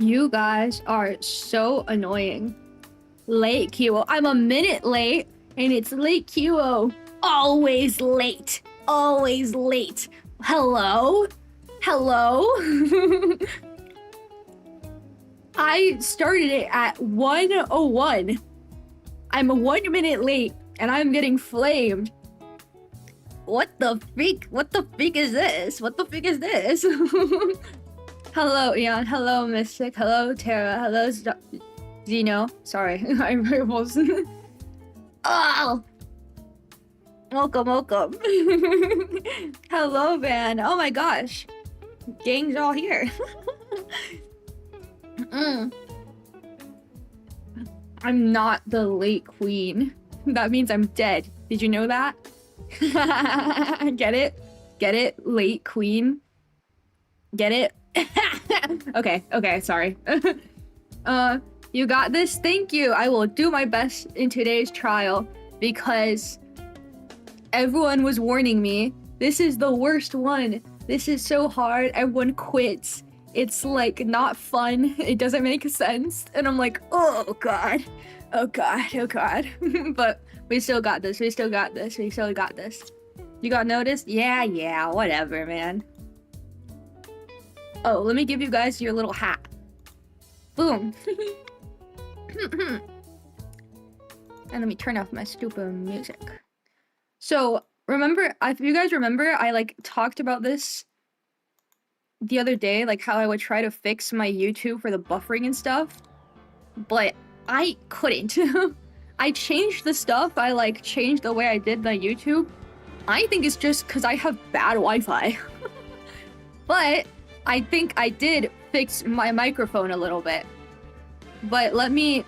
You guys are so annoying. Late, Kiwo. I'm a minute late, and it's late, Kiwo. Always late. Always late. Hello? Hello? I started it at 1:01. I'm 1 minute late, and I'm getting flamed. What the freak? What the freak is this? What the freak is this? Hello, Ian. Hello, Mystic. Hello, Tara. Hello, Zeno. Sorry, I'm almost. Oh! Welcome, welcome. Hello, man. Oh my gosh. Gang's all here. I'm not the late queen. That means I'm dead. Did you know that? Get it? Get it? Late queen? Get it? Okay, sorry. You got this? Thank you. I will do my best in today's trial because everyone was warning me. This is the worst one. This is so hard. Everyone quits. It's like not fun. It doesn't make sense. And I'm like, oh god. Oh god. Oh god. But we still got this. We still got this. We still got this. You got noticed? Yeah, whatever, man. Oh, let me give you guys your little hat. Boom. And let me turn off my stupid music. So, remember, if you guys remember, I like talked about this the other day, like how I would try to fix my YouTube for the buffering and stuff, but I couldn't. I changed the stuff. I like changed the way I did the YouTube. I think it's just because I have bad Wi-Fi. But I think I did fix my microphone a little bit. But let me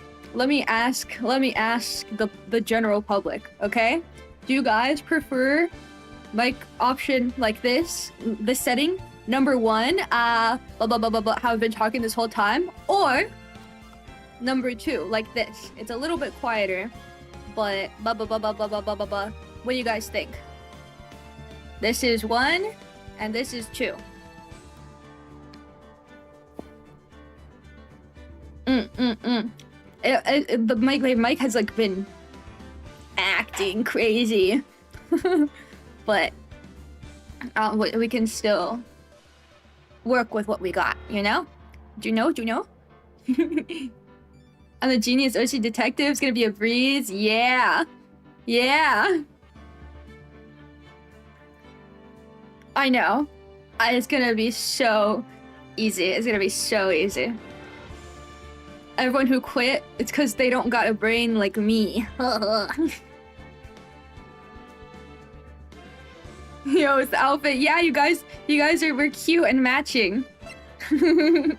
ask the general public, okay? Do you guys prefer like option like this setting? Number 1, blah blah blah blah blah, how I've been talking this whole time, or number 2, like this. It's a little bit quieter, but blah blah blah blah blah blah blah blah blah. What do you guys think? This is 1, and this is 2. The mic has like been acting crazy, but we can still work with what we got, you know? Do you know? And the genius Oshi detective is gonna be a breeze. Yeah. I know. It's gonna be so easy. It's gonna be so easy. Everyone who quit, it's because they don't got a brain like me. Yo, it's the outfit. Yeah, you guys we're cute and matching. Kind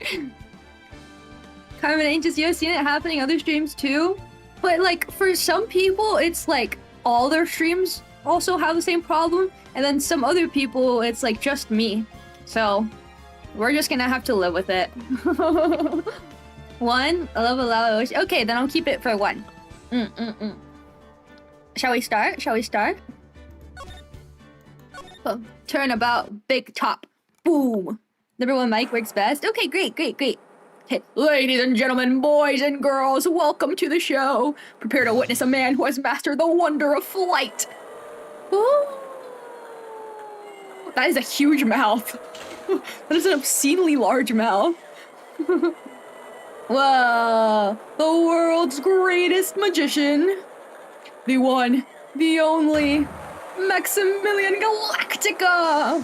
of an anxious. You have seen it happening other streams too, but like for some people, it's like all their streams also have the same problem, and then some other people, it's like just me. So we're just gonna have to live with it. 1, LOLLLL. Okay, then I'll keep it for 1. Shall we start? Oh, turnabout, big top, boom. Number 1 mic works best. Okay, great. Okay. Ladies and gentlemen, boys and girls, welcome to the show. Prepare to witness a man who has mastered the wonder of flight. Ooh. That is a huge mouth. That is an obscenely large mouth. Whoa, the world's greatest magician. The one, the only, Maximilian Galactica.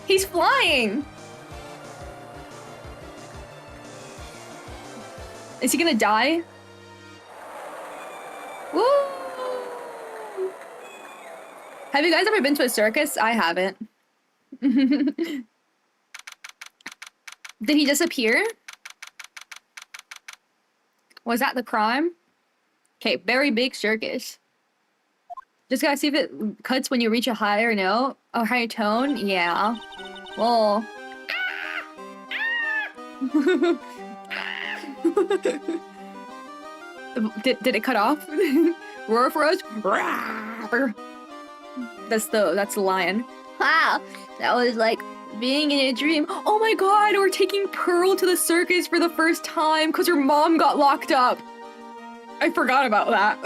He's flying. Is he gonna die? Woo! Have you guys ever been to a circus? I haven't. Did he disappear? Was that the crime? Okay, very big circus. Just gotta see if it cuts when you reach a higher note. Oh, higher tone? Yeah. Well. Did it cut off? Roar for us? That's the lion. Wow, that was like being in a dream. Oh my god, we're taking Pearl to the circus for the first time because her mom got locked up. I forgot about that.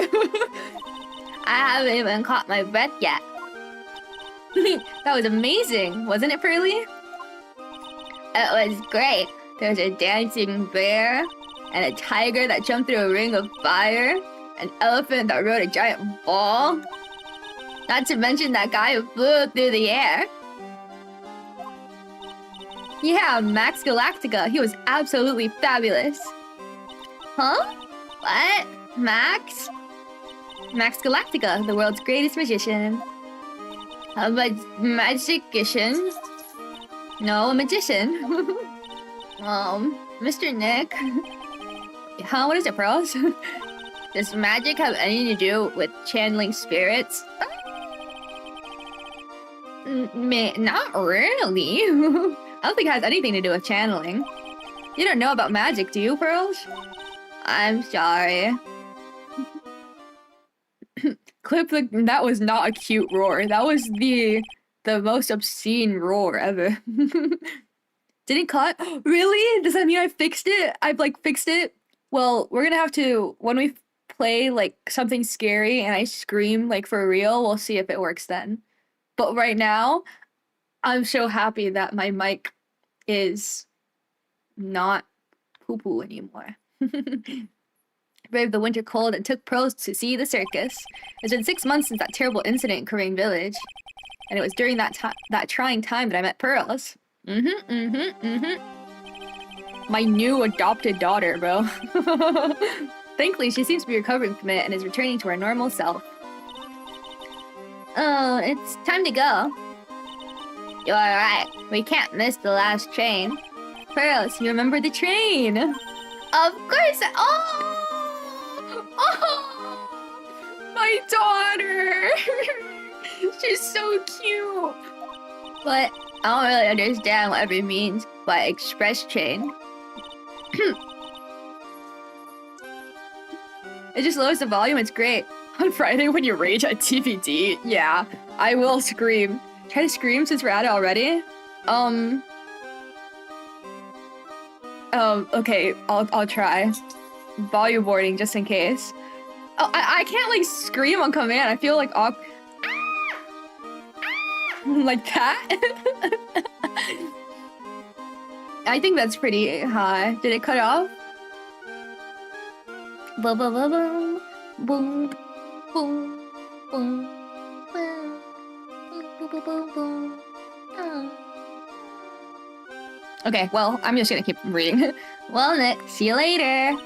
I haven't even caught my breath yet. That was amazing, wasn't it, Pearly? It was great. There was a dancing bear, and a tiger that jumped through a ring of fire, an elephant that rode a giant ball. Not to mention that guy who flew through the air. Yeah, Max Galactica. He was absolutely fabulous. Huh? What? Max? Max Galactica, the world's greatest magician. A magician? No, a magician. Mr. Nick. Huh? What is it, Pearls? Does magic have anything to do with channeling spirits? Not really. I don't think it has anything to do with channeling. You don't know about magic, do you, Pearls? I'm sorry. Clip that was not a cute roar. That was the most obscene roar ever. Didn't cut? Really? Does that mean I fixed it? I've like fixed it? Well, we're gonna have to, when we play like something scary and I scream like for real, we'll see if it works then. But right now, I'm so happy that my mic is not poo-poo anymore. Braved the winter cold and took Pearls to see the circus. It's been 6 months since that terrible incident in Korean Village. And it was during that trying time that I met Pearls. My new adopted daughter, bro. Thankfully, she seems to be recovering from it and is returning to her normal self. Oh, it's time to go. You're right. We can't miss the last train. Pearls, you remember the train? Of course. Oh, my daughter. She's so cute. But I don't really understand what it means by express train. It just lowers the volume. It's great. On Friday when you rage at TVD, yeah, I will scream. Try to scream since we're at it already. Okay, I'll try. Volume boarding just in case. Oh, I can't like scream on command. I feel like like that. I think that's pretty high. Did it cut off? Boom, boom, boom, boom, boom, boom, boom, boom, boom, boom, boom. Okay, well, I'm just gonna keep reading. Well, Nick, see you later.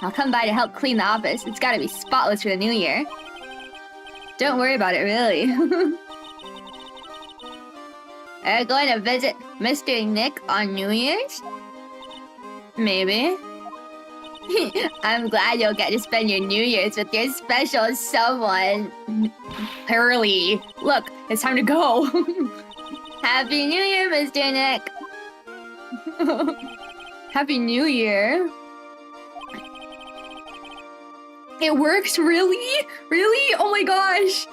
I'll come by to help clean the office. It's gotta be spotless for the new year. Don't worry about it, really. Are you going to visit Mr. Nick on New Year's? Maybe. I'm glad you'll get to spend your New Year's with your special someone. Early. Look, it's time to go. Happy New Year, Mr. Nick. Happy New Year. It works? Really? Really? Oh my gosh.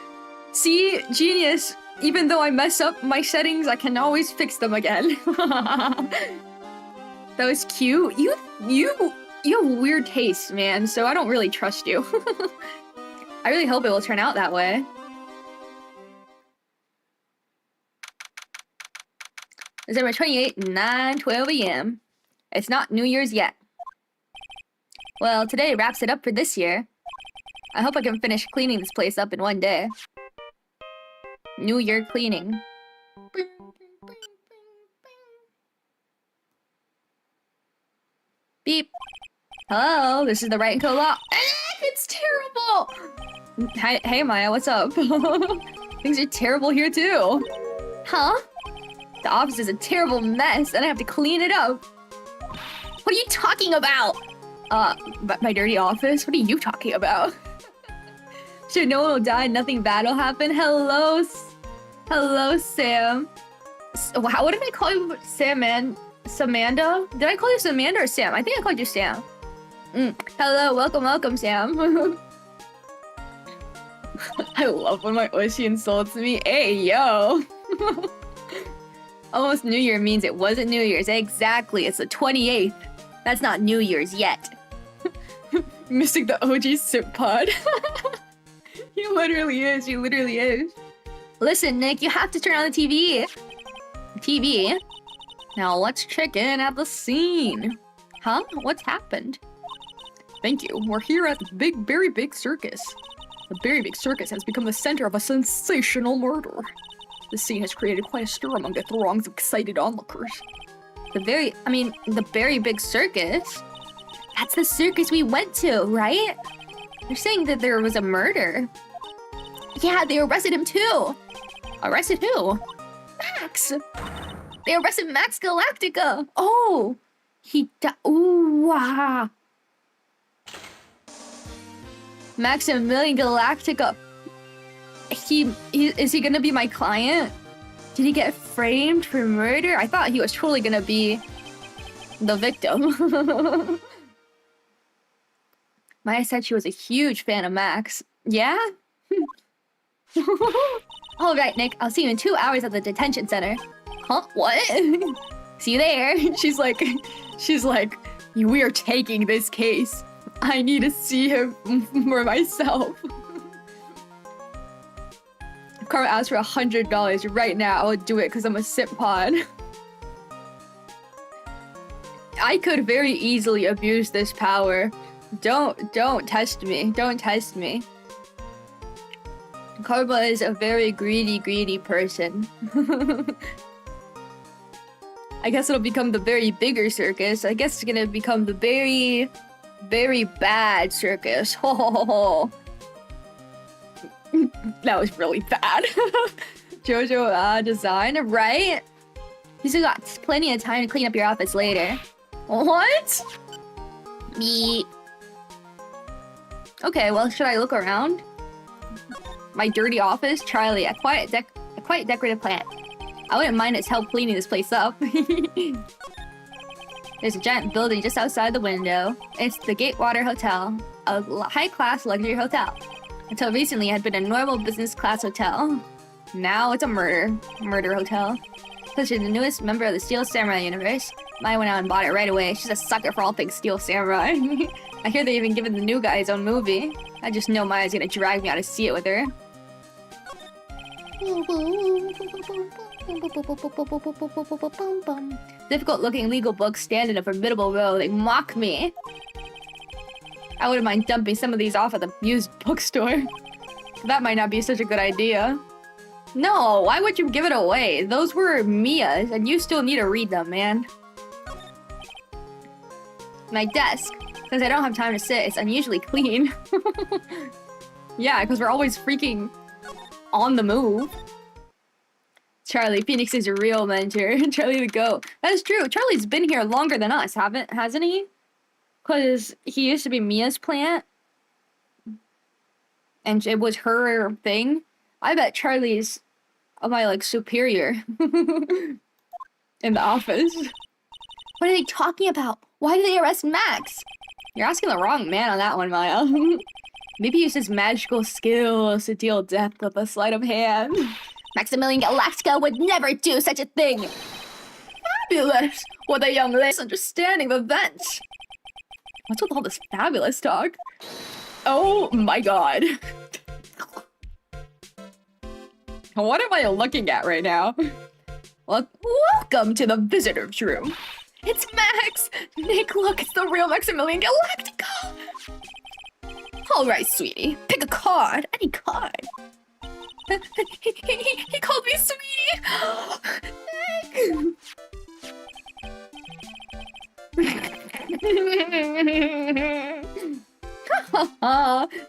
See? Genius. Even though I mess up my settings, I can always fix them again. That was cute. You have weird taste, man, so I don't really trust you. I really hope it will turn out that way. December 28th, 9:12 a.m. It's not New Year's yet. Well, today wraps it up for this year. I hope I can finish cleaning this place up in one day. New Year cleaning. Beep. Hello, this is the Right Co Law. It's terrible! Hey Maya, what's up? Things are terrible here too. Huh? The office is a terrible mess and I have to clean it up. What are you talking about? My dirty office? What are you talking about? Sure, no one will die, nothing bad will happen. Hello, Sam. Wow, what did I call you? Samanda? Did I call you Samanda or Sam? I think I called you Sam. Hello, welcome, Sam. I love when my Oshi insults me. Hey, yo. Almost New Year means it wasn't New Year's. Exactly, it's the 28th. That's not New Year's yet. Missing the OG sip pod. He literally is, he literally is. Listen, Nick, you have to turn on the TV. TV? Now let's check in at the scene. Huh? What's happened? Thank you. We're here at the very big circus. The very big circus has become the center of a sensational murder. The scene has created quite a stir among the throngs of excited onlookers. The very big circus? That's the circus we went to, right? They're saying that there was a murder. Yeah, they arrested him too. Arrested who? Max! They arrested Max Galactica! Oh! He died. Ooh, wow. Maximilian Galactica. Is he gonna be my client? Did he get framed for murder? I thought he was totally gonna be the victim. Maya said she was a huge fan of Max. Yeah? Alright, Nick, I'll see you in 2 hours at the detention center. Huh? What? See you there. She's like, we are taking this case. I need to see him for myself. If Carl asked for $100 right now, I would do it because I'm a sip pod. I could very easily abuse this power. Don't test me. Don't test me. Karma is a very greedy person. I guess it'll become the very bigger circus. I guess it's gonna become the very bad circus. Ho ho ho ho. That was really bad. Jojo design, right? You still got plenty of time to clean up your office later. What? Me. Okay, well, should I look around? My dirty office? Charlie, a quite decorative plant. I wouldn't mind its help cleaning this place up. There's a giant building just outside the window. It's the Gatewater Hotel, a high-class luxury hotel. Until recently, it had been a normal business-class hotel. Now it's a murder hotel. Because she's the newest member of the Steel Samurai universe. Maya went out and bought it right away. She's a sucker for all things Steel Samurai. I hear they even given the new guy his own movie. I just know Maya's gonna drag me out to see it with her. Difficult-looking legal books stand in a formidable row. They mock me. I wouldn't mind dumping some of these off at the used bookstore. That might not be such a good idea. No, why would you give it away? Those were Mia's, and you still need to read them, man. My desk. Since I don't have time to sit, it's unusually clean. Yeah, because we're always freaking on the move. Charlie, Phoenix is a real mentor. Charlie the goat. That is true. Charlie's been here longer than us, hasn't he? Because he used to be Mia's plant. And it was her thing. I bet Charlie's my, like, superior. In the office. What are they talking about? Why did they arrest Max? You're asking the wrong man on that one, Maya. Maybe he used his magical skills to deal death with a sleight of hand. Maximilian Galactica would never do such a thing! Fabulous! What a young lady's understanding of events! What's with all this fabulous talk? Oh my god. What am I looking at right now? Welcome to the visitor's room. It's Max! Nick, look, it's the real Maximilian Galactica! Alright, sweetie. Pick a card. Any card. He called me sweetie! Nick!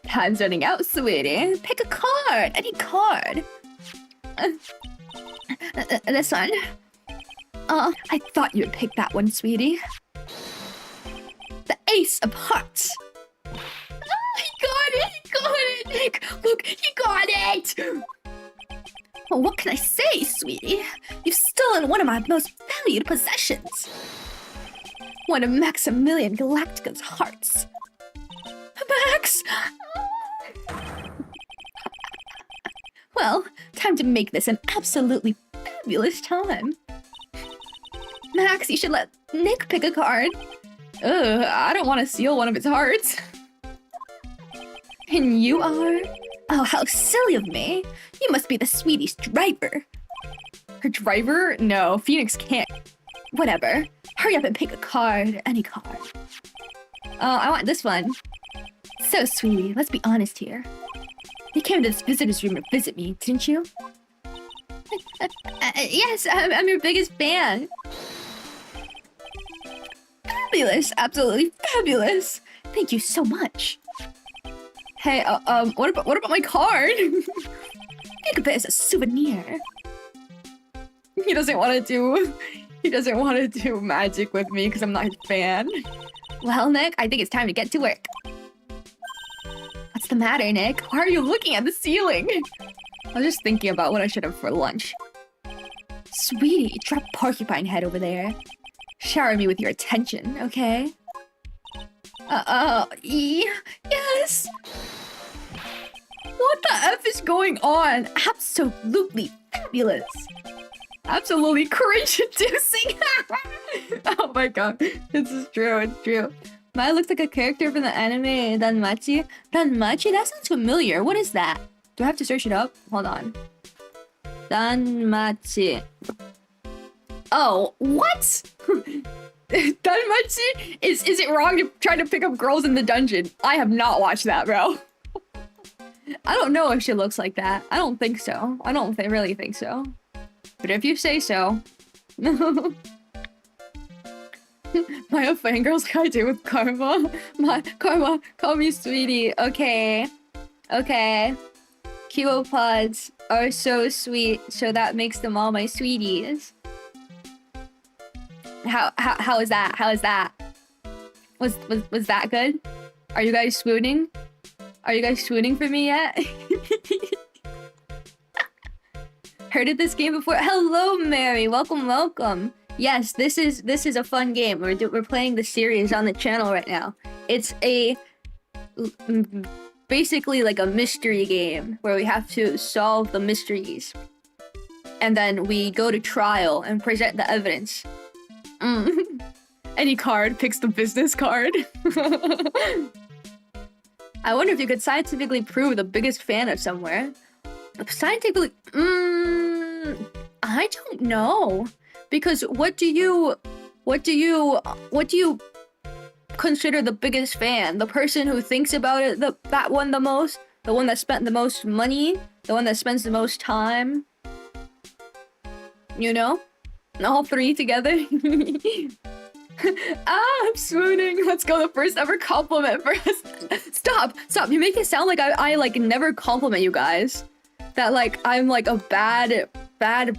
Time's running out, sweetie. Pick a card. Any card. This one. I thought you'd pick that one, sweetie. The Ace of Hearts. He got it! He got it! Nick, look, he got it! Well, what can I say, sweetie? You've stolen one of my most valued possessions. One of Maximilian Galactica's hearts. Max! Well, time to make this an absolutely fabulous time. Max, you should let Nick pick a card. Ugh, I don't want to steal one of its hearts. And you are? Oh, how silly of me. You must be the sweetie's driver. Her driver? No, Phoenix can't. Whatever. Hurry up and pick a card. Any card. I want this one. So, sweetie, let's be honest here. You came to this visitor's room to visit me, didn't you? Yes, I'm your biggest fan. Fabulous, absolutely fabulous. Thank you so much. Hey, what about my card? Think of it as a souvenir. He doesn't want to do magic with me because I'm not his fan. Well, Nick, I think it's time to get to work. What's the matter, Nick? Why are you looking at the ceiling? I was just thinking about what I should have for lunch. Sweetie, drop porcupine head over there. Shower me with your attention, okay? Yes! What the F is going on? Absolutely fabulous! Absolutely cringe-inducing! Oh my god, this is true, it's true. Maya looks like a character from the anime Danmachi. Danmachi? That sounds familiar. What is that? Do I have to search it up? Hold on. Danmachi. Oh, what? Danmachi? Is it wrong to try to pick up girls in the dungeon? I have not watched that, bro. I don't know if she looks like that. I don't think so. I don't really think so. But if you say so. My fangirls gotta do with Karma. My Karma, call me sweetie. Okay. Okay. Kiwopods are so sweet, so that makes them all my sweeties. How is that? How is that? Was that good? Are you guys swooning? Are you guys swooning for me yet? Heard of this game before? Hello, Mary. Welcome, welcome. Yes, this is a fun game. We're playing the series on the channel right now. It's basically like a mystery game where we have to solve the mysteries, and then we go to trial and present the evidence. Any card picks the business card. I wonder if you could scientifically prove the biggest fan of somewhere. Scientifically, I don't know. Because what do you consider the biggest fan? The person who thinks about it, that one the most? The one that spent the most money? The one that spends the most time? You know? All three together? I'm swooning. Let's go, the first ever compliment first. Stop! You make it sound like I like never compliment you guys. That like I'm like a bad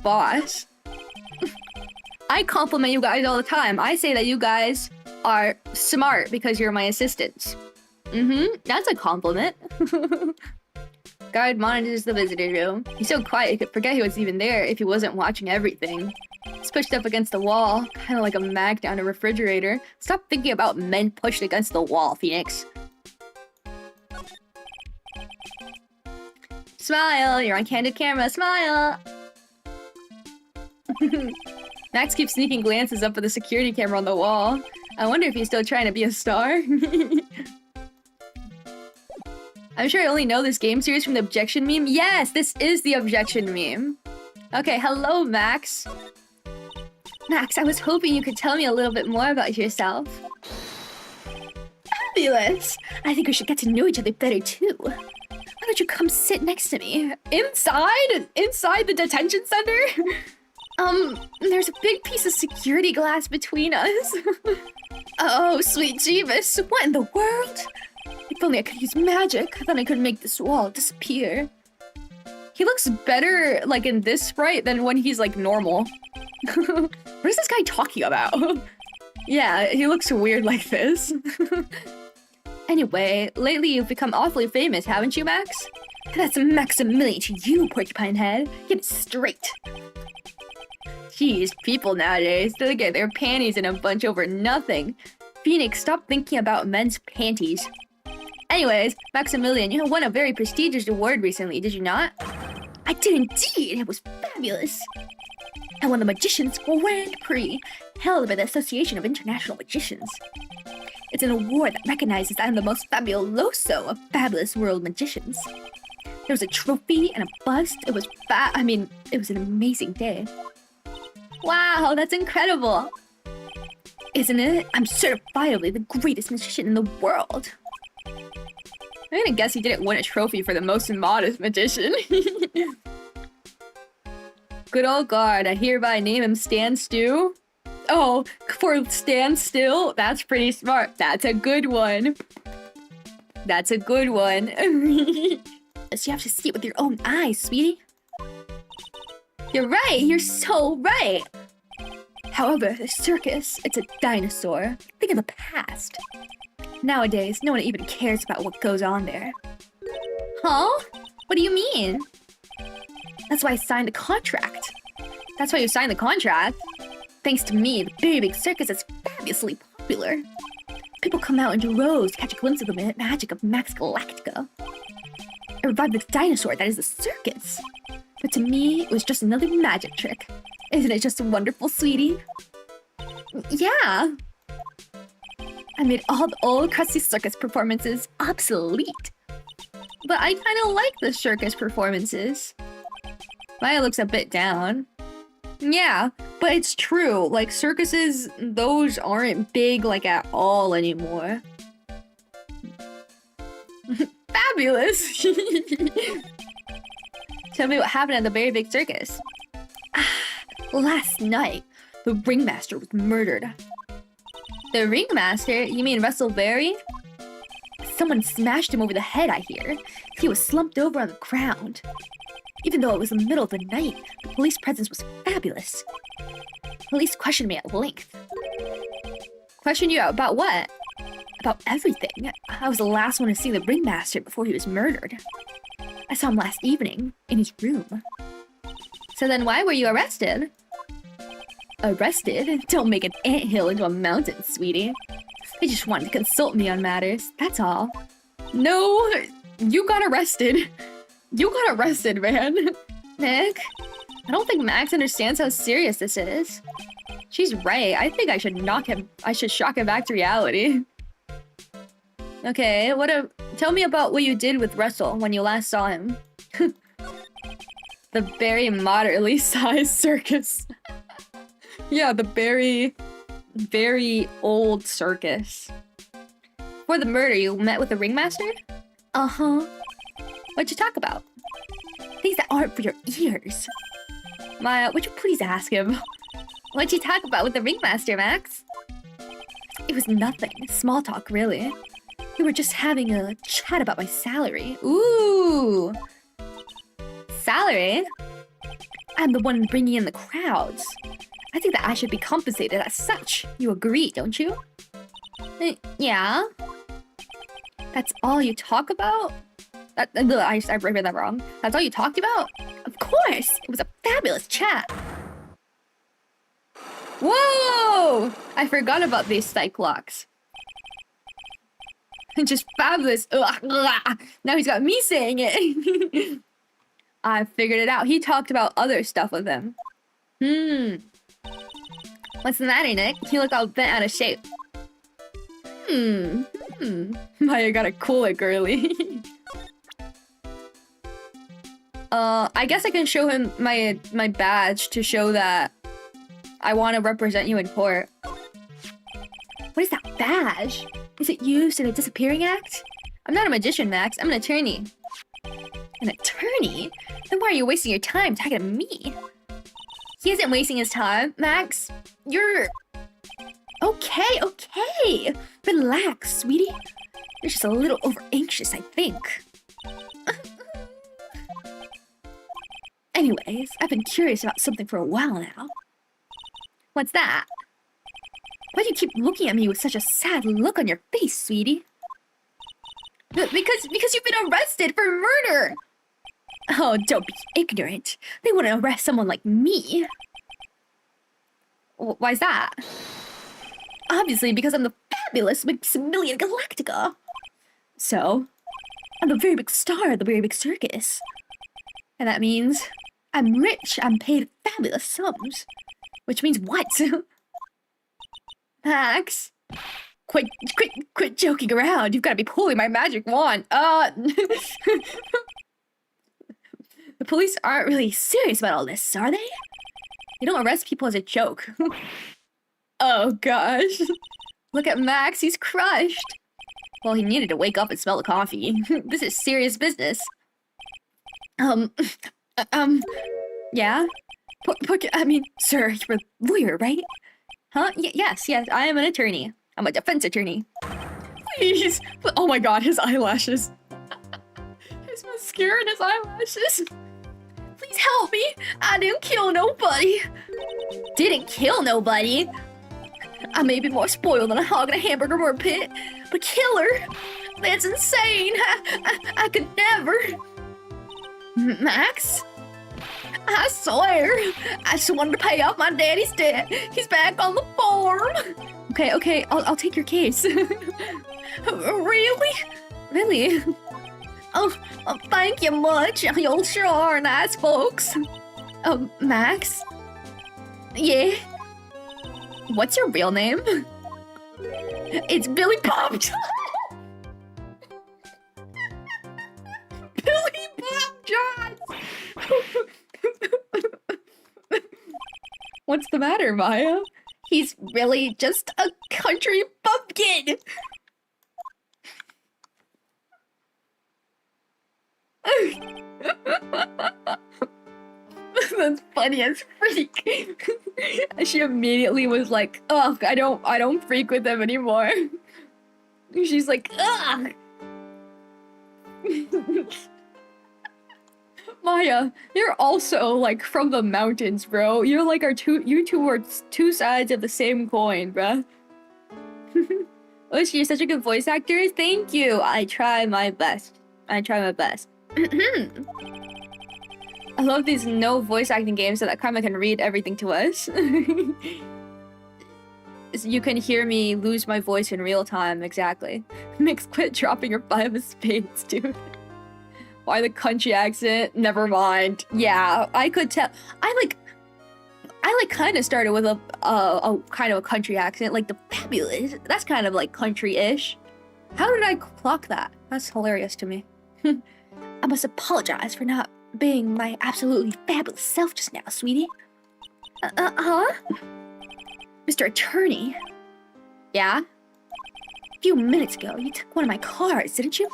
boss. I compliment you guys all the time. I say that you guys are smart because you're my assistants. That's a compliment. Guard monitors the visitor room. He's so quiet, he could forget he was even there if he wasn't watching everything. He's pushed up against the wall, kind of like a mag down a refrigerator. Stop thinking about men pushed against the wall, Phoenix. Smile, you're on candid camera, smile! Max keeps sneaking glances up at the security camera on the wall. I wonder if he's still trying to be a star. I'm sure I only know this game series from the objection meme. Yes, this is the objection meme. Okay, hello, Max. Max, I was hoping you could tell me a little bit more about yourself. Fabulous! I think we should get to know each other better, too. Why don't you come sit next to me? Inside? Inside the detention center? There's a big piece of security glass between us. Oh, sweet Jeebus, what in the world? If only I could use magic, then I could make this wall disappear. He looks better, like, in this sprite than when he's, like, normal. What is this guy talking about? Yeah, he looks weird like this. Anyway, lately you've become awfully famous, haven't you, Max? That's Maximilian to you, Porcupine Head. Get it straight. Jeez, people nowadays, they get their panties in a bunch over nothing. Phoenix, stop thinking about men's panties. Anyways, Maximilian, you won a very prestigious award recently, did you not? I did indeed! It was fabulous! I won the Magician's Grand Prix, held by the Association of International Magicians. It's an award that recognizes I'm the most fabuloso of fabulous world magicians. There was a trophy and a bust. It was it was an amazing day. Wow, that's incredible. Isn't it? I'm certifiably the greatest magician in the world. I'm gonna guess he didn't win a trophy for the most modest magician. Good old guard, I hereby name him Stand Stew. Oh, for Stand Still? That's pretty smart. That's a good one. That's a good one. So you have to see it with your own eyes, sweetie. You're right, you're so right. However, the circus, it's a dinosaur. Think of the past. Nowadays, no one even cares about what goes on there. Huh? What do you mean? That's why I signed the contract. That's why you signed the contract? Thanks to me, the Very Big Circus is fabulously popular. People come out in droves to catch a glimpse of the magic of Max Galactica. I revived the dinosaur that is the circus. But to me, it was just another magic trick. Isn't it just wonderful, sweetie? Yeah. I made all the old crusty circus performances obsolete. But I kind of like the circus performances. Maya looks a bit down. Yeah, but it's true. Like, circuses, those aren't big, like, at all anymore. Fabulous! Tell me what happened at the Very Big Circus. Last night, the ringmaster was murdered. The ringmaster? You mean Russell Berry? Someone smashed him over the head, I hear. He was slumped over on the ground. Even though it was the middle of the night, the police presence was fabulous. Police questioned me at length. Questioned you about what? About everything. I was the last one to see the ringmaster before he was murdered. I saw him last evening, in his room. So then why were you arrested? Arrested? Don't make an anthill into a mountain, sweetie. They just wanted to consult me on matters, that's all. No, you got arrested. You got arrested, man. Nick, I don't think Max understands how serious this is. She's right. I think I should shock him back to reality. Okay, tell me about what you did with Russell when you last saw him. The very moderately sized circus. Yeah, the very, very old circus. For the murder, you met with the ringmaster? Uh-huh. What'd you talk about? Things that aren't for your ears. Maya, would you please ask him? What'd you talk about with the ringmaster, Max? It was nothing. Small talk, really. We were just having a chat about my salary. Ooh! Salary? I'm the one bringing in the crowds. I think that I should be compensated as such. You agree, don't you? Yeah. That's all you talk about? I read that wrong. That's all you talked about? Of course! It was a fabulous chat. Whoa! I forgot about these cyclops. Just fabulous. Now he's got me saying it. I figured it out. He talked about other stuff with him. What's the matter, Nick? You look all bent out of shape. Maya gotta cool it, girly. I guess I can show him my badge to show that I want to represent you in court. What is that badge? Is it used in a disappearing act? I'm not a magician, Max. I'm an attorney. An attorney? Then why are you wasting your time talking to me? He isn't wasting his time, Max. You're... Okay. Relax, sweetie. You're just a little over-anxious, I think. Anyways, I've been curious about something for a while now. What's that? Why do you keep looking at me with such a sad look on your face, sweetie? Because you've been arrested for murder! Oh, don't be ignorant. They wouldn't arrest someone like me. Why's that? Obviously, because I'm the fabulous Maximilian Galactica. So, I'm the very big star of the Very Big Circus. And that means I'm rich. I'm paid fabulous sums. Which means what? Max? Quit joking around. You've got to be pulling my magic wand. The police aren't really serious about all this, are they? They don't arrest people as a joke. Oh gosh. Look at Max, he's crushed. Well, he needed to wake up and smell the coffee. This is serious business. Yeah? I mean, sir, you're a lawyer, right? Huh? Yes, I am an attorney. I'm a defense attorney. Please! Oh my god, his eyelashes. His mascara and his eyelashes. Please help me! I didn't kill nobody! Didn't kill nobody? I may be more spoiled than a hog in a hamburger or a pit, but killer? That's insane! I could never! Max? I swear! I just wanted to pay off my daddy's debt. He's back on the farm! Okay, I'll take your case. Really? Really? Oh, thank you much. You sure are nice folks. Max? Yeah? What's your real name? It's Billy Bob John. Billy Bob John. What's the matter, Maya? He's really just a country bumpkin. That's funny as freak. She immediately was like, "Ugh, I don't freak with them anymore." She's like, "Ugh." Maya, you're also like from the mountains, bro. You're like you two are two sides of the same coin, bruh. Oshi, you're such a good voice actor. Thank you. I try my best. I love these no voice acting games so that Karma can read everything to us. You can hear me lose my voice in real time, exactly. Mix, quit dropping your 5 of spades, dude. Why the country accent? Never mind. Yeah, I could tell. I kind of started with a kind of a country accent, like the fabulous. That's kind of like country-ish. How did I clock that? That's hilarious to me. I must apologize for not being my absolutely fabulous self just now, sweetie. Huh? Mr. Attorney? Yeah? A few minutes ago, you took one of my cards, didn't you?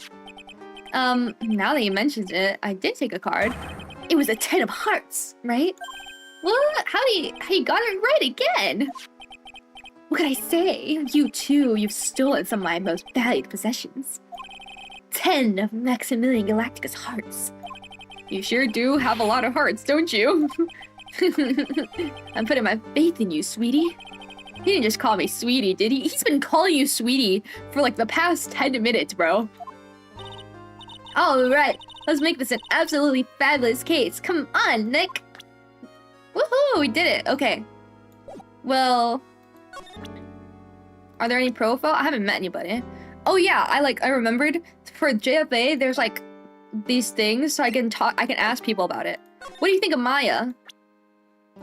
Now that you mentioned it, I did take a card. It was a 10 of hearts, right? What? How you got it right again? What could I say? You too, you've stolen some of my most valued possessions. 10 of Maximilian Galacticus hearts. You sure do have a lot of hearts, don't you? I'm putting my faith in you, sweetie. He didn't just call me sweetie, did he? He's been calling you sweetie for like the past 10 minutes, bro. Alright, let's make this an absolutely fabulous case. Come on, Nick. Woohoo, we did it. Okay. Well, are there any profile? I haven't met anybody. Oh yeah, I remembered for JFA, there's like these things so I can ask people about it. What do you think of Maya?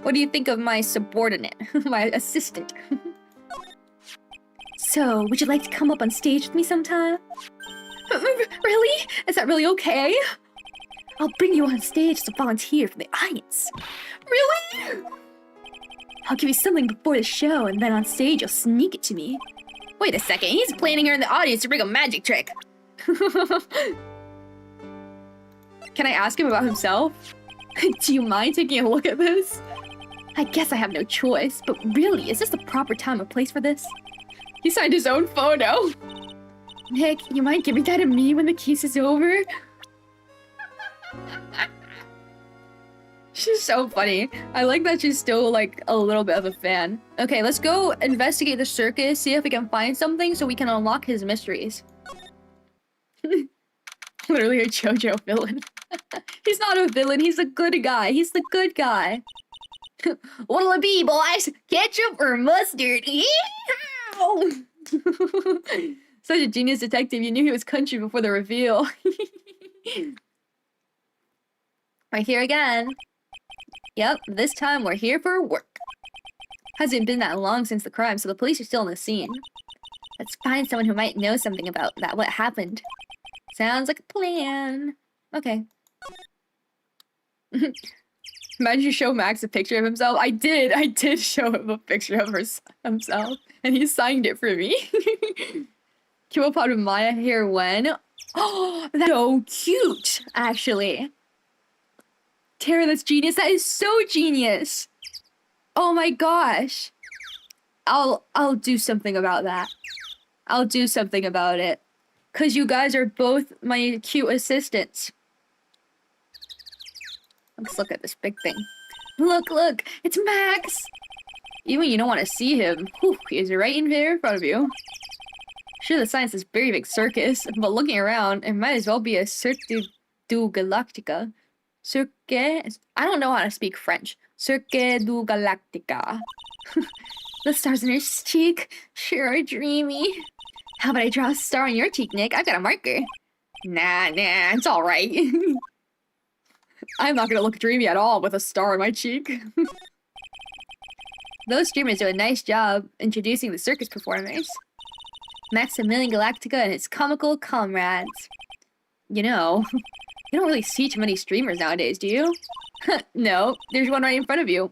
What do you think of my subordinate, my assistant? So, would you like to come up on stage with me sometime? Really? Is that really okay? I'll bring you on stage as a volunteer from the audience. Really? I'll give you something before the show, and then on stage you'll sneak it to me. Wait a second, he's planning her in the audience to bring a magic trick. Can I ask him about himself? Do you mind taking a look at this? I guess I have no choice, but really, is this the proper time or place for this? He signed his own photo. Nick, you mind giving that to me when the case is over? She's so funny. I like that she's still like a little bit of a fan. Okay, let's go investigate the circus, see if we can find something so we can unlock his mysteries. Literally a JoJo villain. He's not a villain, he's a good guy. He's the good guy. What'll it be, boys? Ketchup or mustard? Such a genius detective, you knew he was country before the reveal. Right here again. Yep, this time we're here for work. Hasn't been that long since the crime, so the police are still on the scene. Let's find someone who might know something about that, what happened. Sounds like a plan. Okay. Imagine you show Max a picture of himself. I did show him a picture of himself, and he signed it for me. Kiwopod with Maya here when? Oh, that's so cute, actually. Tara, that's genius. That is so genius. Oh my gosh. I'll do something about that. I'll do something about it. 'Cause you guys are both my cute assistants. Let's look at this big thing. Look, it's Max! Even when you don't want to see him, whew, he's right in there in front of you. Sure, the sign says very big circus, but looking around, it might as well be a Cirque du Galactica. Cirque... I don't know how to speak French. Cirque du Galactica. The stars on your cheek sure are dreamy. How about I draw a star on your cheek, Nick? I've got a marker. Nah, it's alright. I'm not gonna look dreamy at all with a star on my cheek. Those streamers do a nice job introducing the circus performers. Maximilian Galactica and his comical comrades. You know, you don't really see too many streamers nowadays, do you? No, there's one right in front of you.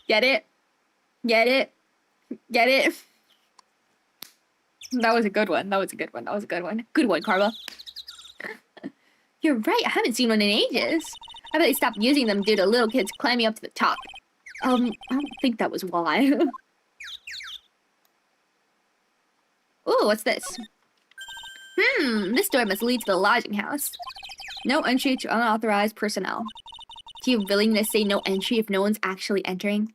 Get it? Get it? Get it? That was a good one. That was a good one. That was a good one. Good one, Carla. You're right. I haven't seen one in ages. I bet they stopped using them due to little kids climbing up to the top. I don't think that was why. Ooh, what's this? This door must lead to the lodging house. No entry to unauthorized personnel. Do you really need to say no entry if no one's actually entering?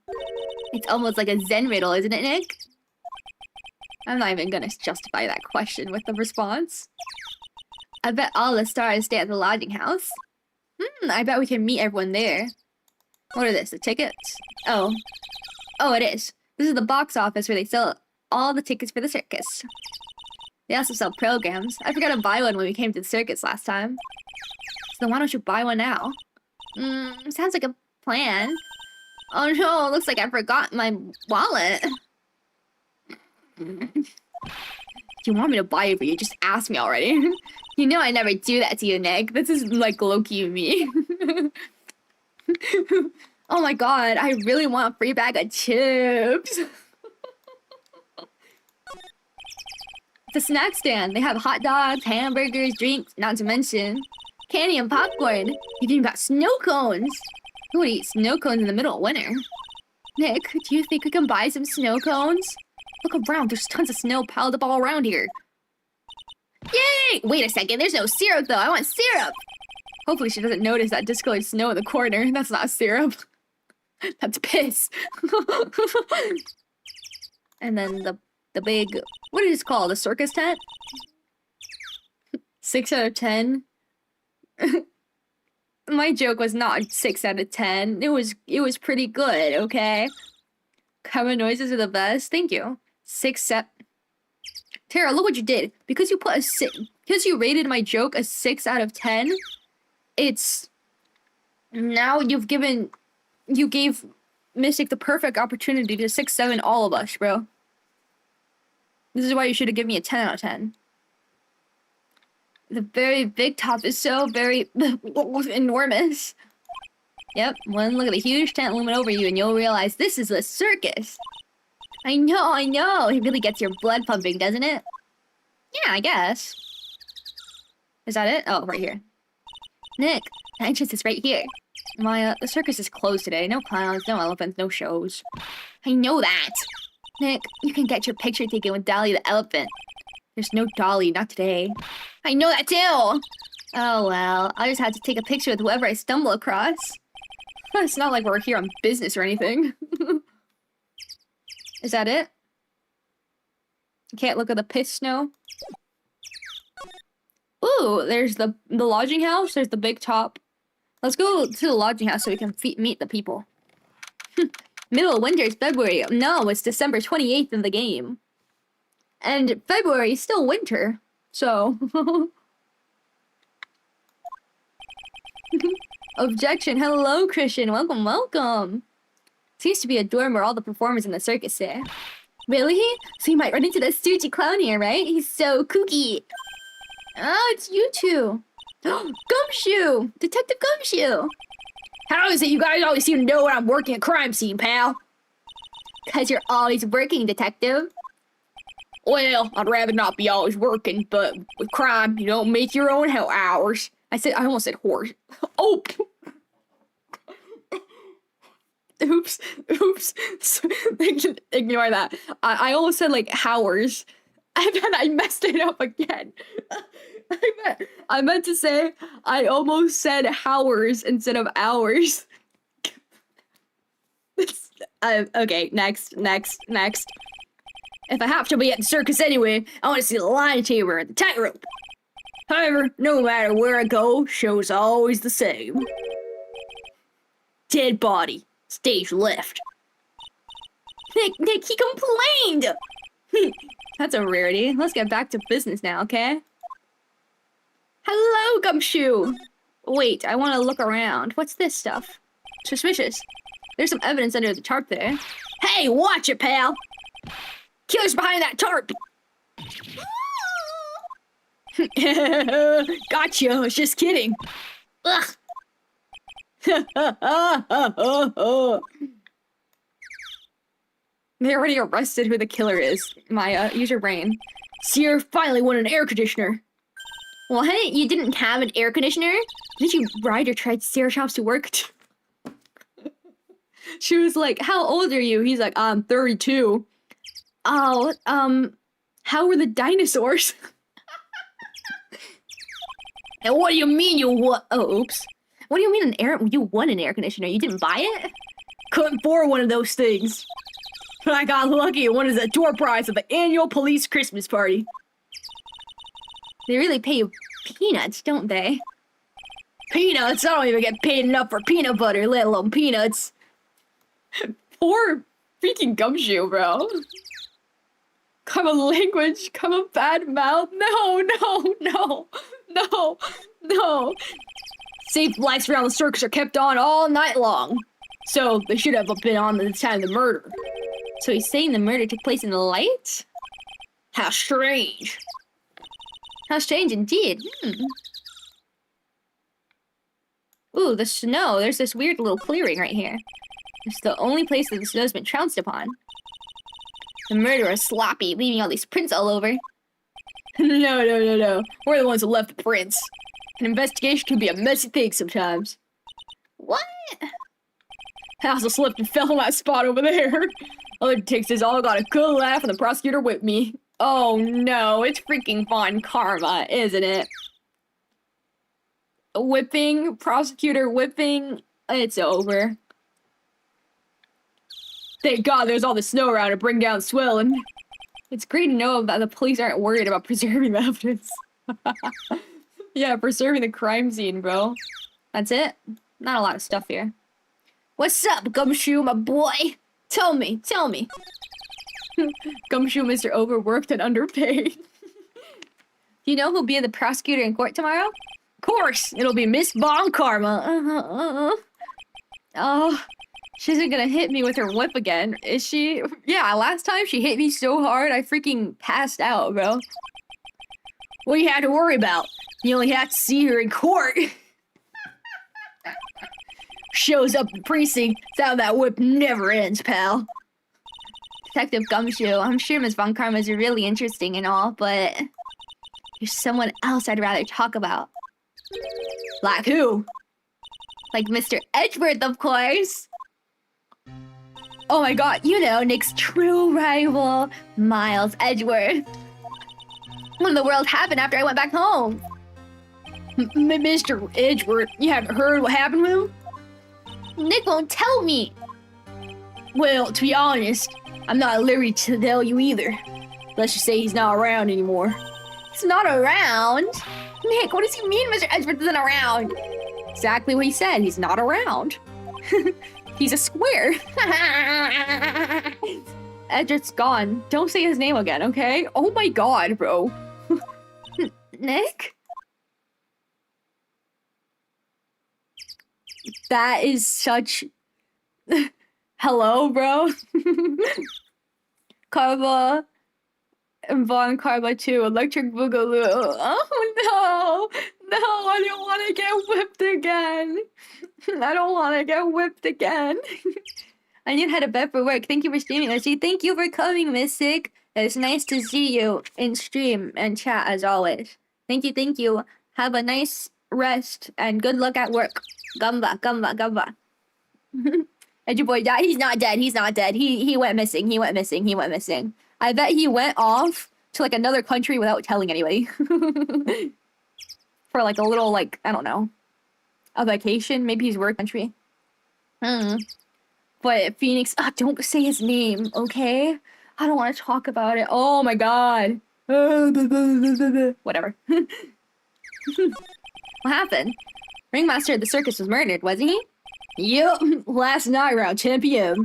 It's almost like a Zen riddle, isn't it, Nick? I'm not even gonna justify that question with the response. I bet all the stars stay at the lodging house. I bet we can meet everyone there. What are this, the tickets? Oh, it is. This is the box office where they sell all the tickets for the circus. They also sell programs. I forgot to buy one when we came to the circus last time. So why don't you buy one now? Sounds like a plan. Oh no, looks like I forgot my wallet. If you want me to buy it for you, just ask me already. You know I never do that to you, Nick. This is like low-key me. Oh my god, I really want a free bag of chips. It's a snack stand. They have hot dogs, hamburgers, drinks, not to mention candy and popcorn. You've even got snow cones. Who would eat snow cones in the middle of winter? Nick, do you think we can buy some snow cones? Look around, there's tons of snow piled up all around here. Yay! Wait a second, there's no syrup though, I want syrup! Hopefully she doesn't notice that discolored snow in the corner. That's not syrup. That's piss. And then the big, what is it called, the circus tent? 6 out of 10. My joke was not 6 out of 10. It was pretty good, okay? Common noises are the best. Thank you. 6 set. Tara, look what you did. Because because you rated my joke a 6 out of 10, it's now you gave Mystic the perfect opportunity to 6-7 all of us, bro. This is why you should have given me a 10 out of 10. The very big top is so very enormous. Yep, one look at the huge tent looming over you and you'll realize this is a circus. I know. It really gets your blood pumping, doesn't it? Yeah, I guess. Is that it? Oh, right here. Nick, the entrance is right here. Maya, the circus is closed today. No clowns, no elephants, no shows. I know that. Nick, you can get your picture taken with Dolly the elephant. There's no Dolly, not today. I know that too! Oh well, I just had to take a picture with whoever I stumble across. It's not like we're here on business or anything. Is that it? You can't look at the piss snow? Ooh, there's the lodging house. There's the big top. Let's go to the lodging house so we can meet the people. Middle of winter is February. No, it's December 28th in the game. And February is still winter. So... Objection. Hello, Christian. Welcome, welcome. Seems to be a dorm where all the performers in the circus stay. Really? So you might run into that stoogy clown here, right? He's so kooky. Oh, it's you two. Gumshoe! Detective Gumshoe! How is it you guys always seem to know when I'm working a crime scene, pal? 'Cause you're always working, detective. Well, I'd rather not be always working, but with crime, you don't make your own hell hours. I almost said horse. Oh! Oops. Ignore that. I almost said like hours. And then I messed it up again. I meant to say I almost said hours instead of hours. Okay, next. If I have to be at the circus anyway, I want to see the lion tamer and the tightrope. However, no matter where I go, show's always the same. Dead body, stage left. Nick, he complained! That's a rarity. Let's get back to business now, okay? Hello, Gumshoe! Wait, I want to look around. What's this stuff? Suspicious. There's some evidence under the tarp there. Hey, watch it, pal! Killer's behind that tarp! Gotcha, I was just kidding. Ugh. They already arrested who the killer is. Maya, use your brain. Sierra finally won an air conditioner. Well, hey, you didn't have an air conditioner? Did you ride or try Sarah shops to work? She was like, how old are you? He's like, I'm 32. Oh, how were the dinosaurs? And what do you mean you won? Oh, oops. What do you mean you won an air conditioner? You didn't buy it? Couldn't afford one of those things. I got lucky and won as a door prize at the annual police Christmas party. They really pay you peanuts, don't they? Peanuts? I don't even get paid enough for peanut butter, let alone peanuts. Poor freaking Gumshoe, bro. Common language, common bad mouth. No. Safe lights around the circus are kept on all night long. So they should have been on the time of the murder. So he's saying the murder took place in the light? How strange. How strange indeed. Ooh, the snow. There's this weird little clearing right here. It's the only place that the snow's been trounced upon. The murderer is sloppy, leaving all these prints all over. No. We're the ones who left the prints. An investigation can be a messy thing sometimes. What? I also slipped and fell in that spot over there. Other detectives all got a good laugh and the prosecutor whipped me. Oh no, it's freaking fun karma, isn't it? Whipping, prosecutor whipping, it's over. Thank God there's all the snow around to bring down swelling. It's great to know that the police aren't worried about preserving the evidence. Yeah, preserving the crime scene, bro. That's it? Not a lot of stuff here. What's up, Gumshoe, my boy? Tell me. Gumshoe, Mr. Overworked and underpaid. Do you know who'll be the prosecutor in court tomorrow? Of course, it'll be Miss Bon Karma. Oh, she's gonna hit me with her whip again, is she? Yeah, last time she hit me so hard I freaking passed out, bro. What do you have to worry about? You only have to see her in court. Shows up in the precinct, that whip never ends, pal. Detective Gumshoe, I'm sure Miss Von Karma is really interesting and all, but there's someone else I'd rather talk about. Like who? Like Mr. Edgeworth, of course. Oh my god, you know, Nick's true rival, Miles Edgeworth. When the world happened after I went back home. Mr. Edgeworth, you haven't heard what happened with him? Nick won't tell me. Well, to be honest, I'm not at liberty to tell you either. Let's just say he's not around anymore. He's not around? Nick, what does he mean Mr. Edgeworth isn't around? Exactly what he said, he's not around. He's a square. Edgeworth's gone. Don't say his name again, okay? Oh my god, bro. Nick? That is such... Hello, bro? Karma and Von Karma 2, Electric Boogaloo. Oh no! No, I don't want to get whipped again. I don't want to get whipped again. I need to head to bed for work. Thank you for streaming, Lucy. Thank you for coming, Mystic. It's nice to see you in stream and chat as always. Thank you, thank you. Have a nice rest and good luck at work. Gamba, gamba, gamba. And your boy died? He's not dead. He's not dead. He went missing. He went missing. He went missing. I bet he went off to like another country without telling anybody. For like a little like, I don't know, a vacation. Maybe he's work country. But Phoenix, don't say his name, okay? I don't want to talk about it. Oh my god. Whatever. What happened? Ringmaster of the circus was murdered, wasn't he? Yup, last night around 10 p.m.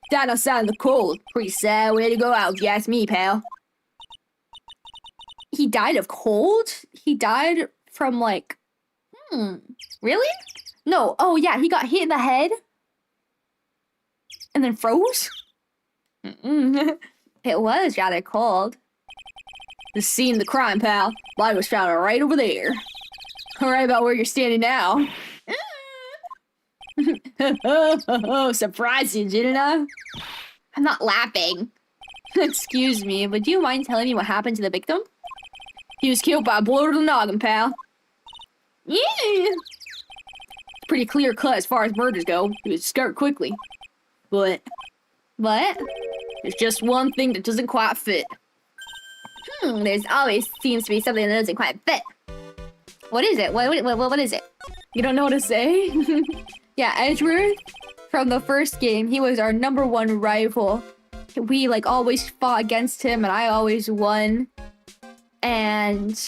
Died outside in the cold. Pretty sad way to go out, if you ask me, pal. He died of cold? He died from like... Really? No, oh yeah, he got hit in the head. And then froze? It was rather cold. The scene of the crime, pal. Body was found right over there. Right about where you're standing now. Surprised you, didn't I? I'm not laughing. Excuse me, but do you mind telling me what happened to the victim? He was killed by a blow to the noggin, pal. Yeah. Pretty clear cut as far as murders go. He was discovered quickly. But there's just one thing that doesn't quite fit. There's always seems to be something that doesn't quite fit. What is it? What is it? You don't know what to say? Yeah, Edgeworth, from the first game, he was our #1 rival. We, like, always fought against him, and I always won. And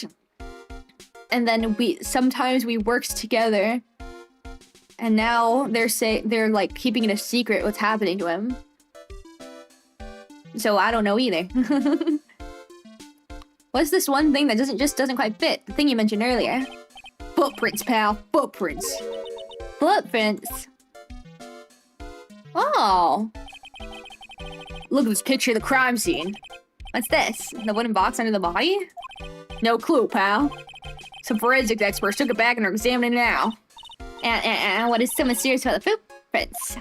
then sometimes we worked together. And now they're, like, keeping it a secret what's happening to him. So I don't know either. What's this one thing that doesn't quite fit? The thing you mentioned earlier. Footprints, pal. Footprints. Footprints. Oh. Look at this picture of the crime scene. What's this? The wooden box under the body? No clue, pal. Some forensics experts took it back and are examining it now. And what is so mysterious about the footprints?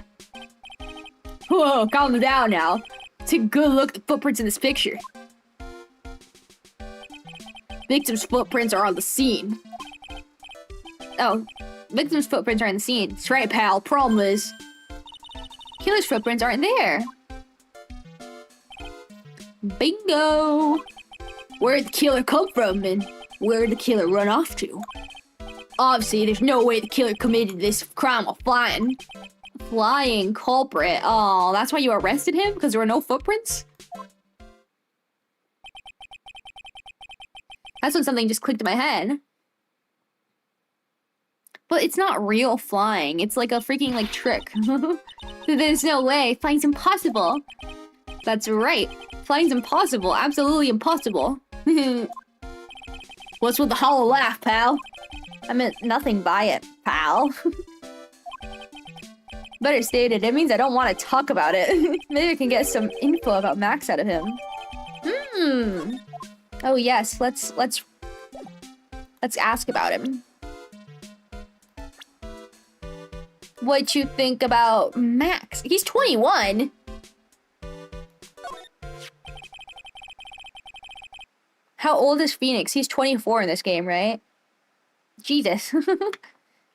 Whoa, calm down now. Take a good look at the footprints in this picture. Victim's footprints are on the scene. Oh, victim's footprints are in the scene. That's right, pal. Problem is, killer's footprints aren't there. Bingo! Where'd the killer come from, and where'd the killer run off to? Obviously, there's no way the killer committed this crime while flying. Flying culprit. Oh, that's why you arrested him? Because there were no footprints? That's when something just clicked in my head. But it's not real flying. It's like a freaking, like, trick. There's no way. Flying's impossible. That's right. Flying's impossible. Absolutely impossible. What's with the hollow laugh, pal? I meant nothing by it, pal. Better stated. It means I don't want to talk about it. Maybe I can get some info about Max out of him. Oh yes, let's ask about him. What you think about Max? He's 21. How old is Phoenix? He's 24 in this game, right? Jesus.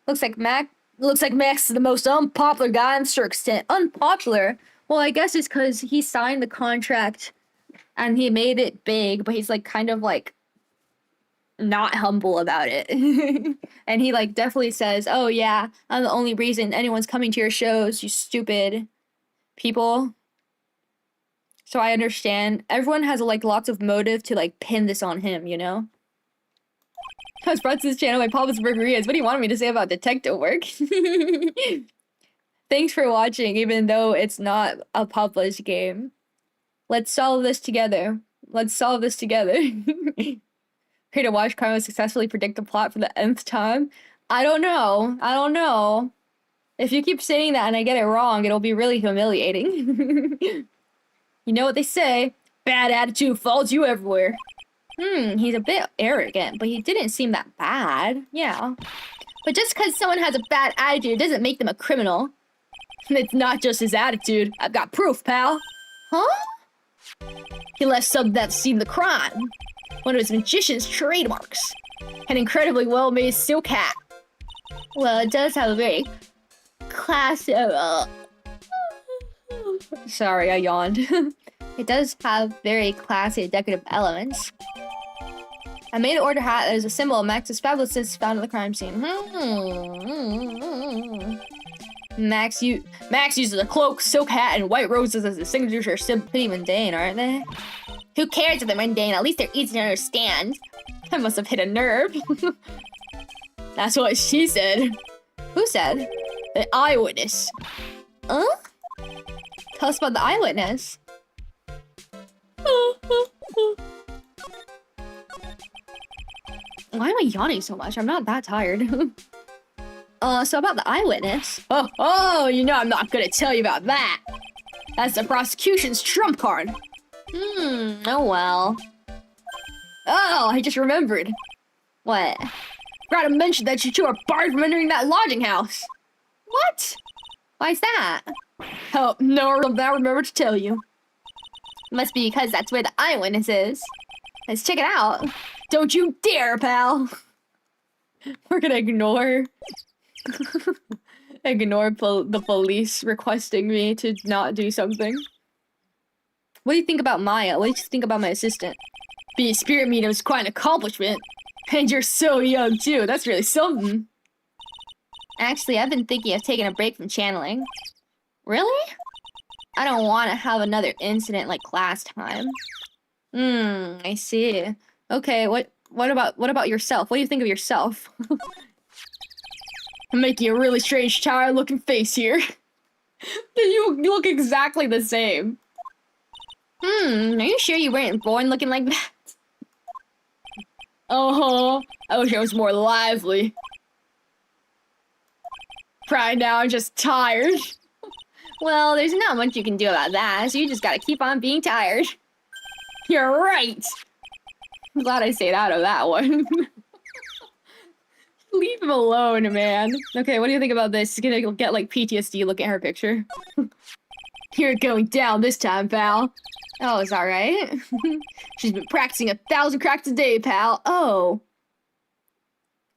Looks like Max is the most unpopular guy in the circus tent. Unpopular? Well, I guess it's because he signed the contract and he made it big, but he's like kind of like not humble about it. And he like definitely says, oh yeah, I'm the only reason anyone's coming to your shows, you stupid people. So I understand. Everyone has like lots of motive to like pin this on him, you know? I was brought to this channel by Papa's Burgerias. What do you want me to say about detective work? Thanks for watching, even though it's not a published game. Let's solve this together. Let's solve this together. Here to watch Karma successfully predict the plot for the nth time? I don't know. I don't know. If you keep saying that and I get it wrong, it'll be really humiliating. You know what they say, bad attitude follows you everywhere. He's a bit arrogant, but he didn't seem that bad. Yeah. But just because someone has a bad attitude doesn't make them a criminal. It's not just his attitude. I've got proof, pal. Huh? He left something that seemed the crime. One of his magician's trademarks. An incredibly well-made silk hat. Well, it does have a very classy... Sorry, I yawned. It does have very classy decorative elements. I made an order hat that is a symbol of Max's fabulousness found at the crime scene. Max uses a cloak, silk hat, and white roses as a signature. Pretty mundane, aren't they? Who cares if they're mundane? At least they're easy to understand. I must have hit a nerve. That's what she said. Who said? The eyewitness. Huh? Tell us about the eyewitness. Why am I yawning so much? I'm not that tired. So about the eyewitness. Oh, you know I'm not gonna tell you about that. That's the prosecution's trump card. Oh well. Oh, I just remembered. What? Forgot to mention that you two are barred from entering that lodging house. What? Why's that? Oh, no, I'll remember to tell you. Must be because that's where the eyewitness is. Let's check it out. Don't you dare, pal. We're gonna ignore... the police requesting me to not do something. What do you think about Maya? What do you think about my assistant? Being a spirit medium is quite an accomplishment. And you're so young, too. That's really something. Actually, I've been thinking of taking a break from channeling. Really? I don't want to have another incident like last time. I see. Okay, what about yourself? What do you think of yourself? I'm making a really strange, tired-looking face here. You look exactly the same. Are you sure you weren't born looking like that? Uh-huh. I wish I was more lively. Right now, I'm just tired. Well, there's not much you can do about that, so you just gotta keep on being tired. You're right! I'm glad I stayed out of that one. Leave him alone, man. Okay, what do you think about this? He's gonna get, like, PTSD looking at her picture. You're going down this time, pal. Oh, is that right? She's been practicing 1,000 cracks a day, pal. Oh.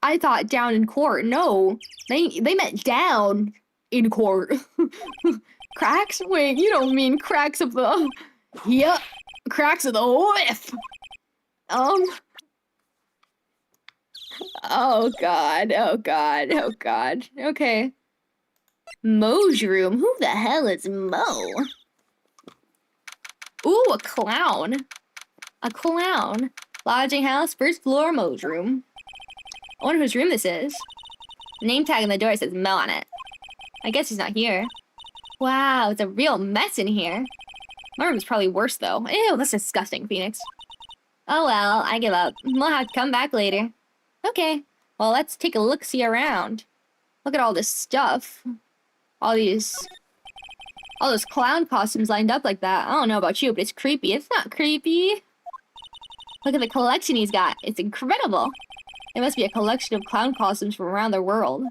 I thought down in court. No. They meant down in court. Cracks? Wait, you don't mean cracks of the... Yep. Cracks of the whiff. Oh god, oh god, oh god. Okay. Mo's room? Who the hell is Mo? Ooh, a clown. A clown. Lodging house, first floor, Mo's room. I wonder whose room this is. Name tag on the door says Mo on it. I guess he's not here. Wow, it's a real mess in here. My room is probably worse though. Ew, that's disgusting, Phoenix. Oh well, I give up. We'll have to come back later. Okay, well let's take a look-see around. Look at all this stuff. All those clown costumes lined up like that. I don't know about you, but it's creepy. It's not creepy. Look at the collection he's got. It's incredible. It must be a collection of clown costumes from around the world.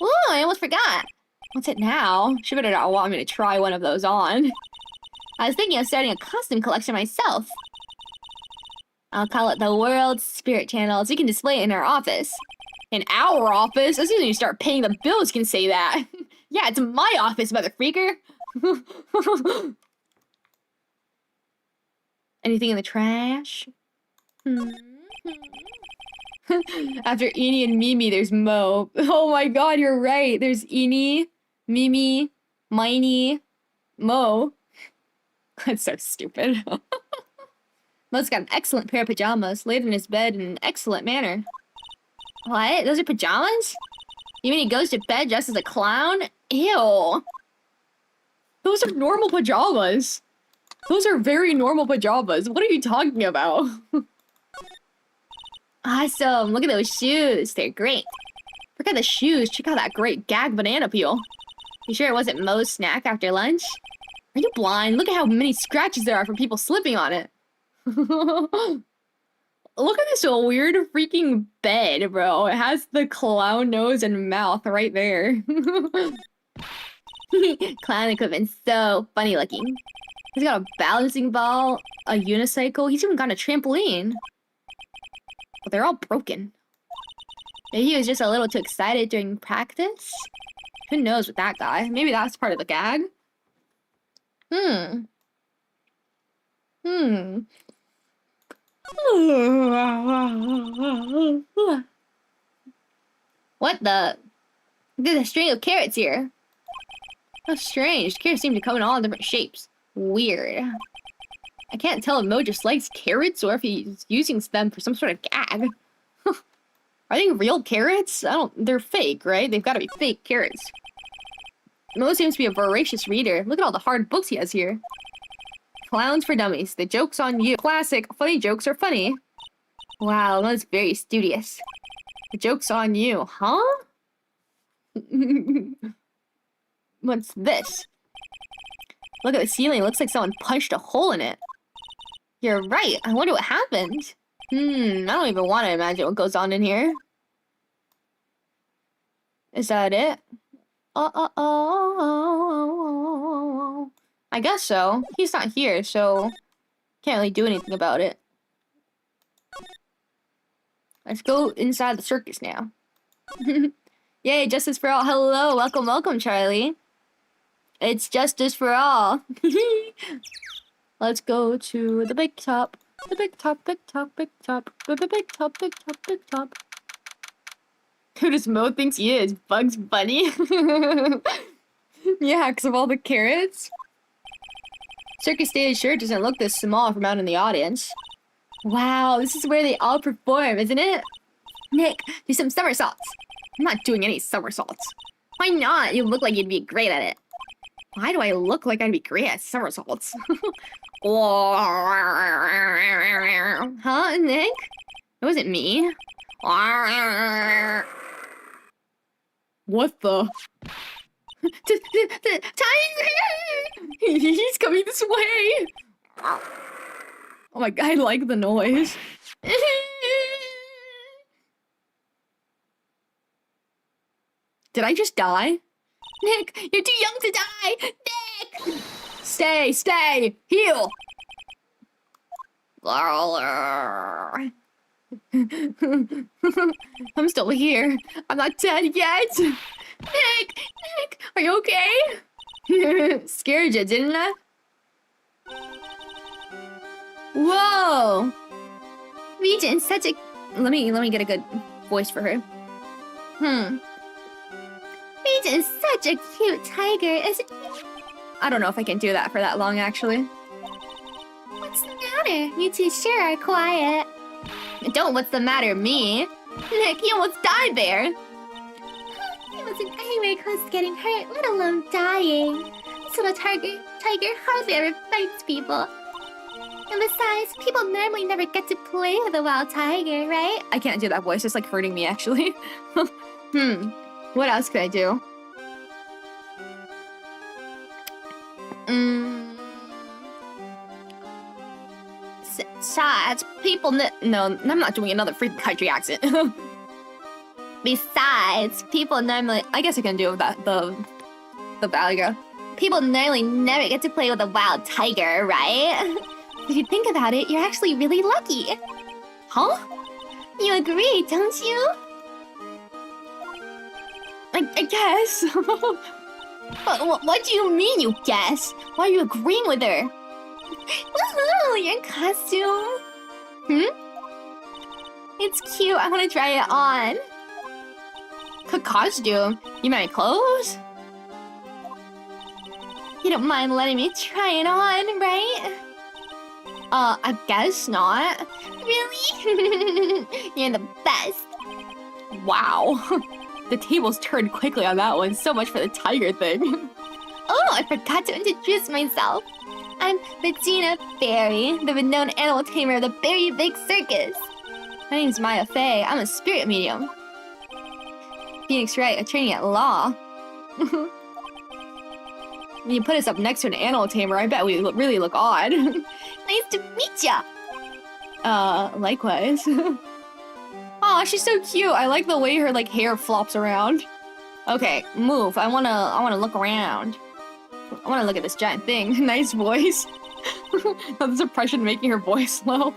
Ooh, I almost forgot. What's it now? She better not want me to try one of those on. I was thinking of starting a costume collection myself. I'll call it the World Spirit Channel, so you can display it in our office. In our office? As soon as you start paying the bills, you can say that. Yeah, it's my office, mother freaker. Anything in the trash? After Eenie and Mimi, there's Mo. Oh my god, you're right. There's Eenie, Mimi, Miney, Mo. That's so stupid. Mo's got an excellent pair of pajamas, laid in his bed in an excellent manner. What? Those are pajamas? You mean he goes to bed dressed as a clown? Ew. Those are normal pajamas. Those are very normal pajamas. What are you talking about? Awesome. Look at those shoes. They're great. Look at the shoes. Check out that great gag banana peel. You sure it wasn't Moe's snack after lunch? Are you blind? Look at how many scratches there are from people slipping on it. Look at this weird freaking bed, bro. It has the clown nose and mouth right there. Clown equipment's so funny looking. He's got a balancing ball, a unicycle. He's even got a trampoline. But they're all broken. Maybe he was just a little too excited during practice? Who knows with that guy? Maybe that's part of the gag. What the? There's a string of carrots here. How strange. Carrots seem to come in all different shapes. Weird. I can't tell if Mo just likes carrots or if he's using them for some sort of gag. Are they real carrots? They're fake, right? They've got to be fake carrots. Mo seems to be a voracious reader. Look at all the hard books he has here. Clowns for Dummies. The joke's on you. Classic. Funny jokes are funny. Wow, Mo's very studious. The joke's on you. Huh? What's this? Look at the ceiling. It looks like someone punched a hole in it. You're right. I wonder what happened. I don't even want to imagine what goes on in here. Is that it? I guess so. He's not here, so can't really do anything about it. Let's go inside the circus now. Yay, justice for all. Hello, welcome, welcome, Charlie. It's justice for all. Let's go to the big top. The big top, big top, big top. The big top, big top, big top. Who does Mo thinks he is? Bugs Bunny? Yeah, because of all the carrots. Circus stage sure doesn't look this small from out in the audience. Wow, this is where they all perform, isn't it? Nick, do some somersaults. I'm not doing any somersaults. Why not? You look like you'd be great at it. Why do I look like I'd be great at somersaults? Huh, Nick? It wasn't me. What the? Tiger! He's coming this way! Oh my god, I like the noise. Did I just die? Nick, you're too young to die! Nick! Stay, stay! Heal! I'm still here. I'm not dead yet. Nick! Nick! Are you okay? Scared you, didn't I? Whoa! Regent's such a... Let me get a good voice for her. Regent's such a cute tiger, isn't he? I don't know if I can do that for that long, actually. What's the matter? You two sure are quiet. Don't what's the matter me. Nick, you almost died there. He wasn't anywhere close to getting hurt, let alone dying. This little tiger hardly ever fights people. And besides, people normally never get to play with a wild tiger, right? I can't do that voice, it's like hurting me actually. What else could I do? Besides, people no, I'm not doing another freaking country accent. Besides, people normally... I guess I can do that, the value. People normally never get to play with a wild tiger, right? If you think about it, you're actually really lucky. Huh? You agree, don't you? I guess. What do you mean, you guess? Why are you agreeing with her? Woohoo! Your costume. It's cute. I want to try it on. Costume? You mean my clothes? You don't mind letting me try it on, right? I guess not. Really? You're the best. Wow. The tables turned quickly on that one. So much for the tiger thing. Oh, I forgot to introduce myself. I'm Bettina Berry, the renowned animal tamer of the Berry Big Circus. My name's Maya Fey. I'm a spirit medium. Phoenix Wright, attorney at law. When you put us up next to an animal tamer, I bet we really look odd. Nice to meet ya! Likewise. Aw, she's so cute. I like the way her, like, hair flops around. Okay, move. I wanna look around. I wanna look at this giant thing. Nice voice. That's impression making her voice low.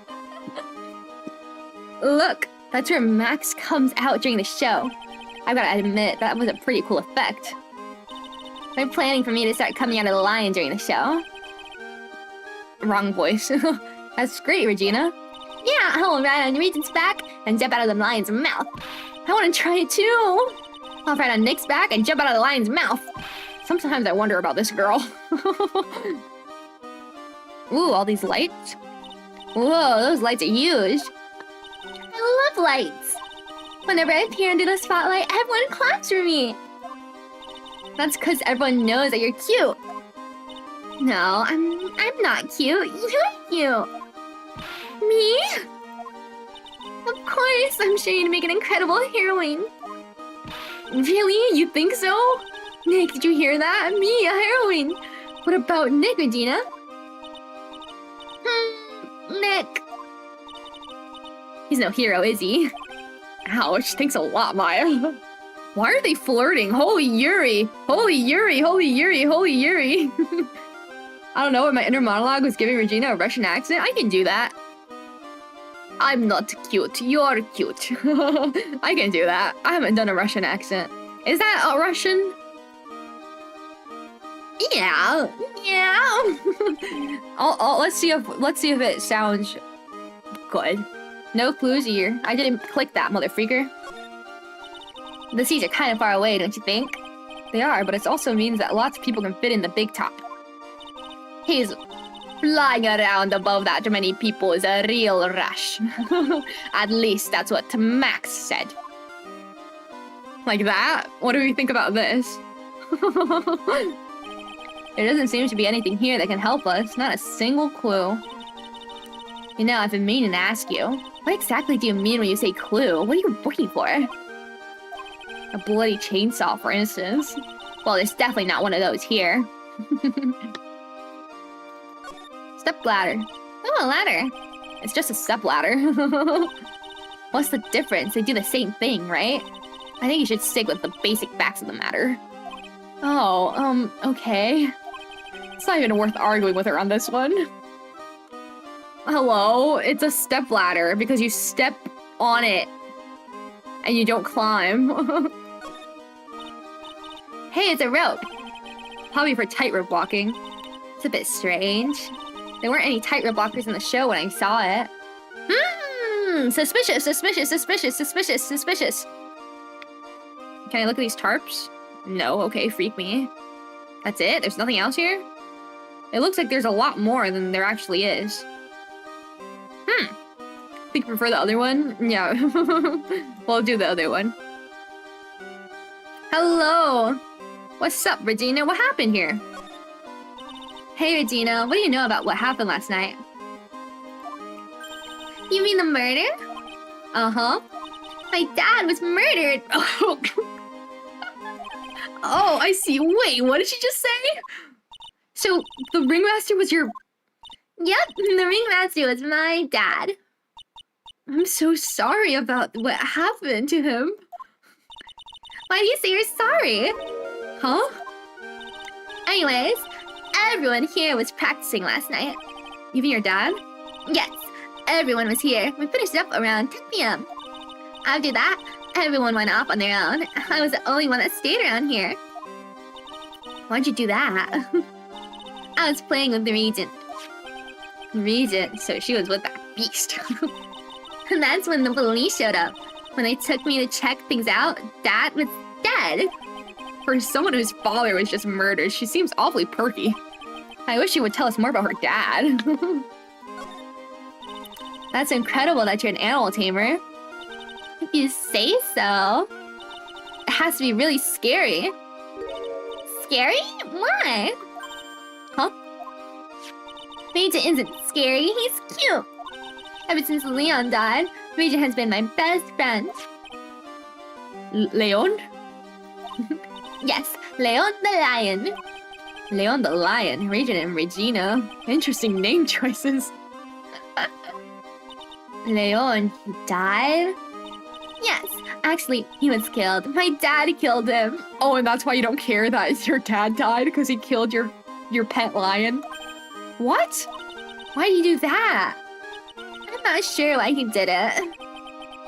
Look, that's where Max comes out during the show. I gotta admit, that was a pretty cool effect. They're planning for me to start coming out of the lion during the show. Wrong voice. That's great, Regina. Yeah, I'll ride on Regent's back and jump out of the lion's mouth. I want to try it too. I'll ride on Nick's back and jump out of the lion's mouth. Sometimes I wonder about this girl. Ooh, all these lights. Whoa, those lights are huge. I love lights. Whenever I appear under the spotlight, everyone claps for me. That's because everyone knows that you're cute. No, I'm not cute. You're cute. Me? Of course, I'm sure you'd make an incredible heroine. Really? You think so? Nick, did you hear that? Me, a heroine. What about Nick, Regina? Nick. He's no hero, is he? Ouch, thanks a lot, Maya. Why are they flirting? Holy Yuri! Holy Yuri! Holy Yuri! Holy Yuri! I don't know, if my inner monologue was giving Regina a Russian accent. I can do that. I'm not cute. You're cute. I can do that. I haven't done a Russian accent. Is that a Russian? Yeah. Yeah. Let's see if it sounds good. No clues here. I didn't click that, motherfreaker. The seats are kind of far away, don't you think? They are, but it also means that lots of people can fit in the big top. He's flying around above that many people is a real rush. At least that's what Max said. Like that? What do we think about this? There doesn't seem to be anything here that can help us. Not a single clue. You know, I've been meaning to ask you. What exactly do you mean when you say clue? What are you looking for? A bloody chainsaw, for instance. Well, there's definitely not one of those here. Step ladder. Oh, a ladder. It's just a step ladder. What's the difference? They do the same thing, right? I think you should stick with the basic facts of the matter. Oh, okay. It's not even worth arguing with her on this one. Hello? It's a step ladder because you step on it. And you don't climb. Hey, it's a rope. Probably for tightrope walking. It's a bit strange. There weren't any tightrope walkers in the show when I saw it. Suspicious, suspicious, suspicious, suspicious, suspicious. Can I look at these tarps? No, okay, freak me. That's it? There's nothing else here? It looks like there's a lot more than there actually is. Think you prefer the other one? Yeah. We'll do the other one. Hello! What's up, Regina? What happened here? Hey, Regina. What do you know about what happened last night? You mean the murder? Uh-huh. My dad was murdered! Oh, I see. Wait, what did she just say? So, the ringmaster was your... Yep, the ringmaster was my dad. I'm so sorry about what happened to him. Why do you say you're sorry? Huh? Anyways, everyone here was practicing last night. Even your dad? Yes, everyone was here. We finished up around 10 p.m. After that, everyone went off on their own. I was the only one that stayed around here. Why'd you do that? I was playing with the Regent. Regent, so she was with that beast. And that's when the police showed up. When they took me to check things out, Dad was dead. For someone whose father was just murdered, she seems awfully perky. I wish she would tell us more about her dad. That's incredible that you're an animal tamer. If you say so. It has to be really scary. Scary? Why? Huh? Regent isn't scary, he's cute. Ever since Leon died, Regent has been my best friend. Leon? Yes, Leon the Lion. Leon the Lion, Regina and Regina. Interesting name choices. Leon, he died? Yes, actually, he was killed. My dad killed him. Oh, and that's why you don't care that your dad died? Because he killed your pet lion? What? Why do you do that? I'm not sure why he did it.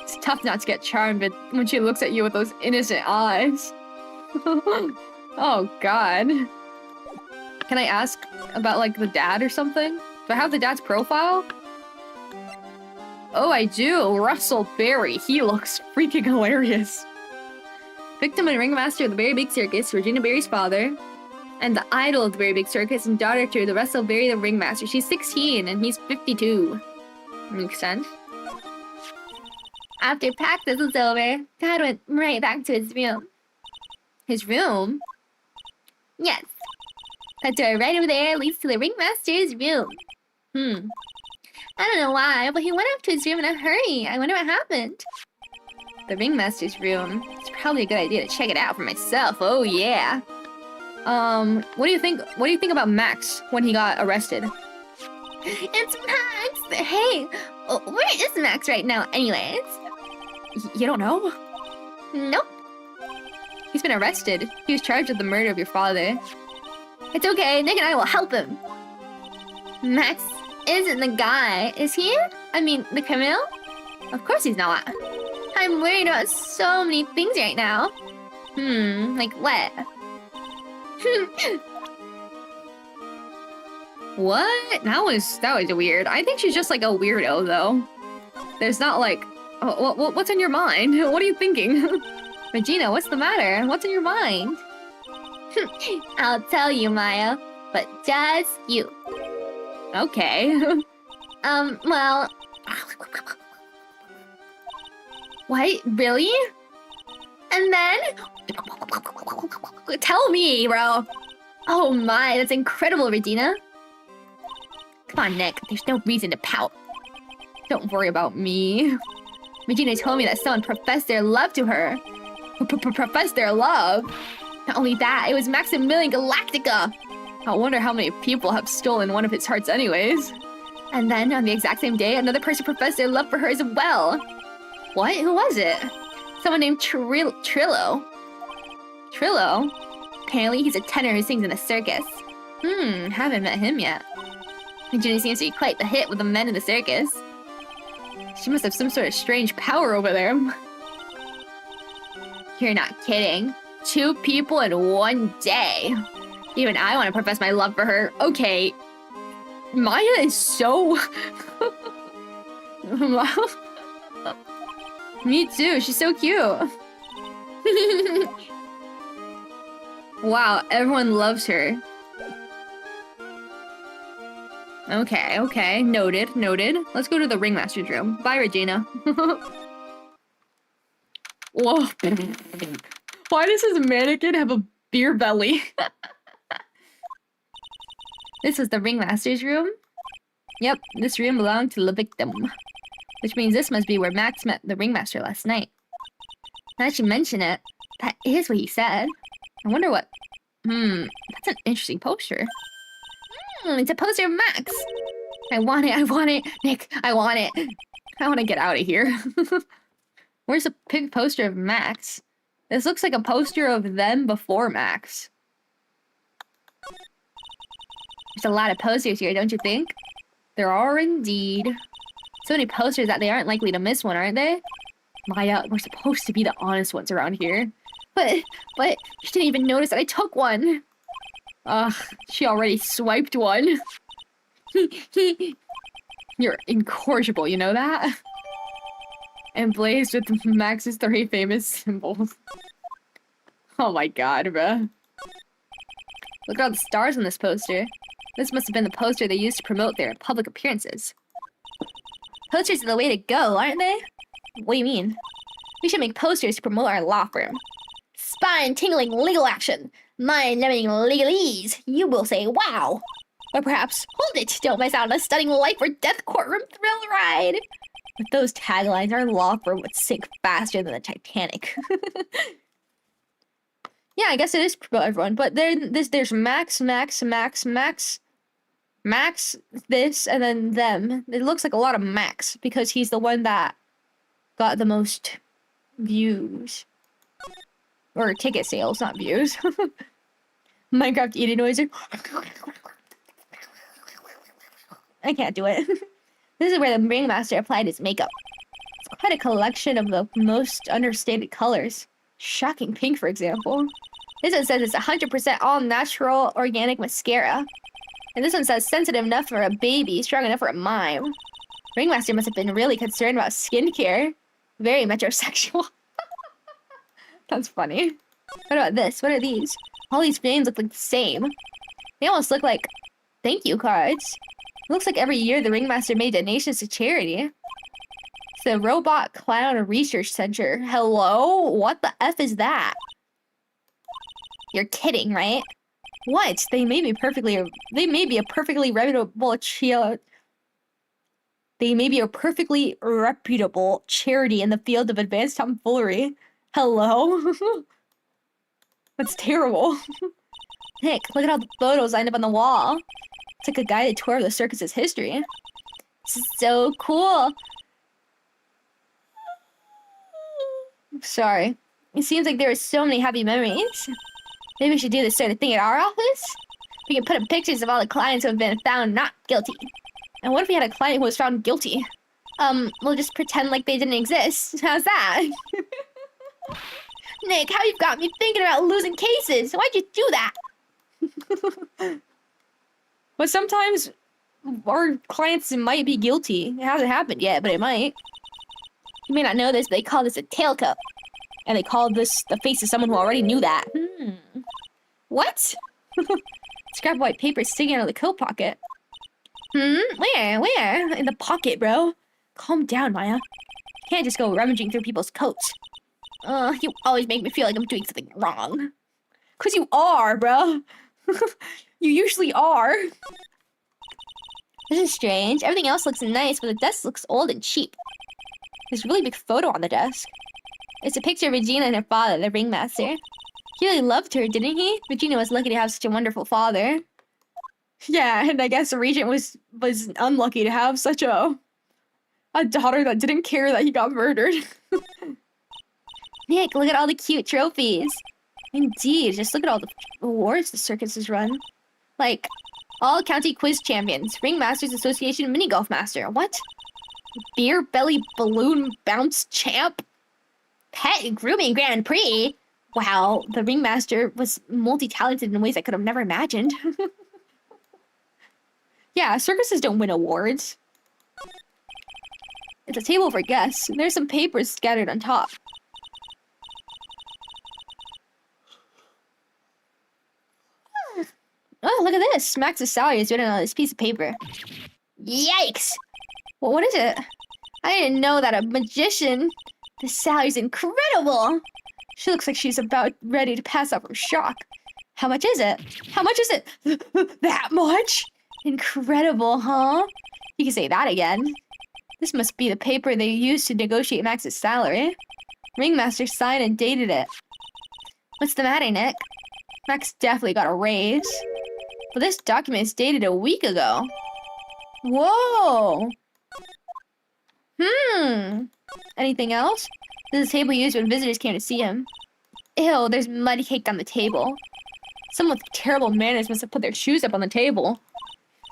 It's tough not to get charmed when she looks at you with those innocent eyes. Oh, God. Can I ask about, like, the dad or something? Do I have the dad's profile? Oh, I do. Russell Berry. He looks freaking hilarious. Victim and ringmaster of the Very Big Circus, Regina Berry's father. And the idol of the Very Big Circus and daughter to the Russell Berry, the ringmaster. She's 16 and he's 52. Makes sense. After practice was over, Dad went right back to his room. His room? Yes. That door right over there leads to the ringmaster's room. I don't know why, but he went up to his room in a hurry. I wonder what happened. The ringmaster's room. It's probably a good idea to check it out for myself. Oh yeah. What do you think? What do you think about Max when he got arrested? It's Max. Hey, where is Max right now, anyways? You don't know? Nope. He's been arrested. He was charged with the murder of your father. It's okay. Nick and I will help him. Max isn't the guy, is he? I mean, the criminal? Of course he's not. I'm worried about so many things right now. Like what? What? That was weird. I think she's just like a weirdo, though. There's not like, oh, what's in your mind? What are you thinking? Regina, what's the matter? What's in your mind? I'll tell you, Maya, but just you. Okay. Well... What? Really? And then? Tell me, bro. Oh my, that's incredible, Regina. Come on, Nick. There's no reason to pout. Don't worry about me. Regina told me that someone professed their love to her. Professed their love? Not only that, it was Maximilian Galactica. I wonder how many people have stolen one of his hearts anyways. And then, on the exact same day, another person professed their love for her as well. What? Who was it? Someone named Trillo. Trillo? Apparently he's a tenor who sings in a circus. Haven't met him yet. Regina seems to be quite the hit with the men in the circus. She must have some sort of strange power over there. You're not kidding. 2 people in one day. Even I want to profess my love for her. Okay. Maya is so... Me too. She's so cute. Wow, everyone loves her. Okay. Noted. Let's go to the ringmaster's room. Bye, Regina. Whoa. Why does this mannequin have a beer belly? This is the ringmaster's room? Yep, this room belonged to the victim. Which means this must be where Max met the ringmaster last night. Now that you mention it, that is what he said. I wonder what... that's an interesting poster. It's a poster of Max. I want it. Nick, I want it. I want to get out of here. Where's the big poster of Max? This looks like a poster of them before Max. There's a lot of posters here, don't you think? There are indeed. So many posters that they aren't likely to miss one, aren't they? Maya, we're supposed to be the honest ones around here. But, you didn't even notice that I took one. Ugh, she already swiped one. You're incorrigible, you know that? And blazed with Max's 3 famous symbols. Oh my god, bruh. Look at all the stars on this poster. This must have been the poster they used to promote their public appearances. Posters are the way to go, aren't they? What do you mean? We should make posters to promote our law firm. Spine-tingling legal action. Mind-numbing legalese. You will say, wow. Or perhaps, hold it, don't miss out on a stunning life or death courtroom thrill ride. With those taglines, our law firm would sink faster than the Titanic. Yeah, I guess it is about everyone. But there's Max, this, and then them. It looks like a lot of Max because he's the one that got the most views. Or ticket sales, not views. Minecraft eating noises. I can't do it. This is where the ringmaster applied his makeup. It's quite a collection of the most understated colors. Shocking pink, for example. This one says it's 100% all natural organic mascara. And this one says sensitive enough for a baby, strong enough for a mime. Ringmaster must have been really concerned about skincare. Very metrosexual. That's funny. What about this? What are these? All these names look like the same. They almost look like thank you cards. It looks like every year the Ringmaster made donations to charity. It's the Robot Clown Research Center. Hello? What the F is that? You're kidding, right? What? They may be a perfectly reputable charity in the field of advanced tomfoolery. Hello? That's terrible. Nick, look at all the photos lined up on the wall. It's like a guided tour of the circus's history. This is so cool. Sorry. It seems like there are so many happy memories. Maybe we should do this sort of thing at our office? We can put up pictures of all the clients who have been found not guilty. And what if we had a client who was found guilty? We'll just pretend like they didn't exist. How's that? Nick, how you've got me thinking about losing cases. Why'd you do that? But sometimes our clients might be guilty. It hasn't happened yet, but it might. You may not know this, but they call this a tailcoat. And they call this the face of someone who already knew that. What? Scrap white paper sticking out of the coat pocket. Where? Where? In the pocket, bro. Calm down, Maya. You can't just go rummaging through people's coats. You always make me feel like I'm doing something wrong. 'Cause you are, bro. You usually are. This is strange. Everything else looks nice, but the desk looks old and cheap. There's a really big photo on the desk. It's a picture of Regina and her father, the ringmaster. He really loved her, didn't he? Regina was lucky to have such a wonderful father. Yeah, and I guess the regent was unlucky to have such a daughter that didn't care that he got murdered. Nick, look at all the cute trophies. Indeed, just look at all the awards the circus has run. Like, all county quiz champions, Ringmasters Association mini golf master. What? Beer belly balloon bounce champ? Pet grooming Grand Prix? Wow, the ringmaster was multi-talented in ways I could have never imagined. Yeah, circuses don't win awards. It's a table for guests, and there's some papers scattered on top. Oh, look at this. Max's salary is written on this piece of paper. Yikes! Well, what is it? I didn't know that a magician... This salary's incredible! She looks like she's about ready to pass out from shock. How much is it? How much is it? That much? Incredible, huh? You can say that again. This must be the paper they used to negotiate Max's salary. Ringmaster signed and dated it. What's the matter, Nick? Max definitely got a raise. But this document is dated a week ago. Whoa! Anything else? This is a table used when visitors came to see him. Ew, there's mud caked on the table. Someone with terrible manners must have put their shoes up on the table.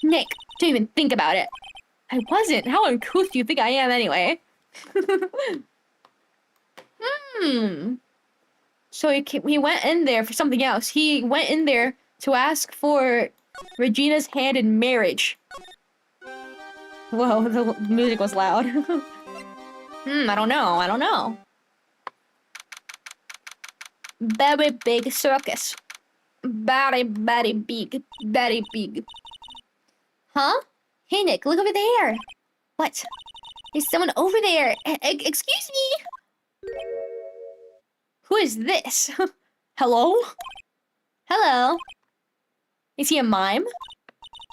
Nick, don't even think about it. I wasn't. How uncouth do you think I am anyway? So he went in there for something else. He went in there to ask for Regina's hand in marriage. Whoa, the music was loud. I don't know. Very big circus. Very big. Huh? Hey, Nick, look over there. What? There's someone over there. Excuse me? Who is this? Hello? Hello? Is he a mime?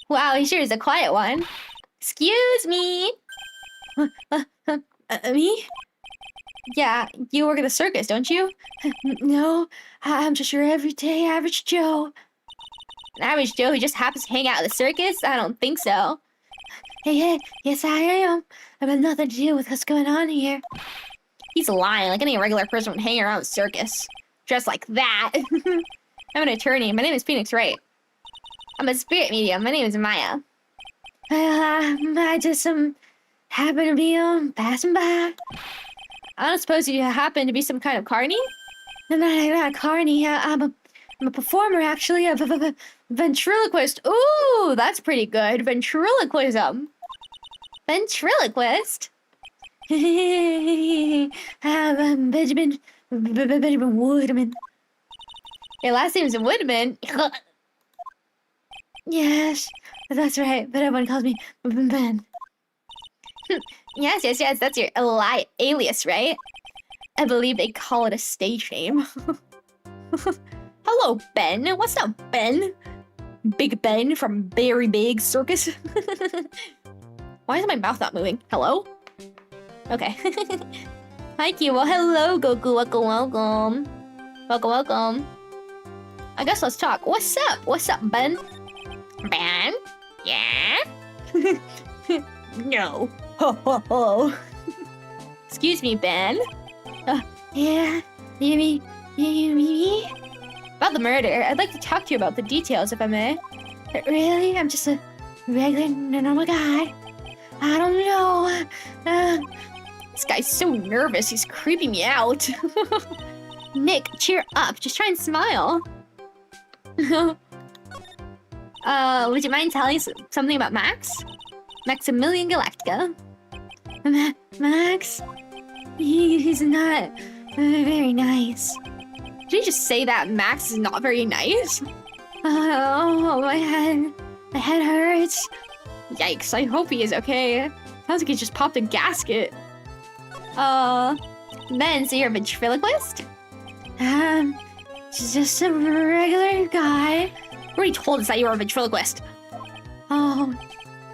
Wow, he sure is a quiet one. Excuse me? Me? Yeah, you work at a circus, don't you? No, I'm just your everyday average Joe. An average Joe who just happens to hang out at the circus? I don't think so. Hey, yes I am. I've got nothing to do with what's going on here. He's lying, like any regular person would hang around the circus. Dressed like that. I'm an attorney. My name is Phoenix Wright. I'm a spirit medium. My name is Maya. I just happen to be passing by. I don't suppose you happen to be some kind of carny? No, not a carny. I'm a performer, actually. A ventriloquist. Ooh, that's pretty good. Ventriloquism. Ventriloquist? Benjamin Woodman. Your last name is Woodman? Yes, that's right, but everyone calls me Ben. Yes, that's your alias, right? I believe they call it a stage name. Hello, Ben. What's up, Ben? Big Ben from Very Big Circus. Why is my mouth not moving? Hello? Okay. Hi, Kiwo. Hello, Goku. Welcome. Welcome. I guess let's talk. What's up? What's up, Ben? Ben? Yeah? No. Ho, ho, ho. Excuse me, Ben. Yeah? You me? About the murder, I'd like to talk to you about the details, if I may. Really? I'm just a regular, normal guy. I don't know. This guy's so nervous, he's creeping me out. Nick, cheer up. Just try and smile. Would you mind telling us something about Max? Maximilian Galactica. Max? He's not very nice. Did he just say that Max is not very nice? Oh, my head hurts. Yikes, I hope he is okay. Sounds like he just popped a gasket. Ben, so you're a ventriloquist? Just a regular guy. You already told us that you were a ventriloquist. Oh,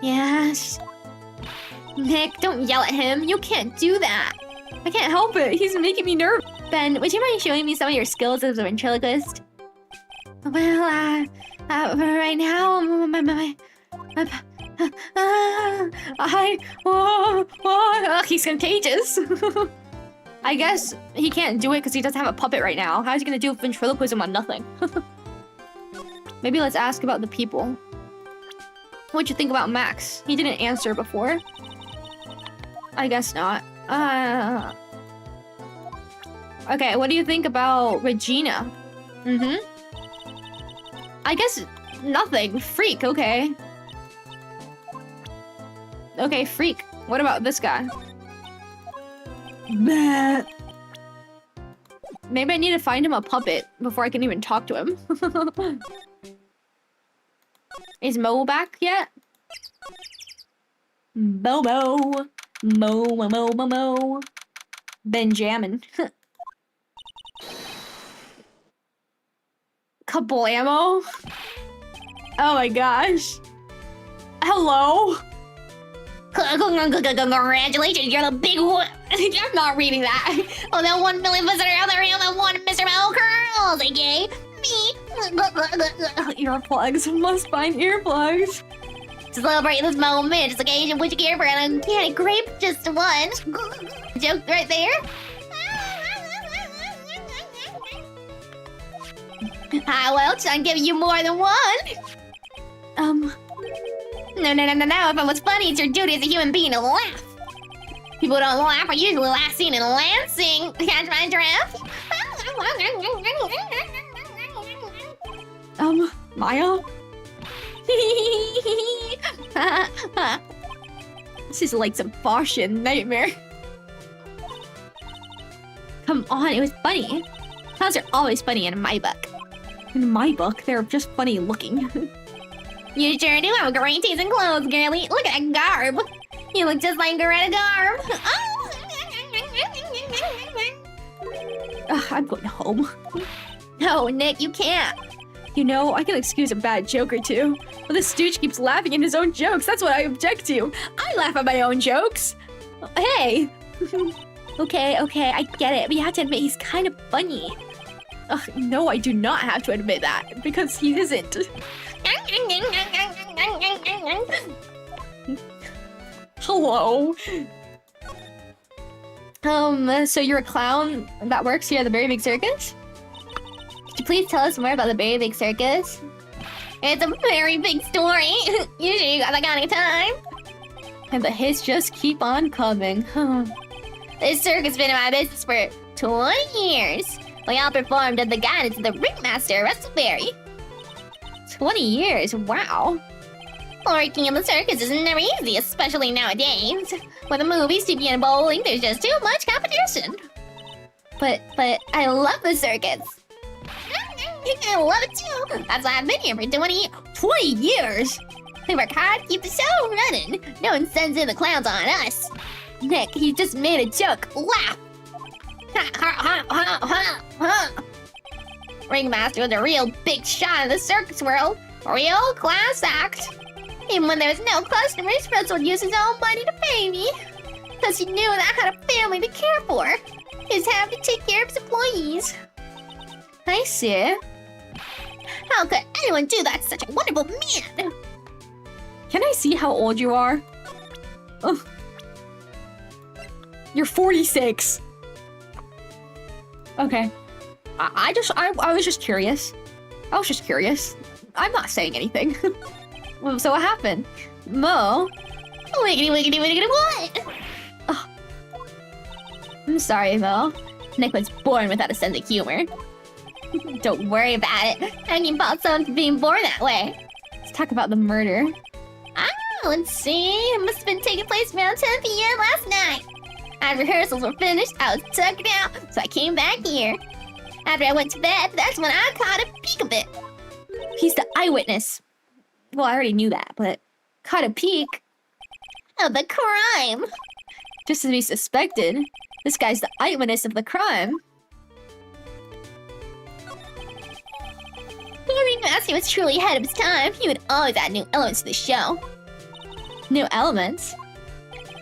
yes. Nick, don't yell at him. You can't do that. I can't help it. He's making me nervous. Ben, would you mind showing me some of your skills as a ventriloquist? Well, right now, he's contagious. I guess he can't do it because he doesn't have a puppet right now. How's he gonna do ventriloquism on nothing? Maybe let's ask about the people. What'd you think about Max? He didn't answer before. I guess not. Okay, what do you think about Regina? I guess nothing. Freak, okay. Okay, freak. What about this guy? Bah. Maybe I need to find him a puppet before I can even talk to him. Is Mo back yet? Bobo. Mo. Benjamin. Kablamo? Oh my gosh. Hello? Congratulations, you're the big one. I'm not reading that. Oh, that 1 million visitor out there, and 1 Mr. Mel Curls, aka me. Earplugs. Must find earplugs. To celebrate this moment, this occasion, would you care for a candy grape? Just one. Joke right there. Well, I'm giving you more than one. No. If it was funny, it's your duty as a human being to laugh. People who don't laugh are usually last seen in Lansing. Catch my drift? Maya? This is like some Foshin nightmare. Come on, it was funny. Clowns are always funny in my book. In my book, they're just funny looking. You sure do have a great taste in clothes, girlie. Look at that garb. You look just like Greta Garb. I'm going home. No, Nick, you can't. You know, I can excuse a bad joke or two, but this stooge keeps laughing at his own jokes. That's what I object to. I laugh at my own jokes. Hey. Okay, I get it. But you have to admit he's kind of funny. Ugh, no, I do not have to admit that because he isn't. Hello. So you're a clown that works here at the Very Big Circus? Could you please tell us more about the Very Big Circus? It's a very big story. Usually you got that kind of time. And the hits just keep on coming. This circus has been in my business for 20 years. We all performed under the guidance of the ringmaster, Russellberry. 20 years, wow. Working in the circus is never easy, especially nowadays. With the movies, TV, and bowling, there's just too much competition. But I love the circus. I love it too. That's why I've been here for 20 years. We work hard to keep the show running. No one sends in the clowns on us. Nick, he just made a joke. Laugh. Ringmaster was a real big shot in the circus world. A real class act. Even when there was no customers, Russell would use his own money to pay me. Because he knew that I had a family to care for. He was having to take care of his employees. I see. How could anyone do that to such a wonderful man? Can I see how old you are? Ugh. You're 46. Okay. I was just curious. I was just curious. I'm not saying anything. Well, so what happened? Mo? Wiggity, what? Oh. I'm sorry, Mo. Nick was born without a sense of humor. Don't worry about it. I can fault someone for being born that way. Let's talk about the murder. Let's see. It must have been taking place around 10 p.m. last night. As rehearsals were finished, I was tucked out, so I came back here. After I went to bed, that's when I caught a peek of it. He's the eyewitness. Well, I already knew that, but caught a peek of the crime. Just as we suspected, this guy's the eyewitness of the crime. Ringmaster was truly ahead of his time. He would always add new elements to the show. New elements?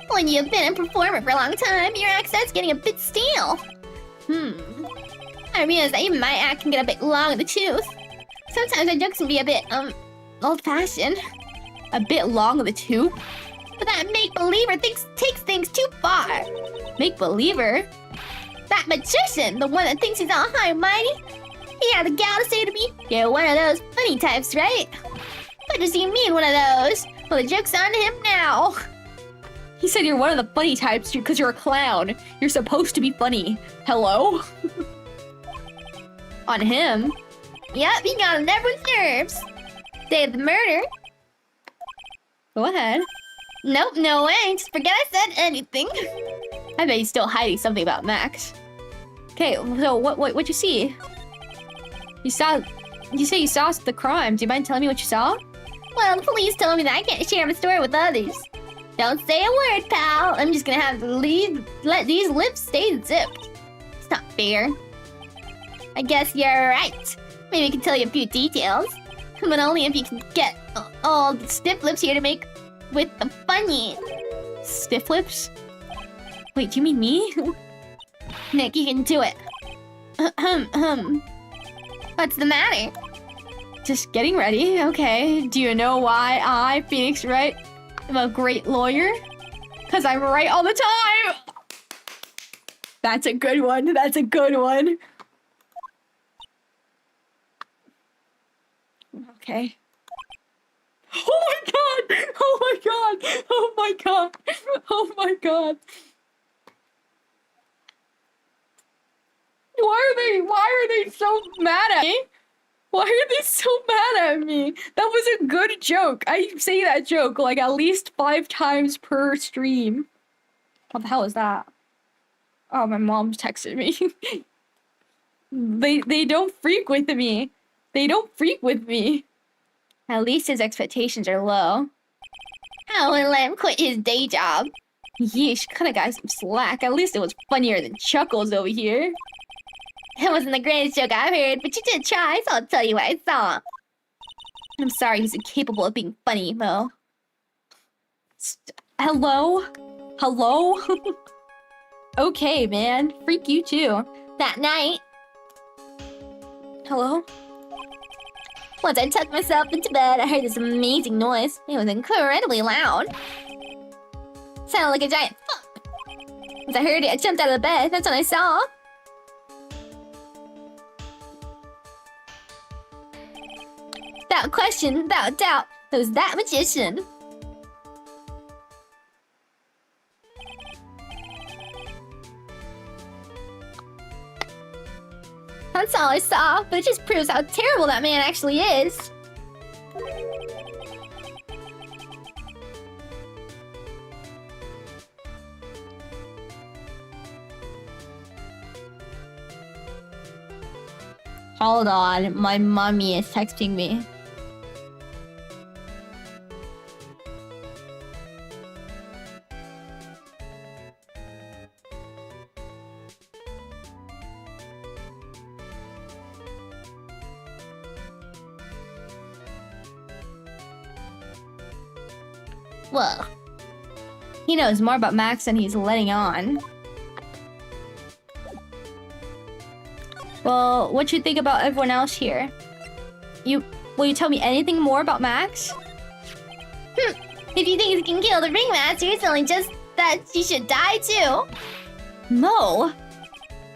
When you've been a performer for a long time, your act starts getting a bit stale. I realize that even my act can get a bit long in the tooth. Sometimes my jokes can be a bit, old-fashioned. A bit long in the tooth? But that make-believer takes things too far. Make-believer? That magician, the one that thinks he's all high and mighty? He had the gal to say to me, "You're one of those funny types, right?" What does he mean, one of those? Well, the joke's on him now. He said you're one of the funny types because you're a clown. You're supposed to be funny. Hello? On him? Yep, he got on everyone's nerves. Day of the murder. Go ahead. Nope, no way. Just forget I said anything. I bet he's still hiding something about Max. Okay, so what you see? You say you saw the crime. Do you mind telling me what you saw? Well, the police told me that I can't share my story with others. Don't say a word, pal. I'm just gonna have to let these lips stay zipped. It's not fair. I guess you're right. Maybe I can tell you a few details. But only if you can get all the stiff lips here to make with the funny. Stiff lips? Wait, do you mean me? Nick, you can do it. What's the matter? Just getting ready, okay. Do you know why I, Phoenix Wright, am a great lawyer? Because I'm right all the time! That's a good one, that's a good one. Okay. Oh my god! Oh my god! Oh my god! Oh my god! Why are they so mad at me? Why are they so mad at me? That was a good joke. I say that joke like at least 5 times per stream. What the hell is that? Oh, my mom texted me. They don't freak with me. They don't freak with me. At least his expectations are low. I wouldn't let him quit his day job. Yeesh, cut a guy some slack. At least it was funnier than Chuckles over here. That wasn't the greatest joke I've heard, but you did try, so I'll tell you what I saw. I'm sorry he's incapable of being funny, Mo. Hello? Hello? Okay, man. Freak you too. That night. Hello? Once I tucked myself into bed, I heard this amazing noise. It was incredibly loud. Sounded like a giant thump. Once I heard it, I jumped out of the bed. That's when I saw. Without question, without doubt, it was that magician. That's all I saw, but it just proves how terrible that man actually is. Hold on, my mommy is texting me. Whoa. He knows more about Max than he's letting on. Well, what you think about everyone else here? Will you tell me anything more about Max? If you think he can kill the ringmaster, it's only just that he should die too. No.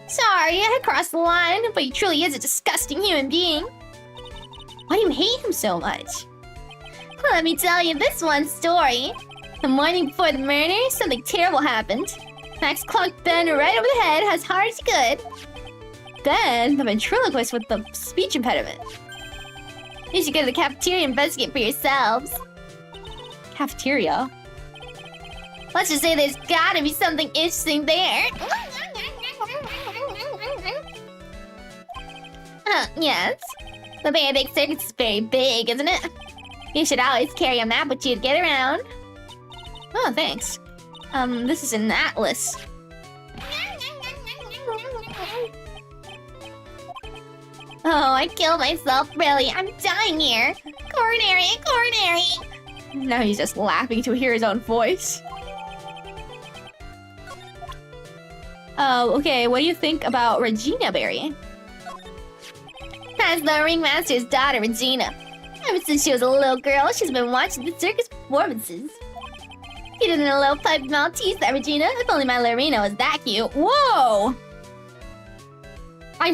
Sorry, I crossed the line, but he truly is a disgusting human being. Why do you hate him so much? Let me tell you this one story. The morning before the murder, something terrible happened. Max clocked Ben right over the head as hard as he could. Ben, the ventriloquist with the speech impediment. You should go to the cafeteria and investigate for yourselves. Cafeteria? Let's just say there's gotta be something interesting there. Yes. The Very Big Circus is very big, isn't it? You should always carry a map with you to get around. Oh, thanks. This is an atlas. Oh, I killed myself, really. I'm dying here. Coronary, coronary. Now he's just laughing to hear his own voice. Oh, okay. What do you think about Regina Berry? That's the ringmaster's daughter, Regina. Ever since she was a little girl, she's been watching the circus performances. Cuter than a little piped Maltese, that Regina. If only my Lorena was that cute. Whoa! I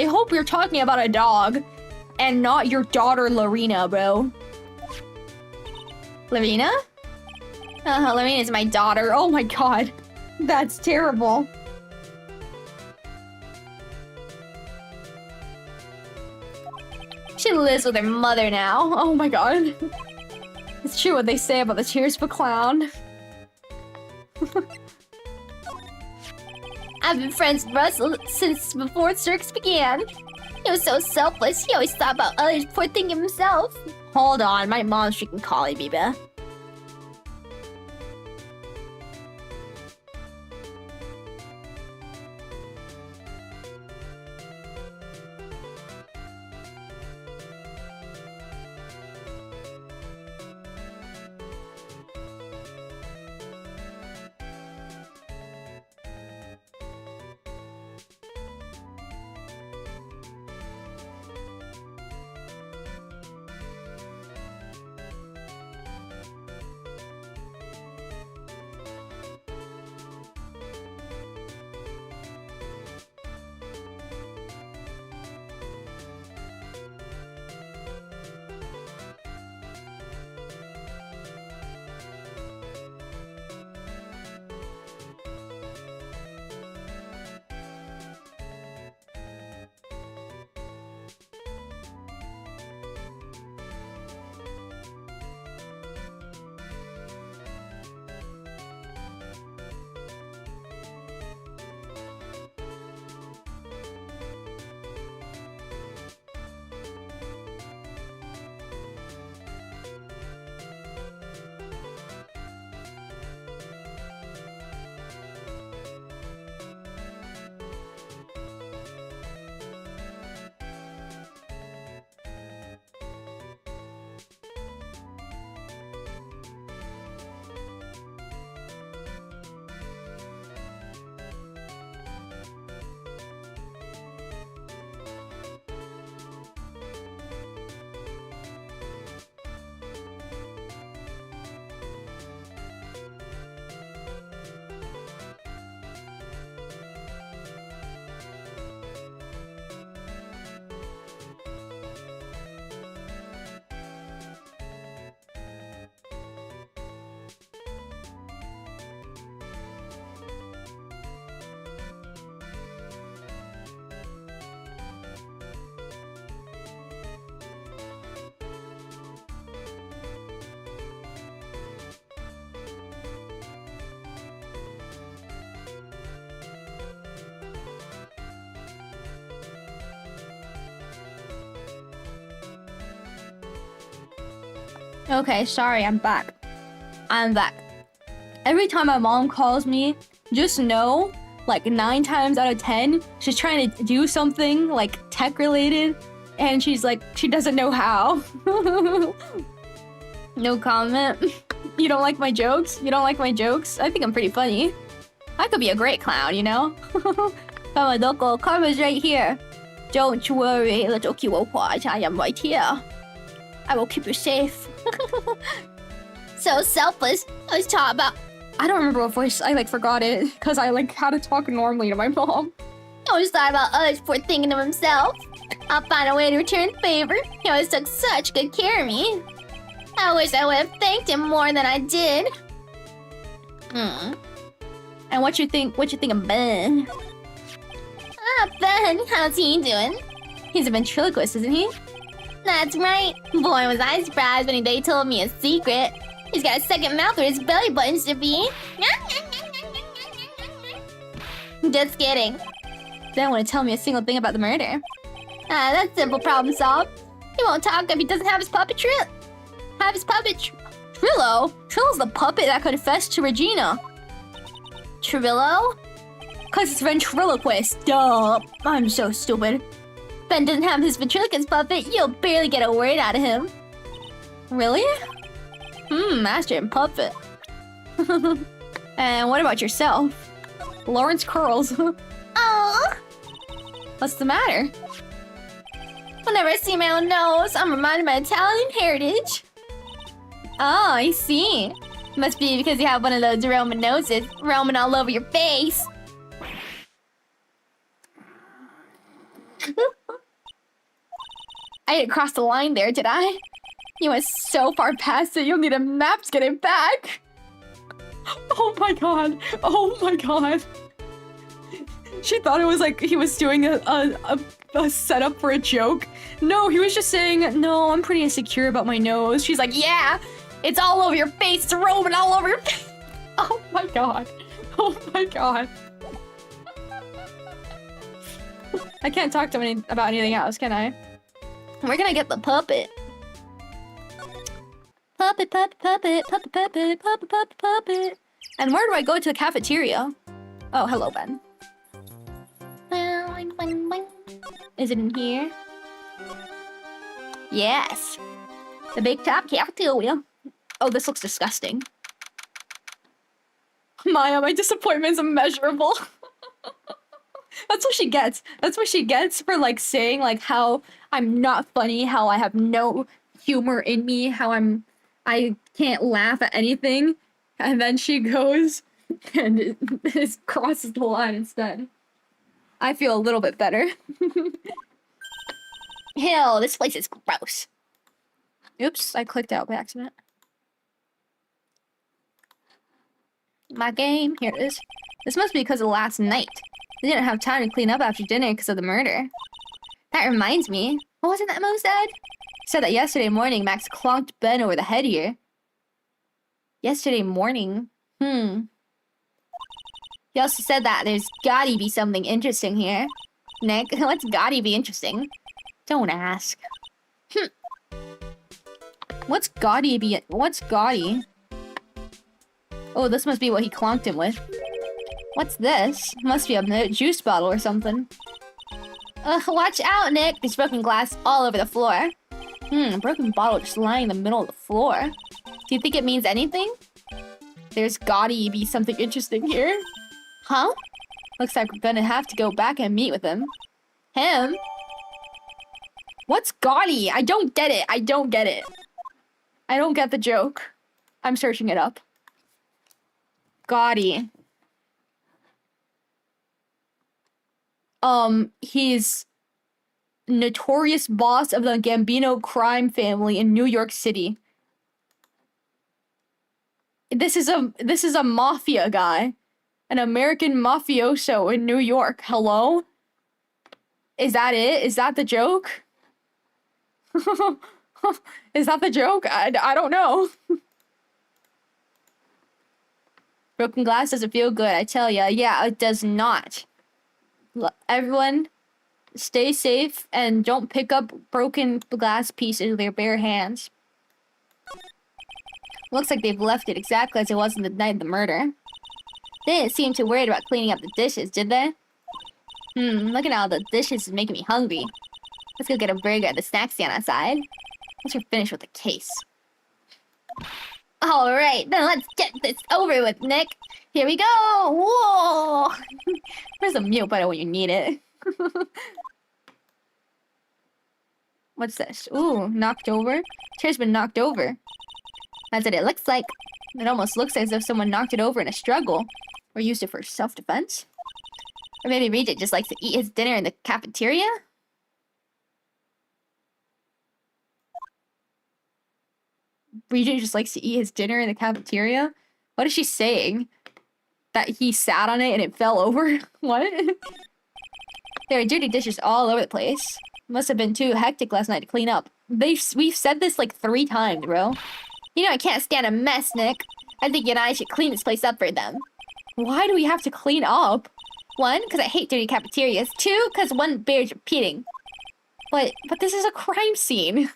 hope you're talking about a dog and not your daughter Lorena, bro. Lorena? Lorena's my daughter. Oh my god. That's terrible. She lives with her mother now. Oh my god. It's true what they say about the tears of a clown. I've been friends with Russell since before circus began. He was so selfless. He always thought about others before thinking of himself. Hold on, my mom's freaking calling me, Beth. Okay, sorry, I'm back. I'm back. Every time my mom calls me, just know, like 9 times out of 10, she's trying to do something like tech related, and she's like, she doesn't know how. No comment. You don't like my jokes? You don't like my jokes? I think I'm pretty funny. I could be a great clown, you know? Kamadoko, Karma's right here. Don't worry, little kiwopod, I am right here. I will keep you safe. So selfless. I was talking about... I don't remember what voice. I like forgot it because I like had to talk normally to my mom. I always thought about others before thinking of himself. I'll find a way to return the favor. He always took such good care of me. I wish I would have thanked him more than I did. And what you think of Ben? Ah, Ben, how's he doing? He's a ventriloquist, isn't he? That's right. Boy, was I surprised when they told me a secret. He's got a second mouth where his belly buttons should be. Just kidding. They don't want to tell me a single thing about the murder. Ah, that's simple problem solved. He won't talk if he doesn't have his puppet Trillo. Trillo's the puppet that confessed to Regina. Trillo? Cause it's ventriloquist. Duh. I'm so stupid. Ben doesn't have his ventriloquist puppet, you'll barely get a word out of him. Really? Master and puppet. And what about yourself? Lawrence Curls. Oh. What's the matter? Whenever I see my own nose, I'm reminded of my Italian heritage. Oh, I see. Must be because you have one of those Roman noses roaming all over your face. I didn't cross the line there, did I? You went so far past it, you'll need a map to get it back. Oh my god. Oh my god. She thought it was like he was doing a setup for a joke. No, he was just saying, no, I'm pretty insecure about my nose. She's like, yeah, it's all over your face. It's roaming all over your face. Oh my god. Oh my god. I can't talk to him about anything else, can I? Where can I get the puppet? Puppet, puppet, puppet, puppet, puppet, puppet, puppet, puppet. And where do I go to the cafeteria? Oh, hello, Ben. Is it in here? Yes. The big top cafeteria. Oh, this looks disgusting. Maya, my disappointment's immeasurable. That's what she gets. That's what she gets for like saying like how I'm not funny, how I have no humor in me, how I can't laugh at anything. And then she goes and it crosses the line instead. I feel a little bit better. Hell, this place is gross. Oops, I clicked out by accident. My game, here it is. This must be because of last night. They didn't have time to clean up after dinner because of the murder. That reminds me, what was it that Mo said? He said that yesterday morning Max clonked Ben over the head here. Yesterday morning? He also said that there's gotta be something interesting here. Nick, what's gotta be interesting? Don't ask. What's gaudy? What's gaudy? Oh, this must be what he clonked him with. What's this? Must be a juice bottle or something. Watch out, Nick! There's broken glass all over the floor. A broken bottle just lying in the middle of the floor. Do you think it means anything? There's gotta be something interesting here. Huh? Looks like we're gonna have to go back and meet with him. Him? What's gaudy? I don't get it. I don't get it. I don't get the joke. I'm searching it up. Gaudy. He's notorious boss of the Gambino crime family in New York City. This is a mafia guy. An American mafioso in New York. Hello? Is that it? Is that the joke? Is that the joke? I don't know. Broken glass doesn't feel good, I tell ya. Yeah, it does not. Everyone, stay safe and don't pick up broken glass pieces with your bare hands. Looks like they've left it exactly as it was in the night of the murder. They didn't seem too worried about cleaning up the dishes, did they? Looking at all the dishes is making me hungry. Let's go get a burger at the snack stand outside. Once we're finished with the case. Alright, then let's get this over with, Nick. Here we go! Whoa! Where's the mute button when you need it? What's this? Ooh, knocked over? Chair's been knocked over. That's what it looks like. It almost looks as if someone knocked it over in a struggle. Or used it for self-defense. Or maybe Regent just likes to eat his dinner in the cafeteria? Regent just likes to eat his dinner in the cafeteria? What is she saying? That he sat on it and it fell over? What? There are dirty dishes all over the place. Must have been too hectic last night to clean up. We've said this like 3 times, bro. You know I can't stand a mess, Nick. I think you and I should clean this place up for them. Why do we have to clean up? 1, because I hate dirty cafeterias. 2, because one bears repeating. But this is a crime scene.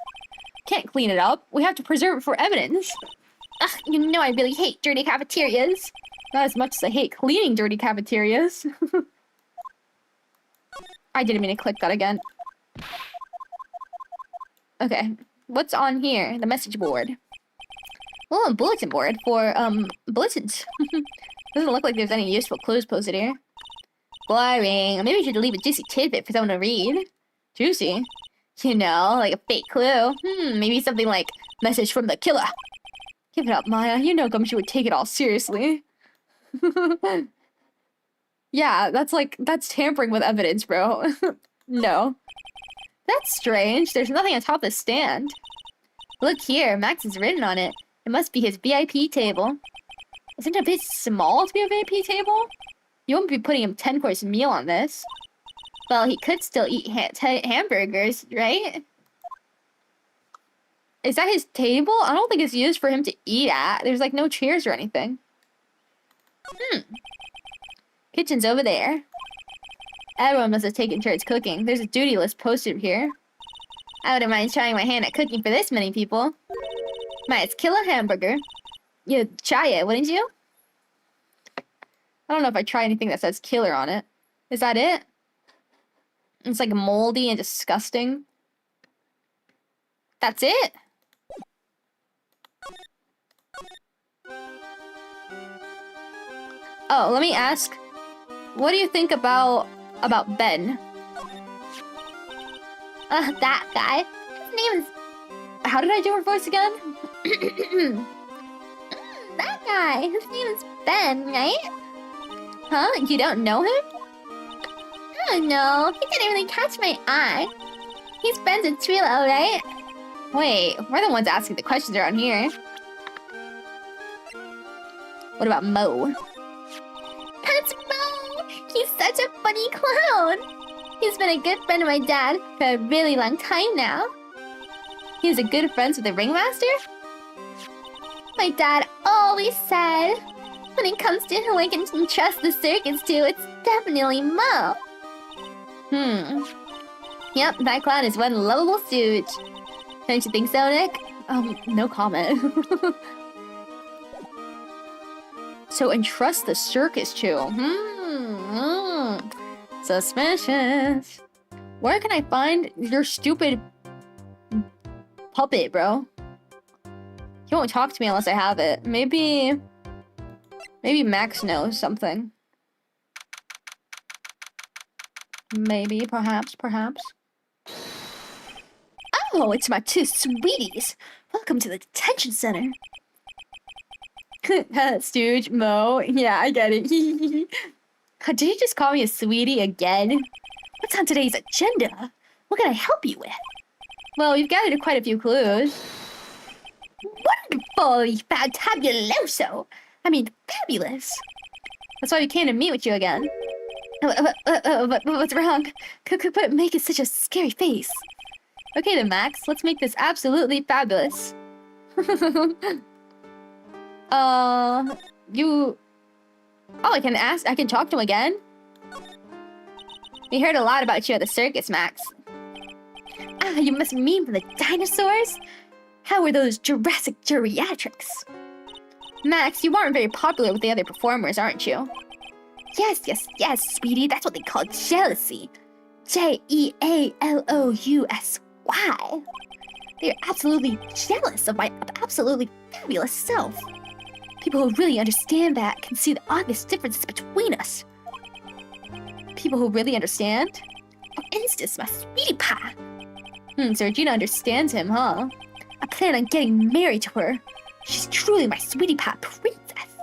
Can't clean it up. We have to preserve it for evidence. Ugh, you know I really hate dirty cafeterias. Not as much as I hate cleaning dirty cafeterias. I didn't mean to click that again. Okay, what's on here? The message board. Oh, a bulletin board for, bulletins. Doesn't look like there's any useful clues posted here. Boring. Maybe we should leave a juicy tidbit for someone to read. Juicy? You know, like a fake clue. Maybe something like, message from the killer. Give it up, Maya. You know Gumshoe would take it all seriously. Yeah, that's tampering with evidence, bro. No. That's strange. There's nothing on top of the stand. Look here, Max is written on it. It must be his VIP table. Isn't it a bit small to be a VIP table? You won't be putting him 10-course meal on this. Well, he could still eat hamburgers, right? Is that his table? I don't think it's used for him to eat at. There's like no chairs or anything. Kitchen's over there. Everyone must have taken turns cooking. There's a duty list posted here. I wouldn't mind trying my hand at cooking for this many people. Might kill a hamburger. You'd try it, wouldn't you? I don't know if I try anything that says killer on it. Is that it? It's like moldy and disgusting. That's it? Oh, let me ask. What do you think about Ben? That guy. His name is... How did I do her voice again? That guy. His name is Ben, right? Huh? You don't know him? Oh no, he didn't really catch my eye. He's Ben's in Trilo, right? Wait, we're the ones asking the questions around here. What about Mo? That's Mo! He's such a funny clown! He's been a good friend of my dad for a really long time now. He's a good friend with the ringmaster? My dad always said, when it comes to who I can trust the circus to, it's definitely Mo. Yep, that clown is one lovable stooge. Don't you think so, Nick? No comment. So entrust the circus to. Suspicious. Where can I find your stupid puppet, bro? You won't talk to me unless I have it. Maybe Max knows something. Maybe, perhaps. Oh, it's my 2 sweeties. Welcome to the detention center. Stooge, Mo. Yeah, I get it. Did you just call me a sweetie again? What's on today's agenda? What can I help you with? Well, we've gathered quite a few clues. Wonderful! Fantabuloso! I mean, fabulous! That's why we came to meet with you again. What's wrong? Could make it such a scary face. Okay then, Max. Let's make this absolutely fabulous. You... Oh, I can talk to him again? We heard a lot about you at the circus, Max. Ah, you must mean from the dinosaurs? How were those Jurassic geriatrics? Max, you aren't very popular with the other performers, aren't you? Yes, sweetie. That's what they call jealousy. Jealousy. They're absolutely jealous of my absolutely fabulous self. People who really understand that can see the obvious differences between us. People who really understand? For instance, my sweetie pie. So Regina understands him, huh? I plan on getting married to her. She's truly my sweetie pie princess.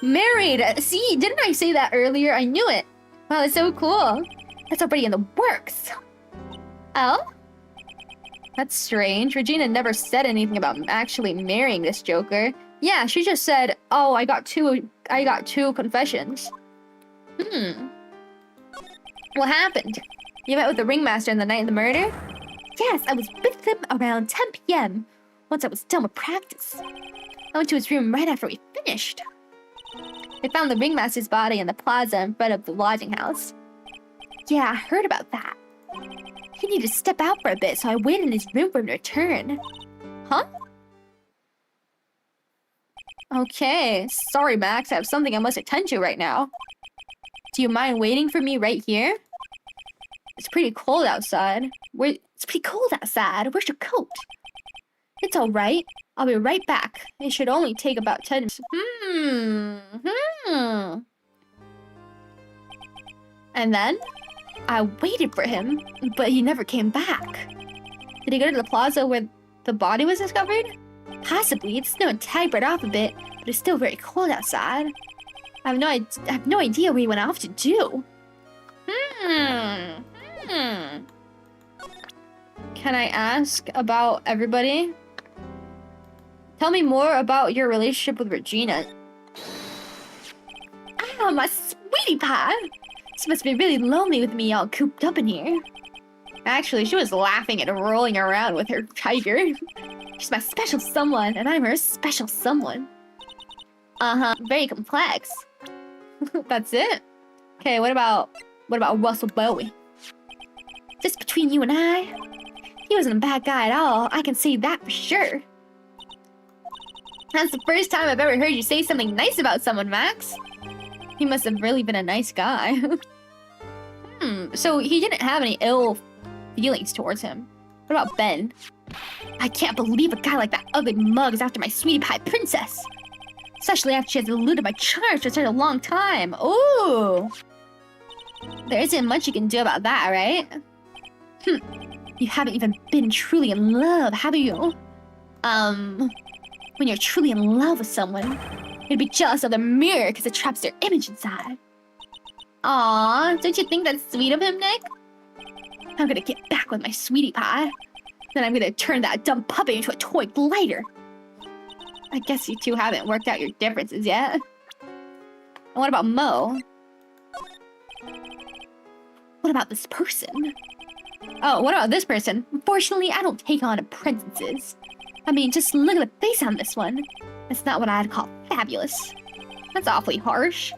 Married! See, didn't I say that earlier? I knew it. Wow, that's so cool. That's already in the works. Oh? That's strange. Regina never said anything about actually marrying this Joker. Yeah, she just said, "Oh, I got two confessions." What happened? You met with the ringmaster on the night of the murder? Yes, I was with him around 10 p.m. once I was done with practice. I went to his room right after we finished. They found the ringmaster's body in the plaza in front of the lodging house. Yeah, I heard about that. He needed to step out for a bit, so I waited in his room for him to return. Huh? Okay, sorry Max, I have something I must attend to right now. Do you mind waiting for me right here? It's pretty cold outside. It's pretty cold outside. Where's your coat? It's alright. I'll be right back. It should only take about 10 minutes. And then, I waited for him, but he never came back. Did he go to the plaza where the body was discovered? Possibly. It's snowing tag right off a bit, but it's still very cold outside. I have no idea where he went off to do. Can I ask about everybody? Tell me more about your relationship with Regina. Ah, my sweetie pie! She must be really lonely with me all cooped up in here. Actually, she was laughing and rolling around with her tiger. She's my special someone, and I'm her special someone. Very complex. That's it? Okay, what about Russell Bowie? Just between you and I, he wasn't a bad guy at all. I can say that for sure. That's the first time I've ever heard you say something nice about someone, Max. He must have really been a nice guy. So he didn't have any ill feelings towards him. What about Ben? I can't believe a guy like that ugly mug is after my sweetie pie princess. Especially after she has eluded my charge for such a long time. Ooh. There isn't much you can do about that, right? You haven't even been truly in love, have you? When you're truly in love with someone, you'd be jealous of the mirror because it traps their image inside. Aww, don't you think that's sweet of him, Nick? I'm gonna get back with my sweetie pie. Then I'm gonna turn that dumb puppet into a toy glider. I guess you two haven't worked out your differences yet. And what about Mo? What about this person? Oh, what about this person? Unfortunately, I don't take on apprentices. I mean, just look at the face on this one. That's not what I'd call fabulous. That's awfully harsh.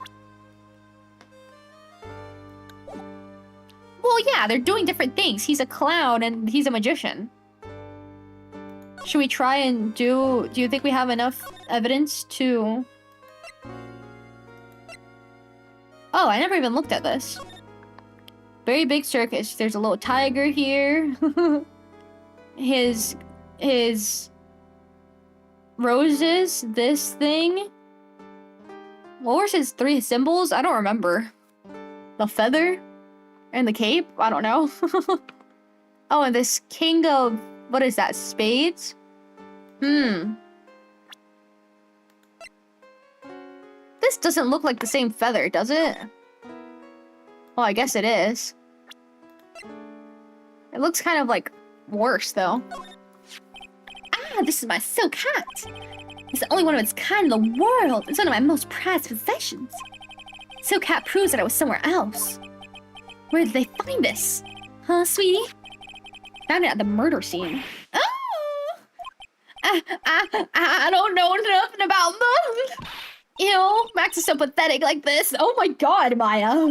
Well, yeah, they're doing different things. He's a clown and he's a magician. Should we try and do you think we have enough evidence to... Oh, I never even looked at this. Very big circus. There's a little tiger here. his roses, this thing. What were his 3 symbols? I don't remember. The feather and the cape? I don't know. Oh, and this king of, what is that, spades? This doesn't look like the same feather, does it? Well, I guess it is. It looks kind of like worse, though. Ah, this is my silk hat. It's the only one of its kind in the world. It's one of my most prized possessions. Silk hat proves that I was somewhere else. Where did they find this? Huh, sweetie? Found it at the murder scene. Oh! I don't know nothing about them. Ew, Max is so pathetic like this. Oh my god, Maya.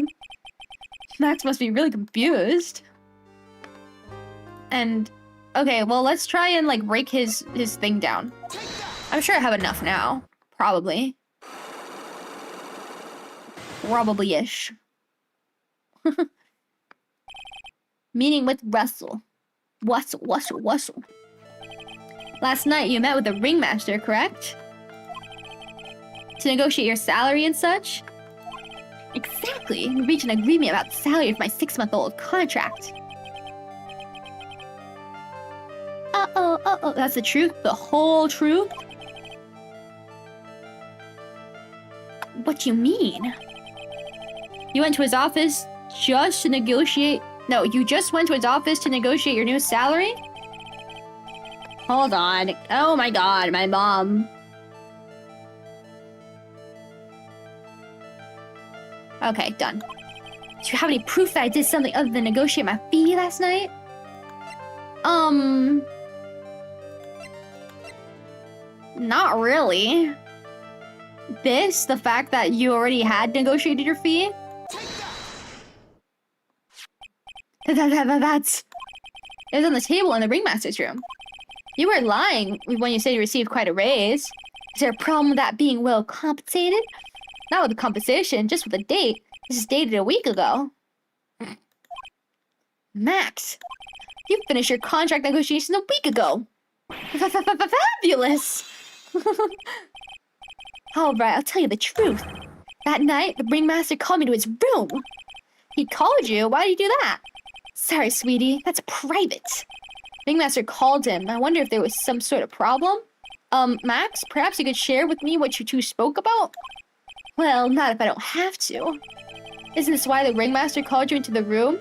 Max must be really confused. And, okay, well, let's try and, like, break his thing down. I'm sure I have enough now. Probably. Probably-ish. Meeting with Russell. Russell. Last night you met with the ringmaster, correct? To negotiate your salary and such? Exactly. We reached an agreement about the salary of my 6-month-old contract. Uh-oh. That's the truth? The whole truth? What do you mean? You went to his office just to negotiate... No, you just went to his office to negotiate your new salary? Hold on. Oh my god, my mom. Okay, done. Do you have any proof that I did something other than negotiate my fee last night? Not really. The fact that you already had negotiated your fee? That's... It was on the table in the ringmaster's room. You weren't lying when you said you received quite a raise. Is there a problem with that being well compensated? Not with the compensation, just with the date. This is dated a week ago. Max, you finished your contract negotiation a week ago. Fabulous! Alright, I'll tell you the truth. That night, the ringmaster called me to his room. He called you? Why did he do that? Sorry, sweetie. That's private. Ringmaster called him. I wonder if there was some sort of problem? Max, perhaps you could share with me what you two spoke about? Well, not if I don't have to. Isn't this why the ringmaster called you into the room?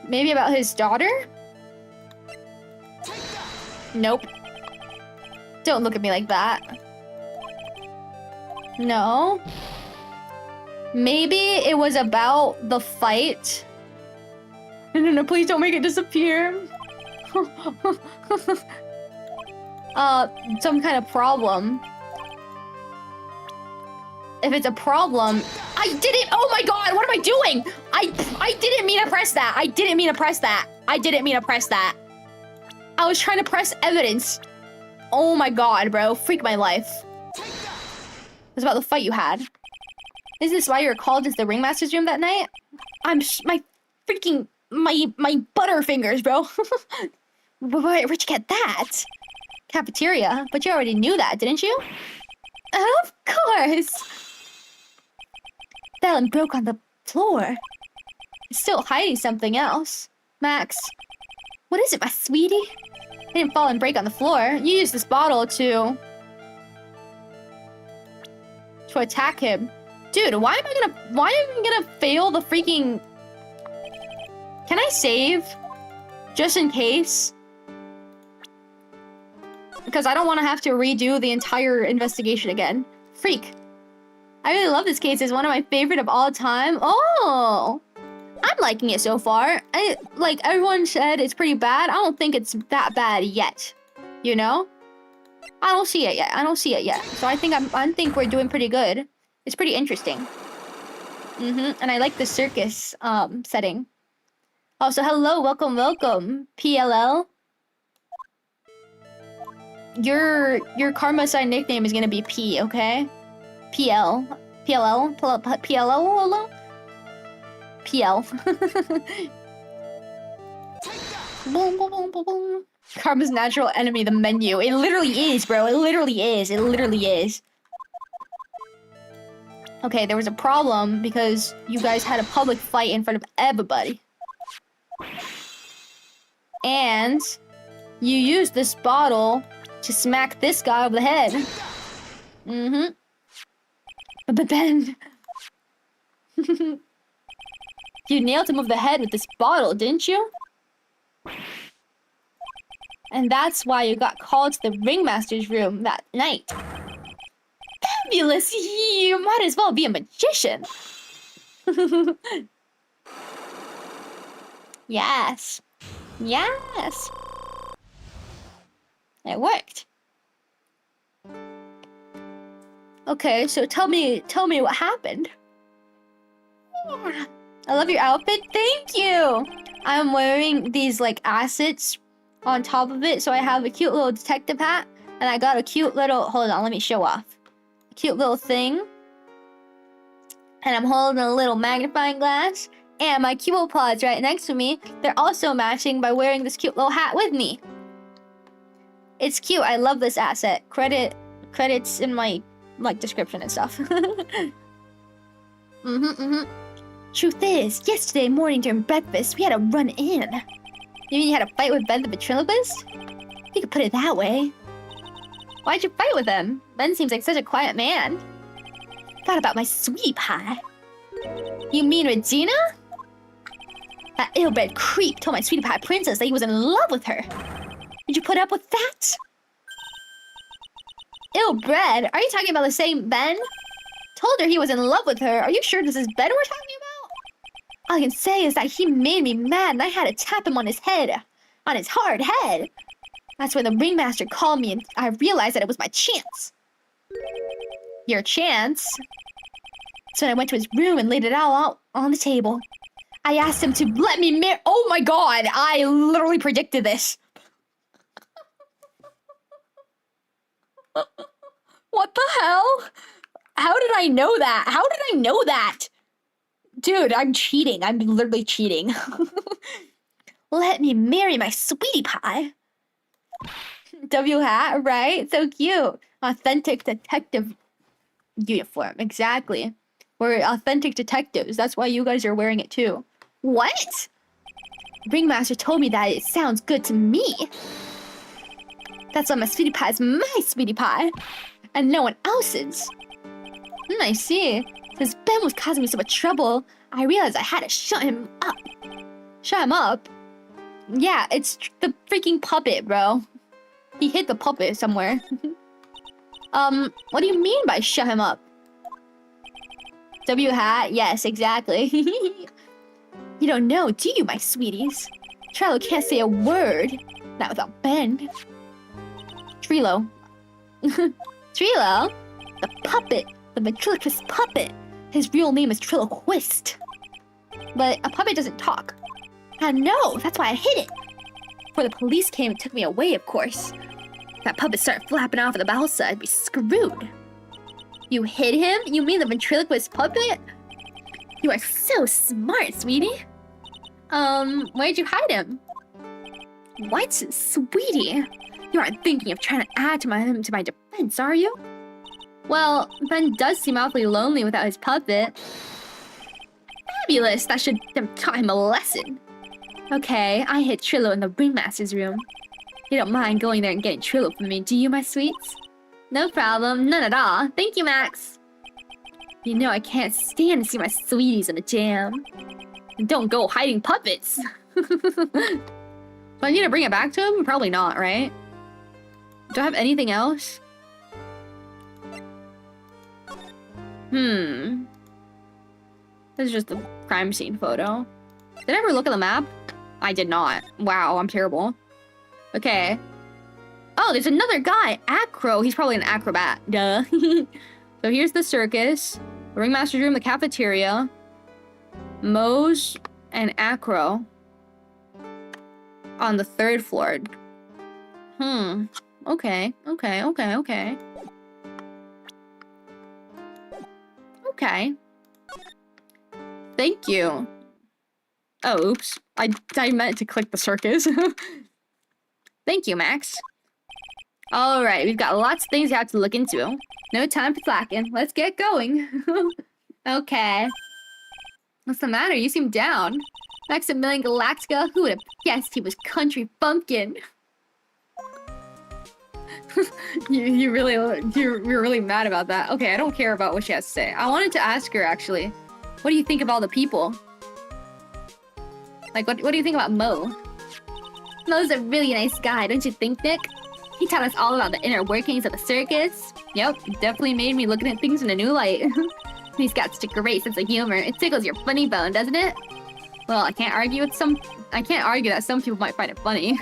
Maybe about his daughter? Nope. Don't look at me like that. No. Maybe it was about the fight. No, please don't make it disappear. Some kind of problem. If it's a problem... I didn't... Oh my god, what am I doing? I didn't mean to press that. I didn't mean to press that. I was trying to press evidence. Oh my god, bro. Freak my life. It was about the fight you had. Isn't this why you were called into the ringmaster's room that night? My freaking... My butterfingers, bro. Where'd you get that? Cafeteria. But you already knew that, didn't you? Of course. Fell and broke on the floor. It's still hiding something else. Max. What is it, my sweetie? It didn't fall and break on the floor. You used this bottle to attack him. Dude, why am I gonna fail the freaking... Can I save? Just in case? Because I don't want to have to redo the entire investigation again. Freak. I really love this case. It's one of my favorite of all time. Oh! I'm liking it so far. Like, everyone said it's pretty bad. I don't think it's that bad yet. You know? I don't see it yet. So I think we're doing pretty good. It's pretty interesting. And I like the circus setting. Also, hello, welcome, PLL. Your karma sign nickname is gonna be P, okay? PL. Boom, boom, boom, boom, boom. Karma's natural enemy, the menu. It literally is, bro. It literally is. Okay, there was a problem because you guys had a public fight in front of everybody. And you used this bottle to smack this guy over the head. But then... you nailed him over the head with this bottle, didn't you? And that's why you got called to the ringmaster's room that night. Fabulous! You might as well be a magician. Yes. It worked. Okay, so tell me what happened. I love your outfit. Thank you. I'm wearing these like assets on top of it, so I have a cute little detective hat, and I got a cute little... Hold on, let me show off. cute little thing. And I'm holding a little magnifying glass. And my kiwopods right next to me, they're also matching by wearing this cute little hat with me. It's cute. I love this asset. Credits in my description and stuff. Truth is, yesterday morning during breakfast, we had a run-in. You mean you had a fight with Ben the ventriloquist? You could put it that way. Why'd you fight with him? Ben seems like such a quiet man. Thought about my sweetie pie. You mean Regina? That ill-bred creep told my sweetie pie princess that he was in love with her. Did you put up with that? Ill-bred? Are you talking about the same Ben? Told her he was in love with her. Are you sure this is Ben we're talking about? All I can say is that he made me mad and I had to tap him on his head. On his hard head. That's when the ringmaster called me and I realized that it was my chance. Your chance? So I went to his room and laid it all out on the table. I asked him to let me marry— Oh my god, I literally predicted this. What the hell? How did I know that? How did I know that? Dude, I'm cheating. I'm literally cheating. Let me marry my sweetie pie. W hat, right? So cute. Authentic detective uniform. Exactly. We're authentic detectives. That's why you guys are wearing it too. What? Ringmaster told me that it sounds good to me. That's why my sweetie pie is my sweetie pie. And no one else's. I see. Since Ben was causing me so much trouble, I realized I had to shut him up. Shut him up? Yeah, it's the freaking puppet, bro. He hit the puppet somewhere. What do you mean by shut him up? W hat? Yes, exactly. You don't know, do you, my sweeties? Trello can't say a word. Not without Ben. Trello. Trello? The puppet. The ventriloquist puppet. His real name is Triloquist. But a puppet doesn't talk. I know, that's why I hid it. Before the police came and took me away, of course. If that puppet started flapping off at the balsa, I'd be screwed. You hid him? You mean the ventriloquist puppet? You are so smart, sweetie. Where'd you hide him? What? Sweetie? You aren't thinking of trying to add to my defense, are you? Well, Ben does seem awfully lonely without his puppet. Fabulous! That should have taught him a lesson. Okay, I hid Trillo in the ringmaster's room. You don't mind going there and getting Trillo for me, do you, my sweets? No problem, none at all. Thank you, Max. You know I can't stand to see my sweeties in a jam. And don't go hiding puppets. Do I need to bring it back to him? Probably not, right? Do I have anything else? This is just the crime scene photo. Did I ever look at the map? I did not. Wow, I'm terrible. Okay. Oh, there's another guy. Acro. He's probably an acrobat. Duh. So here's the circus. The ringmaster's room, the cafeteria. Moe's and Acro. On the 3rd floor. Okay. Okay. Thank you. Oh, oops. I meant to click the circus. Thank you, Max. Alright, we've got lots of things you have to look into. No time for slacking. Let's get going. Okay. What's the matter? You seem down. Maximilian Galactica? Who would have guessed he was country bumpkin? You're really mad about that. Okay, I don't care about what she has to say. I wanted to ask her, actually. What do you think of all the people? Like, what do you think about Mo? Mo's a really nice guy, don't you think, Nick? He taught us all about the inner workings of the circus. Yep, definitely made me looking at things in a new light. He's got such a great sense of humor. It tickles your funny bone, doesn't it? Well, I can't argue that some people might find it funny.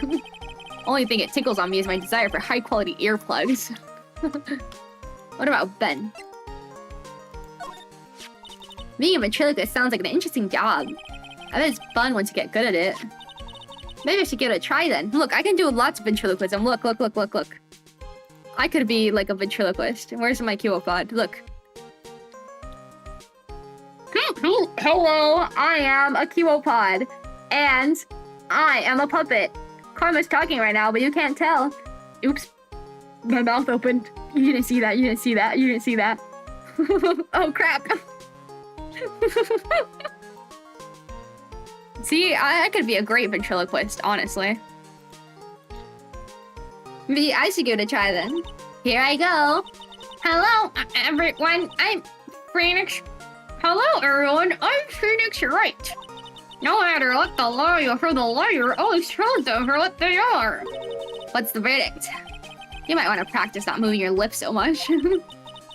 Only thing it tickles on me is my desire for high-quality earplugs. What about Ben? Being a ventriloquist sounds like an interesting job. I bet it's fun once you get good at it. Maybe I should give it a try then. Look, I can do lots of ventriloquism. Look. I could be like a ventriloquist. Where's my kiwopod? Look. Hello, I am a kiwopod. And I am a puppet. Karma's talking right now, but you can't tell. Oops. My mouth opened. You didn't see that, you didn't see that, you didn't see that. Oh, crap. See, I could be a great ventriloquist, honestly. Maybe I should give it a try then. Here I go. Hello, everyone. I'm Phoenix. Hello, everyone. I'm Phoenix Wright. No matter what the lawyer for the lawyer always tells them for what they are. What's the verdict? You might want to practice not moving your lips so much.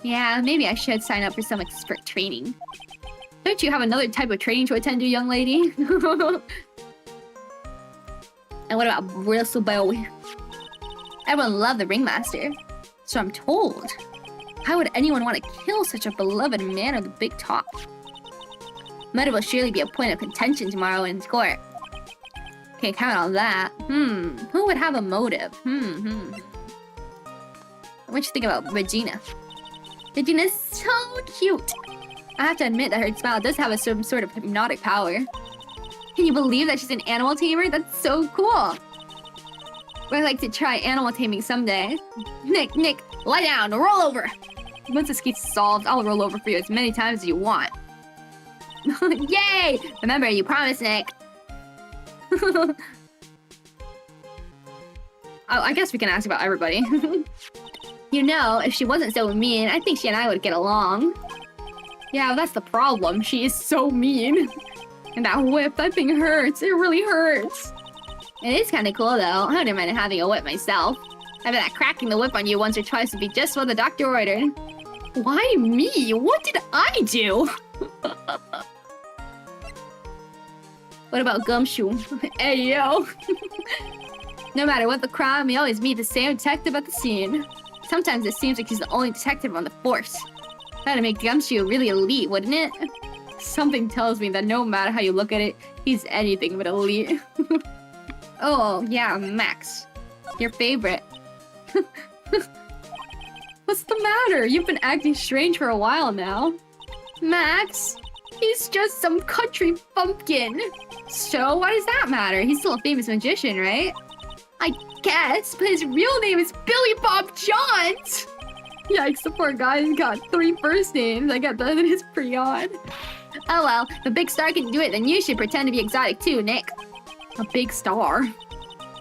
Yeah, maybe I should sign up for some expert training. Don't you have another type of training to attend to, young lady? And what about Bristlebow? Everyone loved the ringmaster, so I'm told. How would anyone want to kill such a beloved man of the big top? Murder will surely be a point of contention tomorrow in court. Can't count on that. Who would have a motive? What you think about Regina? Regina's so cute. I have to admit that her smile does have some sort of hypnotic power. Can you believe that she's an animal tamer? That's so cool. I'd like to try animal taming someday. Nick, lie down, roll over. Once this case's solved, I'll roll over for you as many times as you want. Yay! Remember, you promised, Nick. I guess we can ask about everybody. You know, if she wasn't so mean, I think she and I would get along. Yeah, that's the problem. She is so mean. And that whip, that thing hurts. It really hurts. It is kind of cool, though. I wouldn't mind having a whip myself. I bet that cracking the whip on you once or twice would be just what the doctor ordered. Why me? What did I do? What about Gumshoe? Hey, yo. No matter what the crime, we always meet the same detective at the scene. Sometimes it seems like he's the only detective on the force. That'd make Gumshoe really elite, wouldn't it? Something tells me that no matter how you look at it, he's anything but elite. Oh, yeah, Max. Your favorite. What's the matter? You've been acting strange for a while now. Max? He's just some country bumpkin. So, why does that matter? He's still a famous magician, right? I guess, but his real name is Billy Bob Johns! Yikes, the poor guy's got 3 first names. I got that is pretty odd. Oh well, if a big star can do it, then you should pretend to be exotic too, Nick. A big star?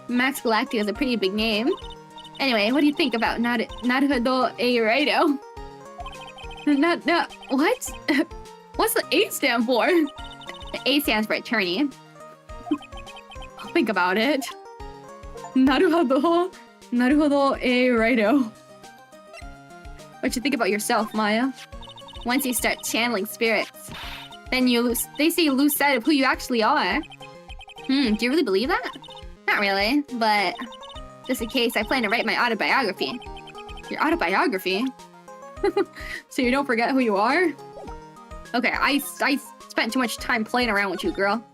Max Galactic is a pretty big name. Anyway, what do you think about Naruhodo Eiraido? What? What's the A stand for? The A stands for attorney. I'll think about it. Naruhodo Eiraido. What you think about yourself, Maya? Once you start channeling spirits, then they say you lose sight of who you actually are. Do you really believe that? Not really, but just in case, I plan to write my autobiography. Your autobiography? So you don't forget who you are? Okay, I spent too much time playing around with you, girl.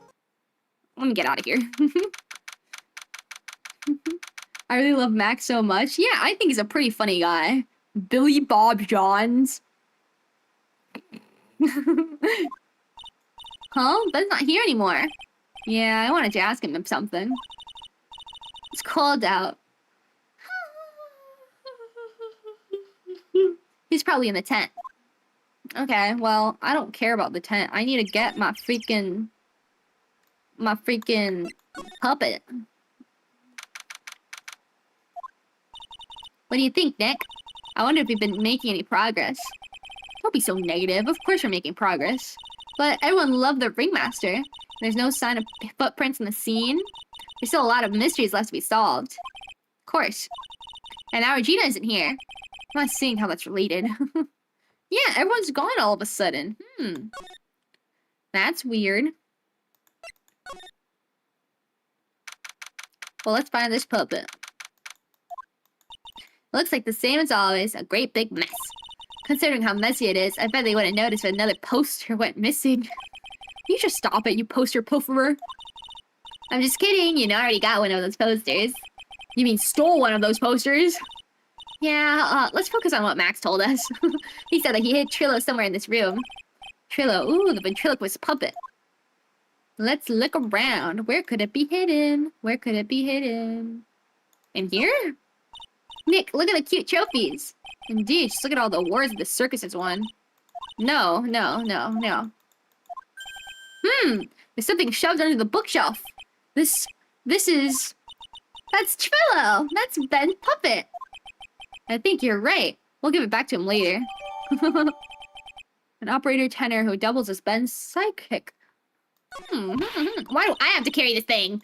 Let me get out of here. I really love Max so much. Yeah, I think he's a pretty funny guy. Billy Bob Johns. Huh? Ben's not here anymore. Yeah, I wanted to ask him something. It's cold out. He's probably in the tent. Okay, well, I don't care about the tent. I need to get my freaking puppet. What do you think, Nick? I wonder if we've been making any progress. Don't be so negative. Of course we're making progress. But everyone loved the ringmaster. There's no sign of footprints in the scene. There's still a lot of mysteries left to be solved. Of course. And now Regina isn't here. I'm not seeing how that's related. Yeah, everyone's gone all of a sudden. That's weird. Well, let's find this puppet. Looks like the same as always, a great big mess. Considering how messy it is, I bet they wouldn't notice if another poster went missing. You should stop it, you poster pufferer. I'm just kidding, you know I already got one of those posters. You mean stole one of those posters? Yeah, let's focus on what Max told us. He said that he hid Trillo somewhere in this room. Trillo, ooh, the ventriloquist puppet. Let's look around. Where could it be hidden? Where could it be hidden? In here? Nick, look at the cute trophies. Indeed, just look at all the awards the circus has won. No, no, no, no. There's something shoved under the bookshelf. This is... That's Trillo! That's Ben's puppet! I think you're right. We'll give it back to him later. An operator tenor who doubles as Ben's sidekick. Why do I have to carry this thing?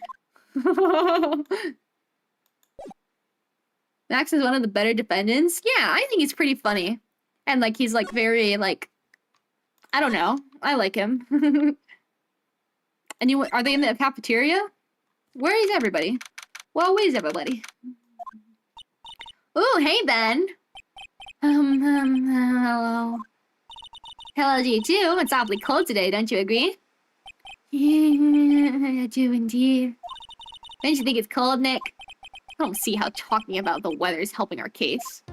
Max is one of the better defendants. Yeah, I think he's pretty funny. And, like, he's, like, very, like... I don't know. I like him. And are they in the cafeteria? Where is everybody? Well, where is everybody? Ooh, hey, Ben. Hello. Hello to you, too. It's awfully cold today, don't you agree? Yeah, I do indeed. Don't you think it's cold, Nick? I don't see how talking about the weather is helping our case.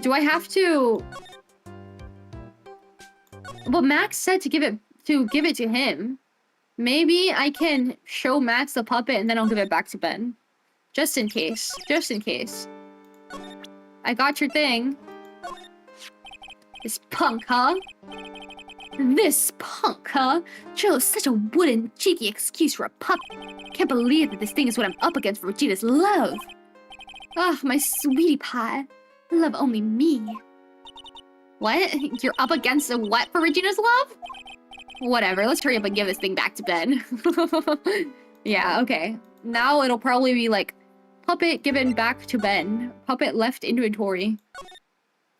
Do I have to... Well, Max said to give it to him. Maybe I can show Max the puppet and then I'll give it back to Ben. Just in case. Just in case. I got your thing. This punk, huh? This punk, huh? Trillo's such a wooden, cheeky excuse for a pup. Can't believe that this thing is what I'm up against for Regina's love. Ah, my sweetie pie. Love only me. What? You're up against a what for Regina's love? Whatever, let's hurry up and give this thing back to Ben. Yeah, okay. Now it'll probably be like, puppet given back to Ben. Puppet left inventory.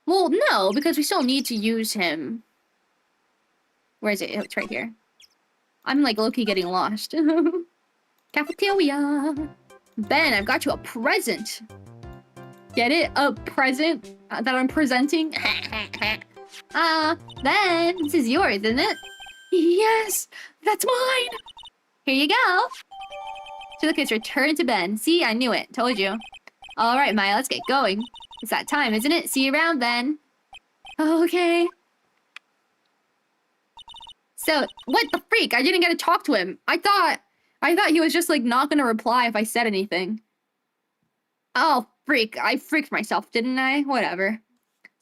Well, no, because we still need to use him. Where is it? Oh, it's right here. I'm like low-key getting lost. Cafeteria. Ben, I've got you a present. Get it? A present that I'm presenting? Ben, this is yours, isn't it? Yes, that's mine. Here you go. Silicus returned to Ben. See, I knew it. Told you. All right, Maya, let's get going. It's that time, isn't it? See you around, then. Okay. So, what the freak? I didn't get to talk to him. I thought he was just, like, not gonna reply if I said anything. Oh, freak. I freaked myself, didn't I? Whatever.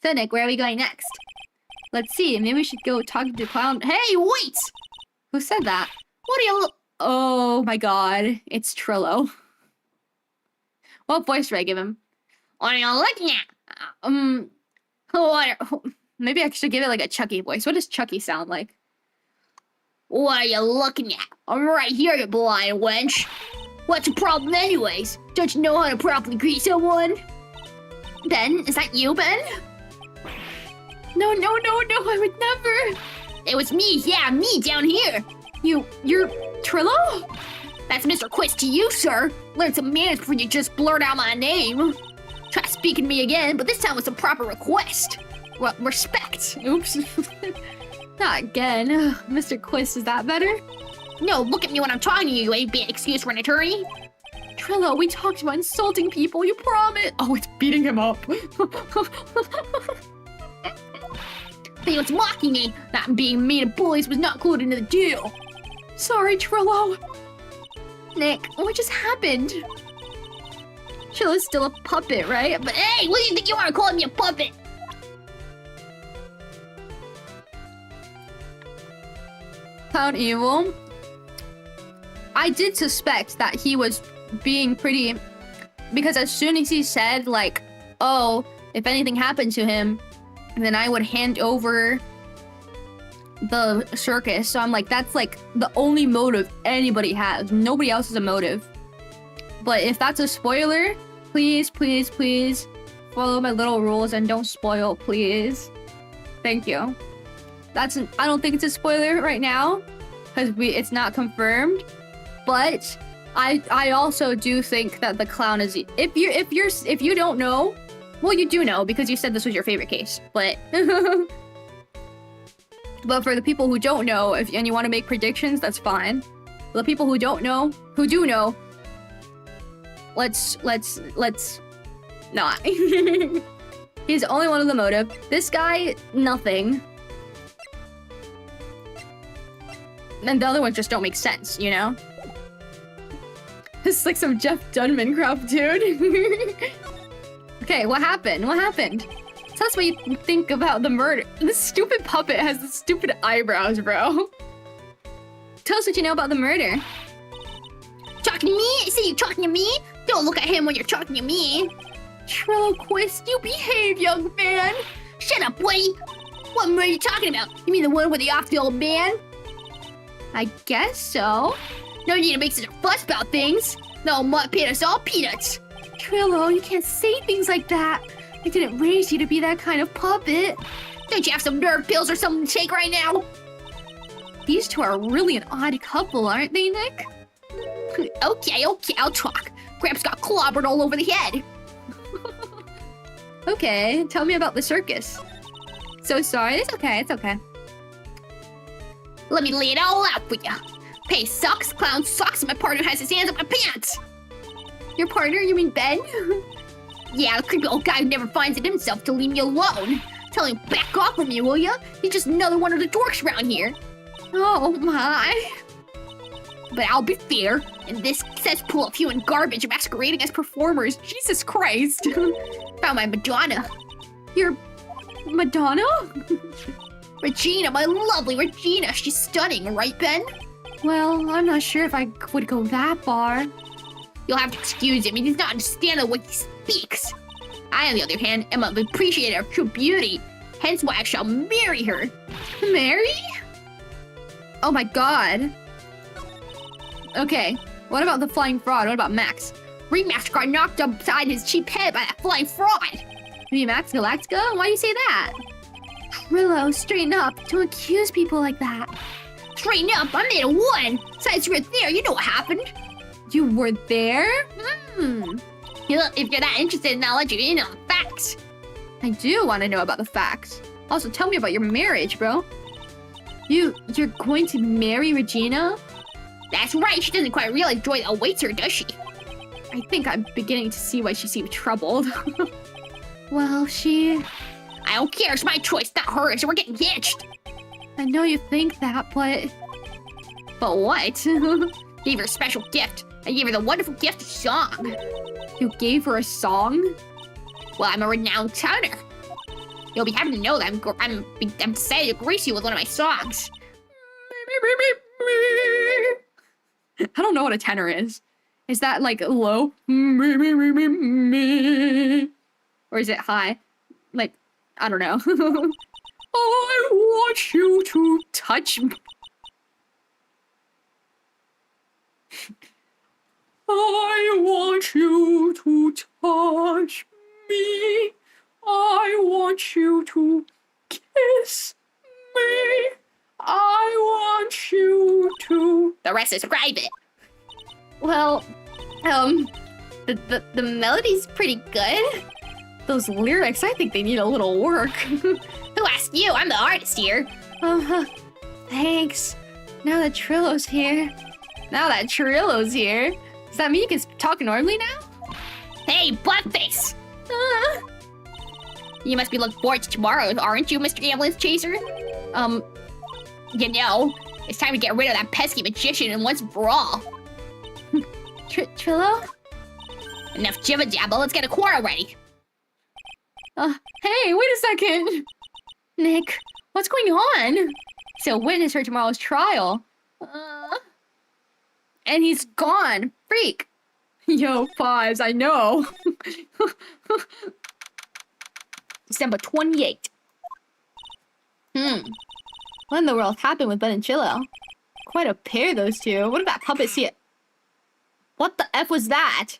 So, Nick, where are we going next? Let's see. Maybe we should go talk to Clown. Hey, wait! Who said that? What are you... Oh, my God. It's Trillo. What voice should I give him? What are you looking at? Maybe I should give it, like, a Chucky voice. What does Chucky sound like? What are you looking at? I'm right here, you blind wench. What's your problem anyways? Don't you know how to properly greet someone? Ben, is that you, Ben? No, I would never. It was me, yeah, me down here. You're Trillo? That's Mr. Quiz to you, sir. Learn some manners before you just blurt out my name. Try speaking to me again, but this time with some proper request. Well, respect. Oops. Not again. Mr. Quiz, is that better? No, look at me when I'm talking to you, you ain't being an excuse for an attorney. Trillo, we talked about insulting people, you promise. Oh, it's beating him up. He was mocking me. That being mean to bullies was not included in the deal. Sorry, Trillo. Nick, what just happened? Trillo's still a puppet, right? But hey, what do you think you are calling me a puppet? Clown Evil. I did suspect that he was being pretty... Because as soon as he said, like, oh, if anything happened to him, then I would hand over the circus. So I'm like, that's like the only motive anybody has. Nobody else has a motive. But if that's a spoiler, please, please, please follow my little rules and don't spoil, please. Thank you. I don't think it's a spoiler right now because it's not confirmed. But I also do think that the clown is... If you don't know... Well, you do know because you said this was your favorite case, but... But for the people who don't know, and you want to make predictions, that's fine. For the people who don't know, who do know, let's not. He's only one of the motive. This guy, nothing. And the other ones just don't make sense, you know? This is like some Jeff Dunman crap, dude. Okay, what happened? What happened? Tell us what you think about the murder. This stupid puppet has the stupid eyebrows, bro. Tell us what you know about the murder. Talking to me? I say you talking to me? Don't look at him when you're talking to me. Trelloquist, you behave, young man. Shut up, buddy. What murder are you talking about? You mean the one where they off the old man? I guess so. No need to make such a fuss about things. No mud pit us all peanuts. Trillo, you can't say things like that. I didn't raise you to be that kind of puppet. Don't you have some nerve pills or something to take right now? These two are really an odd couple, aren't they, Nick? Okay, I'll talk. Gramps got clobbered all over the head. Okay, tell me about the circus. So sorry, it's okay, it's okay. Let me lay it all out for you. Hey, socks, clown socks, my partner has his hands up my pants. Your partner, you mean Ben? Yeah, the creepy old guy who never finds it himself to leave me alone. Tell him back off from me, will ya? He's just another one of the dorks around here. Oh my. But I'll be fair, in this cesspool of human garbage masquerading as performers, Jesus Christ. Found my Madonna. Your Madonna? Regina, my lovely Regina. She's stunning, right, Ben? Well, I'm not sure if I would go that far. You'll have to excuse him. He does not understand the way he speaks. I, on the other hand, am an appreciator of true beauty. Hence why I shall marry her. Marry? Oh my god. Okay, what about the flying fraud? What about Max? Remax got knocked upside his cheap head by that flying fraud. You mean Max Galactica? Why do you say that? Trillo, straighten up. Don't accuse people like that. Straighten up, I made a one. Besides, you were there, you know what happened. You were there? If you're that interested in knowledge, you're in on the facts. I do want to know about the facts. Also, tell me about your marriage, bro. You're going to marry Regina? That's right, she doesn't quite realize joy that awaits her, does she? I think I'm beginning to see why she seemed troubled. Well, she... I don't care, it's my choice, not hers, so we're getting hitched. I know you think that, but... But what? Gave her a special gift. I gave her the wonderful gift of song. You gave her a song? Well, I'm a renowned tenor. You'll be happy to know that I'm decided to grace you with one of my songs. I don't know what a tenor is. Is that like low? Or is it high? Like, I don't know. I want you to touch me. I want you to touch me. I want you to kiss me. I want you to... The rest is private. Well, the melody's pretty good. Those lyrics, I think they need a little work. Who asked you? I'm the artist here. Thanks. Now that Trillo's here. Does that mean you can talk normally now? Hey, buttface! You must be looking forward to tomorrow, aren't you, Mr. Ambulance Chaser? You know, it's time to get rid of that pesky magician and once for all. Trillo? Enough jibba-jabba, let's get a quarrel ready. Hey, wait a second! Nick, what's going on? So witness for tomorrow's trial. And he's gone. Freak. Yo, pause, I know. December 28th. What in the world happened with Ben and Chillo? Quite a pair, those two. What did that puppet see it? What the F was that?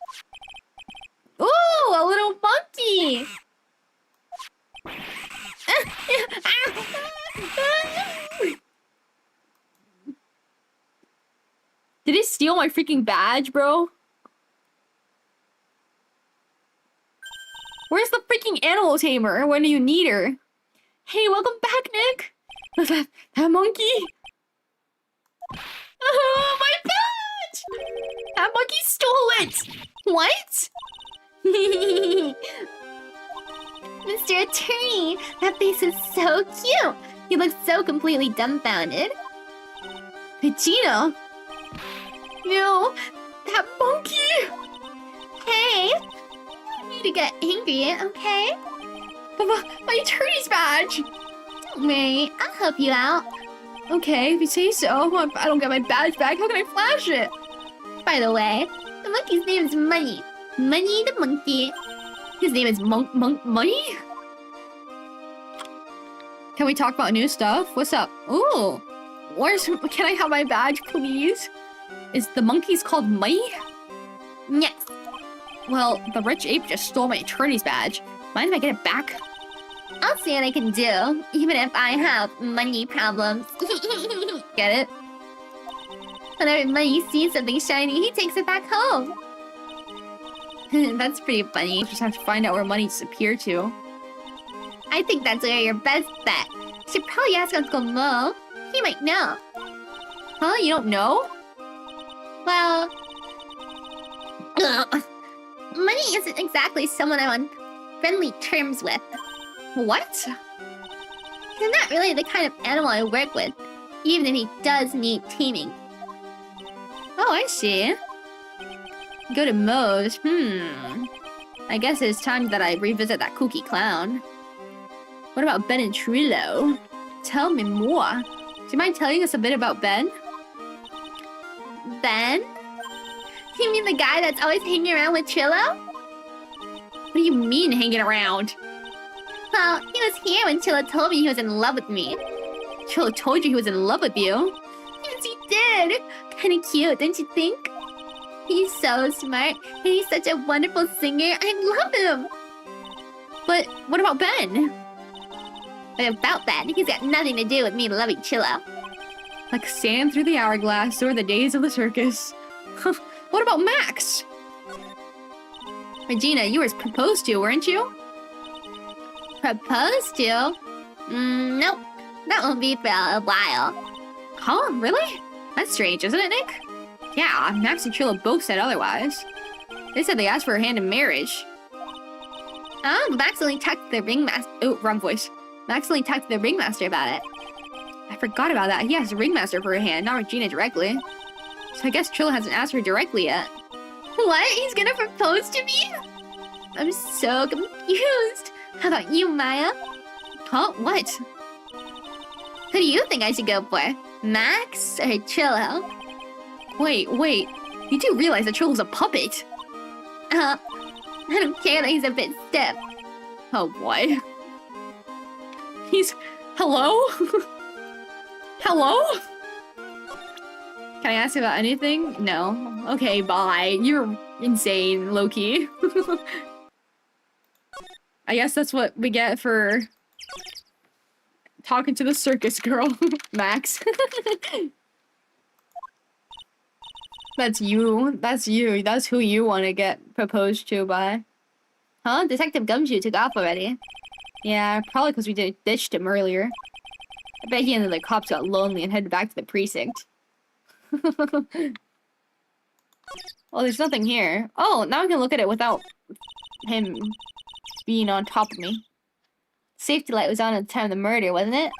Ooh, a little monkey! Did he steal my freaking badge, bro? Where's the freaking animal tamer when you need her? Hey, welcome back, Nick! That monkey! Oh, my badge! That monkey stole it! What? Mr. Attorney, that face is so cute! You look so completely dumbfounded. Vegeta? No, that monkey! Hey! You need to get angry, okay? My attorney's badge! Don't worry, I'll help you out. Okay, if you say so. If I don't get my badge back, how can I flash it? By the way, the monkey's name is Money. Money the monkey. His name is Money? Can we talk about new stuff? What's up? Ooh! Can I have my badge, please? Is the monkey's called Money? Yes. Well, the rich ape just stole my attorney's badge. Mind if I get it back? I'll see what I can do, even if I have money problems. Get it? Whenever Money sees something shiny, he takes it back home. That's pretty funny. Just have to find out where money disappeared to. I think that's your best bet. You should probably ask Uncle Mo. He might know. Huh? You don't know? Well... Money isn't exactly someone I'm on friendly terms with. What? He's not really the kind of animal I work with, even if he does need taming. Oh, I see. Go to Moe's. I guess it's time that I revisit that kooky clown. What about Ben and Trillo? Tell me more. Do you mind telling us a bit about Ben? Ben? You mean the guy that's always hanging around with Trillo? What do you mean hanging around? Well, he was here when Trillo told me he was in love with me. Trillo told you he was in love with you? Yes, he did! Kinda cute, don't you think? He's so smart, and he's such a wonderful singer. I love him! But what about Ben? But about Ben, he's got nothing to do with me loving Trillo. Like sand through the hourglass or the days of the circus. What about Max? Regina, you were proposed to, weren't you? Proposed to? Nope. That won't be for a while. Huh? Really? That's strange, isn't it, Nick? Yeah, Max and Trillo both said otherwise. They said they asked for her hand in marriage. Oh, Max only talked to the ringmaster. Oh, wrong voice. Max only talked to the ringmaster about it. I forgot about that. He asked the ringmaster for her hand, not Regina directly. So I guess Trillo hasn't asked her directly yet. What? He's gonna propose to me? I'm so confused. How about you, Maya? Huh? What? Who do you think I should go for? Max or Trillo? Wait. You do realize that Trillo's a puppet? I don't care that he's a bit stiff. Oh boy. He's... Hello? Hello? Can I ask you about anything? No. Okay, bye. You're insane, low-key. I guess that's what we get for talking to the circus girl, Max. That's you. That's you. That's who you want to get proposed to by. Huh? Detective Gumshoe took off already. Yeah, probably because we ditched him earlier. I bet he and the other cops got lonely and headed back to the precinct. Well, there's nothing here. Oh, now I can look at it without him being on top of me. Safety light was on at the time of the murder, wasn't it?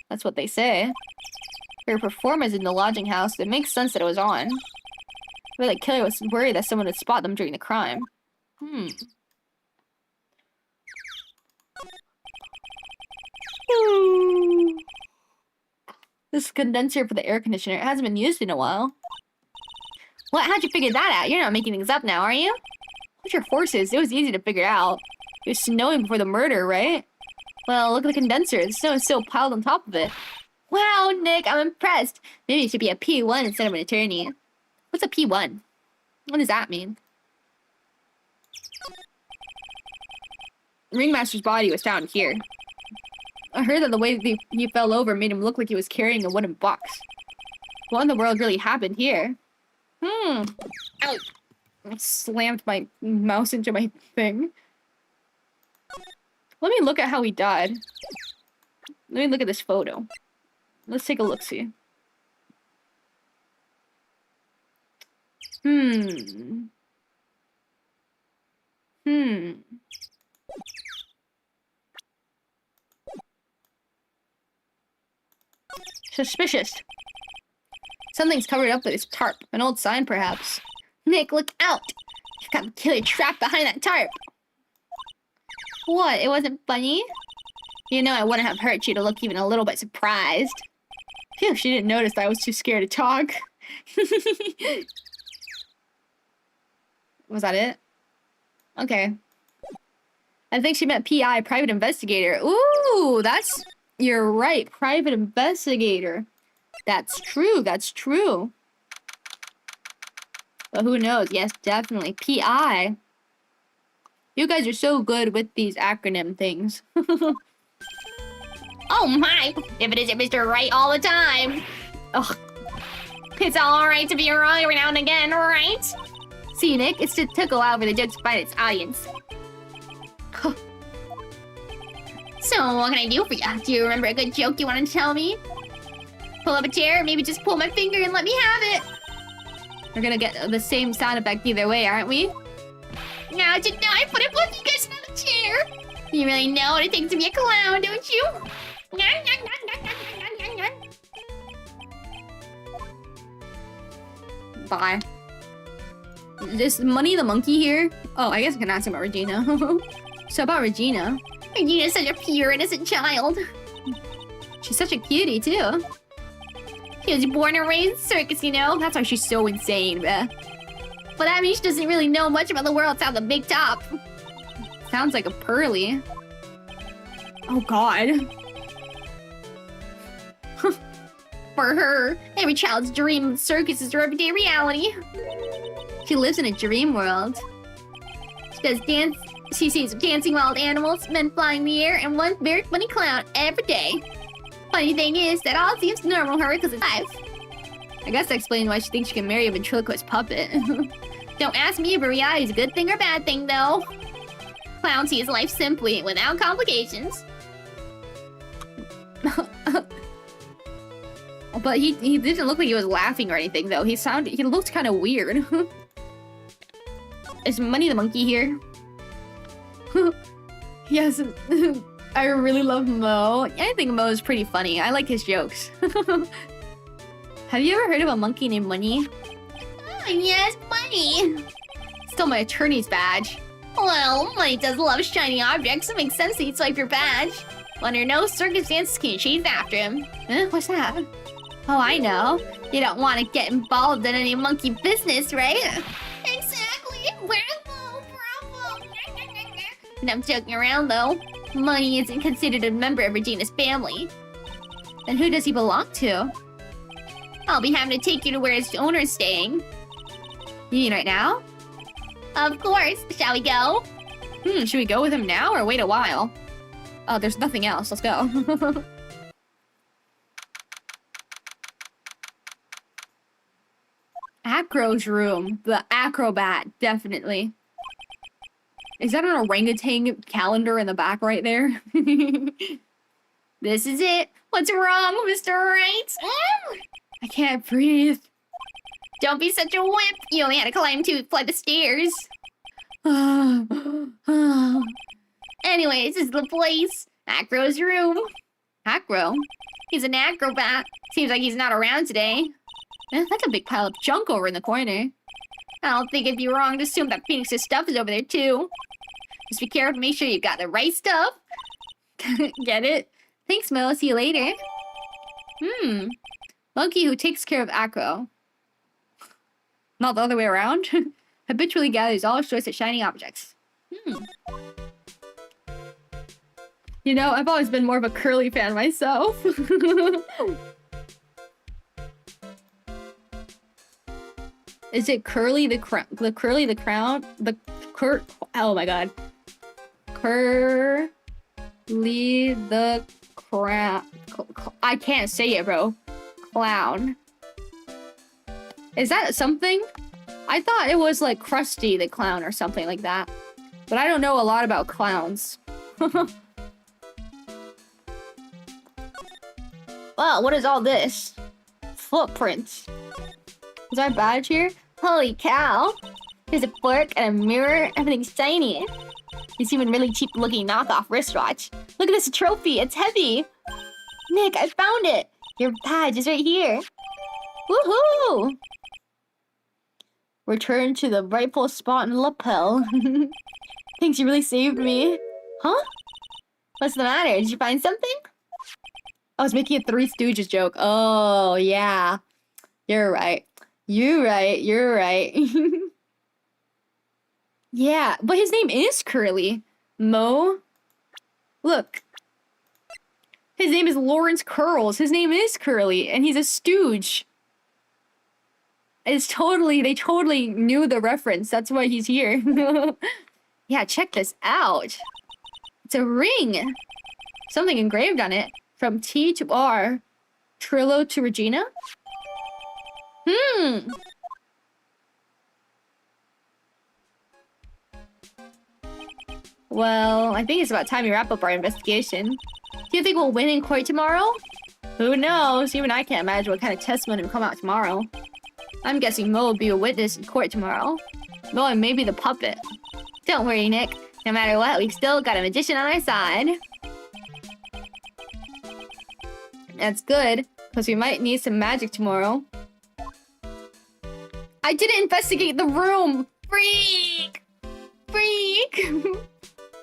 That's what they say. For performers in the lodging house, it makes sense that it was on. Maybe the killer was worried that someone would spot them during the crime. This condenser for the air conditioner, it hasn't been used in a while. What? How'd you figure that out? You're not making things up now, are you? What's your forces? It was easy to figure out. It was snowing before the murder, right? Well, look at the condenser. The snow is still piled on top of it. Wow, Nick, I'm impressed. Maybe you should be a P1 instead of an attorney. What's a P1? What does that mean? Ringmaster's body was found here. I heard that the way that he fell over made him look like he was carrying a wooden box. What in the world really happened here? Ow! I slammed my mouse into my thing. Let me look at how he died. Let me look at this photo. Let's take a look-see. Hmm. Suspicious. Something's covered up with this tarp. An old sign, perhaps. Nick, look out! You've got a killer trap behind that tarp. What? It wasn't funny? You know I wouldn't have hurt you to look even a little bit surprised. Phew, she didn't notice I was too scared to talk. Was that it? Okay. I think she meant PI, private investigator. Ooh, that's... You're right, private investigator. That's true, that's true. But who knows? Yes, definitely. PI. You guys are so good with these acronym things. Oh my! If it isn't Mr. Right all the time. Ugh. It's alright to be wrong every now and again, right? See, Nick, it took a while for the joke to find its audience. So, what can I do for you? Do you remember a good joke you want to tell me? Pull up a chair, maybe just pull my finger and let me have it. We're gonna get the same sound effect either way, aren't we? Now you know I put a monkey guys on a chair. You really know what it takes to be a clown, don't you? Bye. Is Money the monkey here? Oh, I guess I can ask him about Regina. So about Regina. Regina's such a pure, innocent child. She's such a cutie, too. She was born and raised in circus, you know? That's why she's so insane, bruh. But that means she doesn't really know much about the world outside the big top. Sounds like a pearly. Oh, God. For her, every child's dream of circus is her everyday reality. She lives in a dream world. She does dance. She sees dancing wild animals, men flying in the air, and one very funny clown every day. Funny thing is that all seems normal to her because it's life. I guess that explains why she thinks she can marry a ventriloquist puppet. Don't ask me if reality is a good thing or bad thing, though. Clown sees life simply, without complications. But he didn't look like he was laughing or anything, though. He looked kind of weird. Is Money the monkey here? Yes. I really love Mo. I think Mo is pretty funny. I like his jokes. Have you ever heard of a monkey named Money? Oh, yes, Money. Stole my attorney's badge. Well, Money does love shiny objects, so it makes sense that he'd swipe your badge. Under no circumstances can you chase after him. What's that? Oh, I know. You don't want to get involved in any monkey business, right? Exactly. We're low problem. And I'm joking around, though. Money isn't considered a member of Regina's family. Then who does he belong to? I'll be having to take you to where his owner's staying. You mean right now? Of course. Shall we go? Should we go with him now or wait a while? Oh, there's nothing else. Let's go. Acro's room. The acrobat, definitely. Is that an orangutan calendar in the back right there? This is it. What's wrong, Mr. Right? I can't breathe. Don't be such a whip. You only had to climb 2 flights of stairs. Anyways, this is the place. Acro's room. Acro? He's an acrobat. Seems like he's not around today. That's a big pile of junk over in the corner. I don't think it'd be wrong to assume that Phoenix's stuff is over there too. Just be careful, make sure you've got the right stuff. Get it? Thanks, Mo. See you later. Monkey who takes care of Acro. Not the other way around. Habitually gathers all sorts of shiny objects. You know, I've always been more of a Curly fan myself. Is it Curly the Crown? The Curly the Crown? Oh my god. Curly the Crown. I can't say it, bro. Clown. Is that something? I thought it was like Krusty the Clown or something like that. But I don't know a lot about clowns. Wow, what is all this? Footprints. Is our badge here? Holy cow. There's a fork and a mirror. Everything's shiny. This even really cheap looking knockoff wristwatch. Look at this trophy. It's heavy. Nick, I found it. Your badge is right here. Woohoo! Return to the rightful spot in lapel. Thanks, you really saved me. Huh? What's the matter? Did you find something? I was making a Three Stooges joke. Oh, yeah. You're right. You're right. You're right. Yeah, but his name is Curly. Mo? Look. His name is Lawrence Curls. His name is Curly, and he's a stooge. They totally knew the reference. That's why he's here. Yeah, check this out. It's a ring. Something engraved on it. From T to R. Trillo to Regina? Well, I think it's about time we wrap up our investigation. Do you think we'll win in court tomorrow? Who knows? Even I can't imagine what kind of testimony will come out tomorrow. I'm guessing Mo will be a witness in court tomorrow. Mo and maybe the puppet. Don't worry, Nick. No matter what, we've still got a magician on our side. That's good, because we might need some magic tomorrow. I didn't investigate the room! Freak! Freak!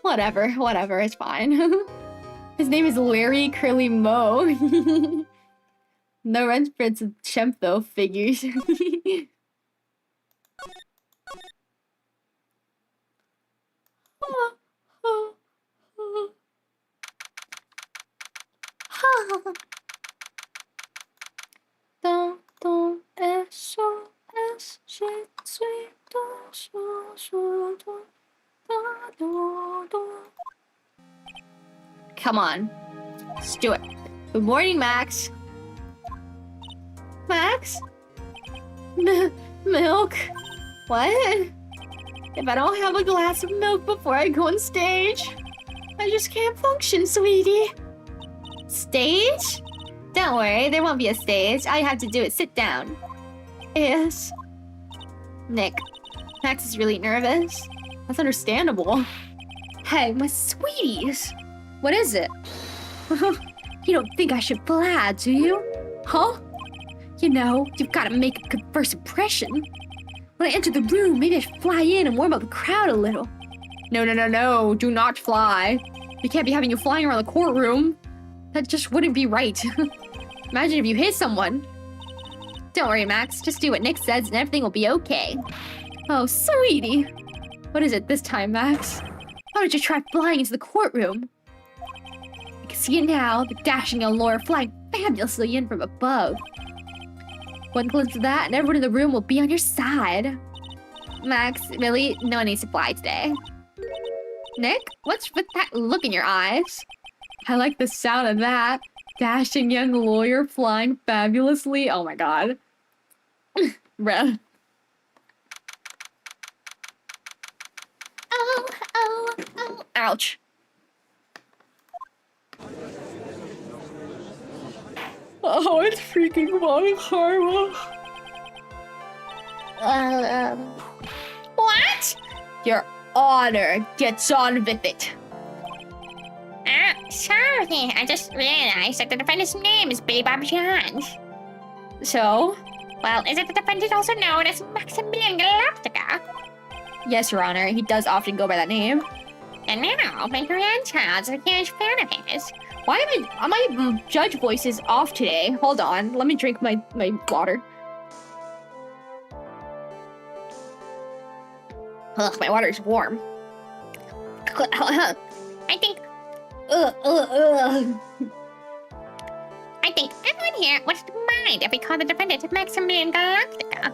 Whatever, it's fine. His name is Larry Curly Mo. No reference to Chemp though, figures. Come on. Let's do it. Good morning, Max. Max? Milk? What? If I don't have a glass of milk before I go on stage, I just can't function, sweetie. Stage? Don't worry, there won't be a stage. All you have to do is sit down. Yes. Nick, Max is really nervous. That's understandable. Hey, my sweeties. What is it? You don't think I should fly, do you? Huh? You know, you've got to make a good first impression. When I enter the room, maybe I should fly in and warm up the crowd a little. No. Do not fly. We can't be having you flying around the courtroom. That just wouldn't be right. Imagine if you hit someone. Don't worry, Max. Just do what Nick says and everything will be okay. Oh, sweetie. What is it this time, Max? How did you try flying into the courtroom? I can see it now, the dashing young lawyer flying fabulously in from above. One glimpse of that and everyone in the room will be on your side. Max, really? No one needs to fly today. Nick, what's with that look in your eyes? I like the sound of that. Dashing young lawyer flying fabulously. Oh my god. Bruh. Oh. Ouch. Oh, it's freaking Mom Karma. What? Your Honor gets on with it. Sorry, I just realized that the defendant's name is Billy Bob Johns. So? Well, isn't the defendant also known as Maximilian Galactica? Yes, Your Honor, he does often go by that name. And now, my grandchild's a huge fan of his. Why am my judge voice is off today? Hold on, let me drink my water. Ugh, my water is warm. I think everyone here wouldn't mind if we call the defendant Maximilian Galactica.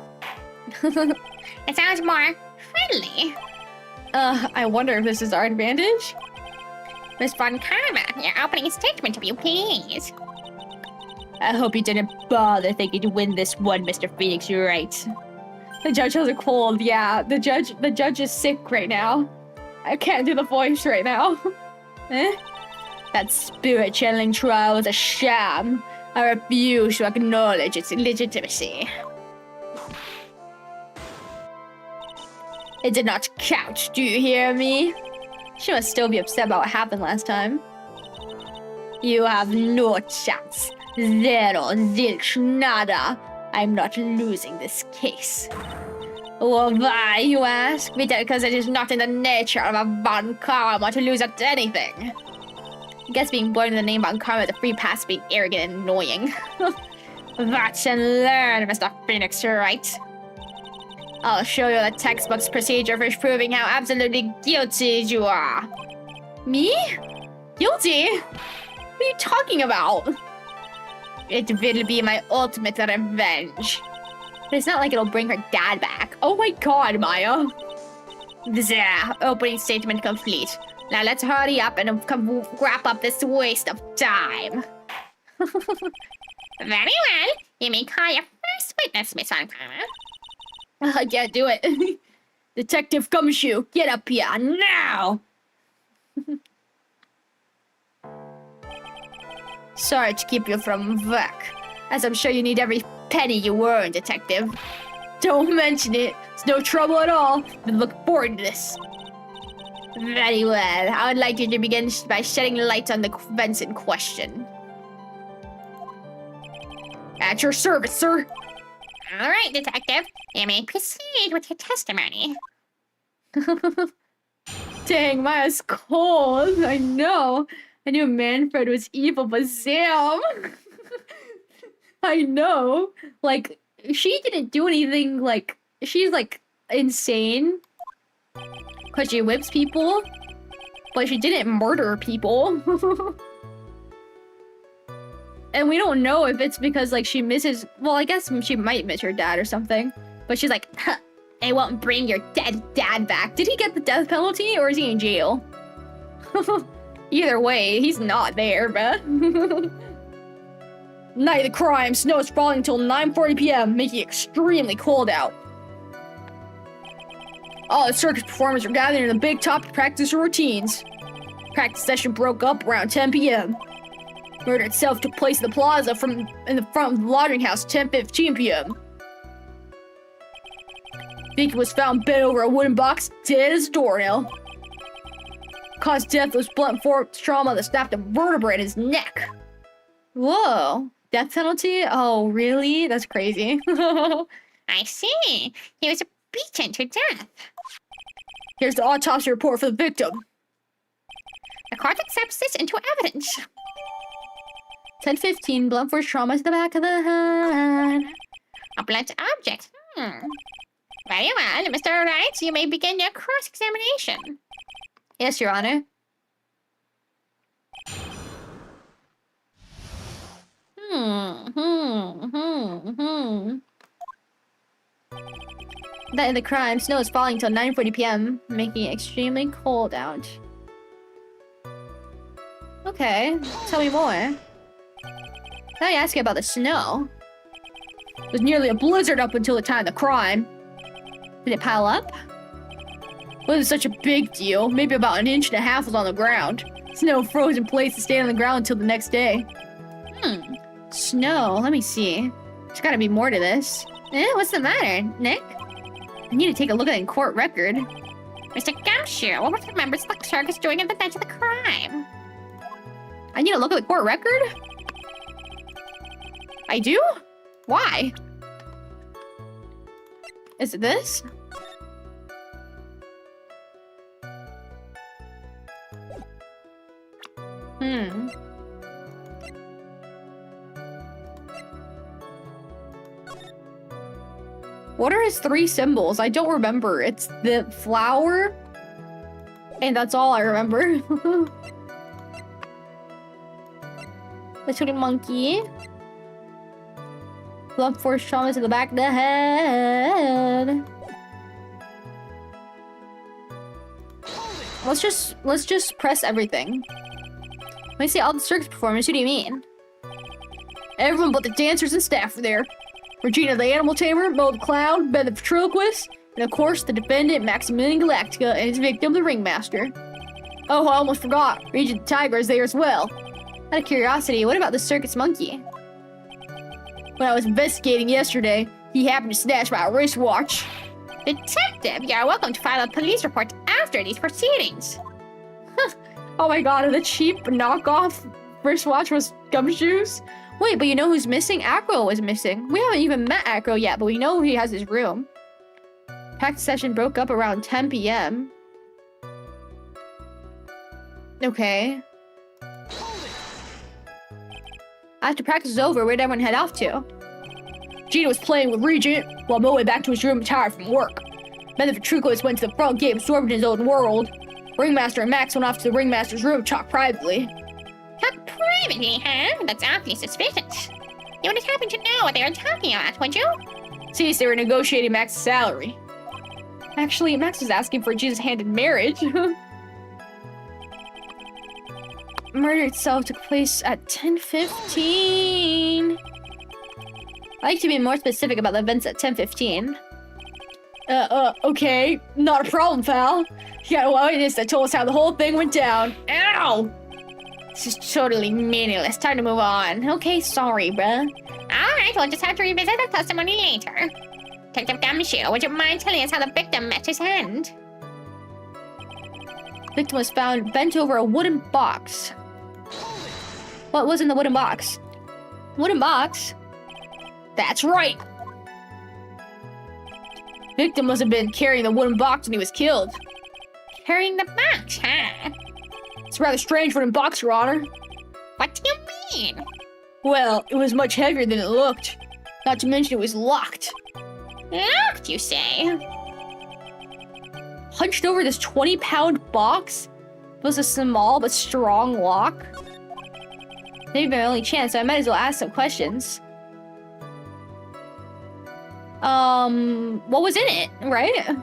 It sounds more friendly. I wonder if this is our advantage? Miss Von Karma, your opening statement, if you please. I hope you didn't bother thinking to win this one, Mr. Phoenix, you're right. The judge has a cold, yeah. The judge is sick right now. I can't do the voice right now. That spirit channeling trial was a sham. I refuse to acknowledge its legitimacy. It did not count, do you hear me? She must still be upset about what happened last time. You have no chance. Zero, zilch, nada. I'm not losing this case. Well, why, you ask? Because it is not in the nature of a Von Karma to lose at anything. I guess being born in the name Von Karma is a free pass to being arrogant and annoying. Watch and learn, Mr. Phoenix, right? I'll show you the textbook's procedure for proving how absolutely guilty you are. Me? Guilty? What are you talking about? It will be my ultimate revenge. But it's not like it'll bring her dad back. Oh my god, Maya. There, opening statement complete. Now let's hurry up and wrap up this waste of time. Very well. You may call your first witness, Miss Von Karma. I can't do it. Detective Gumshoe, get up here now! Sorry to keep you from work, as I'm sure you need every penny you earn, Detective. Don't mention it. It's no trouble at all. Been looking forward to this. Very well. I would like you to begin by shedding light on the events in question. At your service, sir. All right, Detective. You may proceed with your testimony. Dang, Maya's cold. I know. I knew Manfred was evil, but Sam. I know. Like, she didn't do anything, like, she's, like, insane. Because she whips people. But she didn't murder people. And we don't know if it's because, like, she misses... Well, I guess she might miss her dad or something. But she's like, huh, I won't bring your dead dad back. Did he get the death penalty, or is he in jail? Either way, he's not there, bruh. Night of the crime. Snow is falling until 9:40 p.m., making it extremely cold out. All the circus performers are gathering in the big top to practice their routines. Practice session broke up around 10 p.m. Murder itself took place in the plaza in the front of the lodging house 10:15 p.m. Victim was found bent over a wooden box, dead as a doornail. Caused death was blunt force trauma that snapped a vertebrae in his neck. Whoa. Death penalty? Oh, really? That's crazy. I see. He was beaten to death. Here's the autopsy report for the victim. The court accepts this into evidence. 10:15, blunt force trauma to the back of the head. A blunt object. Very well, Mr. Wright, you may begin your cross-examination. Yes, Your Honor. Night of the crime. Snow is falling until 9:40 p.m., making it extremely cold out. Okay, tell me more. Now I ask you about the snow. It was nearly a blizzard up until the time of the crime. Did it pile up? Wasn't such a big deal. Maybe about 1.5 inches was on the ground. Snow froze in place to stay on the ground until the next day. Snow. Let me see. There's gotta be more to this. What's the matter, Nick? I need to take a look at the court record. Mr. Gumshoe, what was the members of the circus doing at the night of the crime? I need to look at the court record? I do? Why? Is it this? What are his 3 symbols? I don't remember. It's the flower. And that's all I remember. The shooting monkey. Blunt force trauma to the back of the head. Let's just press everything. When I say all the circus performers, who do you mean? Everyone but the dancers and staff were there. Regina the animal tamer, Mo the clown, Ben the ventriloquist, and of course the defendant Maximilian Galactica and his victim the ringmaster. Oh, I almost forgot. Regina the tiger is there as well. Out of curiosity, what about the circus monkey? When I was investigating yesterday, he happened to snatch my wristwatch. Detective, you are welcome to file a police report after these proceedings. Oh my god, the cheap knockoff wristwatch was gumshoes? Wait, but you know who's missing? Acro was missing. We haven't even met Acro yet, but we know he has his room. Practice session broke up around 10 p.m. Okay. After practice is over, where'd everyone head off to? Gina was playing with Regent, while Mo went back to his room tired from work. Then the ventriloquist went to the front gate, absorbed in his own world. Ringmaster and Max went off to the ringmaster's room to talk privately. Talk privately, huh? That's awfully suspicious. You wouldn't happen to know what they were talking about, would you? Since they were negotiating Max's salary. Actually, Max was asking for Gina's hand in marriage. Murder itself took place at 10:15. I'd like to be more specific about the events at 10:15. Okay. Not a problem, pal. You got a witness that told us how the whole thing went down. Ow! This is totally meaningless. Time to move on. Okay, sorry, bruh. Alright, we'll just have to revisit the testimony later. Detective Gumshoe, would you mind telling us how the victim met his end? Victim was found bent over a wooden box. What was in the wooden box? Wooden box? That's right! Victim must have been carrying the wooden box when he was killed. Carrying the box, huh? It's a rather strange wooden box, Your Honor. What do you mean? Well, it was much heavier than it looked. Not to mention it was locked. Locked, you say? Hunched over this 20-pound box was a small but strong lock. Maybe my only chance, so I might as well ask some questions. What was in it, right? Do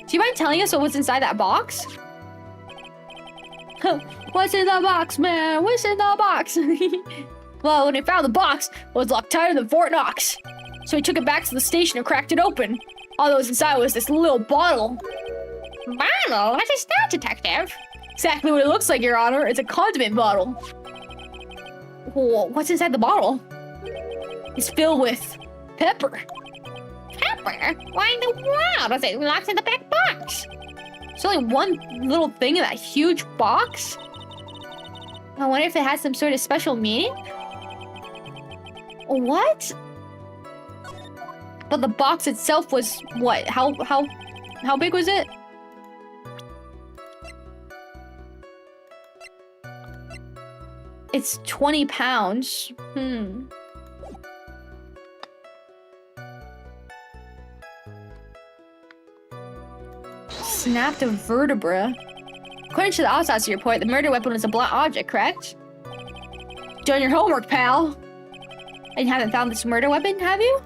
you mind telling us what was inside that box? What's in the box, man? What's in the box? Well, when he found the box, it was locked tighter than Fort Knox. So he took it back to the station and cracked it open. All that was inside was this little bottle. Bottle? What is that, detective? Exactly what it looks like, Your Honor. It's a condiment bottle. What's inside the bottle? It's filled with pepper. Pepper? Why in the world was it locked in the back box? There's only one little thing in that huge box. I wonder if it has some sort of special meaning? What? But the box itself was what? How big was it? It's 20 pounds. Snapped a vertebra. According to the autopsy report, the murder weapon was a blunt object, correct? Done your homework, pal. And you haven't found this murder weapon, have you?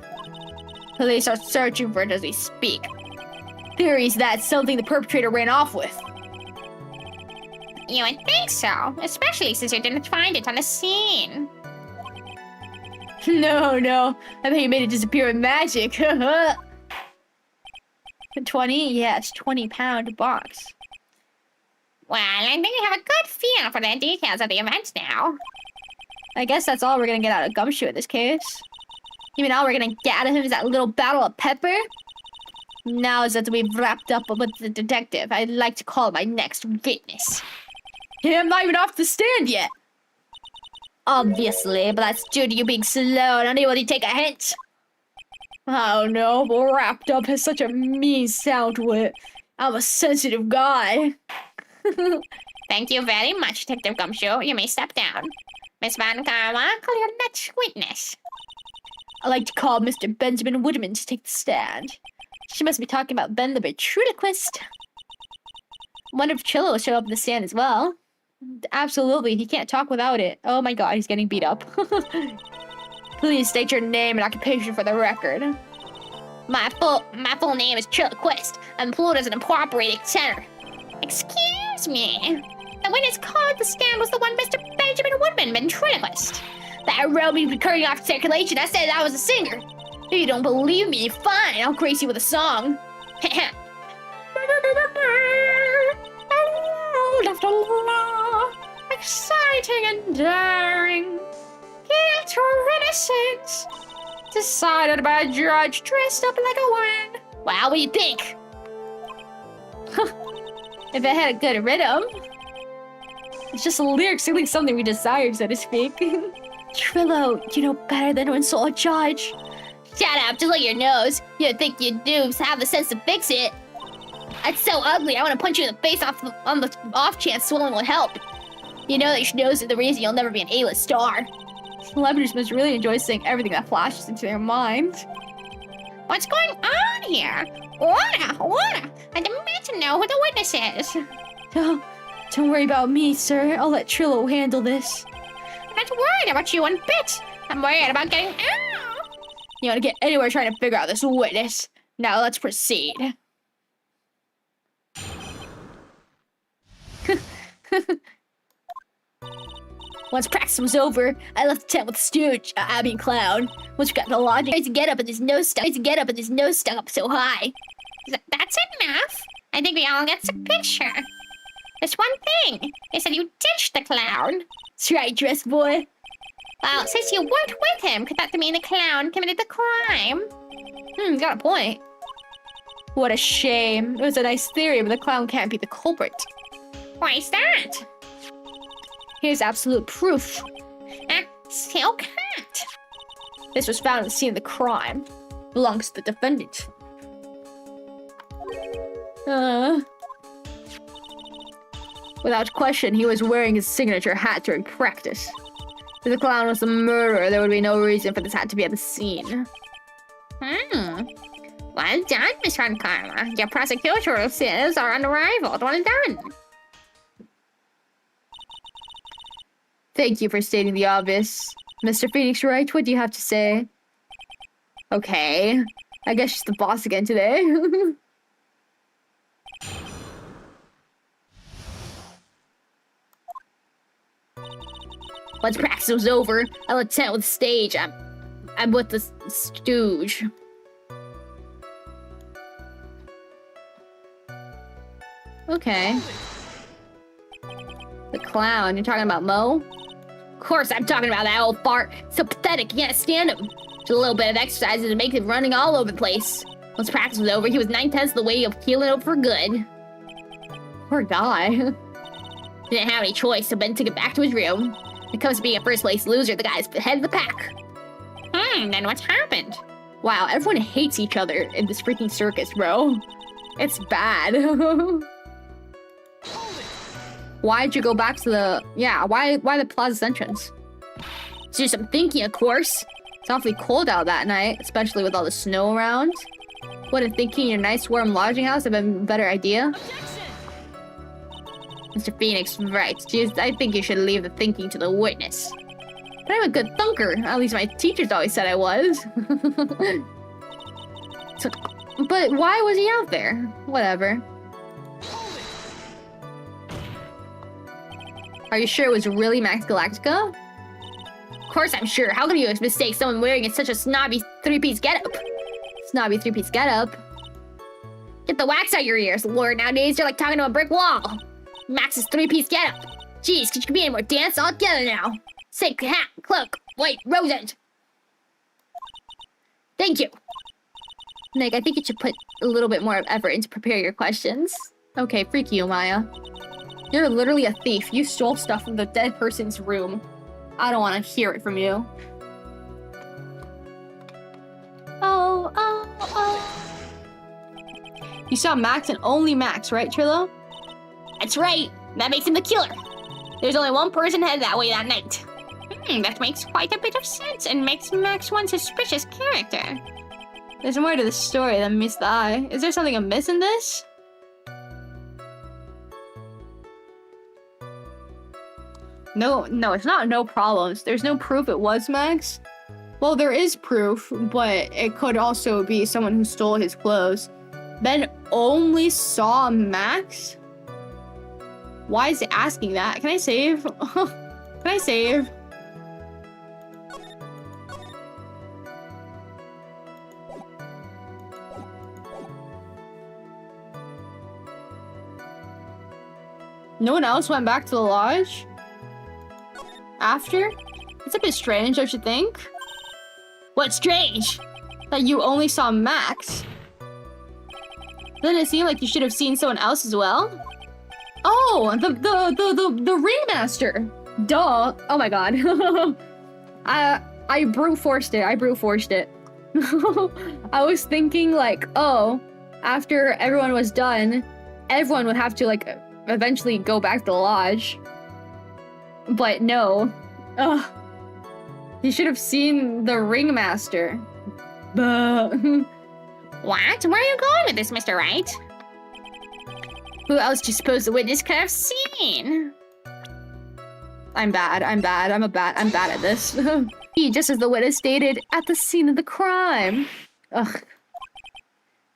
Police are searching for it as we speak. Theories that it's something the perpetrator ran off with. You would think so, especially since you didn't find it on the scene. No. I bet you made it disappear with magic. 20? Yes, 20-pound box. Well, I think we have a good feel for the details of the events now. I guess that's all we're gonna get out of Gumshoe in this case. Even all we're gonna get out of him is that little battle of pepper. Now that we've wrapped up with the detective, I'd like to call my next witness. Yeah, I'm not even off the stand yet. Obviously, but that's due to you being slow and unable to take a hint. Oh no, but wrapped up has such a mean sound to it. I'm a sensitive guy. Thank you very much, Detective Gumshoe. You may step down. Miss Van Karma, call your next witness. I'd like to call Mr. Benjamin Woodman to take the stand. She must be talking about Ben the ventriloquist. Wonder if Chillo will show up in the stand as well. Absolutely, he can't talk without it. Oh my god, he's getting beat up. Please state your name and occupation for the record. My full name is Chilloquist. I'm employed as an incorporated center. Excuse me. The witness called the stand was the one Mr. Benjamin Woodman, ventriloquist. That wrote me recurring off circulation. I said I was a singer. If you don't believe me, fine. I'll grace you with a song. Exciting and daring. Guilt or innocence. Decided by a judge dressed up like a wine. Well, what do you think? If it had a good rhythm. It's just the lyrics doing something we desire, so to speak. Trillo, you know better than to insult a judge. Shut up, just look at your nose. You'd think you do have the sense to fix it. That's so ugly, I want to punch you in the face on the off chance swallowing will help. You know that your nose is the reason you'll never be an A-list star. Celebrities must really enjoy saying everything that flashes into their mind. What's going on here? Order! I demand to know who the witness is. Oh, don't worry about me, sir. I'll let Trillo handle this. I'm not worried about you one bit. I'm worried about getting out. You want to get anywhere trying to figure out this witness. Now let's proceed. Once practice was over, I left the tent with the stooge, Abby and Clown. Once we got to the lodging, I had to get up and his nose stuck up so high. That's enough. I think we all get the picture. There's one thing. They said you ditched the clown. That's right, dress boy. Well, since you weren't with him, could that mean the clown committed the crime? Got a point. What a shame. It was a nice theory, but the clown can't be the culprit. Why's that? Here's absolute proof. Still can't. This was found at the scene of the crime. Belongs to the defendant. Without question, he was wearing his signature hat during practice. If the clown was the murderer, there would be no reason for this hat to be at the scene. Well done, Miss Ron Karma. Your prosecutorial skills are unrivaled. Well done. Thank you for stating the obvious. Mr. Phoenix Wright, what do you have to say? Okay. I guess she's the boss again today. Once practice was over, I left the tent with the stage. I'm with the stooge. Okay. The clown, you're talking about Mo? Of course I'm talking about that old fart. So pathetic, you can't stand him. Just a little bit of exercise to make him running all over the place. Once practice was over, he was 9/10 of the way of healing over for good. Poor guy. He didn't have any choice, so Ben took it back to his room. When it comes to being a first place loser, the guy's the head of the pack. Then what's happened? Wow, everyone hates each other in this freaking circus, bro. It's bad. Why'd you go back to the... Yeah, why the Plaza's entrance? To do some thinking, of course. It's awfully cold out that night, especially with all the snow around. Wouldn't thinking your nice warm lodging house have been a better idea? Mr. Phoenix, right. I think you should leave the thinking to the witness. But I'm a good thunker. At least my teachers always said I was. So, but why was he out there? Whatever. Are you sure it was really Max Galactica? Of course I'm sure. How could you mistake someone wearing such a snobby three-piece getup? Snobby three-piece getup? Get the wax out your ears, Lord. Nowadays, you're like talking to a brick wall. Max's three-piece getup. Jeez, could you be any more dance all together now? Say hat, cloak, white, rosette. Thank you. Nick, I think you should put a little bit more effort into prepare your questions. Okay, freak you, Maya. You're literally a thief. You stole stuff from the dead person's room. I don't want to hear it from you. Oh. You saw Max and only Max, right, Trillo? That's right. That makes him the killer. There's only one person headed that way that night. That makes quite a bit of sense and makes Max one suspicious character. There's more to the story than meets the eye. Is there something amiss in this? No, it's not no problems. There's no proof it was Max. Well, there is proof, but it could also be someone who stole his clothes. Ben only saw Max? Why is it asking that? Can I save? Can I save? No one else went back to the lodge? After? It's a bit strange, don't you think? What's strange? That you only saw Max. Doesn't it seem like you should have seen someone else as well? Oh, the ringmaster. Duh. Oh my god. I brute forced it. I brute forced it. I was thinking like, oh, after everyone was done, everyone would have to like eventually go back to the lodge. But no. Ugh. You should have seen the ringmaster. Buh. What? Where are you going with this, Mr. Wright? Who else do you suppose the witness could have seen? I'm bad. I'm bad at this. He, just as the witness stated, at the scene of the crime. Ugh.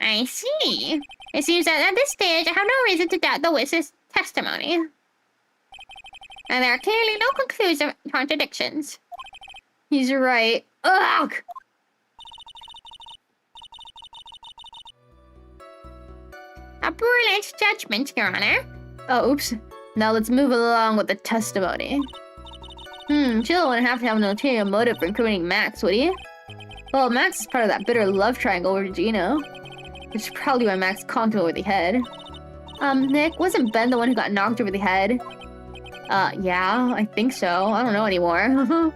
I see. It seems that at this stage, I have no reason to doubt the witness' testimony. And there are clearly no conclusive contradictions. He's right. Ugh! A brilliant judgment, Your Honor. Oh, oops. Now let's move along with the testimony. Jill wouldn't have to have an ulterior motive for incriminating Max, would he? Well, Max is part of that bitter love triangle with Gino. Which is probably why Max conked him over the head. Nick, wasn't Ben the one who got knocked over the head? Yeah, I think so. I don't know anymore.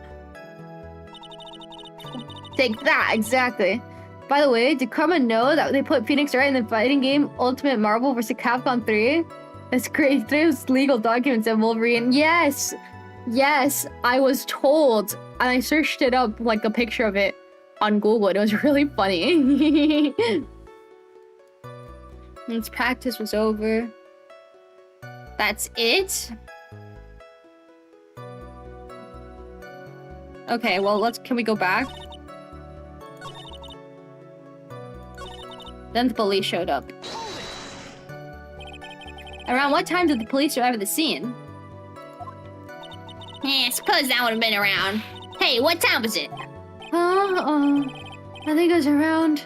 Take that, exactly. By the way, did Karma know that they put Phoenix Wright in the fighting game Ultimate Marvel vs. Capcom 3? That's great. There's legal documents of Wolverine. Yes! Yes, I was told. And I searched it up, like a picture of it on Google. It was really funny. Once practice was over. That's it? Okay, well, can we go back? Then the police showed up. Around what time did the police arrive at the scene? Yeah, I suppose that would have been around. Hey, what time was it? I think it was around,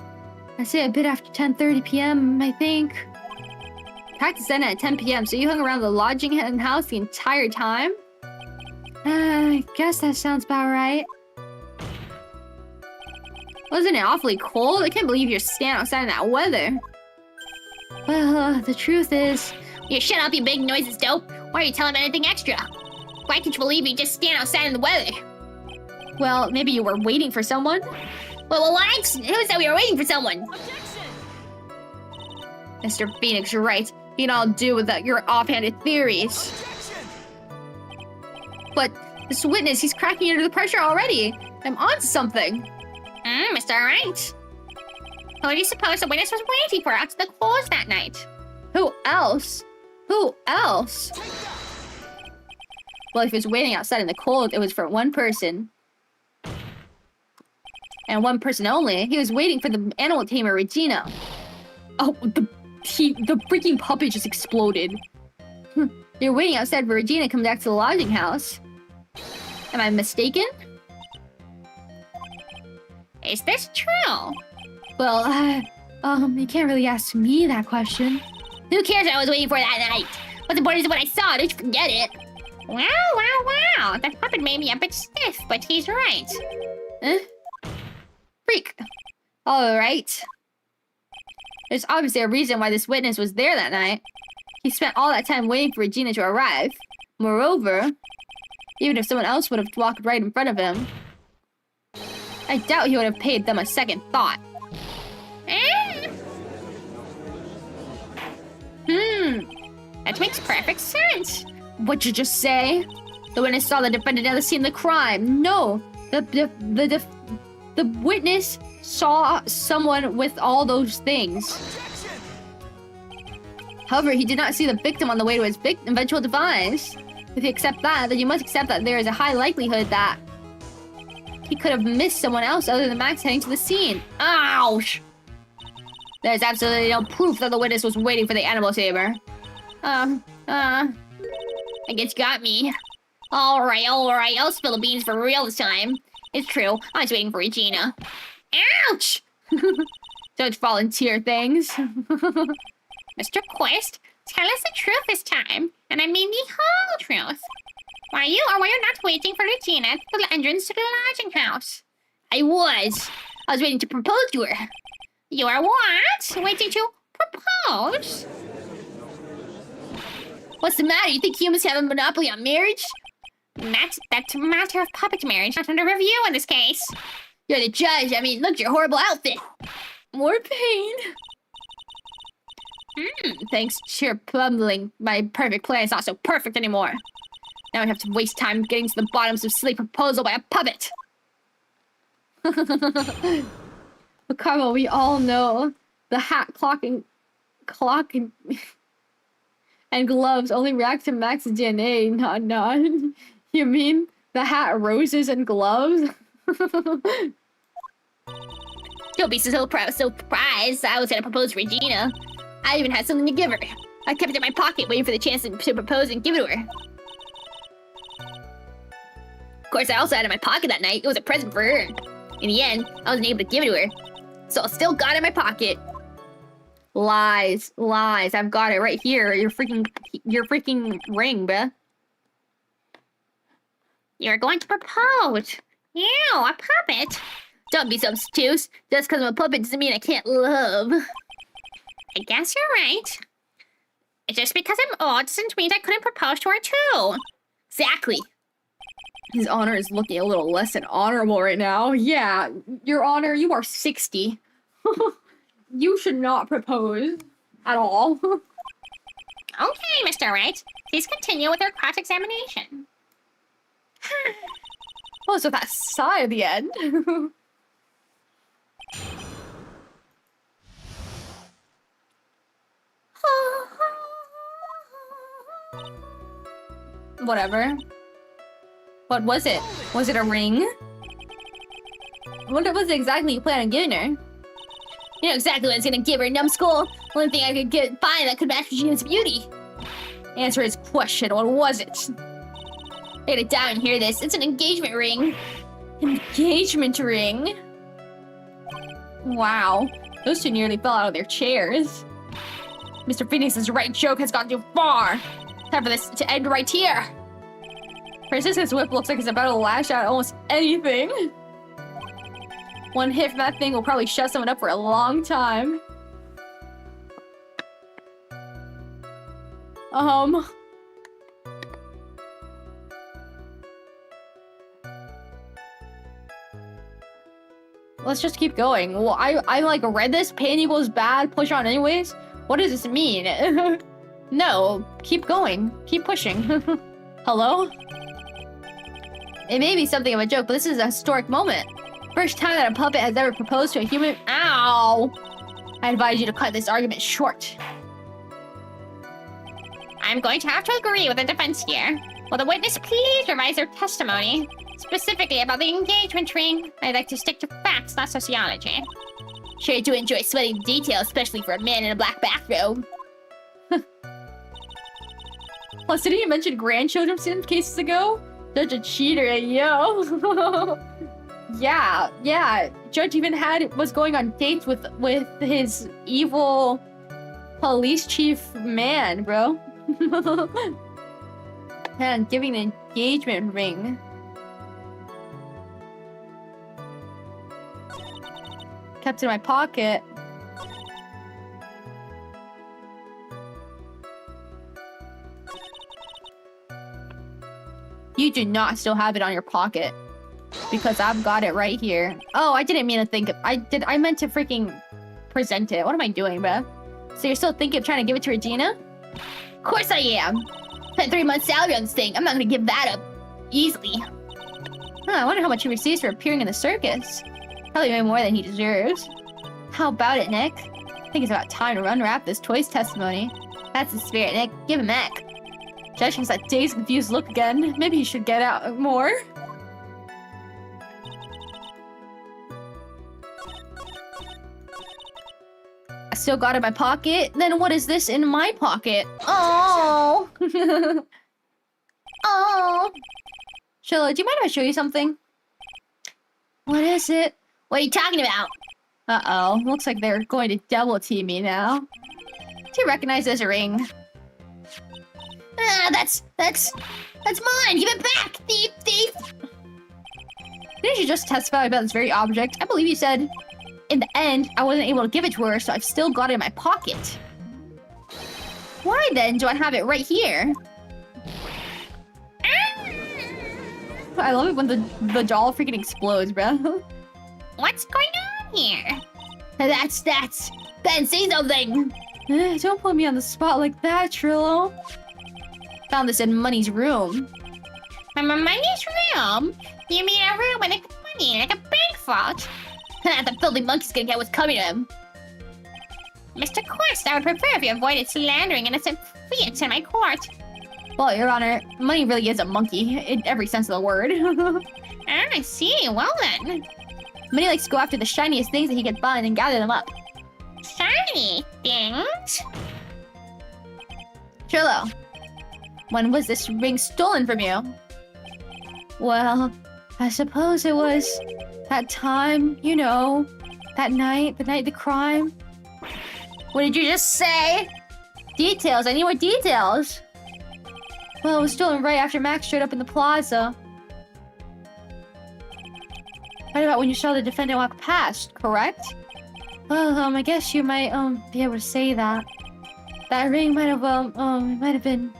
I'd say a bit after 10:30 p.m., I think. Practice ended at 10 p.m., so you hung around the lodging house the entire time? I guess that sounds about right. Wasn't it awfully cold? I can't believe you're standing outside in that weather. Well, the truth is... You shut up, you big noises dope. Why are you telling me anything extra? Why can't you believe you just stand outside in the weather? Well, maybe you were waiting for someone? Well, what? Who said we were waiting for someone? Mr. Phoenix, you're right. You can all do without your offhanded theories. But this witness, he's cracking under the pressure already. I'm on something. Mr. Wright. Who do you suppose the witness was waiting for out to the close that night? Who else? Who else? Well, if he was waiting outside in the cold, it was for one person. And one person only. He was waiting for the animal tamer, Regina. Oh, the freaking puppet just exploded. You're waiting outside for Regina to come back to the lodging house. Am I mistaken? Is this true? Well, you can't really ask me that question. Who cares what I was waiting for that night? What's important is what I saw, don't you forget it. Wow. That puppet made me a bit stiff, but he's right. Freak. Alright. There's obviously a reason why this witness was there that night. He spent all that time waiting for Regina to arrive. Moreover, even if someone else would have walked right in front of him, I doubt he would have paid them a second thought. That makes perfect sense. What'd you just say? The witness saw the defendant at the scene of the crime. No, the witness saw someone with all those things. However, he did not see the victim on the way to his eventual demise. If you accept that, then you must accept that there is a high likelihood that he could have missed someone else other than Max heading to the scene. Ouch! There's absolutely no proof that the witness was waiting for the animal tamer. I guess you got me. Alright, I'll spill the beans for real this time. It's true, I was waiting for Regina. Ouch! Don't volunteer things. Mr. Quest, tell us the truth this time, and I mean the whole truth. Were you or were you not waiting for Regina at the entrance to the lodging house? I was waiting to propose to her. You are what? Waiting to propose? What's the matter? You think humans have a monopoly on marriage? That's a matter of puppet marriage, not under review in this case. You're the judge. I mean, look at your horrible outfit. More pain. Thanks to your plumbing, my perfect plan is not so perfect anymore. Now I have to waste time getting to the bottoms of silly proposal by a puppet. But Carmel, we all know the hat, clock, and and gloves only react to Max's DNA. Not. You mean the hat, roses, and gloves? Don't be so surprised. I was gonna propose to Regina. I even had something to give her. I kept it in my pocket, waiting for the chance to propose and give it to her. Of course, I also had it in my pocket that night. It was a present for her. In the end, I wasn't able to give it to her, so I still got it in my pocket. Lies. I've got it right here. Your freaking ring, bruh. You're going to propose. Ew, a puppet. Don't be so obtuse. Just because I'm a puppet doesn't mean I can't love. I guess you're right. Just because I'm old doesn't mean I couldn't propose to her too. Exactly. His honor is looking a little less than honorable right now. Yeah, your honor, you are 60. You should not propose at all. Okay, Mr. Wright. Please continue with your cross-examination. What's with that sigh at the end? Whatever. What was it? Was it a ring? What was it exactly you plan on giving her? You know exactly what I was gonna give her, numbskull. Only thing I could find that could match Regina's beauty. Answer his question. What was it? I gotta die and hear this. It's an engagement ring. Engagement ring? Wow. Those two nearly fell out of their chairs. Mr. Phoenix's right joke has gone too far. Time for this to end right here. Princess's whip looks like it's about to lash out at almost anything. One hit from that thing will probably shut someone up for a long time. Let's just keep going. Well, I like read this. Pain equals bad. Push on anyways. What does this mean? No, keep going. Keep pushing. Hello? It may be something of a joke, but this is a historic moment. First time that a puppet has ever proposed to a human. Ow! I advise you to cut this argument short. I'm going to have to agree with the defense here. Will the witness please revise their testimony? Specifically about the engagement ring. I'd like to stick to facts, not sociology. Sure do enjoy sweating details, especially for a man in a black bathrobe. Plus, didn't you mention grandchildren some cases ago? Such a cheater, yo. Yeah. Judge even was going on dates with his evil police chief man, bro. And giving an engagement ring. Kept it in my pocket. You do not still have it on your pocket. Because I've got it right here. Oh, I didn't mean to think I meant to freaking present it. What am I doing, bruh? So you're still thinking of trying to give it to Regina? Of course I am. Spent 3 months' salary on this thing. I'm not gonna give that up easily. I wonder how much he receives for appearing in the circus. Probably way more than he deserves. How about it, Nick? I think it's about time to unwrap this toy's testimony. That's the spirit, Nick. Give him back. Judge has that dazed, confused look again. Maybe he should get out more. I still got it in my pocket. Then what is this in my pocket? Oh. Oh. Sheila, do you mind if I show you something? What is it? What are you talking about? Uh-oh. Looks like they're going to double team me now. Do you recognize this ring? That's mine! Give it back, thief! Didn't you just testify about this very object? I believe you said... in the end, I wasn't able to give it to her, so I've still got it in my pocket. Why then do I have it right here? I love it when the doll freaking explodes, bro. What's going on here? That's Ben, say something. Don't put me on the spot like that, Trillo. Found this in Money's room. Money's room? You mean a room with money, like a bank vault? The filthy monkey's gonna get what's coming to him. Mr. Quest, I would prefer if you avoided slandering innocent fiends in my court. Well, Your Honor, Money really is a monkey, in every sense of the word. I see. Well then. Money likes to go after the shiniest things that he can find and gather them up. Shiny things? Trillo, when was this ring stolen from you? Well, I suppose it was that time, you know, that night, the night of the crime. What did you just say? Details, I need more details. Well, it was stolen right after Max showed up in the plaza. Right about when you saw the defendant walk past, correct? Well, I guess you might, be able to say that. That ring might have, might have been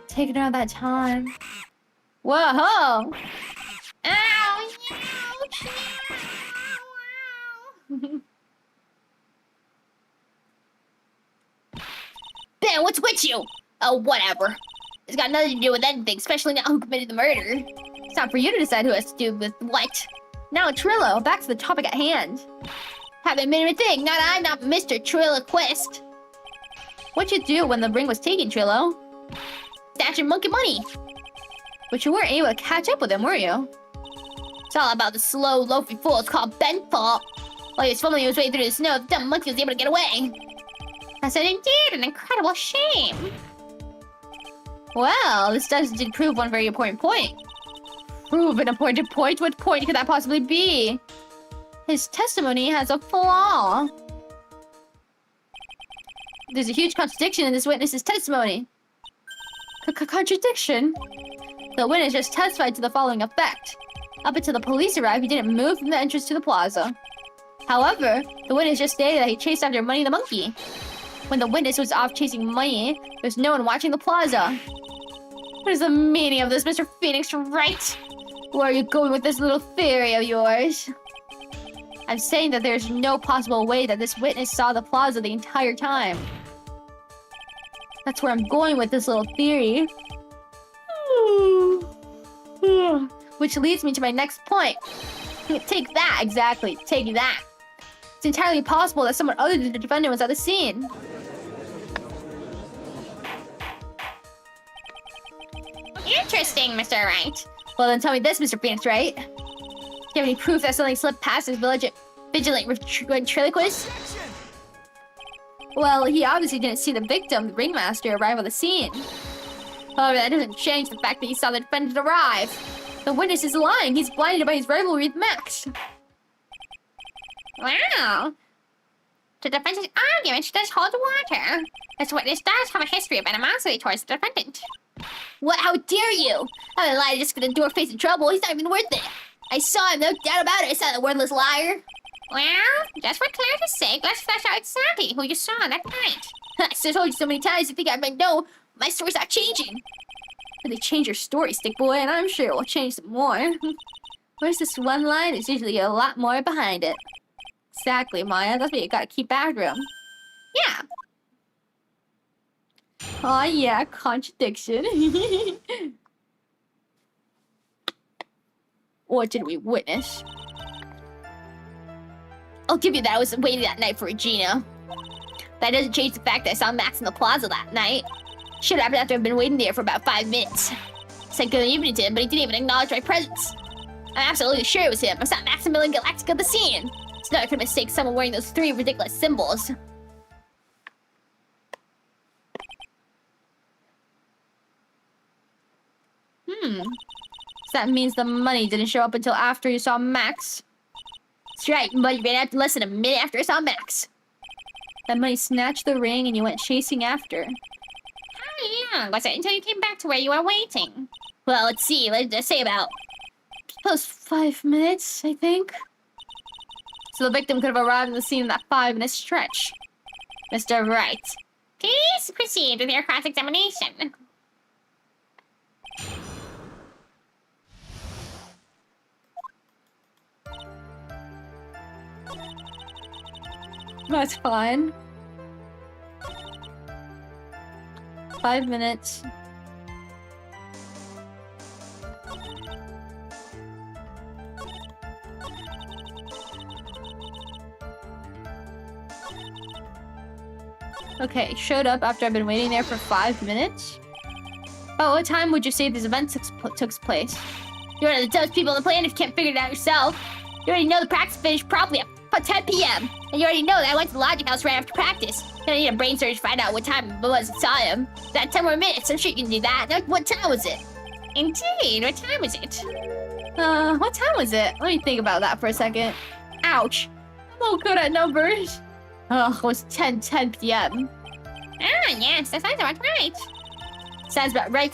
taken around that time. Whoa! Ow! Ouch! Ben, what's with you? Oh, whatever. It's got nothing to do with anything, especially not who committed the murder. It's not for you to decide who has to do with what. Now, Trillo, back to the topic at hand. Haven't been a thing. Not Mr. Triloquist. What'd you do when the ring was taken, Trillo? Stash your monkey money. But you weren't able to catch up with him, were you? It's all about the slow, loafy fool. It's called Ben fault. While he was fumbling his way through the snow, the dumb monkey was able to get away. I said, indeed, an incredible shame. Well, this did prove one very important point. Prove an important point? What point could that possibly be? His testimony has a flaw. There's a huge contradiction in this witness's testimony. Contradiction? The witness just testified to the following effect. Up until the police arrived, he didn't move from the entrance to the plaza. However, the witness just stated that he chased after Money the monkey. When the witness was off chasing Money, there's no one watching the plaza. What is the meaning of this, Mr. Phoenix Wright? Where are you going with this little theory of yours? I'm saying that there's no possible way that this witness saw the plaza the entire time. That's where I'm going with this little theory. Which leads me to my next point. Take that, exactly. Take that. It's entirely possible that someone other than the defendant was at the scene. Interesting, Mr. Wright. Well, then tell me this, Mr. Phoenix, right? Do you have any proof that something slipped past his vigilant ventriloquist? Well, he obviously didn't see the victim, the ringmaster, arrive on the scene. However, that doesn't change the fact that he saw the defendant arrive. The witness is lying. He's blinded by his rivalry with Max. Wow. The defense's argument does hold water. This witness does have a history of animosity towards the defendant. What? How dare you? I'm gonna lie just for the door facing trouble. He's not even worth it. I saw him, no doubt about it. I saw the worthless liar. Well, just for clarity's sake, let's flesh out exactly who you saw that night. I still told you so many times, you think I might know. My story's not changing. But they change your story, Stick Boy, and I'm sure it will change some more. Where's this one line? There's usually a lot more behind it. Exactly, Maya. That's what you gotta keep after him. Yeah. Oh yeah, contradiction. What did we witness? I'll give you that. I was waiting that night for Regina. That doesn't change the fact that I saw Max in the plaza that night. Should happen after I've been waiting there for about 5 minutes. Said good evening to him, but he didn't even acknowledge my presence. I'm absolutely sure it was him. I saw Maximilian Galactica at the scene. It's not a mistake someone wearing those 3 ridiculous symbols. So that means the money didn't show up until after you saw Max. That's right, money ran out less than a minute after I saw Max. That money snatched the ring and you went chasing after. How long was it until you came back to where you were waiting? Well, let's see. Let's say about... Close 5 minutes, I think. so the victim could have arrived at the scene in that 5-minute stretch. Mr. Wright. Please proceed with your cross-examination. That's fine. 5 minutes. Okay, showed up after I've been waiting there for 5 minutes. About what time would you say this event took place? You're one of the dumbest people on the planet if you can't figure it out yourself. You already know the practice finished promptly at 10 p.m. And you already know that I went to the Logic House right after practice. You don't need a brain surgery to find out what time it was I saw him. That 10 more minutes, I'm sure you can do that. Now, what time was it? Indeed, what time was it? What time was it? Let me think about that for a second. Ouch. I'm no good at numbers. Ugh, it was 10 p.m. Ah, yes, that sounds about right. Sounds about right.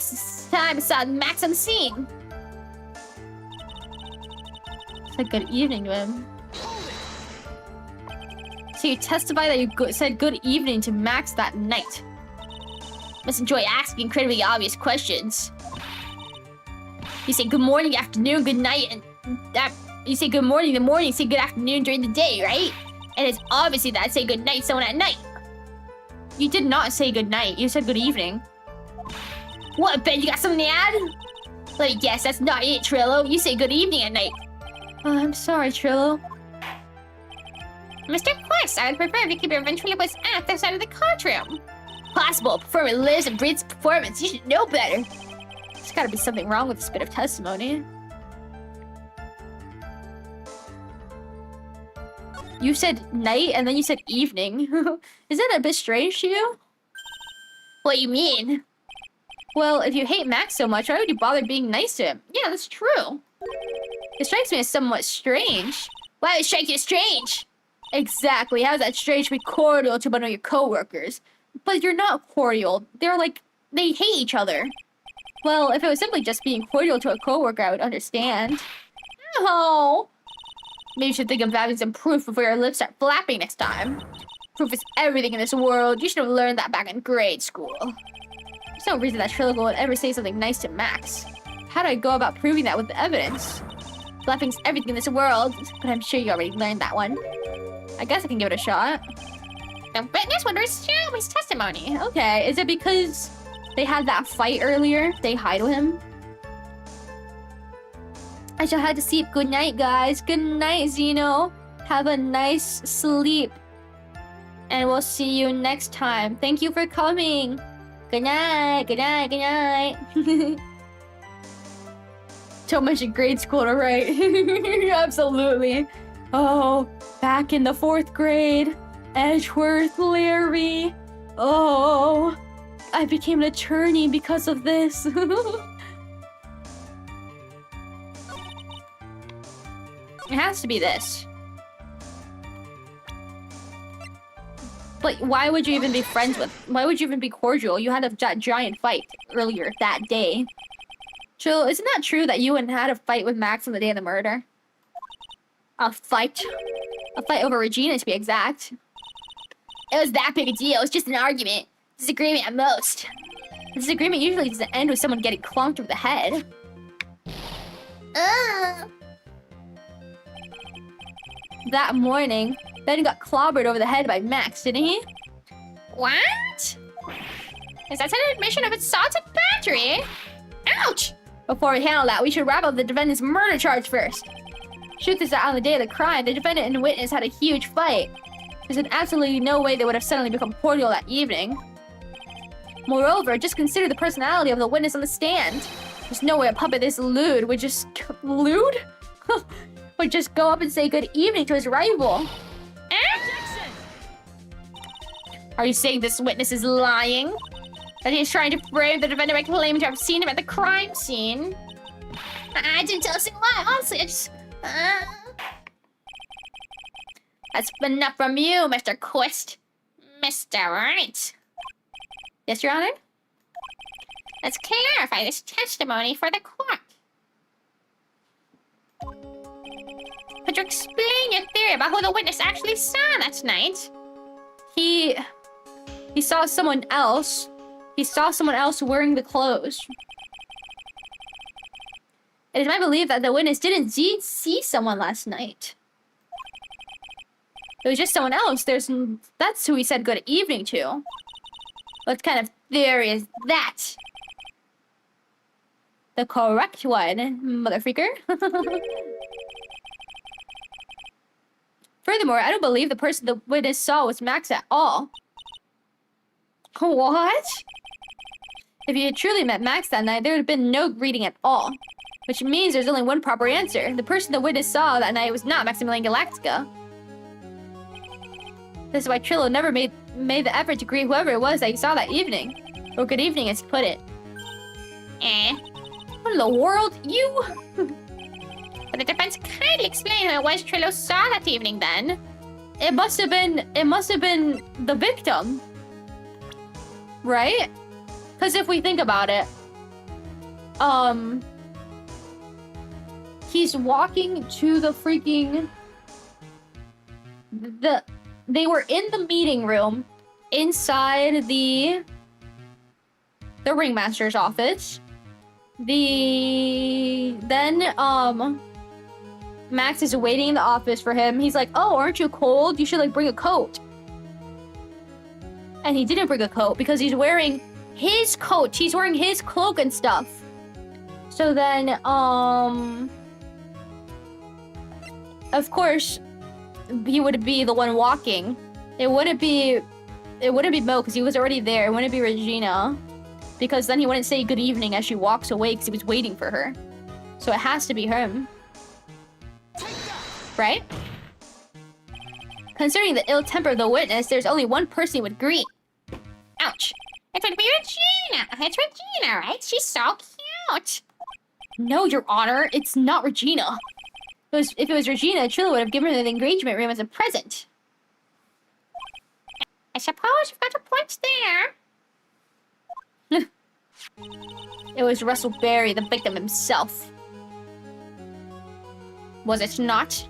Time I saw Max on the scene. Said good evening to him. So you testify that you said good evening to Max that night. Must enjoy asking incredibly obvious questions. You say good morning, afternoon, good night, and you say good morning in the morning, you say good afternoon during the day, right? And it's obviously that I say good night to someone at night. You did not say good night. You said good evening. What, Ben? You got something to add? Let me guess, that's not it, Trillo. You say good evening at night. Oh, I'm sorry, Trillo. Mr. Quest, I would prefer if you keep your ventriloquist at the side of the courtroom. Possible. Performer lives and breathes performance. You should know better. There's gotta be something wrong with this bit of testimony. You said night and then you said evening. Is that a bit strange to you? What you mean? Well, if you hate Max so much, why would you bother being nice to him? Yeah, that's true. It strikes me as somewhat strange. Why would it strike you as strange? Exactly. How's that strange to be cordial to one of your coworkers? But you're not cordial. They're like, they hate each other. Well, if it was simply just being cordial to a coworker, I would understand. Oh. Maybe you should think of having some proof before your lips start flapping next time. Proof is everything in this world. You should have learned that back in grade school. There's no reason that Trilligo would ever say something nice to Max. How do I go about proving that with evidence? Flapping's everything in this world, but I'm sure you already learned that one. I guess I can give it a shot. The witness would resume his testimony. Okay, is it because they had that fight earlier? They hide with him? I shall have to sleep. Good night, guys. Good night, Zeno. Have a nice sleep. And we'll see you next time. Thank you for coming. Good night, good night, good night. So much in grade school to write. Absolutely. Oh, back in the 4th grade. Edgeworth, Larry. Oh, I became an attorney because of this. It has to be this. But why would you even be friends with? Why would you even be cordial? You had a giant fight earlier that day. Jill, isn't that true that you had a fight with Max on the day of the murder? A fight? A fight over Regina, to be exact. It was that big a deal. It was just an argument. Disagreement at most. A disagreement usually doesn't end with someone getting clunked over the head. That morning, Ben got clobbered over the head by Max, didn't he? What? Is that an admission of assault and battery? Ouch! Before we handle that, we should wrap up the defendant's murder charge first. Truth is that on the day of the crime, the defendant and the witness had a huge fight. There's absolutely no way they would have suddenly become cordial that evening. Moreover, just consider the personality of the witness on the stand. There's no way a puppet this lewd would just... Lewd? Would just go up and say good evening to his rival. Objection! Are you saying this witness is lying? That he's trying to frame the defendant by claiming to have seen him at the crime scene? I didn't tell a single lie. Honestly, I just... That's enough from you, Mr. Quest. Mr. Wright. Yes, Your Honor? Let's clarify this testimony for the court. Would you explain your theory about who the witness actually saw that night? He saw someone else. He saw someone else wearing the clothes. It is my belief that the witness didn't see someone last night. It was just someone else. That's who he said good evening to. What kind of theory is that? The correct one, motherfreaker. Furthermore, I don't believe the person the witness saw was Max at all. What? If you had truly met Max that night, there would have been no greeting at all. Which means there's only one proper answer. The person the witness saw that night was not Maximilian Galactica. This is why Trillo never made the effort to greet whoever it was that he saw that evening. Or good evening, as he put it. What in the world? You... But the defense kindly explained who it was Trillo saw that evening then. It must have been the victim. Right? Because if we think about it, he's walking to the freaking... They were in the meeting room inside the ringmaster's office. Max is waiting in the office for him. He's like, oh, aren't you cold? You should like bring a coat. And he didn't bring a coat because he's wearing his coat. He's wearing his cloak and stuff. So then, of course, he would be the one walking. It wouldn't be Mo because he was already there. It wouldn't be Regina because then he wouldn't say good evening as she walks away because he was waiting for her. So it has to be him. Right? Considering the ill temper of the witness, there's only one person he would greet. Ouch. It would be Regina. It's Regina, right? She's so cute. No, Your Honor, it's not Regina. If it was Regina, Trillo would have given her the engagement ring as a present. I suppose you've got a point there. It was Russell Berry, the victim himself. Was it not?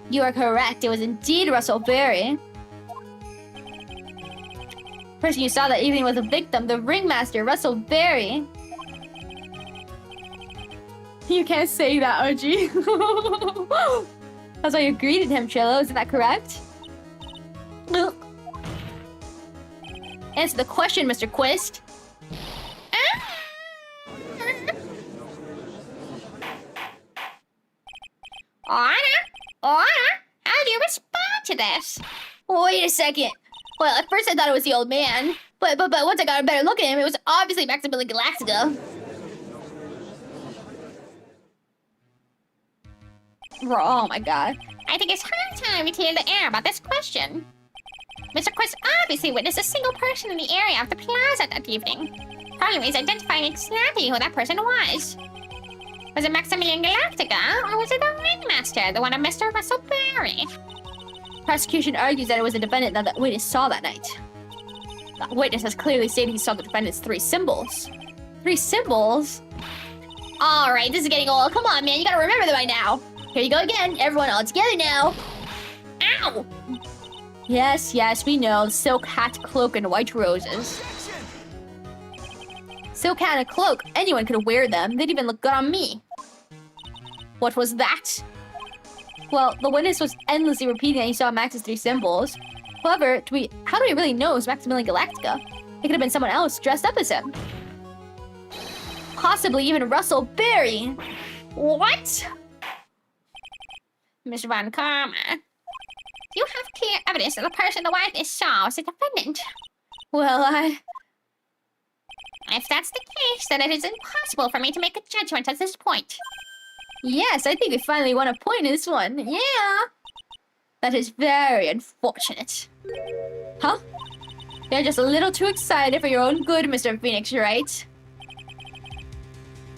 You are correct. It was indeed Russell Berry. The person you saw that evening was the victim, the ringmaster, Russell Berry. You can't say that, OG. That's why you greeted him, Trillo. Isn't that correct? Answer the question, Mr. Quist. Anna, how do you respond to this? Wait a second. Well, at first I thought it was the old man, but once I got a better look at him, it was obviously Maximilian Galactica. Oh my god. I think it's high time we clear the air about this question. Mr. Quist obviously witnessed a single person in the area of the plaza that evening. Problem is identifying exactly who that person was. Was it Maximilian Galactica, or was it the ringmaster, the one of Mr. Russell Berry? Prosecution argues that it was the defendant that the witness saw that night. The witness has clearly stated he saw the defendant's 3 symbols. 3 symbols? Alright, this is getting old. Come on, man, you gotta remember them by now. Here you go again. Everyone all together now. Ow! Yes, we know. Silk hat, cloak, and white roses. Silk hat and a cloak. Anyone could wear them. They'd even look good on me. What was that? Well, the witness was endlessly repeating that he saw Max's 3 symbols. However, how do we really know it was Maximilian Galactica? It could have been someone else dressed up as him. Possibly even Russell Berry. What? Miss Von Karma, you have clear evidence that the person the witness saw was the defendant. Well, If that's the case, then it is impossible for me to make a judgment at this point. Yes, I think we finally won a point in this one. Yeah. That is very unfortunate. Huh? You're just a little too excited for your own good, Mr. Phoenix, right?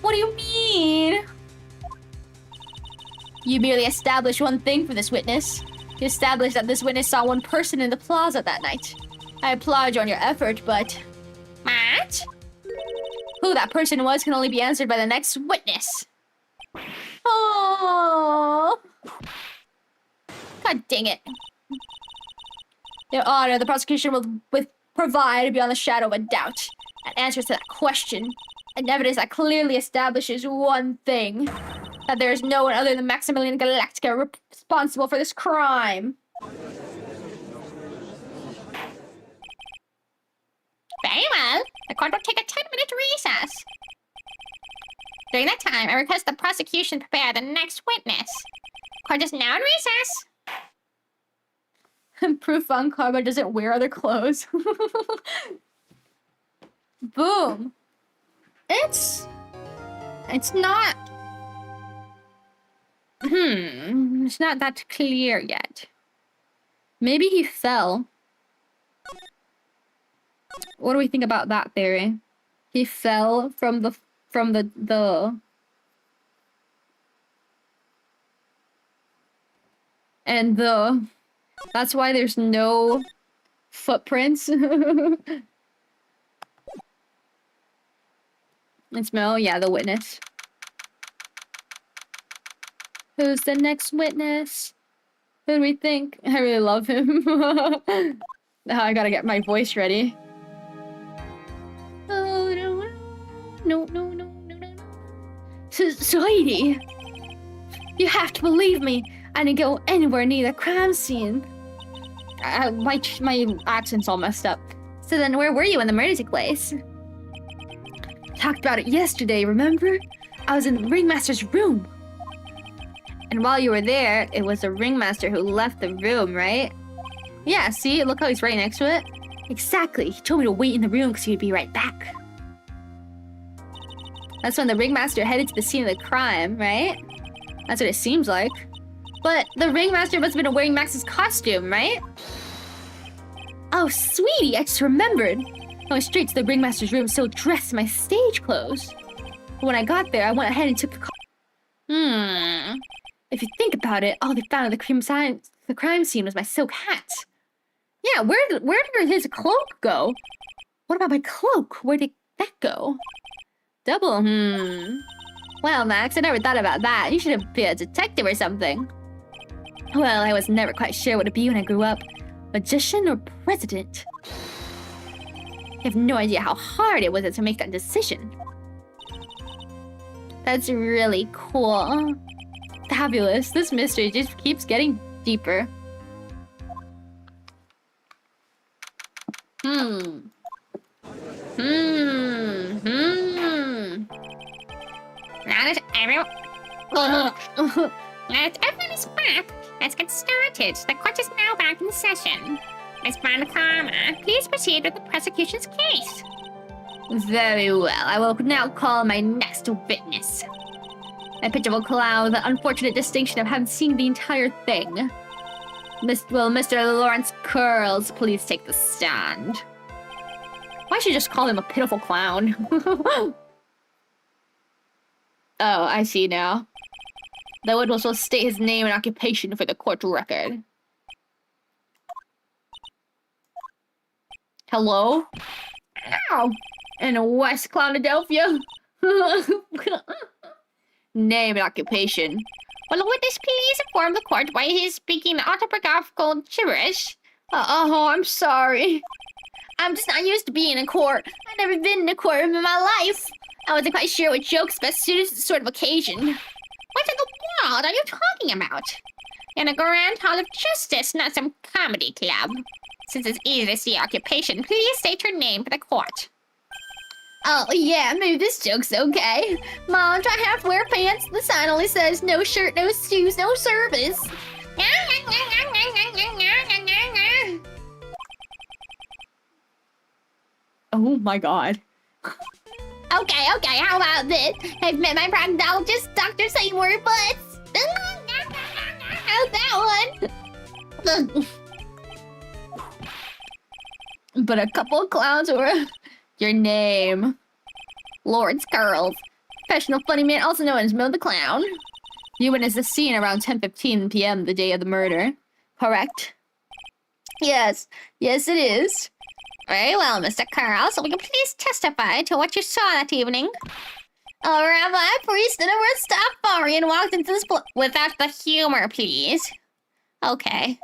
What do you mean? You merely established one thing for this witness. You established that this witness saw one person in the plaza that night. I applaud you on your effort, but... What? Who that person was can only be answered by the next witness. Oh. God dang it. Your Honor, the prosecution will provide beyond the shadow of a doubt an answer to that question. And evidence that clearly establishes one thing. That there is no one other than Maximilian Galactica responsible for this crime. Very well. The court will take a 10-minute recess. During that time, I request the prosecution prepare the next witness. Court is now in recess. Proof Von Karma doesn't wear other clothes. Boom. It's not... It's not that clear yet. Maybe he fell. What do we think about that theory? He fell from the and that's why there's no footprints. And smell, yeah, the witness. Who's the next witness? Who do we think? I really love him. Now I gotta get my voice ready. Oh, no. Sweetie, you have to believe me. I didn't go anywhere near the crime scene. My accent's all messed up. So then where were you when the murder took place? Talked about it yesterday, remember? I was in the ringmaster's room. And while you were there, it was the ringmaster who left the room, right? Yeah, see? Look how he's right next to it. Exactly. He told me to wait in the room because he would be right back. That's when the ringmaster headed to the scene of the crime, right? That's what it seems like. But the ringmaster must have been wearing Max's costume, right? Oh, sweetie, I just remembered. I went straight to the ringmaster's room, still dressed in my stage clothes. But when I got there, I went ahead and took the If you think about it, all they found at the crime scene was my silk hat. Yeah, where did his cloak go? What about my cloak? Where did that go? Double, Well, Max, I never thought about that. You should be a detective or something. Well, I was never quite sure what to be when I grew up. Magician or president? I have no idea how hard it was to make that decision. That's really cool. Fabulous. This mystery just keeps getting deeper. Now that everyone is back, let's get started. The court is now back in session. Miss Von Karma, please proceed with the prosecution's case. Very well. I will now call my next witness. My picture will allow the unfortunate distinction of having seen the entire thing. Will Mr. Lawrence Curls please take the stand? Why should I just call him a pitiful clown? Oh, I see now. The witness will state his name and occupation for the court record. Hello? Ow! In West Clownadelphia? Name and occupation. Will the witness please inform the court why he is speaking autobiographical gibberish? Oh, I'm sorry. I'm just not used to being in court. I've never been in a courtroom in my life. I wasn't quite sure what jokes best suited this sort of occasion. What in the world are you talking about? In a grand hall of justice, not some comedy club. Since it's easy to see occupation, please state your name for the court. Oh, yeah, maybe this joke's okay. Mom, do I have to wear pants? The sign only says no shirt, no shoes, no service. Oh my god. Okay, how about this? I've met my proctologist, Dr. Seymour Butts. How's that one? But a couple of clowns were your name. Lawrence Curls. Professional funny man, also known as Mo the Clown. You witnessed the scene around 10:15 p.m. the day of the murder, correct? Yes, it is. Very well, Mr. Carl. So will you please testify to what you saw that evening? A rabbi, priest, and a Rastafarian walked into this place. Without the humor, please. Okay.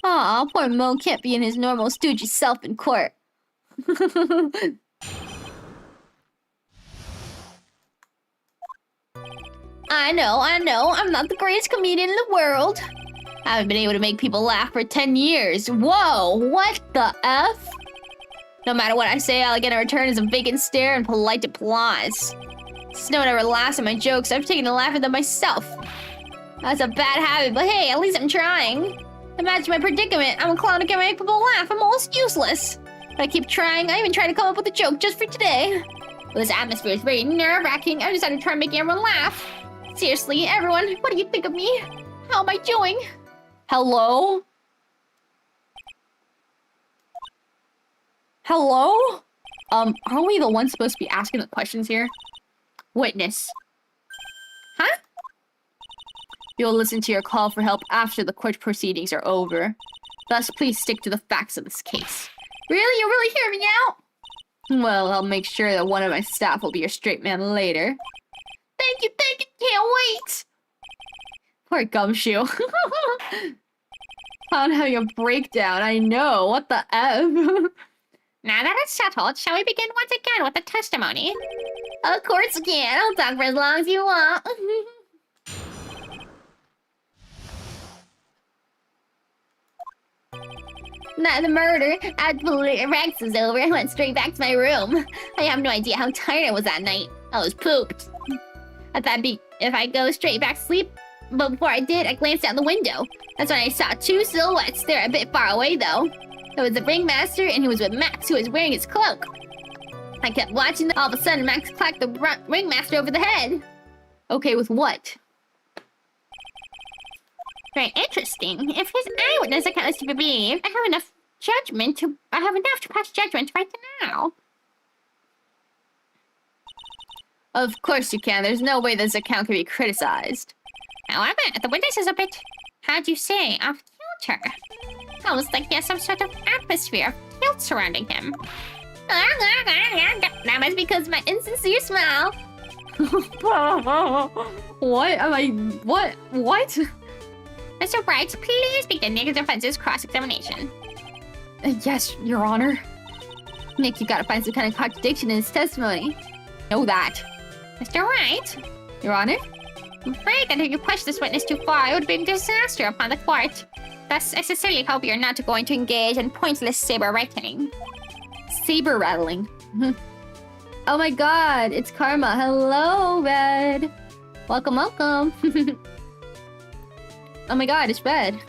Aw, poor Mo can't be in his normal stoogy self in court. I know. I'm not the greatest comedian in the world. I haven't been able to make people laugh for 10 years. Whoa, what the F? No matter what I say, all I get in return is a vacant stare and polite applause. Since no one ever laughs at my jokes, I've taken to laugh at them myself. That's a bad habit, but hey, at least I'm trying. Imagine my predicament. I'm a clown who can't make people laugh. I'm almost useless. But I keep trying. I even tried to come up with a joke just for today. Well, this atmosphere is very nerve-wracking. I decided to try making everyone laugh. Seriously, everyone, what do you think of me? How am I doing? Hello? Hello? Aren't we the ones supposed to be asking the questions here? Witness. Huh? You'll listen to your call for help after the court proceedings are over. Thus, please stick to the facts of this case. Really? You really hear me out? Well, I'll make sure that one of my staff will be your straight man later. Thank you, can't wait! Poor Gumshoe. I'm having a breakdown, I know, what the F? Now that it's settled, shall we begin once again with the testimony? Of course we can, I'll talk for as long as you want. Not the murder. After Rex was over, I went straight back to my room. I have no idea how tired I was that night. I was pooped. I thought if I go straight back to sleep, but before I did, I glanced out the window. That's when I saw two silhouettes. They're a bit far away, though. It was the ringmaster, and he was with Max, who was wearing his cloak. I kept watching them. All of a sudden, Max clacked the ringmaster over the head. Okay, with what? Very interesting. If his eyewitness account is to be believed, I have enough to pass judgment right now. Of course you can. There's no way this account can be criticized. However, the witness is a bit, how'd you say, off kilter. Almost like he has some sort of atmosphere of guilt surrounding him. That must be because of my insincere smile. What? Am I... What? What? Mr. Wright, please begin the defense's cross-examination. Yes, Your Honor. Nick, you gotta find some kind of contradiction in his testimony. Know that. Mr. Wright? Your Honor? I'm afraid that if you push this witness too far, it would be a disaster upon the court. Thus, I sincerely hope you're not going to engage in pointless saber-rattling. Saber-rattling? Oh my god, it's Karma. Hello, Red. Welcome. Oh my god, it's Red.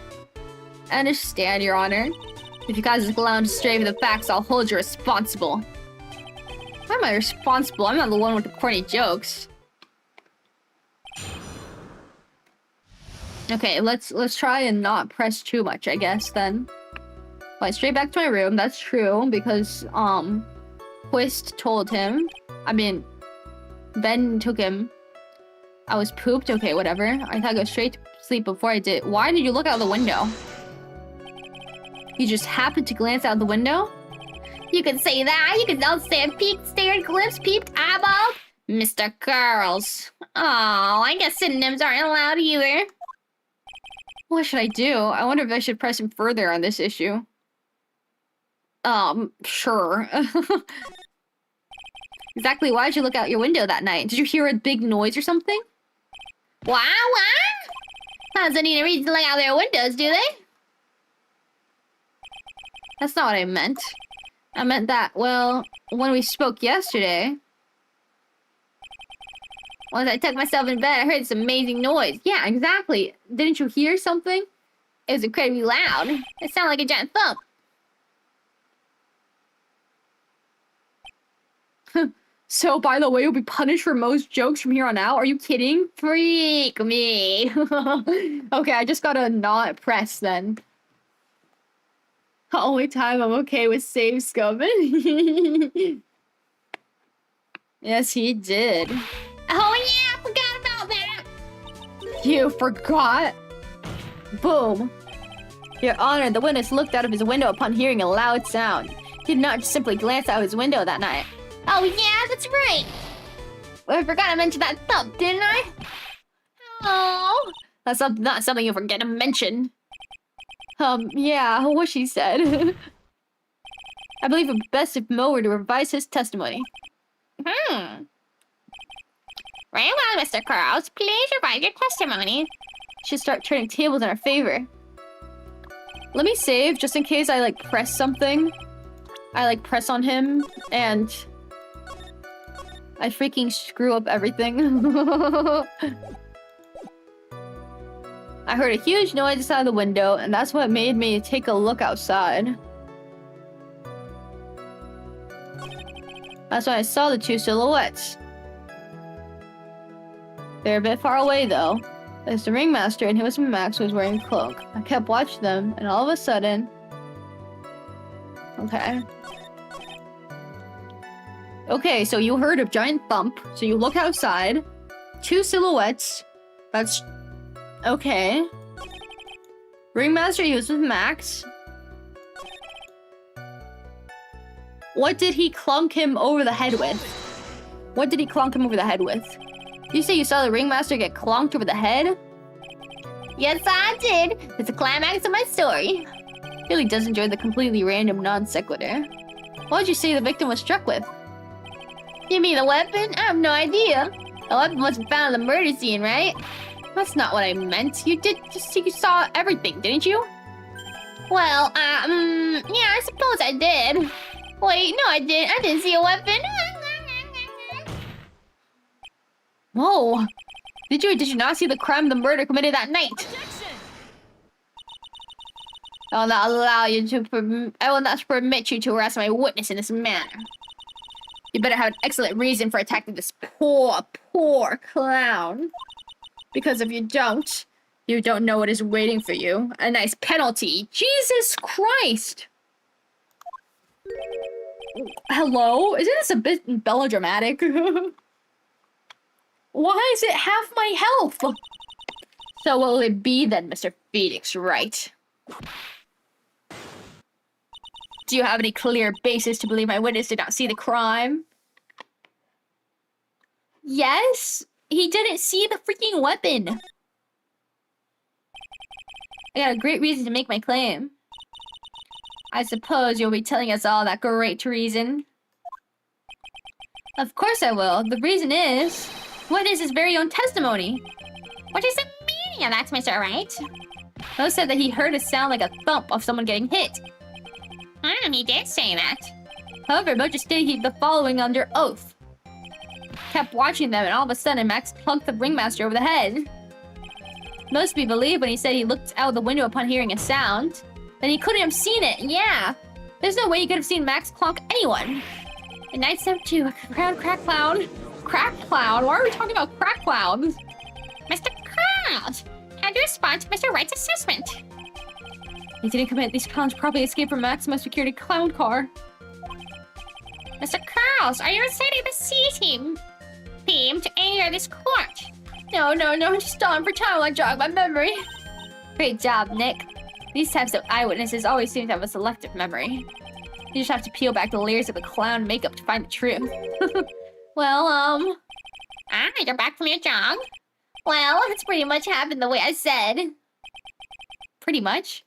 I understand, Your Honor. If you guys lounge stray with the facts, I'll hold you responsible. Why am I responsible? I'm not the one with the corny jokes. Okay, let's try and not press too much, I guess, then. Went straight back to my room, that's true, because, Twist told him. I mean, Ben took him. I was pooped? Okay, whatever. I thought I'd go straight to sleep before I did. Why did you look out the window? You just happened to glance out the window? You could say that. You could also say I peeked, stared, glimpsed, peeped, eyeballed. Mr. Girls. Oh, I guess synonyms aren't allowed either. What should I do? I wonder if I should press him further on this issue. Sure. Exactly, why did you look out your window that night? Did you hear a big noise or something? What? Doesn't need a reason to look out their windows, do they? That's not what I meant. I meant that, well, when we spoke yesterday... Once I tucked myself in bed, I heard this amazing noise. Yeah, exactly. Didn't you hear something? It was incredibly loud. It sounded like a giant thump. So, by the way, you'll be punished for most jokes from here on out? Are you kidding? Freak me. Okay, I just gotta not press then. The only time I'm okay with save scumming. Yes, he did. Oh yeah, I forgot about that. You forgot? Boom. Your Honor, the witness looked out of his window upon hearing a loud sound. He did not simply glance out his window that night. Oh yeah, that's right. I forgot I mentioned that thump, didn't I? Oh. That's not something you forget to mention. Yeah, what she said. I believe it best if Mo were to revise his testimony. Very well, Mr. Carls. Please revise your testimony. Should start turning tables in our favor. Let me save, just in case I, like, press something. I, like, press on him, and I freaking screw up everything. I heard a huge noise outside the window, and that's what made me take a look outside. That's when I saw the two silhouettes. They're a bit far away, though. There's the ringmaster, and his Max was wearing a cloak. I kept watching them, and all of a sudden... Okay. Okay, so you heard a giant thump, so you look outside. Two silhouettes. That's... Okay. Ringmaster, he was with Max. What did he clunk him over the head with? What did he clunk him over the head with? You say you saw the ringmaster get clonked over the head? Yes, I did. It's the climax of my story. Really does enjoy the completely random non sequitur. What did you say the victim was struck with? You mean a weapon? I have no idea. A weapon wasn't found in the murder scene, right? That's not what I meant. You saw everything, didn't you? Well, yeah, I suppose I did. Wait, no, I didn't. I didn't see a weapon. Whoa. Did you or did you not see the crime, the murder committed that night? I will not allow you to I will not permit you to harass my witness in this manner. You better have an excellent reason for attacking this poor clown. Because if you don't know what is waiting for you. A nice penalty. Jesus Christ! Hello? Isn't this a bit melodramatic? Why is it half my health? So what will it be then, Mr. Phoenix, right? Do you have any clear basis to believe my witness did not see the crime? Yes, he didn't see the freaking weapon. I got a great reason to make my claim. I suppose you'll be telling us all that great reason. Of course I will. The reason is... What is his very own testimony? What is the meaning of that, Mr. Wright? Mo said that he heard a sound like a thump of someone getting hit. He did say that. However, Mo just stated the following under oath. Kept watching them, and all of a sudden, Max plunked the ringmaster over the head. Most be believed when he said he looked out the window upon hearing a sound. Then he couldn't have seen it, yeah. There's no way he could have seen Max clonk anyone. And Night Step 2, crack clown. Crack clown? Why are we talking about crack clowns? Mr. Carls, how do you respond to Mr. Wright's assessment? He didn't commit these clowns properly escaped from Maximus security clown car. Mr. Carls, are you reciting the C-team theme to anger this court? No, just on for time while I jog my memory. Great job, Nick. These types of eyewitnesses always seem to have a selective memory. You just have to peel back the layers of the clown makeup to find the truth. Well, you're back from your jog? Well, it's pretty much happened the way I said. Pretty much.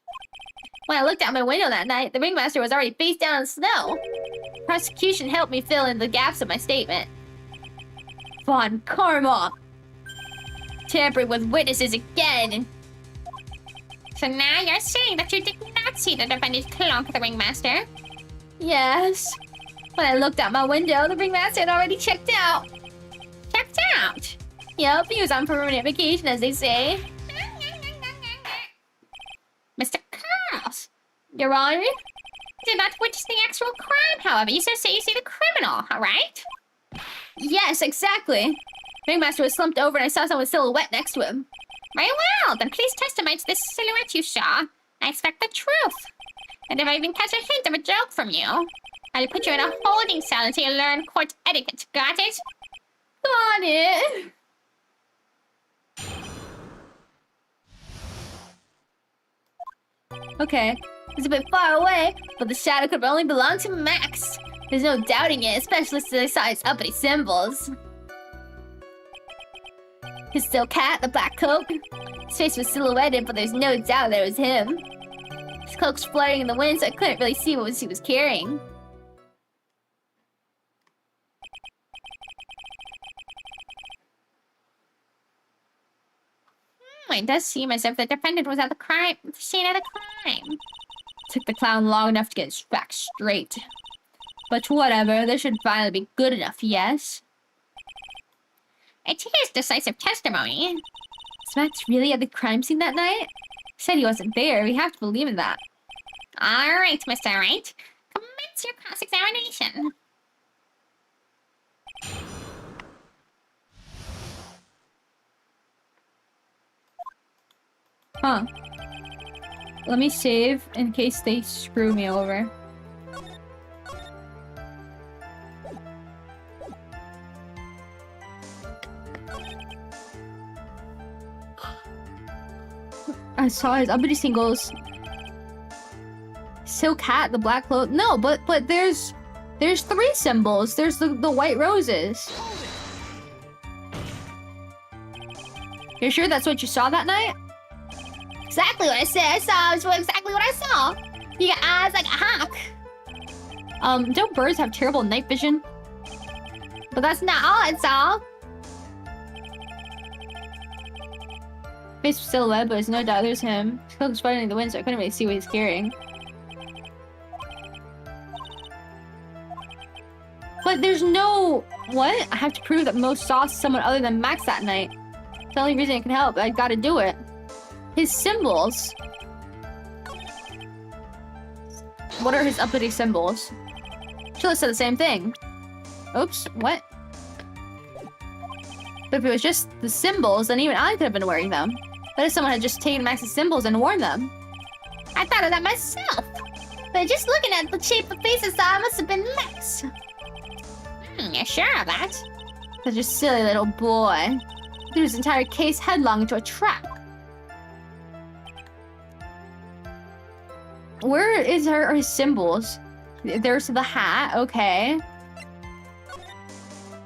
When I looked out my window that night, the ringmaster was already face down in the snow. Prosecution helped me fill in the gaps of my statement. Von Karma! Tampering with witnesses again! So now you're saying that you did not see the defendant clonk the ringmaster? Yes. When I looked out my window, the ringmaster had already checked out. Checked out? Yup, he was on permanent vacation, as they say. Mr. Carls, Your Honor? you did not witness the actual crime, however. You say you see the criminal, alright? Yes, exactly. Ringmaster was slumped over and I saw someone's silhouette next to him. Very well, then please testify to this silhouette you saw. I expect the truth. And if I even catch a hint of a joke from you, I'll put you in a holding cell until you learn court etiquette. Got it? Got it. Okay. It's a bit far away, but the shadow could only belong to Max. There's no doubting it, especially since I saw his uppity symbols. His still cat, the black coat. His face was silhouetted, but there's no doubt that it was him. His cloak's fluttering in the wind, so I couldn't really see what he was carrying. It does seem as if the defendant was at the scene of the crime. Took the clown long enough to get his facts straight. But whatever, this should finally be good enough, yes? It is decisive testimony. Is Max really at the crime scene that night? He said he wasn't there. We have to believe in that. All right, Mr. Wright. Commence your cross-examination. Huh. Let me save in case they screw me over. I saw his uppity singles. Silk hat, the black cloak. No, but there's 3 symbols. There's the white roses. You're sure that's what you saw that night? Exactly what I said. I saw exactly what I saw. You got eyes like a hawk. Don't birds have terrible night vision? But that's not all I saw. Face was silhouette, but there's no doubt there's him. His cloak was fluttering in the wind, so I couldn't really see what he's carrying. But there's no... What? I have to prove that Mo saw someone other than Max that night. It's the only reason it can help. I gotta do it. His symbols. What are his uppity symbols? Should have said the same thing. Oops, what? But if it was just the symbols, then even I could have been wearing them. But if someone had just taken Max's symbols and worn them? I thought of that myself. But just looking at the shape of faces, I must have been Max. You're sure of that? Such a silly little boy. Threw his entire case headlong into a trap. Where are his symbols? There's the hat, okay.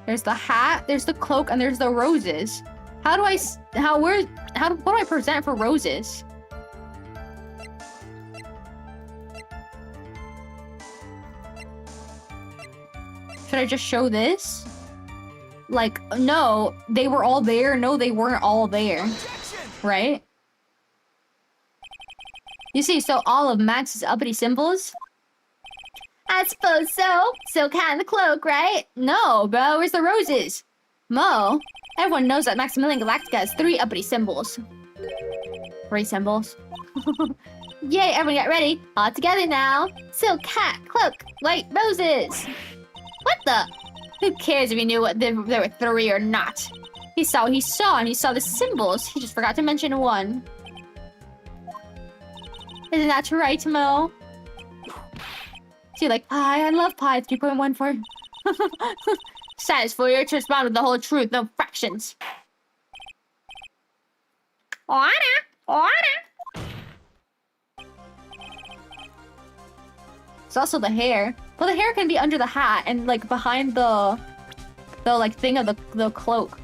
There's the hat, there's the cloak, and there's the roses. What do I present for roses? Should I just show this? Like, no, they were all there. No, they weren't all there. Right? You see, so all of Max's uppity symbols? I suppose so. So kind of the cloak, right? No, bro, where's the roses? Mo, everyone knows that Maximilian Galactica has 3 uppity symbols. 3 symbols? Yay, everyone get ready. All together now. Silk hat, cloak, white roses. What the? Who cares if he knew what there were 3 or not? He saw what he saw, and he saw the symbols. He just forgot to mention 1. Isn't that right, Mo? So you like pie? I love pie. 3.14. Satisfy you to respond with the whole truth, no fractions. Order! Order! It's also the hair. Well, the hair can be under the hat and like behind the like thing of the cloak.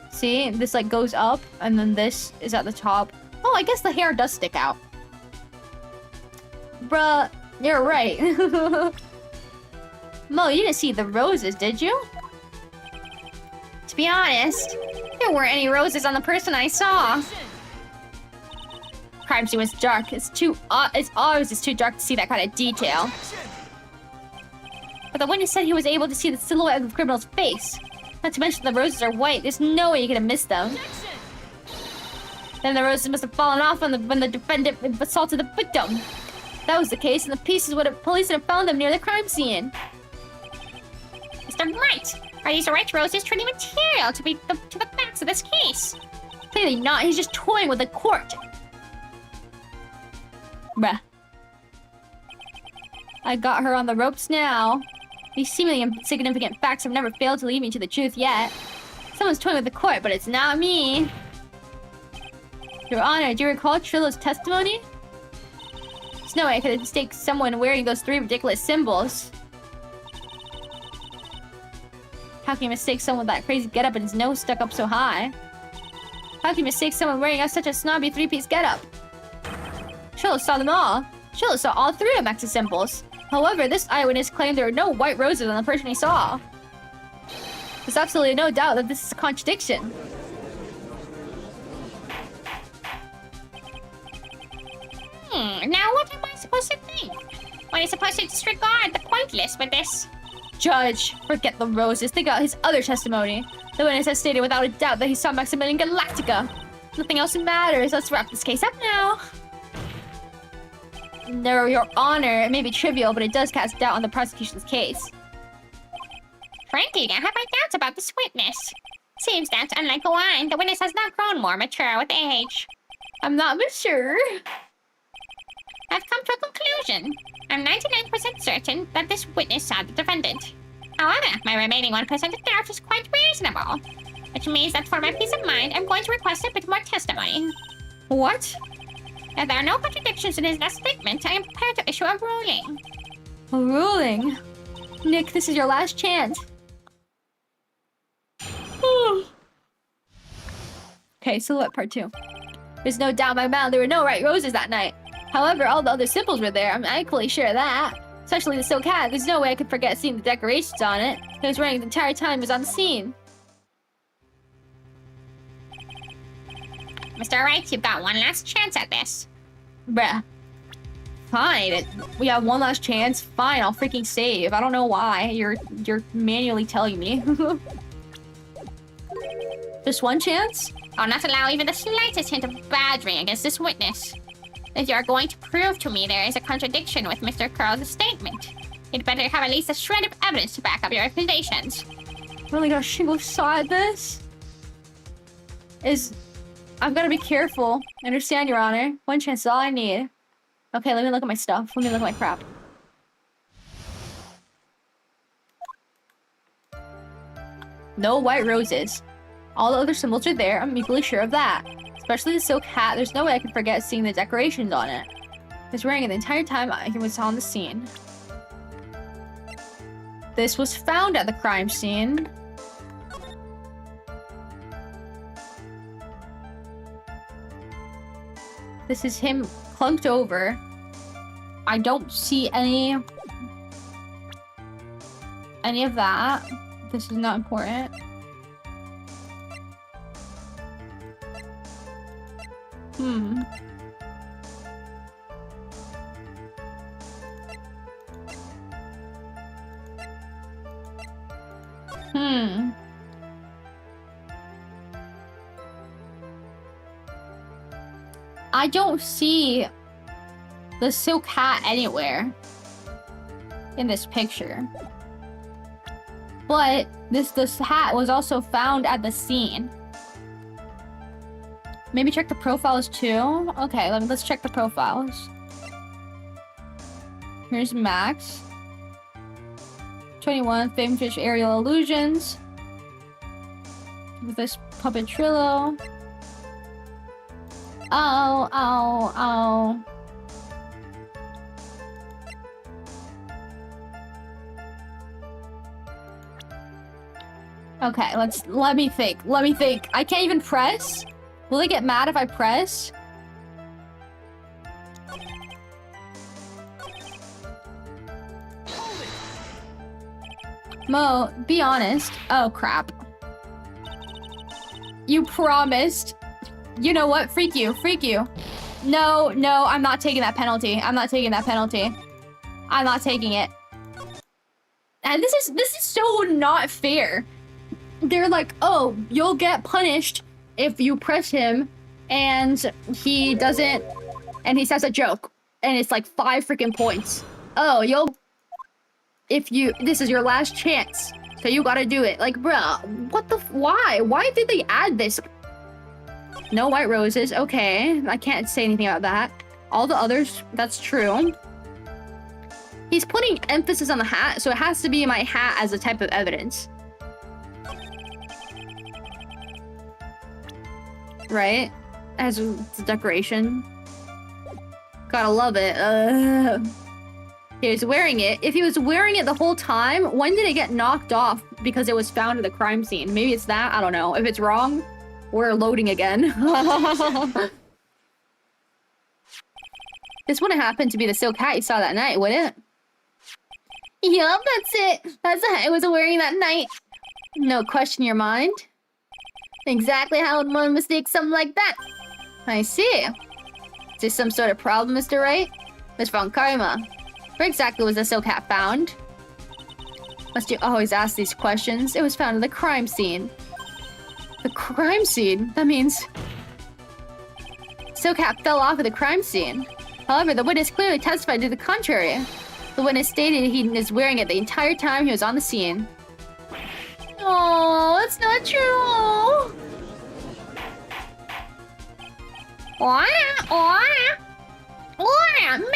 See, this like goes up, and then this is at the top. Oh, I guess the hair does stick out. Bruh, you're right. Mo, you didn't see the roses, did you? To be honest, there weren't any roses on the person I saw. Crime scene was dark. It's always too dark to see that kind of detail. But the witness said he was able to see the silhouette of the criminal's face. Not to mention the roses are white. There's no way you could have missed them. Then the roses must have fallen off when the defendant assaulted the victim. If that was the case, and the pieces police would have found them near the crime scene. Mr. Wright, are these right roses truly material to the facts of this case? Clearly not. He's just toying with the court. Bruh. I got her on the ropes now. These seemingly insignificant facts have never failed to lead me to the truth yet. Someone's toying with the court, but it's not me. Your Honor, do you recall Trillo's testimony? There's no way I could mistake someone wearing those 3 ridiculous symbols. How can you mistake someone with that crazy getup and his nose stuck up so high? How can you mistake someone wearing such a snobby 3-piece getup? Sholo saw them all. Sholo saw all 3 of Max's symbols. However, this eyewitness claimed there were no white roses on the person he saw. There's absolutely no doubt that this is a contradiction. Now what am I supposed to think? One is supposed to disregard the pointless with this. Judge, forget the roses. Think about his other testimony. The witness has stated without a doubt that he saw Maximilian Galactica. Nothing else matters. Let's wrap this case up now. No, Your Honor, it may be trivial, but it does cast doubt on the prosecution's case. Frankly, I have my doubts about this witness. Seems that, unlike wine, the witness has not grown more mature with age. I'm not mature. I've come to a conclusion. I'm 99% certain that this witness saw the defendant. However, my remaining 1% of doubt is quite reasonable. Which means that for my peace of mind, I'm going to request a bit more testimony. What? If there are no contradictions in his last statement, I am prepared to issue a ruling. A ruling? Nick, this is your last chance. Okay, silhouette part 2. There's no doubt in my mind there were no white roses that night. However, all the other symbols were there. I'm equally sure of that. Especially the silk hat. There's no way I could forget seeing the decorations on it. It was wearing the entire time he was on the scene. Mr. Wright, you've got one last chance at this. Bruh. Fine. We have one last chance. Fine, I'll freaking save. I don't know why. You're manually telling me. Just one chance? I'll not allow even the slightest hint of badgering against this witness. If you are going to prove to me there is a contradiction with Mr. Curl's statement, you'd better have at least a shred of evidence to back up your accusations. Really got a single shot at this? I've got to be careful. I understand, Your Honor. One chance is all I need. Okay, let me look at my stuff. Let me look at my crap. No white roses. All the other symbols are there. I'm equally sure of that. Especially the silk hat. There's no way I can forget seeing the decorations on it. He was wearing it the entire time he was on the scene. This was found at the crime scene. This is him clunked over. I don't see any of that. This is not important. I don't see the silk hat anywhere in this picture. But this hat was also found at the scene. Maybe check the profiles too? Okay, let's check the profiles. Here's Max. 21, Famefish Aerial Illusions. With this Puppet Trillo. Oh. Okay, let me think. I can't even press? Will they get mad if I press? Mo, be honest. Oh, crap. You promised. You know what? Freak you. No, I'm not taking that penalty. I'm not taking it. And this is so not fair. They're like, oh, you'll get punished if you press him and he doesn't, and he says a joke and it's like 5 freaking points. Oh, this is your last chance, so you gotta do it. Like, bruh, why did they add this? No white roses, okay, I can't say anything about that. All the others, that's true. He's putting emphasis on the hat, so it has to be my hat as a type of evidence. Right? As the decoration. Gotta love it. He was wearing it. If he was wearing it the whole time, when did it get knocked off because it was found at the crime scene? Maybe it's that? I don't know. If it's wrong, we're loading again. This wouldn't happen to be the silk hat you saw that night, would it? Yup, that's it. That's the hat I was wearing that night. No question in your mind? Exactly how would one mistake something like that? I see. Is this some sort of problem, Mr. Wright? Miss Von Karma, where exactly was the silk hat found? Must you always ask these questions? It was found at the crime scene. The crime scene? That means... silk hat fell off at the crime scene. However, the witness clearly testified to the contrary. The witness stated he was wearing it the entire time he was on the scene. Oh, that's not true.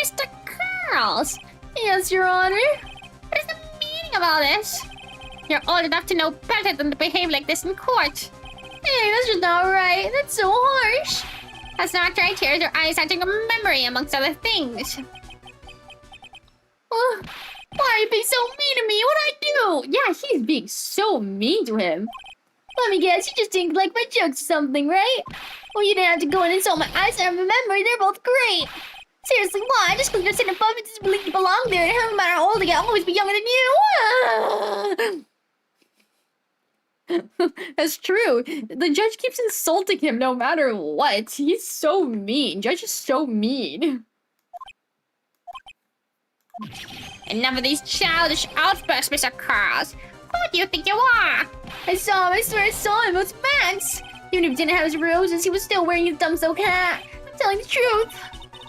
Mr. Curls! Yes, Your Honor. What is the meaning of all this? You're old enough to know better than to behave like this in court. Hey, that's just not right. That's so harsh. That's not right. Here's your eyesight and memory, amongst other things. Why are you being so mean to me? What'd I do? Yeah, he's being so mean to him. Let me guess, you just didn't like my jokes or something, right? Well, you didn't have to go and insult my eyesight and memory. They're both great. Seriously, why? Just because you're sitting above it doesn't mean you belong there. And no matter how old I get, I'll always be younger than you. That's true. The judge keeps insulting him no matter what. He's so mean. Judge is so mean. Enough of these childish outbursts, Mr. Curls. Who do you think you are? I saw him. I swear I saw him. It was Max. Even if he didn't have his roses, he was still wearing his dumb soak hat. I'm telling the truth.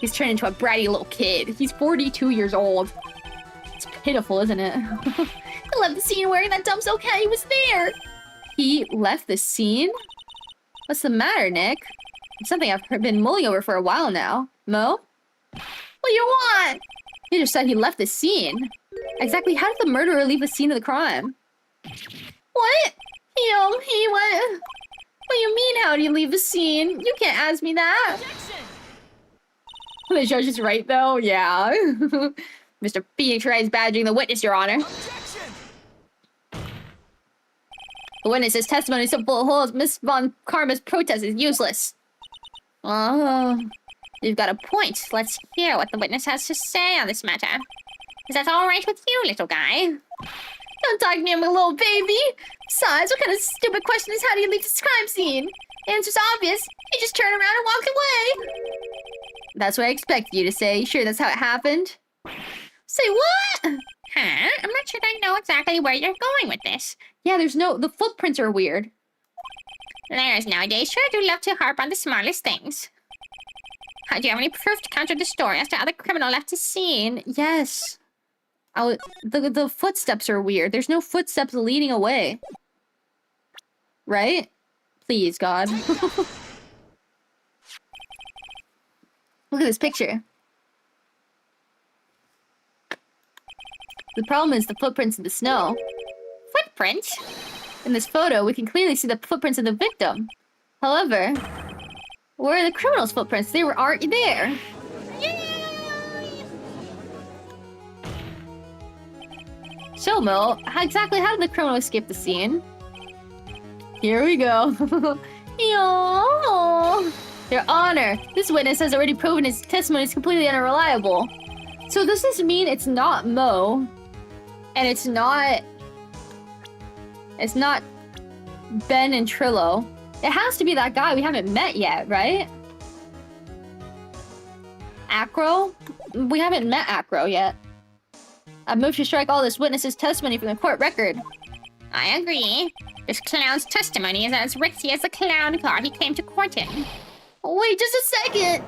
He's turned into a bratty little kid. He's 42 years old. It's pitiful, isn't it? I left the scene wearing that dumb soak hat. He was there. He left the scene? What's the matter, Nick? It's something I've been mulling over for a while now. Mo? What do you want? He just said he left the scene. Exactly how did the murderer leave the scene of the crime? What? He went... What do you mean, how do you leave the scene? You can't ask me that. The judge is right, though. Yeah. Mr. P.3 is badgering the witness, Your Honor. Objection! The witness's testimony is so full of holes. Miss Von Karma's protest is useless. Oh, you've got a point. Let's hear what the witness has to say on this matter. Is that all right with you, little guy? Don't talk to me, I'm a little baby. Besides, what kind of stupid question is how do you leave this crime scene? The answer's obvious. You just turned around and walked away. That's what I expected you to say. Sure, that's how it happened? Say what? Huh? I'm not sure I know exactly where you're going with this. Yeah, the footprints are weird. Lawyers nowadays sure do love to harp on the smallest things. Do you have any proof to counter the story as to how the criminal left the scene? Yes. The footsteps are weird. There's no footsteps leading away. Right? Please, God. Look at this picture. The problem is the footprints in the snow. Footprints? In this photo, we can clearly see the footprints of the victim. However, where are the criminal's footprints? They aren't there. So, Mo, how did the criminal escape the scene? Here we go. Yo. Your Honor, this witness has already proven his testimony is completely unreliable. So does this mean it's not Mo? And it's not Ben and Trillo? It has to be that guy we haven't met yet, right? Acro? We haven't met Acro yet. I move to strike all this witness's testimony from the court record. I agree. This clown's testimony is as risky as the clown car he came to court in. Wait just a second.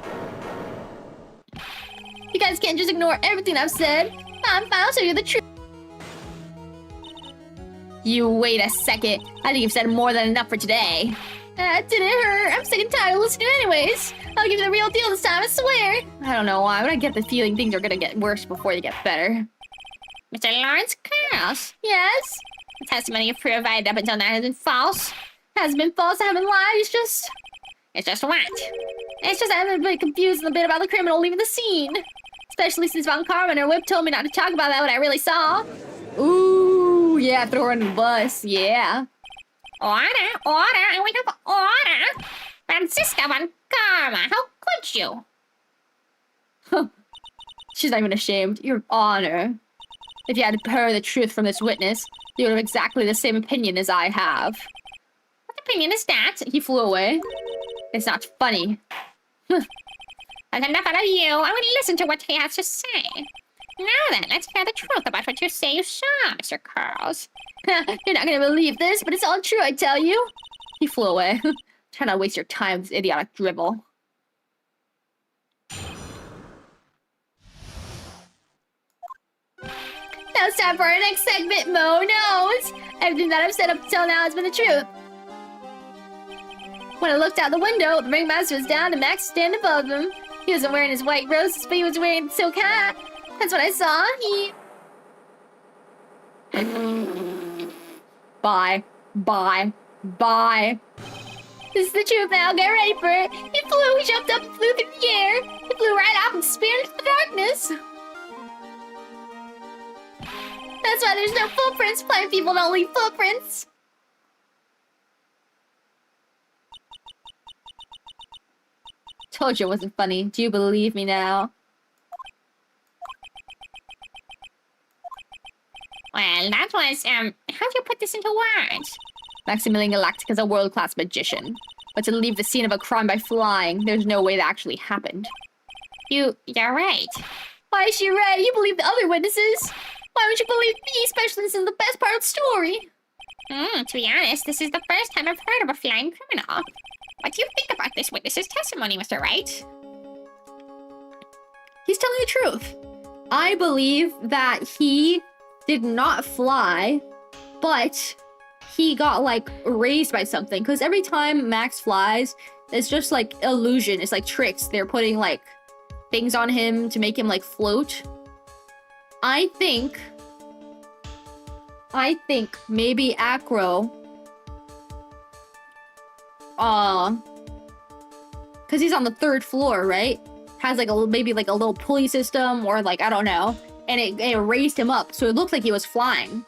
You guys can't just ignore everything I've said. I'll tell you the truth. You wait a second. I think you've said more than enough for today. That didn't hurt. I'm sick and tired of listening anyways. I'll give you the real deal this time, I swear. I don't know why, but I get the feeling things are gonna get worse before they get better. Mr. Lawrence Curls, Yes? the testimony you provided up until now has been false. Hasn't been false, I haven't lied, it's just It's just what? It's just I'm a bit confused a bit about the criminal leaving the scene. Especially since Von Karma and her whip told me not to talk about that what I really saw. Ooh, yeah, throw her in the bus, yeah. Order, and we have order. Francisca Von Karma, how could you? She's not even ashamed. Your Honor. If you had heard the truth from this witness, you would have exactly the same opinion as I have. What opinion is that? He flew away. It's not funny. That's enough out of you. I will listen to what he has to say. Now then, let's hear the truth about what you say you saw, Mr. Curls. You're not gonna believe this, but it's all true, I tell you. He flew away. Try not to waste your time with this idiotic dribble. Now it's time for our next segment, Mo Knows! Everything that I've said up until now has been the truth. When I looked out the window, the ringmaster was down and Max was standing above him. He wasn't wearing his white roses, but he was wearing a silk hat. That's what I saw. Bye. Bye. Bye. This is the truth now, get ready for it. He jumped up and flew through the air. He flew right off and disappeared into the darkness. That's why there's no footprints. Blind people don't leave footprints. Told you it wasn't funny. Do you believe me now? Well, that was, how do you put this into words? Maximilian Galactic is a world-class magician. But to leave the scene of a crime by flying, there's no way that actually happened. You're right. Why is she right? You believe the other witnesses. Why would you believe me, especially since it's the best part of the story? To be honest, this is the first time I've heard of a flying criminal. What do you think about this witness's testimony, Mr. Wright? He's telling the truth. I believe that he did not fly, but he got, like, raised by something. Because every time Max flies, it's just, like, illusion. It's, like, tricks. They're putting, like, things on him to make him, like, float. I think maybe Acro, because he's on the 3rd floor, right? Has like maybe like a little pulley system or like, I don't know. And it raised him up, so it looked like he was flying.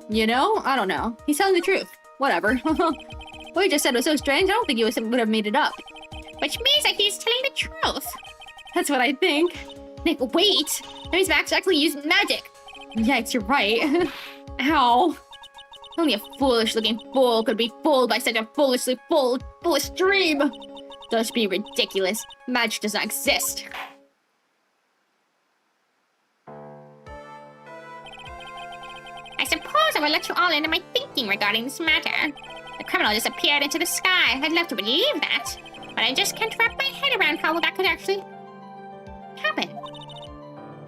You know? I don't know. He's telling the truth. Whatever. What he just said was so strange, I don't think he would have made it up. Which means that he's telling the truth. That's what I think. Nick, wait! That means Max actually used magic! Yikes, you're right. Ow. Only a foolish-looking fool could be fooled by such a foolish dream! Don't be ridiculous. Magic does not exist. I suppose I will let you all into my thinking regarding this matter. The criminal just appeared into the sky. I'd love to believe that, but I just can't wrap my head around how that could actually happen.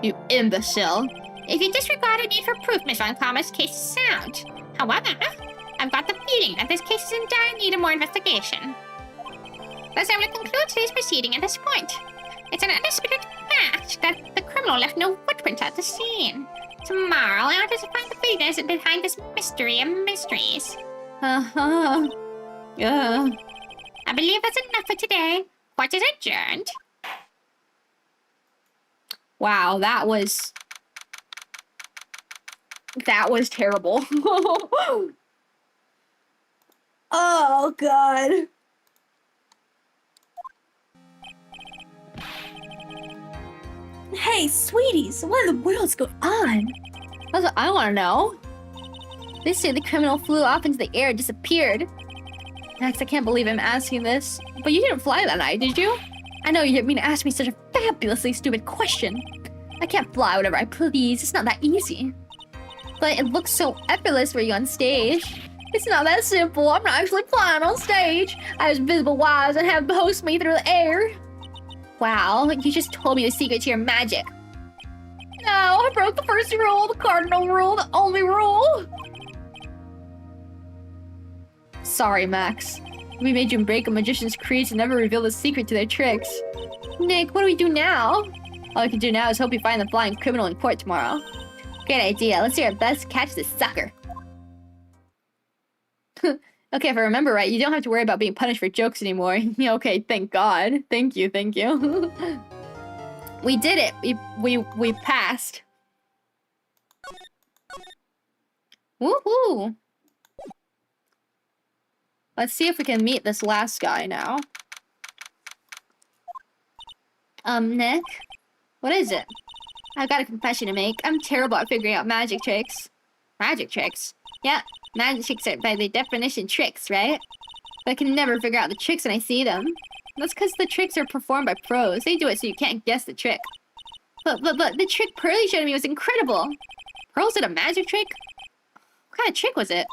You imbecile. If you disregard the need for proof, Miss Von Karma's case is sound. However, I've got the feeling that this case is in dire need of more investigation. Thus, I will conclude today's proceeding at this point. It's an undisputed fact that the criminal left no footprint at the scene. Tomorrow, I'll have to find the figures behind this mystery of mysteries. Uh-huh. Yeah. I believe that's enough for today. Court is adjourned. Wow, that was terrible. Oh, God. Hey, sweeties, what in the world's going on? That's what I want to know. They say the criminal flew off into the air and disappeared. Max, I can't believe I'm asking this. But you didn't fly that night, did you? I know you didn't mean to ask me such a fabulously stupid question. I can't fly whatever I please. It's not that easy. But it looks so effortless for you on stage. It's not that simple. I'm not actually flying on stage. I have invisible wires and have host me through the air. Wow, you just told me the secret to your magic. No, I broke the first rule, the cardinal rule, the only rule. Sorry, Max. We made you break a magician's creed to never reveal the secret to their tricks. Nick, what do we do now? All we can do now is hope you find the flying criminal in court tomorrow. Great idea. Let's do our best to catch this sucker. Okay, if I remember right, you don't have to worry about being punished for jokes anymore. Okay, thank God. Thank you, thank you. We did it. We passed. Woohoo! Let's see if we can meet this last guy now. Nick? What is it? I've got a confession to make. I'm terrible at figuring out magic tricks. Magic tricks? Yeah, magic tricks are by the definition tricks, right? But I can never figure out the tricks when I see them. That's because the tricks are performed by pros. They do it so you can't guess the trick. But the trick Pearly showed me was incredible. Pearl did a magic trick? What kind of trick was it?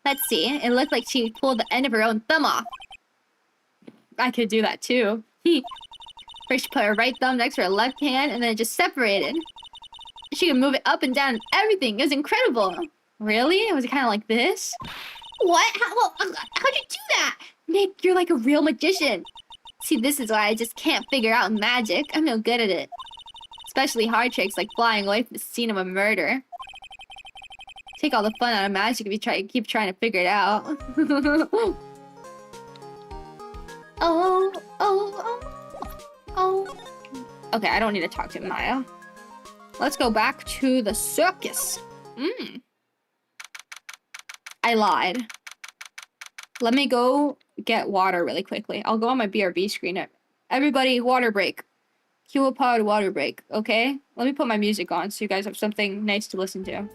Let's see. It looked like she pulled the end of her own thumb off. I could do that too. First she put her right thumb next to her left hand and then it just separated. She could move it up and down and everything. It was incredible. Really? Was it kind of like this? What? How'd you do that? Nick, you're like a real magician. See, this is why I just can't figure out magic. I'm no good at it. Especially hard tricks like flying away from the scene of a murder. Take all the fun out of magic if you keep trying to figure it out. Oh. Okay, I don't need to talk to Maya. Let's go back to the circus. I lied. Let me go get water really quickly. I'll go on my BRB screen. Everybody, water break. Kiwopod water break, okay? Let me put my music on so you guys have something nice to listen to.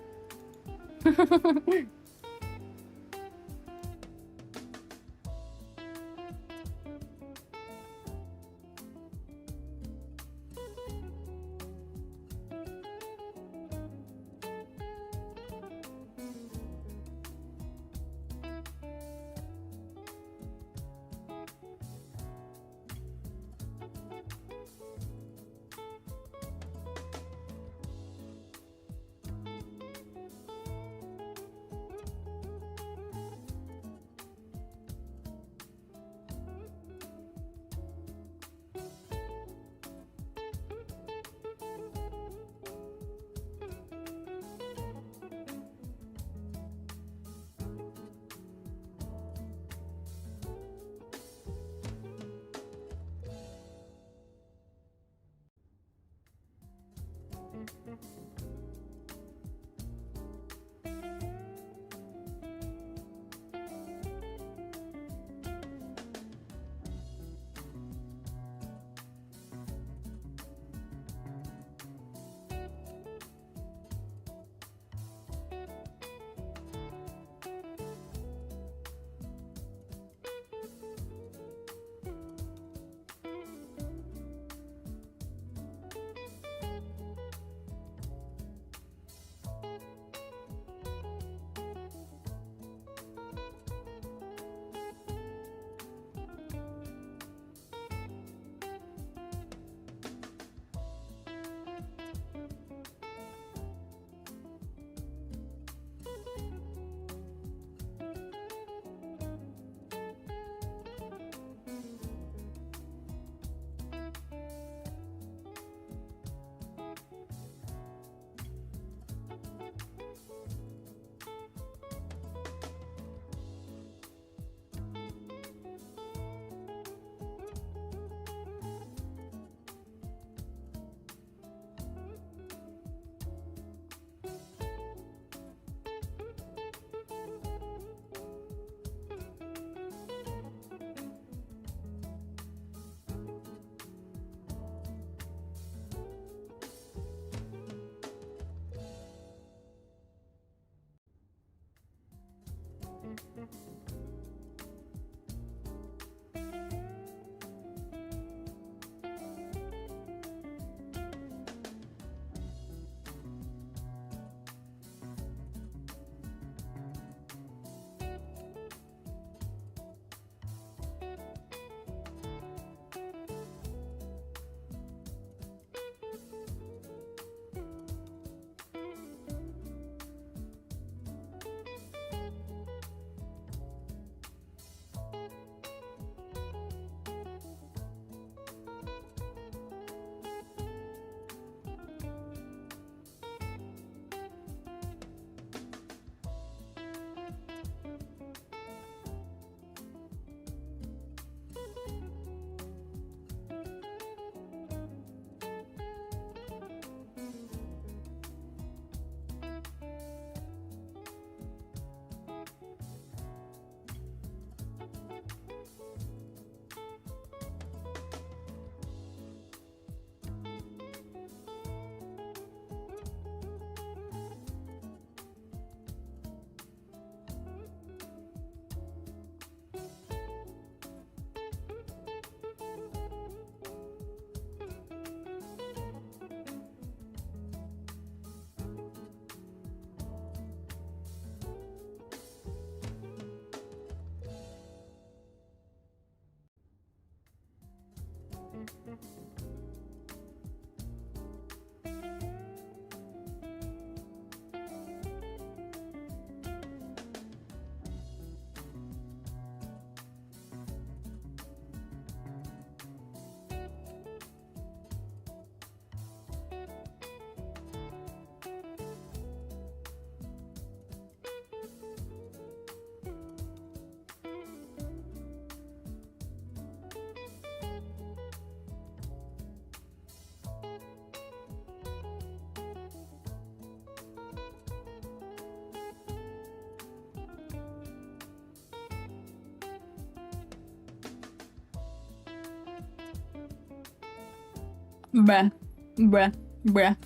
Bruh. Bruh. Bruh.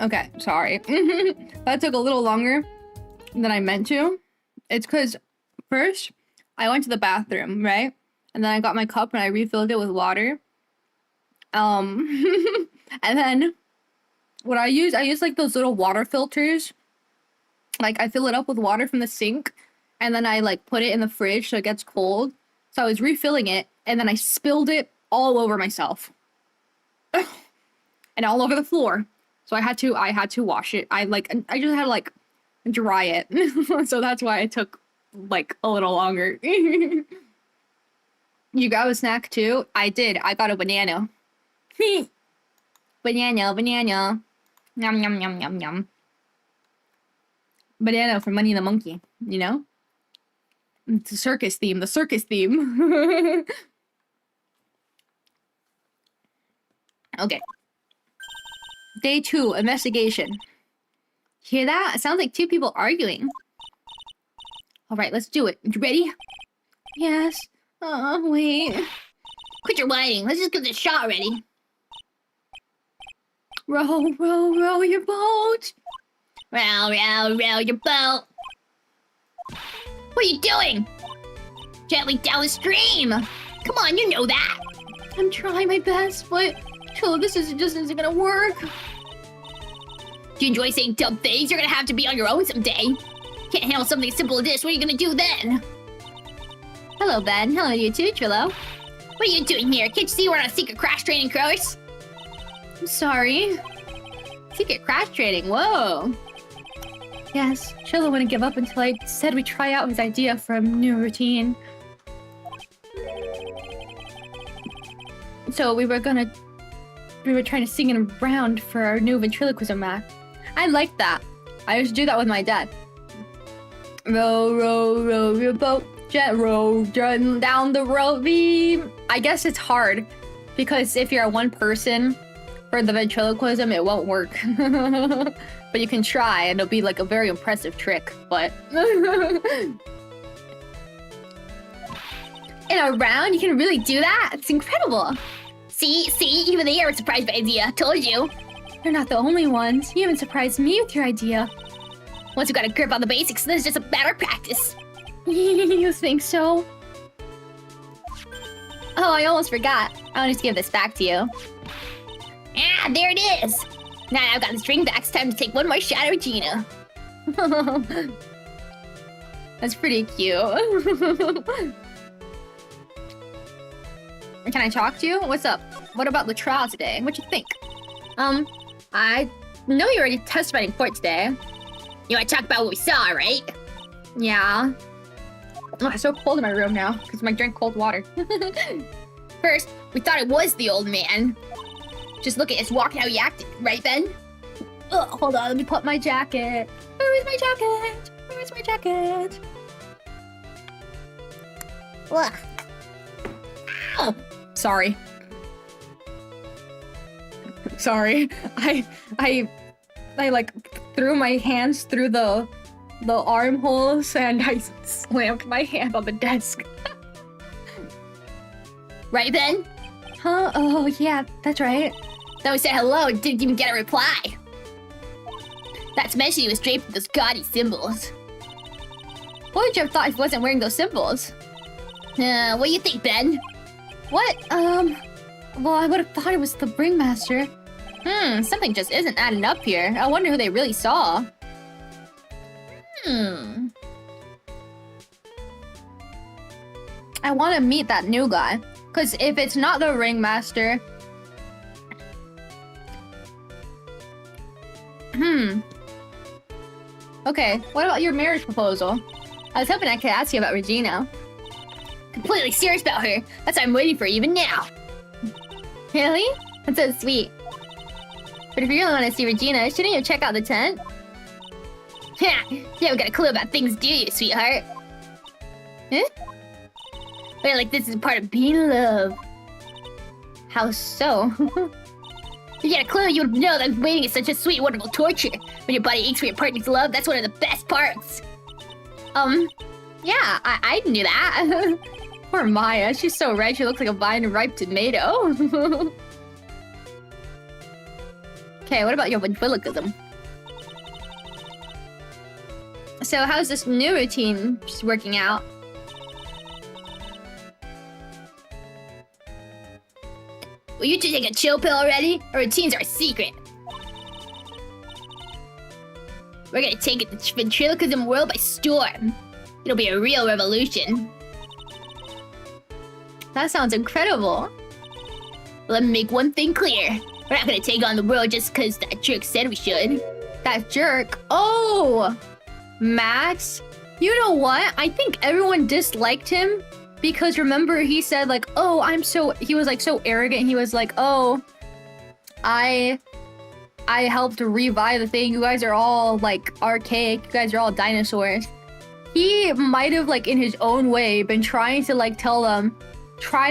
Okay, sorry. That took a little longer than I meant to. It's because first I went to the bathroom, right? And then I got my cup and I refilled it with water. And then what I use like those little water filters. Like I fill it up with water from the sink and then I like put it in the fridge so it gets cold. So I was refilling it and then I spilled it all over myself. And all over the floor. So I had to wash it. I just had to like dry it. So that's why it took like a little longer. You grab a snack too? I did. I got a banana. Banana. Yum yum yum yum yum. Banana from Money and the Monkey, you know? It's the circus theme. Okay. Day 2, investigation. Hear that? It sounds like 2 people arguing. Alright, let's do it. You ready? Yes. Oh, wait. Quit your whining. Let's just give this a shot already. Row, row, row your boat. Row, row, row your boat. What are you doing? Gently down the stream. Come on, you know that. I'm trying my best, but this isn't gonna work. Do you enjoy saying dumb things? You're gonna have to be on your own someday. Can't handle something as simple as this. What are you gonna do then? Hello, Ben. Hello, you too, Trillo. What are you doing here? Can't you see we're on a secret crash training course? I'm sorry. Secret crash training, whoa. Yes, Trillo wouldn't give up until I said we try out his idea for a new routine. So we were trying to sing it around for our new ventriloquism act. I like that. I used to do that with my dad. Row, row, row your boat, jet row, down the road. I guess it's hard because if you're one person for the ventriloquism, it won't work. But you can try and it'll be like a very impressive trick, but... In a round, you can really do that? It's incredible. See, even they are surprised by the idea. Told you. You're not the only ones. You even surprised me with your idea. Once you got a grip on the basics, then it's just a matter of practice. You think so? Oh, I almost forgot. I wanted to give this back to you. Ah, there it is. Now I've got the string back. It's time to take one more shot at Regina. That's pretty cute. Can I talk to you? What's up? What about the trial today? What you think? I know you already testified in court today. You want to talk about what we saw, right? Yeah. Oh, it's so cold in my room now because I drank cold water. First, we thought it was the old man. Just look at us walking how he acted, right, Ben? Ugh, hold on, let me put my jacket. Where is my jacket? Where is my jacket? Ugh. Ow! Sorry. Sorry. I like threw my hands through the armholes and I slammed my hand on the desk. Right, Ben? Huh? Oh, yeah, that's right. Then we said hello and didn't even get a reply. Not to mention he was draped with those gaudy symbols. What would you have thought if he wasn't wearing those symbols? What do you think, Ben? What? Well, I would have thought it was the ringmaster. Something just isn't adding up here. I wonder who they really saw. I want to meet that new guy. Because if it's not the ringmaster... Okay, what about your marriage proposal? I was hoping I could ask you about Regina. Completely serious about her. That's why I'm waiting for you even now. Really? That's so sweet. But if you really want to see Regina, shouldn't you check out the tent? Ha! You haven't got a clue about things, do you, sweetheart? Huh? Well, like this is part of being in love. How so? If you had a clue, you would know that waiting is such a sweet, wonderful torture. When your body aches for your partner's love, that's one of the best parts. Yeah, I knew that. Poor Maya, she's so red she looks like a vine-ripe tomato. Okay, what about your ventriloquism? So how's this new routine just working out? Will you two take a chill pill already? Our routines are a secret. We're gonna take the ventriloquism world by storm. It'll be a real revolution. That sounds incredible. Let me make one thing clear. We're not gonna take on the world just because that jerk said we should. That jerk? Oh! Max? You know what? I think everyone disliked him because remember he said like, oh, he was like so arrogant. He was like, oh, I helped revive the thing. You guys are all like archaic. You guys are all dinosaurs. He might have like in his own way been trying to like tell them, try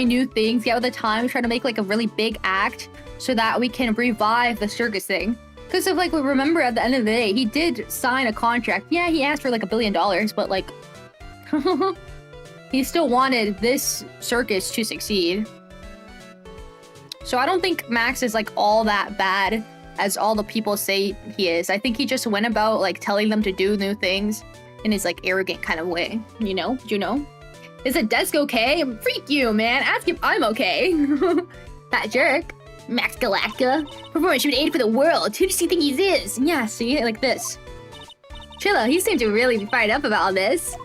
new things, get with the times, try to make like a really big act so that we can revive the circus thing. Because if like we remember at the end of the day, he did sign a contract. Yeah, he asked for like $1 billion, but like he still wanted this circus to succeed. So I don't think Max is like all that bad as all the people say he is. I think he just went about like telling them to do new things in his like arrogant kind of way. You know? Do you know? Is the desk okay? Freak you, man. Ask if I'm okay. That jerk. Max Galactica. Performance should aid for the world. Who does he think he is? Yeah, see? Like this. Chilla, he seemed to really be fired up about all this.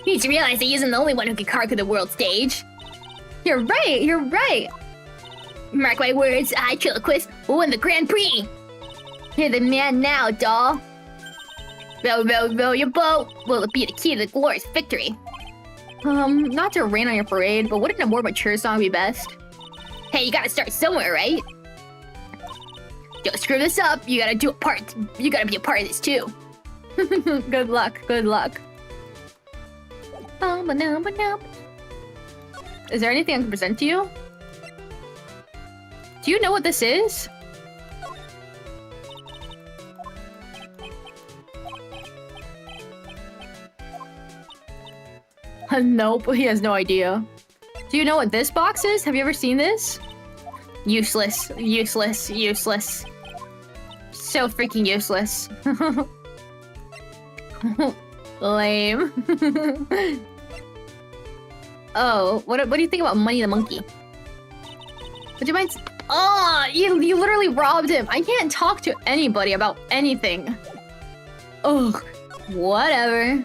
He needs to realize that he isn't the only one who can conquer the world stage. You're right, you're right. Mark my words, I, Triloquist, will win the Grand Prix. You're the man now, doll. Row, row, row your boat. Will it be the key to the glorious victory? Not to rain on your parade, but wouldn't a more mature song be best? Hey, you gotta start somewhere, right? Don't screw this up. You gotta do a part. You gotta be a part of this too. Good luck. Good luck. Is there anything I can present to you? Do you know what this is? Nope, he has no idea. Do you know what this box is? Have you ever seen this? Useless, useless, useless. So freaking useless. Lame. Oh, what do you think about Money the Monkey? Would you mind? Oh, you literally robbed him. I can't talk to anybody about anything. Ugh, whatever.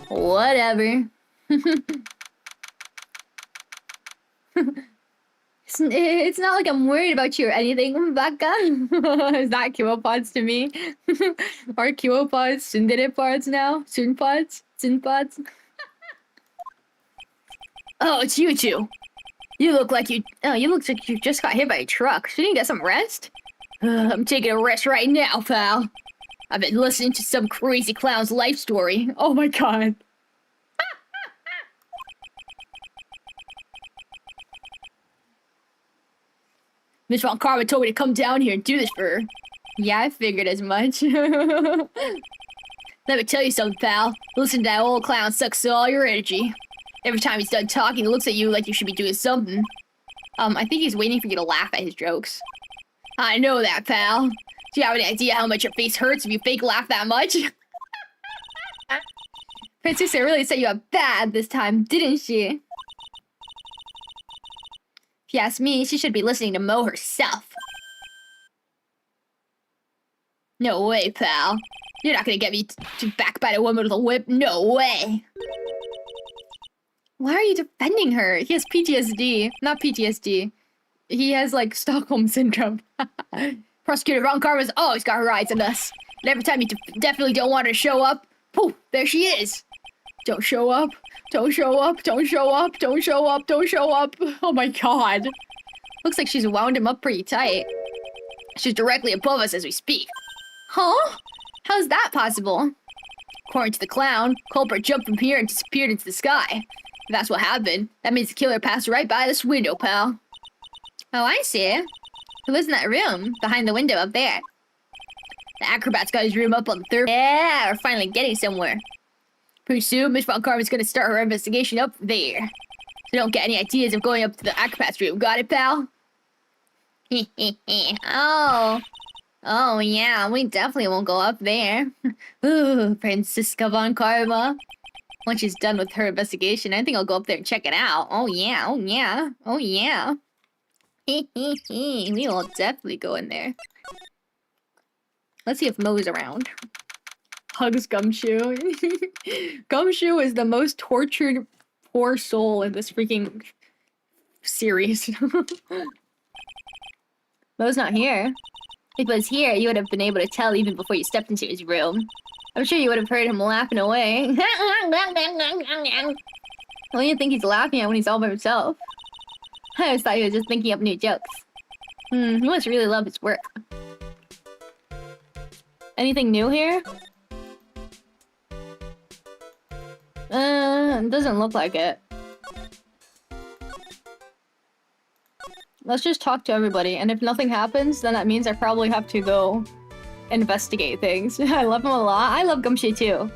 Whatever. It's not like I'm worried about you or anything, Baka. Is that kiwopods to me? Are kiwopods tsundere pods now? Sunpods? Sunpods? Oh, it's you two. You look like you just got hit by a truck. Shouldn't you get some rest? I'm taking a rest right now, pal. I've been listening to some crazy clown's life story. Oh my god. Miss Von Karma told me to come down here and do this for her. Yeah, I figured as much. Let me tell you something, pal. Listen to that old clown sucks all your energy. Every time he's done talking, he looks at you like you should be doing something. I think he's waiting for you to laugh at his jokes. I know that, pal. Do you have any idea how much your face hurts if you fake laugh that much? Princess really set you up bad this time, didn't she? If you ask me, she should be listening to Mo herself. No way, pal. You're not gonna get me to backbite a woman with a whip. No way. Why are you defending her? He has PTSD. Not PTSD. He has, like, Stockholm Syndrome. Prosecutor Ron Karma's always got her eyes on us. And every time you definitely don't want her to show up, poof, there she is. Don't show up. Don't show up. Don't show up. Don't show up. Don't show up. Oh my god. Looks like she's wound him up pretty tight. She's directly above us as we speak. Huh? How's that possible? According to the clown, culprit jumped from here and disappeared into the sky. If that's what happened, that means the killer passed right by this window, pal. Oh, I see. Who lives in that room? Behind the window up there. The acrobat's got his room up on the third. Yeah, we're finally getting somewhere. Pretty soon, Miss Von Karma's gonna start her investigation up there. So don't get any ideas of going up to the acrobat's room. Got it, pal? Oh, yeah, we definitely won't go up there. Ooh, Francisca Von Karma. Once she's done with her investigation, I think I'll go up there and check it out. Oh, yeah, oh, yeah, oh, yeah. We will definitely go in there. Let's see if Mo's around. Hugs Gumshoe. Gumshoe is the most tortured poor soul in this freaking series. Mo's not here. If he was here, you would have been able to tell even before you stepped into his room. I'm sure you would have heard him laughing away. Well, you think he's laughing at when he's all by himself. I always thought he was just thinking up new jokes. He must really love his work. Anything new here? It doesn't look like it. Let's just talk to everybody, and if nothing happens, then that means I probably have to go investigate things. I love him a lot. I love Gumshoe too.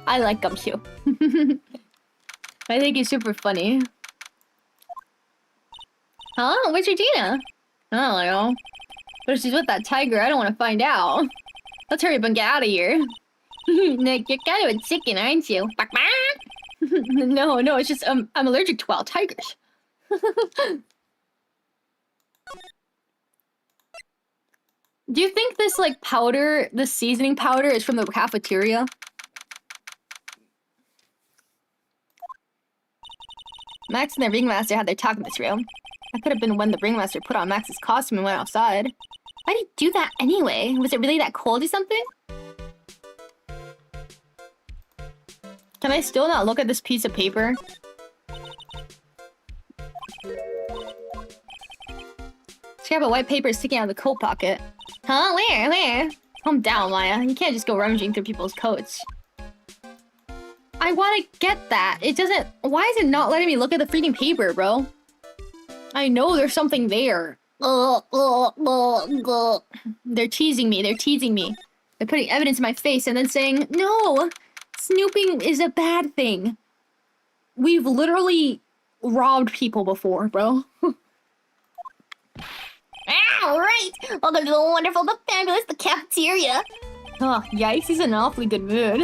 I like Gumshoe. I think he's super funny. Huh? Where's Regina? I don't know. But if she's with that tiger, I don't want to find out. Let's hurry up and get out of here. Nick, you're kind of a chicken, aren't you? No, it's just I'm allergic to wild tigers. Do you think this, like, powder, this seasoning powder is from the cafeteria? Max and the ringmaster had their talk in this room. That could have been when the ringmaster put on Max's costume and went outside. Why did he do that anyway? Was it really that cold or something? Can I still not look at this piece of paper? Scrap of white paper sticking out of the coat pocket. Huh? Where? Calm down, Maya. You can't just go rummaging through people's coats. I want to get that. It doesn't... Why is it not letting me look at the freaking paper, bro? I know there's something there. They're teasing me. They're putting evidence in my face and then saying, no, snooping is a bad thing. We've literally robbed people before, bro. Alright! Welcome to the wonderful, the fabulous, the cafeteria. Oh, Yikes, he's in an awfully good mood.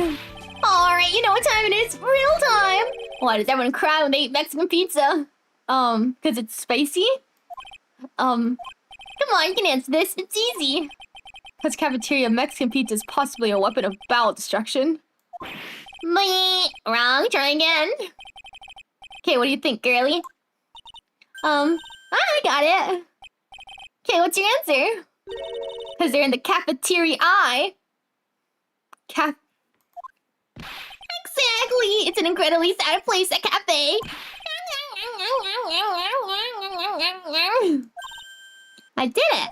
Alright, you know what time it is? Real time! Why does everyone cry when they eat Mexican pizza? Cause it's spicy? Come on, you can answer this. It's easy. Cause cafeteria Mexican pizza is possibly a weapon of bowel destruction. Wrong, try again. Okay, what do you think, girly? I got it. Okay, what's your answer? Cause they're in the cafeteria I. Exactly! It's an incredibly sad place, a cafe. I did it!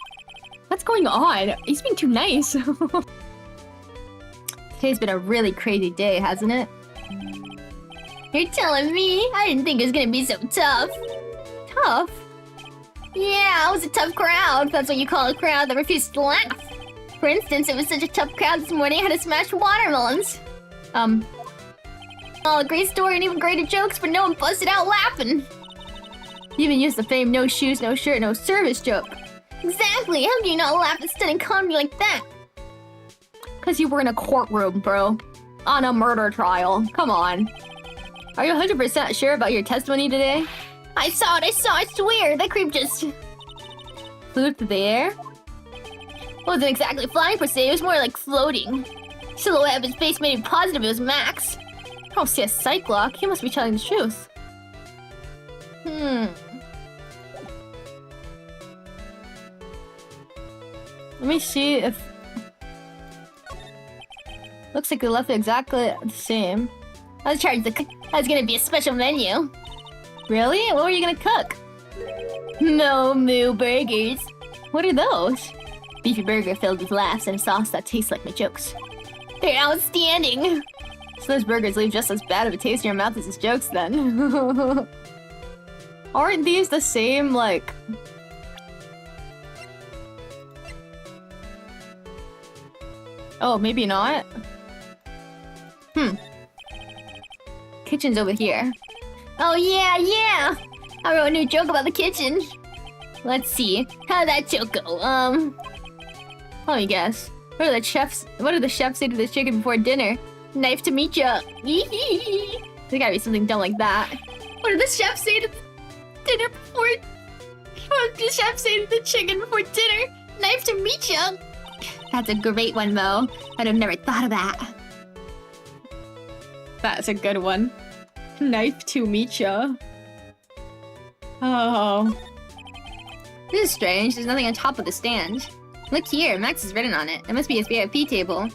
What's going on? He's being too nice. Today's been a really crazy day, hasn't it? You're telling me? I didn't think it was gonna be so tough. Tough? Yeah, it was a tough crowd. That's what you call a crowd that refused to laugh. For instance, it was such a tough crowd this morning I had to smash watermelons. Oh, a great story and even greater jokes, but no one busted out laughing. You even used the famed no shoes, no shirt, no service joke. Exactly! How can you not laugh at stunning comedy like that? Cause you were in a courtroom, bro. On a murder trial. Come on. Are you 100% sure about your testimony today? I saw it, I swear! That creep just... flew through the air? It wasn't exactly flying per se, it was more like floating. Silhouette of his face made it positive it was Max. don't see a Cyclock. He must be telling the truth. Let me see if... Looks like they left it exactly the same. I was charged the That's gonna be a special menu. Really? What were you gonna cook? No moo burgers. What are those? Beefy burger filled with laughs and a sauce that tastes like my jokes. They're outstanding. So those burgers leave just as bad of a taste in your mouth as his jokes then. Aren't these the same, like... Oh, maybe not? Kitchen's over here. Oh yeah! I wrote a new joke about the kitchen. Let's see. How'd that joke go? Let me guess. What do the chefs say to the chicken before dinner? Knife to meet ya. There's gotta be something dumb like that. What did the chef say to dinner before... What did the chef say to the chicken before dinner? Knife to meet ya. That's a great one, Mo. I'd have never thought of that. That's a good one. Knife to meet ya. Oh. This is strange. There's nothing on top of the stand. Look here, Max has written on it. It must be his VIP table.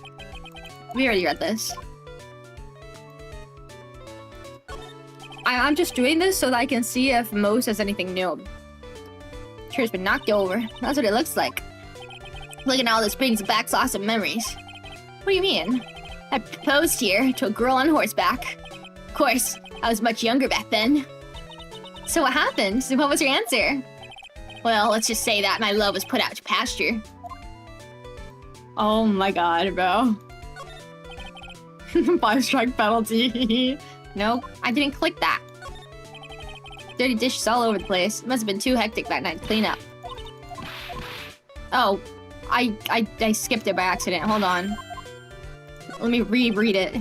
We already read this. I'm just doing this so that I can see if Mo says anything new. Chair's been knocked over. That's what it looks like. Looking at all this brings back lots of memories. What do you mean? I proposed here to a girl on horseback. Of course, I was much younger back then. So what happened? What was your answer? Well, let's just say that my love was put out to pasture. Oh my god, bro. 5-strike penalty. Nope, I didn't click that. Dirty dishes all over the place. It must have been too hectic that night to clean up. Oh, I skipped it by accident. Hold on. Let me reread it.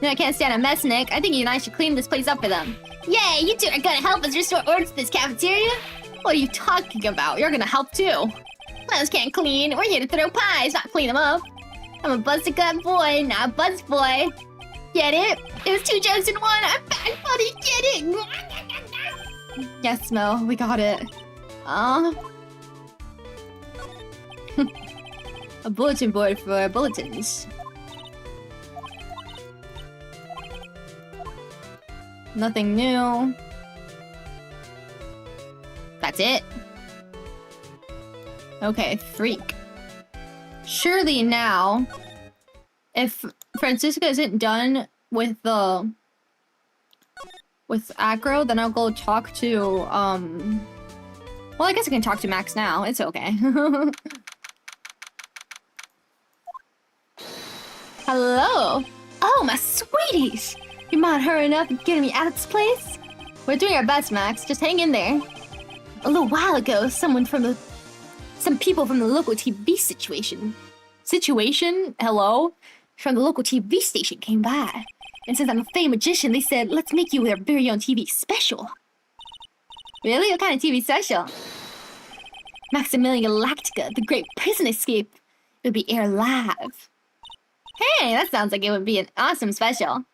No, I can't stand a mess, Nick. I think you and I should clean this place up for them. Yay, you two are gonna help us restore order to this cafeteria? What are you talking about? You're gonna help too. Clowns can't clean. We're here to throw pies, not clean them up. I'm a busted-gut boy, not a buzz boy. Get it? It was 2 jokes in one. I'm bad funny. Get it? Yes, Mo, we got it. A bulletin board for bulletins. Nothing new. That's it. Okay, freak. Surely now, if Francisca isn't done with the... with Acro, then I'll go talk to, well, I guess I can talk to Max now. It's okay. Hello! Oh, my sweeties! You mind hurrying up and getting me out of this place? We're doing our best, Max. Just hang in there. A little while ago, some people from the local TV situation? Hello? From the local TV station came by. And since I'm a famed magician, they said, let's make you their very own TV special. Really? What kind of TV special? Maximilian Galactica, the Great Prison Escape. It would be aired live. Hey, that sounds like it would be an awesome special.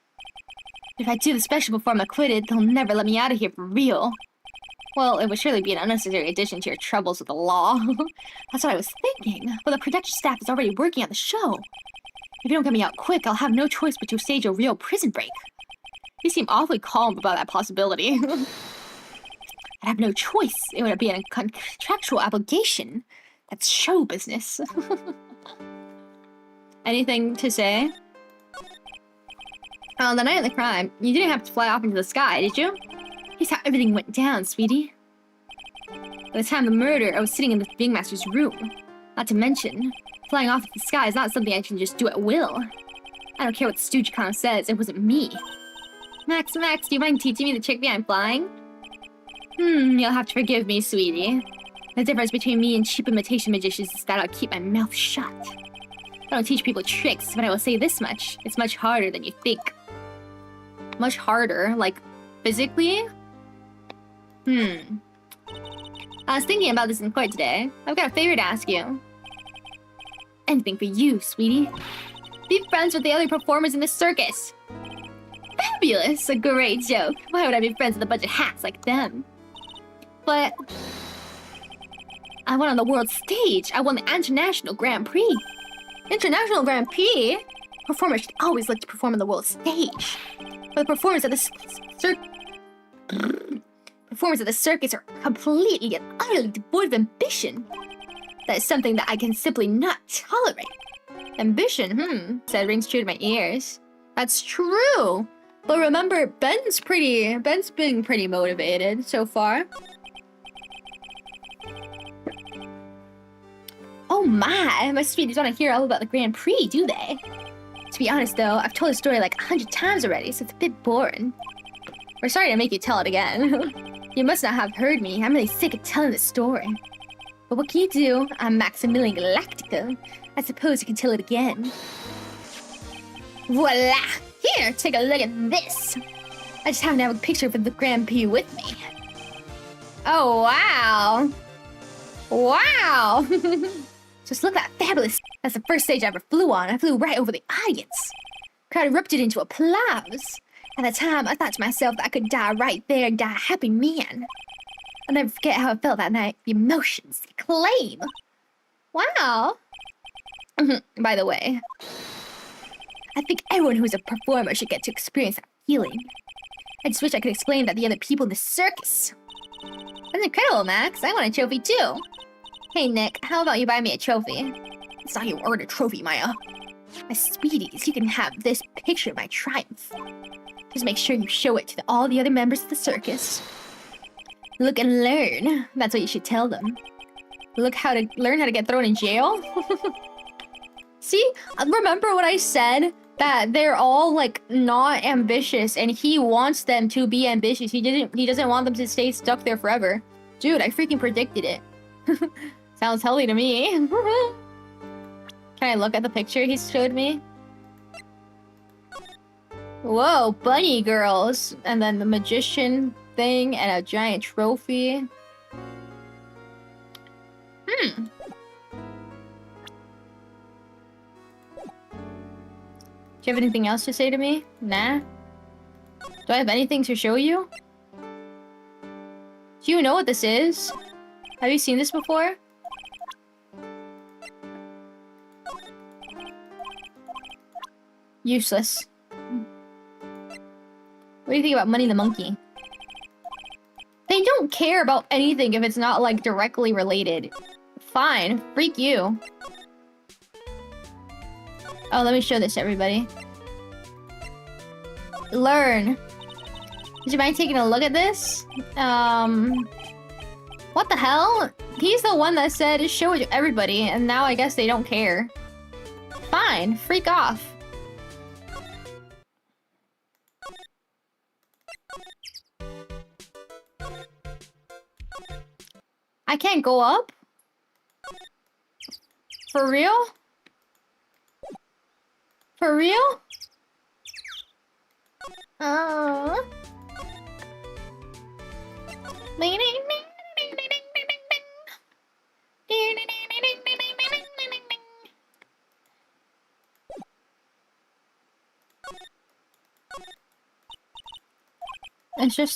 If I do the special before I'm acquitted, they'll never let me out of here for real. Well, it would surely be an unnecessary addition to your troubles with the law. That's what I was thinking. But the production staff is already working on the show. If you don't get me out quick, I'll have no choice but to stage a real prison break. You seem awfully calm about that possibility. I'd have no choice. It would be a contractual obligation. That's show business. Anything to say? On the night of the crime, you didn't have to fly off into the sky, did you? Here's how everything went down, sweetie. By the time of the murder, I was sitting in the Big Master's room. Not to mention, flying off into the sky is not something I can just do at will. I don't care what StoogeCon says, it wasn't me. Max, do you mind teaching me the trick behind flying? You'll have to forgive me, sweetie. The difference between me and cheap imitation magicians is that I'll keep my mouth shut. I don't teach people tricks, but I will say this much. It's much harder than you think. Much harder? Like, physically? I was thinking about this in court today. I've got a favor to ask you. Anything for you, sweetie. Be friends with the other performers in the circus. fabulous. A great joke. Why would I be friends with a bunch of hacks like them? But I went on the world stage. I won the International Grand Prix. International Grand Prix? Performers should always like to perform on the world stage. But the performers of the circus are completely and utterly devoid of ambition. That is something that I can simply not tolerate. Ambition, that rings true to my ears. That's true. But remember, Ben's been pretty motivated so far. Oh my sweeties want to hear all about the Grand Prix, do they? To be honest though, I've told the story like 100 times already, so it's a bit boring. We're sorry to make you tell it again. You must not have heard me. I'm really sick of telling the story. But what can you do? I'm Maximilian Galactico. I suppose you can tell it again. Voila! Here, take a look at this. I just happen to have a picture of the Grand Prix with me. Oh, wow. Wow! Just look at that fabulous. That's the first stage I ever flew on. I flew right over the audience. Crowd erupted into applause. At the time, I thought to myself that I could die right there and die a happy man. I'll never forget how I felt that night. The emotions, the acclaim. Wow. By the way, I think everyone who's a performer should get to experience that feeling. I just wish I could explain that to the other people in the circus. That's incredible, Max. I want a trophy too. Hey, Nick, how about you buy me a trophy? It's not your word, a trophy, Maya. My sweeties, you can have this picture of my triumph. Just make sure you show it to all the other members of the circus. Look and learn. That's what you should tell them. Learn how to get thrown in jail? See, remember what I said? That they're all like not ambitious and he wants them to be ambitious. He doesn't want them to stay stuck there forever. Dude, I freaking predicted it. Sounds healthy to me. Can I look at the picture he showed me? Whoa, bunny girls. And then the magician thing and a giant trophy. Do you have anything else to say to me? Nah. Do I have anything to show you? Do you know what this is? Have you seen this before? Useless. What do you think about Money the Monkey? They don't care about anything if it's not like directly related. Fine, freak you. Oh, let me show this to everybody. Learn. Would you mind taking a look at this? What the hell? He's the one that said show it to everybody, and now I guess they don't care. Fine, freak off. I can't go up? For real? For real? Oh.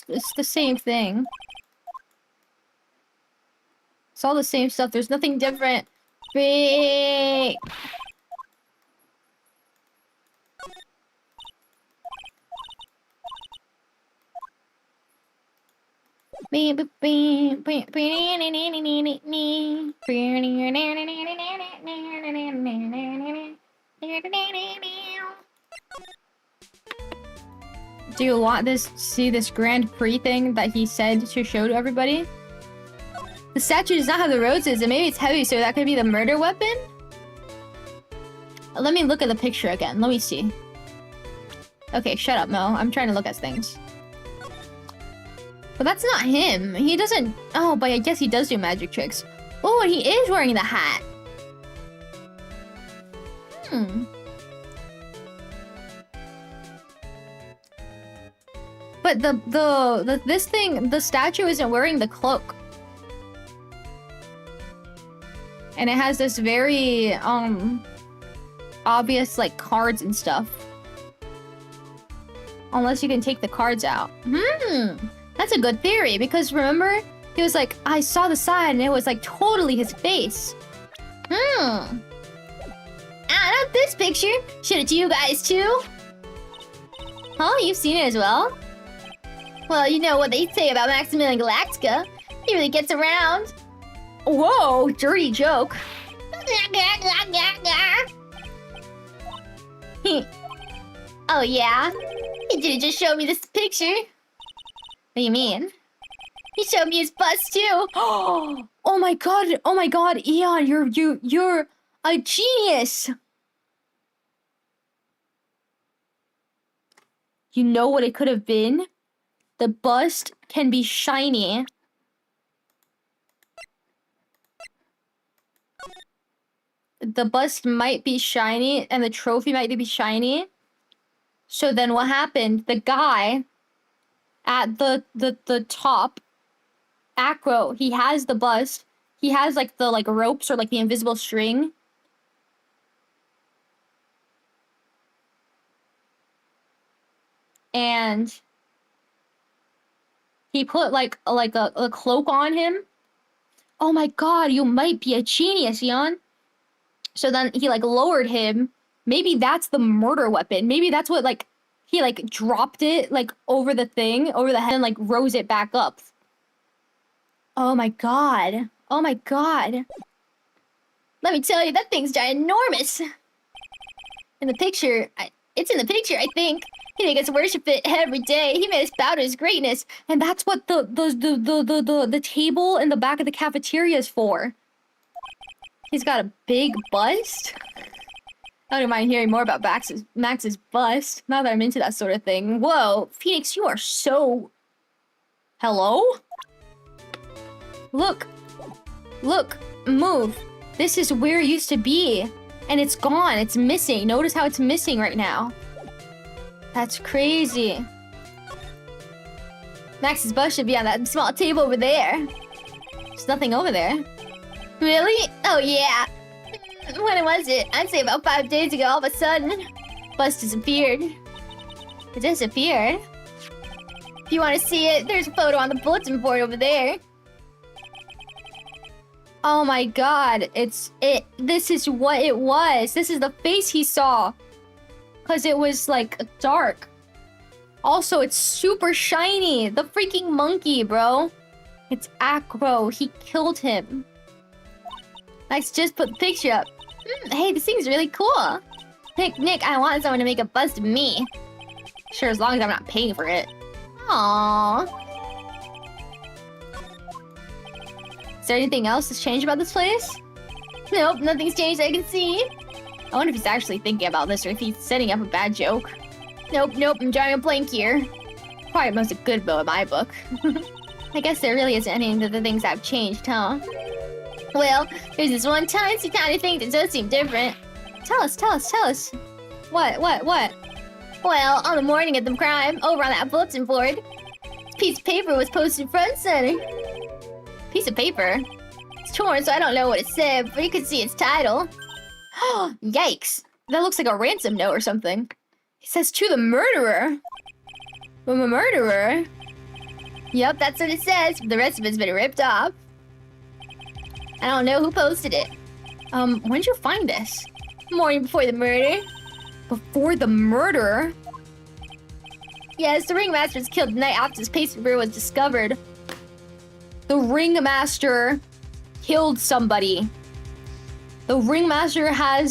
It's the same thing. It's all the same stuff. There's nothing different. Big. Do you want this? See this Grand Prix thing that he said to show to everybody? The statue does not have the roses, and maybe it's heavy, so that could be the murder weapon? Let me look at the picture again. Let me see. Okay, shut up, Mo. I'm trying to look at things. But that's not him. He doesn't... Oh, but I guess he does do magic tricks. Oh, and he is wearing the hat. But this thing, the statue isn't wearing the cloak. And it has this very, obvious, like, cards and stuff Unless you can take the cards out. That's a good theory, because remember? He was like, I saw the sign and it was like totally his face. Out of this picture. Showed it to you guys too. Huh? You've seen it as well? Well, you know what they say about Maximilian Galactica. He really gets around. Whoa, dirty joke. Oh yeah? He didn't just show me this picture. What do you mean? He showed me his bust too. Oh my god, Eon, you're a genius. You know what it could have been? The bust can be shiny. The bust might be shiny and the trophy might be shiny. So then what happened? The guy at the top, Acro, he has the bust. He has like the ropes or like the invisible string. And he put like a cloak on him. Oh my god, you might be a genius, Eon. So then he like lowered him. Maybe that's the murder weapon. Maybe that's what like he like dropped it like over the thing, over the head, and like rose it back up. Oh my god. Oh my god. Let me tell you, that thing's ginormous. In the picture, it's in the picture, I think. He gets worship it every day. He made us bow to his greatness. And that's what the table in the back of the cafeteria is for. He's got a big bust. I don't mind hearing more about Max's bust, now that I'm into that sort of thing. Whoa, Phoenix, you are so... Hello? Look. Look, move. This is where it used to be. And it's gone, it's missing. Notice how it's missing right now. That's crazy. Max's bust should be on that small table over there. There's nothing over there. Really? Oh yeah. When was it? I'd say about 5 days ago, all of a sudden. Bust disappeared. It disappeared? If you want to see it, there's a photo on the bulletin board over there. Oh my god, this is what it was. This is the face he saw. Cause it was like dark. Also, it's super shiny. The freaking monkey, bro. It's Acro. He killed him. Nice, just put the picture up. Hey, this thing's really cool. Nick, I want someone to make a bust of me. Sure, as long as I'm not paying for it. Aww. Is there anything else that's changed about this place? Nope, nothing's changed I can see. I wonder if he's actually thinking about this or if he's setting up a bad joke. Nope, I'm drawing a blank here. Probably most a good bow in my book. I guess there really isn't any of the things that have changed, huh? Well, there's this one tiny thing that does seem different. Tell us. What? Well, on the morning of the crime, over on that bulletin board, this piece of paper was posted front center. Piece of paper? It's torn, so I don't know what it said, but you can see its title. Yikes. That looks like a ransom note or something. It says, to the murderer. The murderer? Yep, that's what it says. The rest of it's been ripped off. I don't know who posted it. When'd you find this? Morning before the murder. Before the murder? Yes, the ringmaster was killed the night after this paper was discovered. The ringmaster killed somebody. The ringmaster I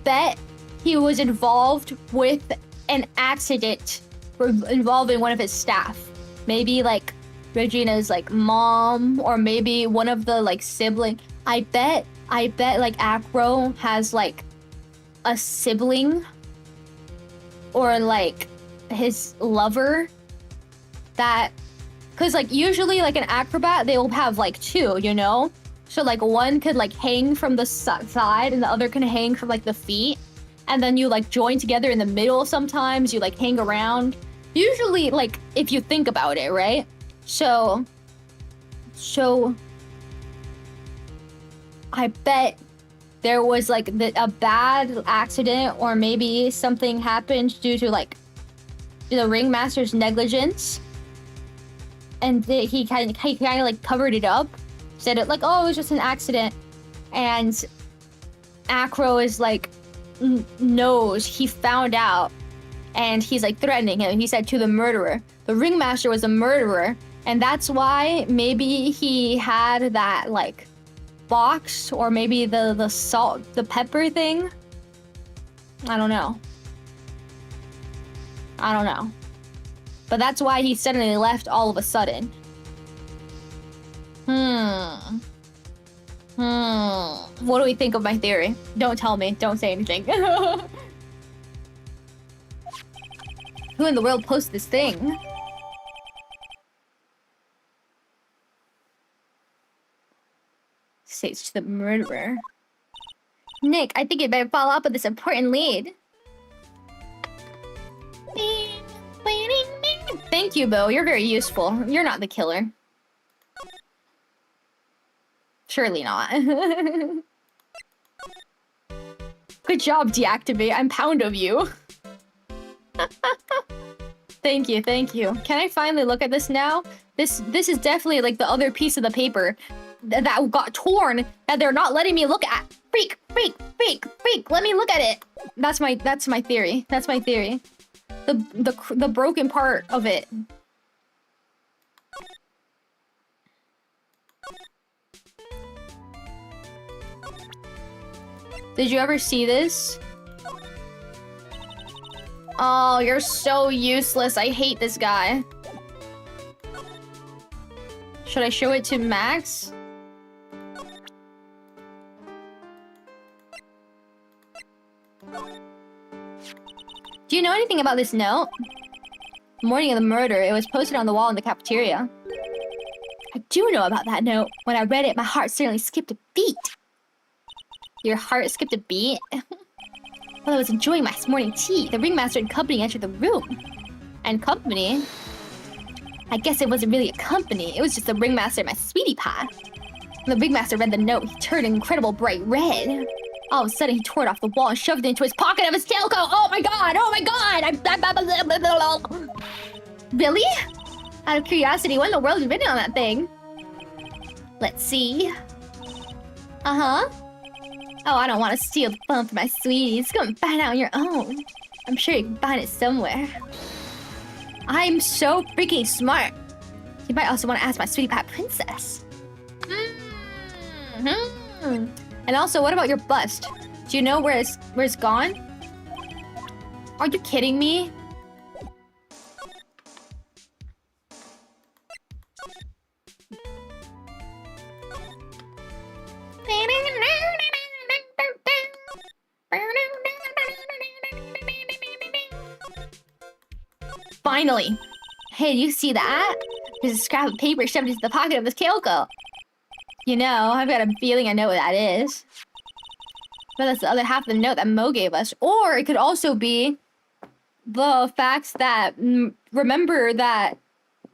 bet he was involved with an accident involving one of his staff. Maybe like Regina's like mom, or maybe one of the like sibling. I bet like Acro has like a sibling or like his lover that, cause like usually like an acrobat they will have like two, you know? So like one could like hang from the side and the other can hang from like the feet. And then you like join together in the middle sometimes, you like hang around. Usually like if you think about it, right? So I bet there was like a bad accident, or maybe something happened due to like the ringmaster's negligence, and he kind of like covered it up, said it like, oh, it was just an accident, and Acro is like knows, he found out, and he's like threatening him. He said to the murderer, the ringmaster was a murderer, and that's why maybe he had that like box, or maybe the salt, the pepper thing. I don't know. But that's why he suddenly left all of a sudden. What do we think of my theory? Don't tell me. Don't say anything. Who in the world posted this thing? Say it's to the murderer. Nick, I think you'd better follow up with this important lead. Thank you, Bo. You're very useful. You're not the killer. Surely not. Good job, Deactivate. I'm proud of you. Thank you, thank you. Can I finally look at this now? This is definitely like the other piece of the paper that got torn that they're not letting me look at. Freak. Let me look at it. That's my theory. That's my theory. The broken part of it. Did you ever see this? Oh, you're so useless. I hate this guy. Should I show it to Max? Do you know anything about this note? Morning of the murder, it was posted on the wall in the cafeteria. I do know about that note. When I read it, my heart certainly skipped a beat. Your heart skipped a beat? While I was enjoying my morning tea, the ringmaster and company entered the room. And company? I guess it wasn't really a company. It was just the ringmaster and my sweetie pie. When the ringmaster read the note, he turned an incredible bright red. All of a sudden, he tore it off the wall and shoved it into his pocket of his tailcoat. Oh my god! Oh my god! Really? Out of curiosity, what in the world is written on that thing? Let's see. Uh-huh. Oh, I don't want to steal the phone from my sweeties. Go and find out on your own. I'm sure you can find it somewhere. I'm so freaking smart. You might also want to ask my sweetie pie princess. And also, what about your bust? Do you know where it's gone? Are you kidding me? Finally! Hey, do you see that? There's a scrap of paper shoved into the pocket of his tailcoat. You know, I've got a feeling I know what that is. But that's the other half of the note that Mo gave us. Or it could also be the fact that, remember that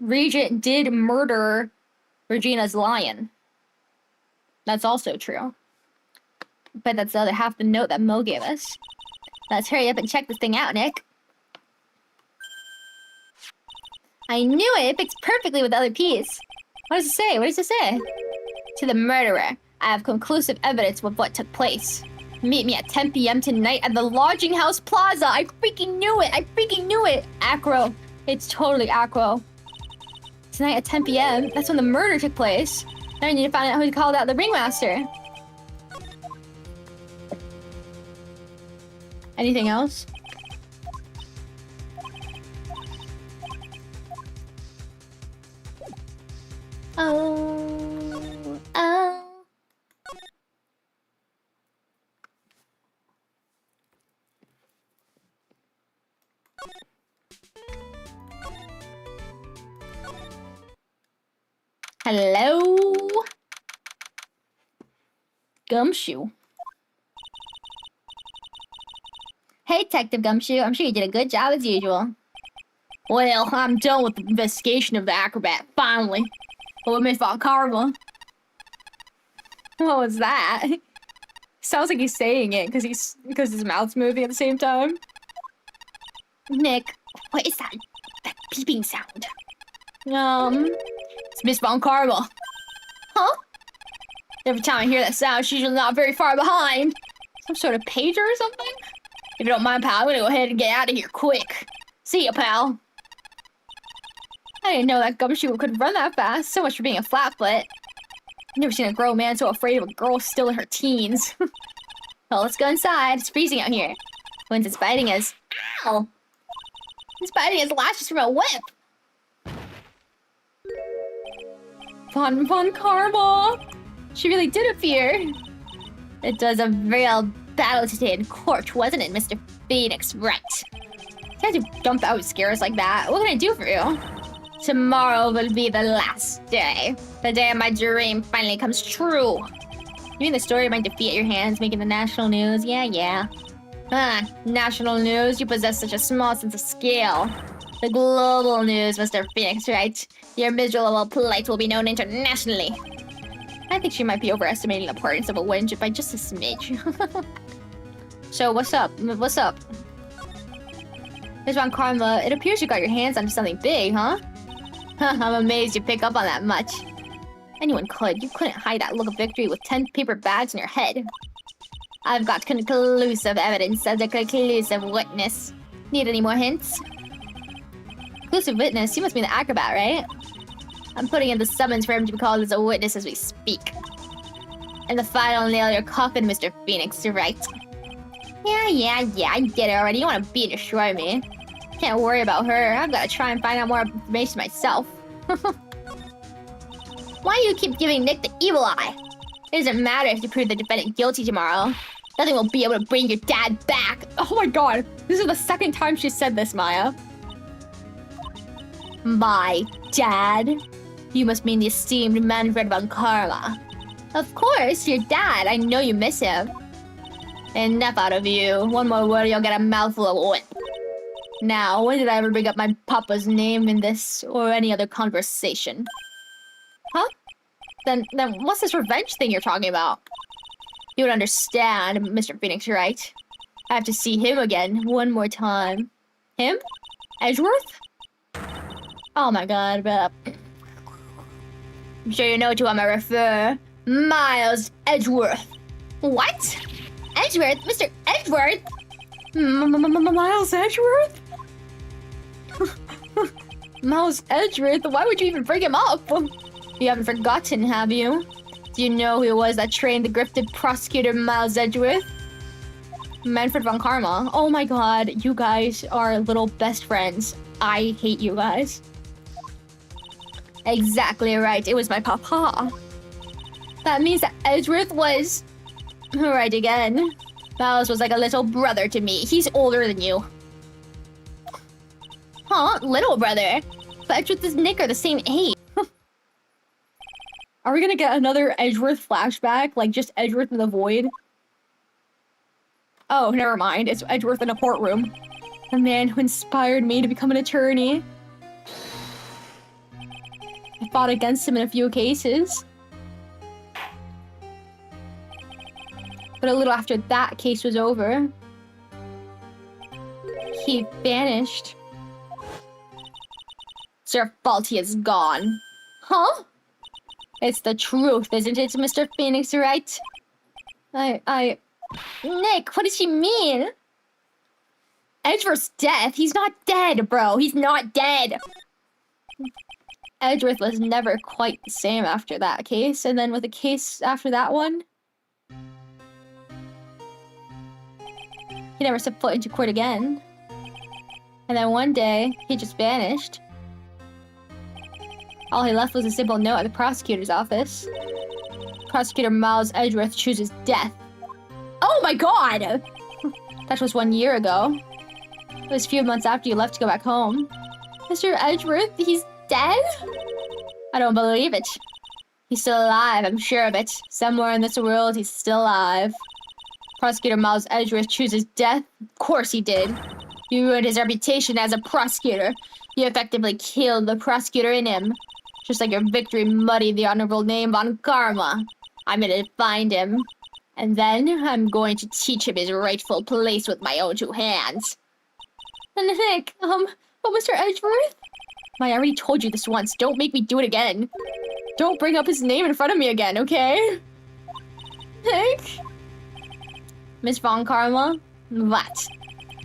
Regent did murder Regina's lion. That's also true. But that's the other half of the note that Mo gave us. Let's hurry up and check this thing out, Nick. I knew it! It fits perfectly with the other piece. What does it say? What does it say? To the murderer, I have conclusive evidence of what took place. Meet me at 10 p.m. tonight at the Lodging House Plaza. I freaking knew it! I freaking knew it! Acro. It's totally Acro. Tonight at 10 p.m. That's when the murder took place. Now I need to find out who called out the ringmaster. Anything else? Oh. Hello? Gumshoe. Hey, Detective Gumshoe. I'm sure you did a good job as usual. Well, I'm done with the investigation of the acrobat, finally. But with Miss Von Karma. What was that? Sounds like he's saying it because his mouth's moving at the same time. Nick, what is that? That beeping sound? It's Miss Von Karma. Huh? Every time I hear that sound, she's usually not very far behind. Some sort of pager or something? If you don't mind, pal, I'm gonna go ahead and get out of here quick. See ya, pal. I didn't know that gumshoe could run that fast. So much for being a flatfoot. Never seen a grown man so afraid of a girl still in her teens. Well, let's go inside. It's freezing out here. When's it's biting us? Ow! It's biting us lashes from a whip. Von Karma. She really did appear. It was a real battle today in court, wasn't it, Mr. Phoenix? Right. Can't you dump out scares like that? What can I do for you? Tomorrow will be the last day. The day my dream finally comes true. You mean the story of my defeat at your hands making the national news? Yeah. National news? You possess such a small sense of scale. The global news, Mr. Phoenix, right? Your miserable plight will be known internationally. I think she might be overestimating the importance of a windship by just a smidge. So, what's up? What's up? Miss Von Karma, it appears you got your hands onto something big, huh? I'm amazed you pick up on that much. Anyone could. You couldn't hide that look of victory with 10 paper bags in your head. I've got conclusive evidence as a conclusive witness. Need any more hints? Conclusive witness? You must be the acrobat, right? I'm putting in the summons for him to be called as a witness as we speak. And the final nail in your coffin, Mr. Phoenix, you're right. Yeah, I get it already. You want to beat and destroy me. Can't worry about her. I've got to try and find out more information myself. Why do you keep giving Nick the evil eye? It doesn't matter if you prove the defendant guilty tomorrow. Nothing will be able to bring your dad back. Oh my god. This is the second time she said this, Maya. My dad? You must mean the esteemed Manfred von Karma. Of course, your dad. I know you miss him. Enough out of you. One more word, you'll get a mouthful of whip. Now, when did I ever bring up my papa's name in this or any other conversation? Huh? Then what's this revenge thing you're talking about? You would understand, Mr. Phoenix, right? I have to see him again one more time. Him? Edgeworth? Oh my god, but... I'm sure you know to whom I refer. Miles Edgeworth. What? Edgeworth? Mr. Edgeworth? Miles Edgeworth? Miles Edgeworth? Why would you even bring him up? You haven't forgotten, have you? Do you know who it was that trained the grifted prosecutor Miles Edgeworth? Manfred von Karma. Oh my god, you guys are little best friends. I hate you guys. Exactly right, it was my papa. That means that Edgeworth was... Right again. Miles was like a little brother to me. He's older than you. Huh? Little brother? But Edgeworth and Nick are the same age. Are we gonna get another Edgeworth flashback? Like, just Edgeworth in the void? Oh, never mind. It's Edgeworth in a courtroom. The man who inspired me to become an attorney. I fought against him in a few cases. But a little after that case was over, he vanished. It's your fault he is gone. Huh? It's the truth, isn't it, Mr. Phoenix, right? Nick, what does she mean? Edgeworth's death? He's not dead, bro. He's not dead. Edgeworth was never quite the same after that case, and then with the case after that one, he never set foot into court again. And then one day, he just vanished. All he left was a simple note at the prosecutor's office. Prosecutor Miles Edgeworth chooses death. Oh my god! That was 1 year ago. It was a few months after you left to go back home. Mr. Edgeworth, he's dead? I don't believe it. He's still alive, I'm sure of it. Somewhere in this world, he's still alive. Prosecutor Miles Edgeworth chooses death? Of course he did. You ruined his reputation as a prosecutor. You effectively killed the prosecutor in him. Just like your victory muddied the honorable name von Karma. I'm gonna find him. And then I'm going to teach him his rightful place with my own 2 hands. Nick, but Mr. Edgeworth? I already told you this once. Don't make me do it again. Don't bring up his name in front of me again, okay? Nick? Miss Von Karma? What?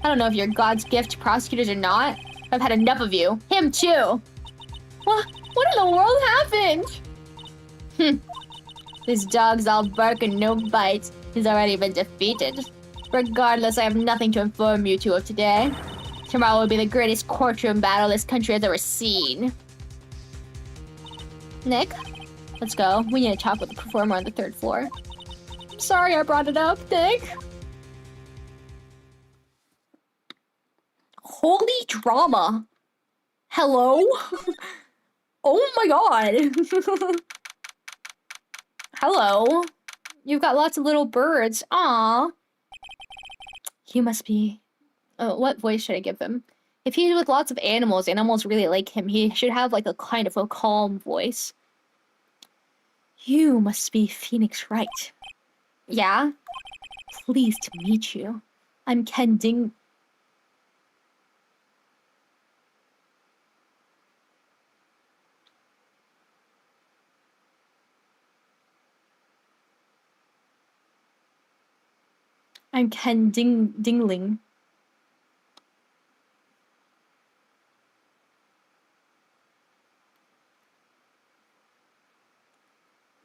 I don't know if you're God's gift to prosecutors or not. I've had enough of you. Him too. What in the world happened? This dog's all bark and no bite. He's already been defeated. Regardless, I have nothing to inform you two of today. Tomorrow will be the greatest courtroom battle this country has ever seen. Nick, let's go. We need to talk with the performer on the 3rd floor. I'm sorry I brought it up, Nick. Holy drama. Hello? Oh my god. Hello. You've got lots of little birds. Aww. He must be... what voice should I give him? If he's with lots of animals, animals really like him. He should have like a kind of a calm voice. You must be Phoenix Wright. Yeah? Pleased to meet you. I'm Ken Ding... I'm Ken Dingling.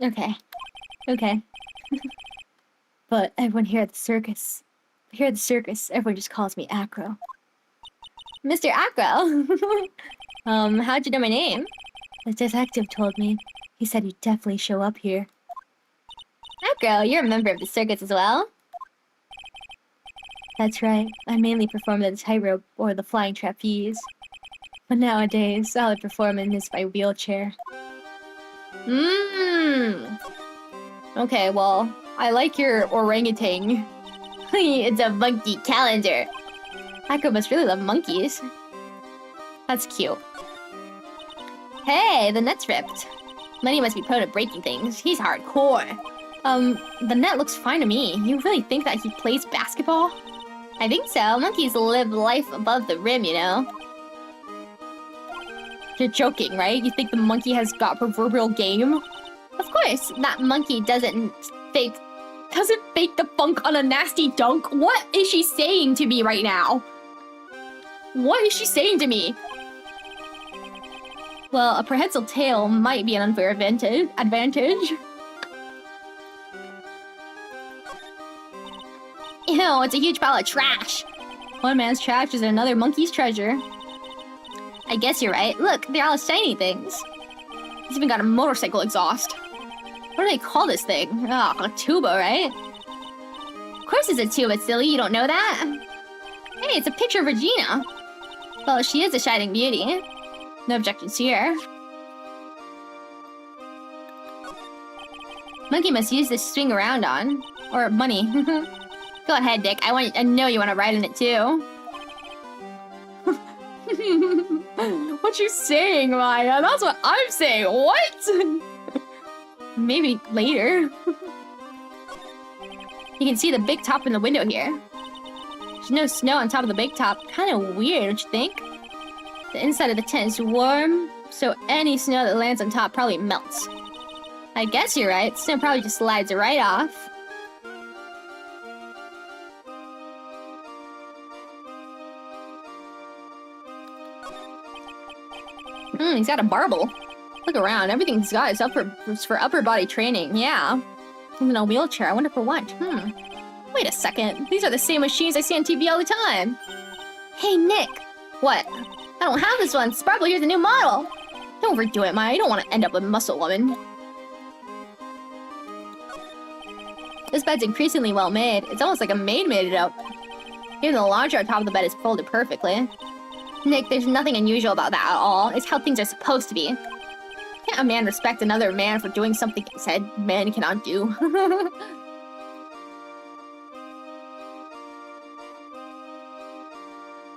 Okay. But everyone here at the circus, everyone just calls me Acro. Mr. Acro? How'd you know my name? The detective told me. He said you'd definitely show up here. Acro, you're a member of the circus as well? That's right. I mainly perform the tightrope or the flying trapeze. But nowadays, all I perform in is my wheelchair. Okay, well, I like your orangutan. It's a monkey calendar. Acro must really love monkeys. That's cute. Hey, the net's ripped. Lenny must be prone to breaking things. He's hardcore. The net looks fine to me. You really think that he plays basketball? I think so. Monkeys live life above the rim, you know? You're joking, right? You think the monkey has got proverbial game? Of course, that monkey doesn't fake the funk on a nasty dunk. What is she saying to me right now? What is she saying to me? Well, a prehensile tail might be an unfair advantage. Ew, it's a huge pile of trash. One man's trash is another monkey's treasure. I guess you're right. Look, they're all shiny things. He's even got a motorcycle exhaust. What do they call this thing? Oh, a tuba, right? Of course it's a tuba, silly. You don't know that? Hey, it's a picture of Regina. Well, she is a shining beauty. No objections here. Monkey must use this to swing around on. Or money. Go ahead, Dick. I know you want to ride in it too. What you saying, Maya? That's what I'm saying. What? Maybe later. You can see the big top in the window here. There's no snow on top of the big top. Kind of weird, don't you think? The inside of the tent is warm, so any snow that lands on top probably melts. I guess you're right. Snow probably just slides right off. He's got a barbell. Look around. Everything he's got is for upper body training. Yeah. He's in a wheelchair. I wonder for what. Wait a second. These are the same machines I see on TV all the time. Hey, Nick. What? I don't have this one. Sparkle, here's a new model. Don't overdo it, Maya. You don't want to end up with Muscle Woman. This bed's increasingly well made. It's almost like a maid made it up. Even the laundry on top of the bed is folded perfectly. Nick, there's nothing unusual about that at all. It's how things are supposed to be. Can't a man respect another man for doing something said man cannot do?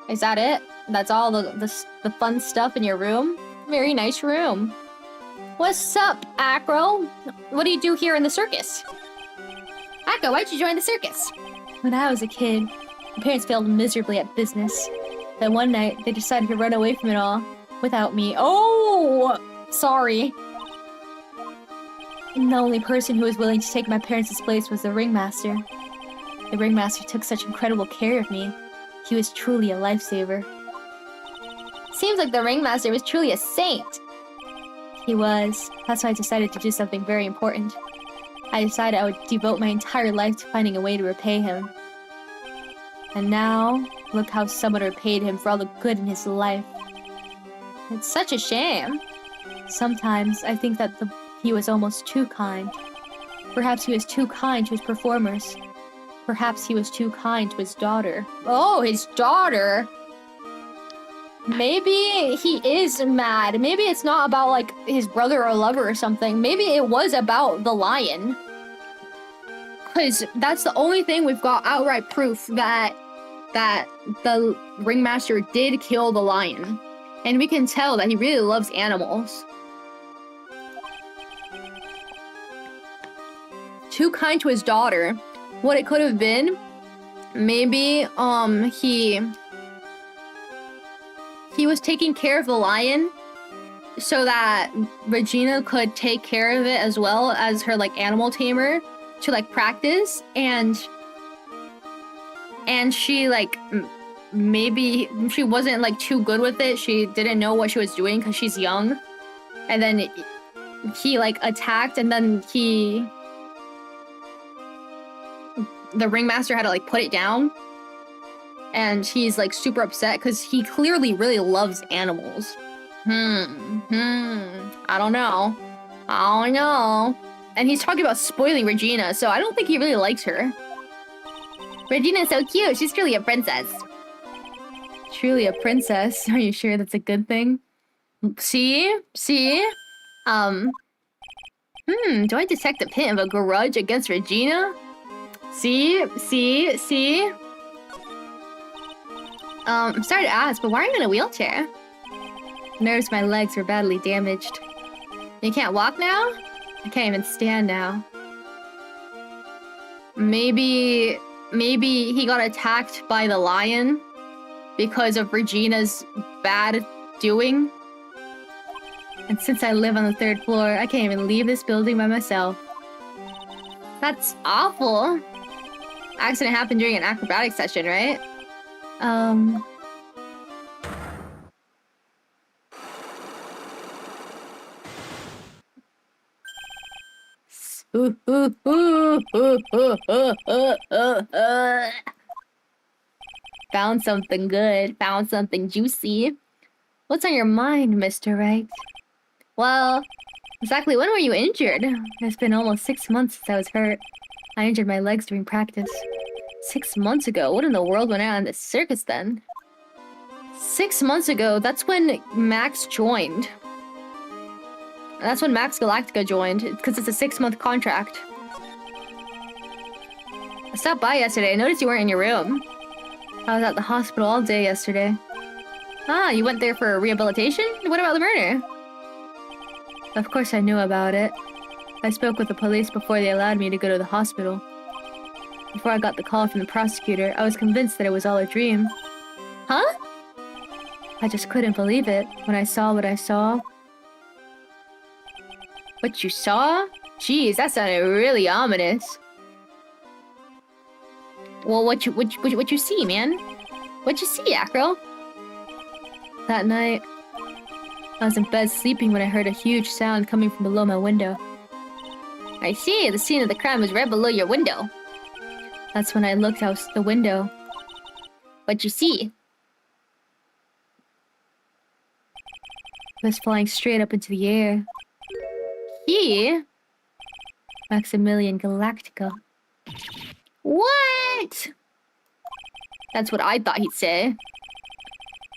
Is that it? That's all the fun stuff in your room? Very nice room. What's up, Acro? What do you do here in the circus? Mako, why'd you join the circus? When I was a kid, my parents failed miserably at business. Then one night, they decided to run away from it all without me. Oh! Sorry. And the only person who was willing to take my parents' place was the ringmaster. The ringmaster took such incredible care of me. He was truly a lifesaver. Seems like the ringmaster was truly a saint. He was. That's why I decided to do something very important. I decided I would devote my entire life to finding a way to repay him. And now, look how someone repaid him for all the good in his life. It's such a shame. Sometimes I think that he was almost too kind. Perhaps he was too kind to his performers. Perhaps he was too kind to his daughter. Oh, his daughter? Maybe he is mad. Maybe it's not about, like, his brother or lover or something. Maybe it was about the lion. Because that's the only thing we've got outright proof that the ringmaster did kill the lion. And we can tell that he really loves animals. Too kind to his daughter. What it could have been, maybe he was taking care of the lion so that Regina could take care of it as well as her like animal tamer to like practice, and she like maybe she wasn't like too good with it. She didn't know what she was doing because she's young, and then he like attacked, and then the ringmaster had to like put it down, and he's like super upset because he clearly really loves animals. I don't know. And he's talking about spoiling Regina, so I don't think he really likes her. Regina's so cute. She's truly a princess. Truly a princess? Are you sure that's a good thing? See? Do I detect a hint of a grudge against Regina? See? I'm sorry to ask, but why are you in a wheelchair? Noticed my legs were badly damaged. You can't walk now? I can't even stand now. Maybe he got attacked by the lion because of Regina's bad doing. And since I live on the 3rd floor, I can't even leave this building by myself. That's awful. Accident happened during an acrobatic session, right? Found something good. Found something juicy. What's on your mind, Mr. Wright? Well, exactly when were you injured? It's been almost 6 months since I was hurt. I injured my legs during practice. 6 months ago? What in the world went on in the circus then? 6 months ago, that's when Max joined. That's when Max Galactica joined, because it's a 6-month contract. I stopped by yesterday. I noticed you weren't in your room. I was at the hospital all day yesterday. Ah, you went there for rehabilitation? What about the murder? Of course I knew about it. I spoke with the police before they allowed me to go to the hospital. Before I got the call from the prosecutor, I was convinced that it was all a dream. Huh? I just couldn't believe it when I saw what I saw. What you saw? Jeez, that sounded really ominous. Well, what you see, man? What'd you see, Acro? That night, I was in bed sleeping when I heard a huge sound coming from below my window. I see, the scene of the crime was right below your window. That's when I looked out the window. What'd you see? It was flying straight up into the air. He? Maximilian Galactica. What? That's what I thought he'd say.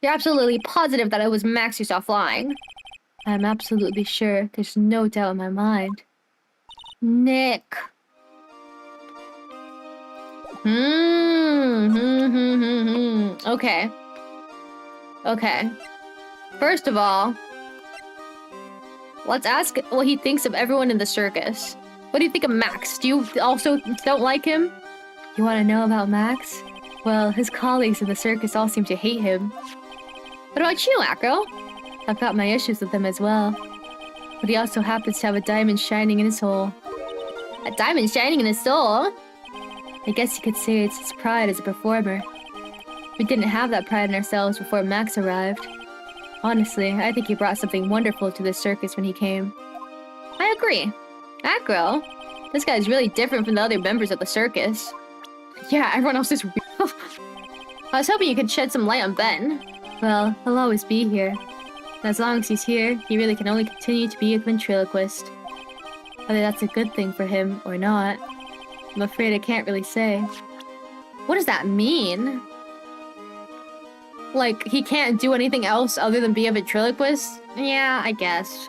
You're absolutely positive that it was Max you saw flying. I'm absolutely sure. There's no doubt in my mind. Nick. Okay. Okay. First of all, let's ask what he thinks of everyone in the circus. What do you think of Max? Do you also don't like him? You want to know about Max? Well, his colleagues in the circus all seem to hate him. What about you, Acro? I've got my issues with him as well. But he also happens to have a diamond shining in his soul. A diamond shining in his soul? I guess you could say it's his pride as a performer. We didn't have that pride in ourselves before Max arrived. Honestly, I think he brought something wonderful to this circus when he came. I agree. Acro, this guy's really different from the other members of the circus. Yeah, everyone else is real. I was hoping you could shed some light on Ben. Well, he'll always be here. As long as he's here, he really can only continue to be a ventriloquist. Whether that's a good thing for him or not, I'm afraid I can't really say. What does that mean? Like, he can't do anything else other than be a ventriloquist? Yeah, I guess.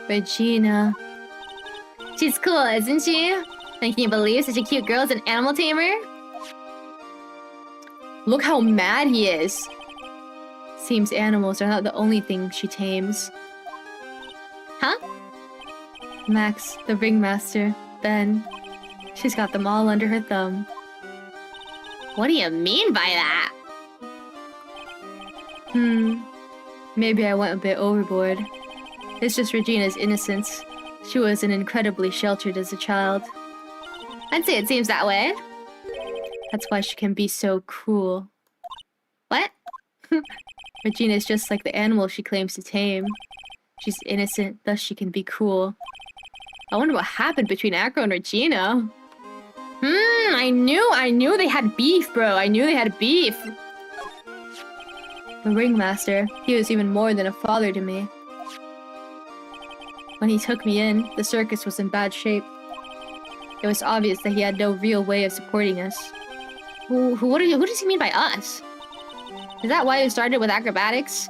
Regina. She's cool, isn't she? And can you believe such a cute girl is an animal tamer? Look how mad he is. Seems animals are not the only thing she tames. Huh? Max, the ringmaster, Ben. She's got them all under her thumb. What do you mean by that? Maybe I went a bit overboard. It's just Regina's innocence. She was incredibly sheltered as a child. I'd say it seems that way. That's why she can be so cruel. What? Regina's just like the animal she claims to tame. She's innocent, thus she can be cruel. I wonder what happened between Acro and Regina. I knew they had beef, bro. I knew they had beef. The ringmaster, he was even more than a father to me. When he took me in, the circus was in bad shape. It was obvious that he had no real way of supporting us. Who does he mean by us? Is that why you started with acrobatics?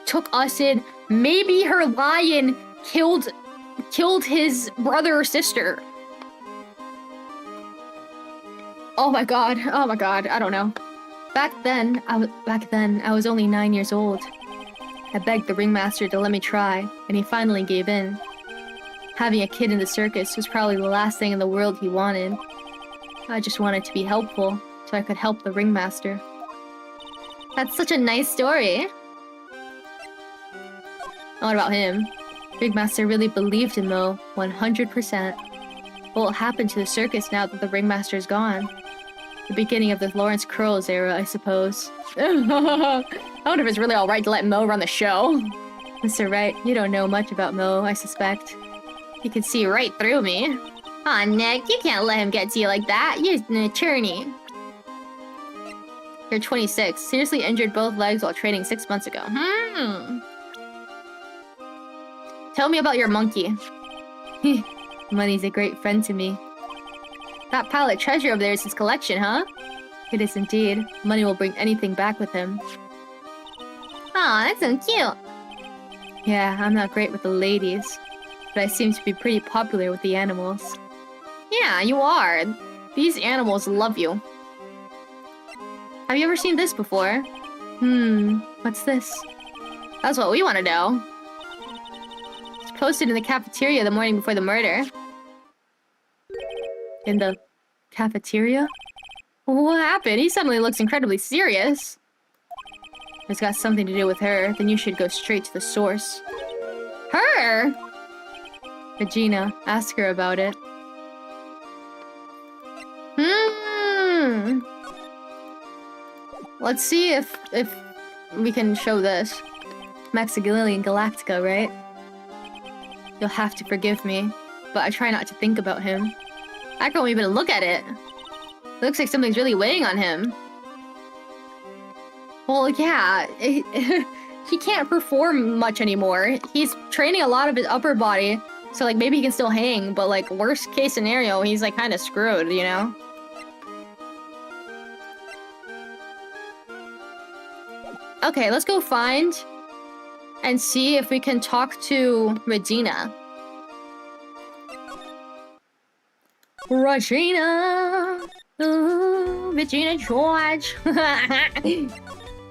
Took us in. Maybe her lion killed his brother or sister. Oh my god, I don't know. Back then, I was only 9 years old. I begged the ringmaster to let me try, and he finally gave in. Having a kid in the circus was probably the last thing in the world he wanted. I just wanted to be helpful, so I could help the ringmaster. That's such a nice story. What about him? Ringmaster really believed in Mo, 100%. What will happen to the circus now that the ringmaster's gone? The beginning of the Lawrence Curls era, I suppose. I wonder if it's really alright to let Mo run the show. Mr. Wright, you don't know much about Mo, I suspect. He can see right through me. Aw, Nick, you can't let him get to you like that. You're an attorney. You're 26. Seriously injured both legs while training 6 months ago. Tell me about your monkey. Money's a great friend to me. That pile of treasure over there is his collection, huh? It is indeed. Money will bring anything back with him. Aw, that's so cute. Yeah, I'm not great with the ladies, but I seem to be pretty popular with the animals. Yeah, you are. These animals love you. Have you ever seen this before? What's this? That's what we want to know. It's posted in the cafeteria the morning before the murder. In the cafeteria? What happened? He suddenly looks incredibly serious. If it's got something to do with her, then you should go straight to the source. Her? Regina, ask her about it. Let's see if we can show this. Maximilian Galactica, right? You'll have to forgive me, but I try not to think about him. I can't even look at it. It looks like something's really weighing on him. Well, yeah, he can't perform much anymore. He's training a lot of his upper body, so like maybe he can still hang, but like worst case scenario, he's like kind of screwed, you know? Okay, let's go find and see if we can talk to Regina. Regina! Ooh, Regina George!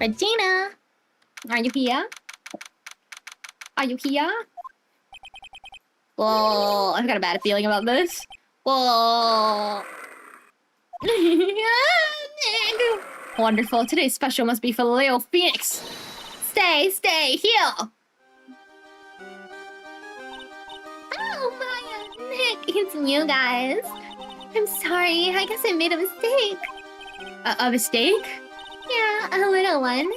Regina! Are you here? Are you here? Whoa, I've got a bad feeling about this. Whoa. Wonderful. Today's special must be for Leo Phoenix. Stay here. Oh, Maya, Nick, it's you guys. I'm sorry. I guess I made a mistake. A mistake? Yeah, a little one.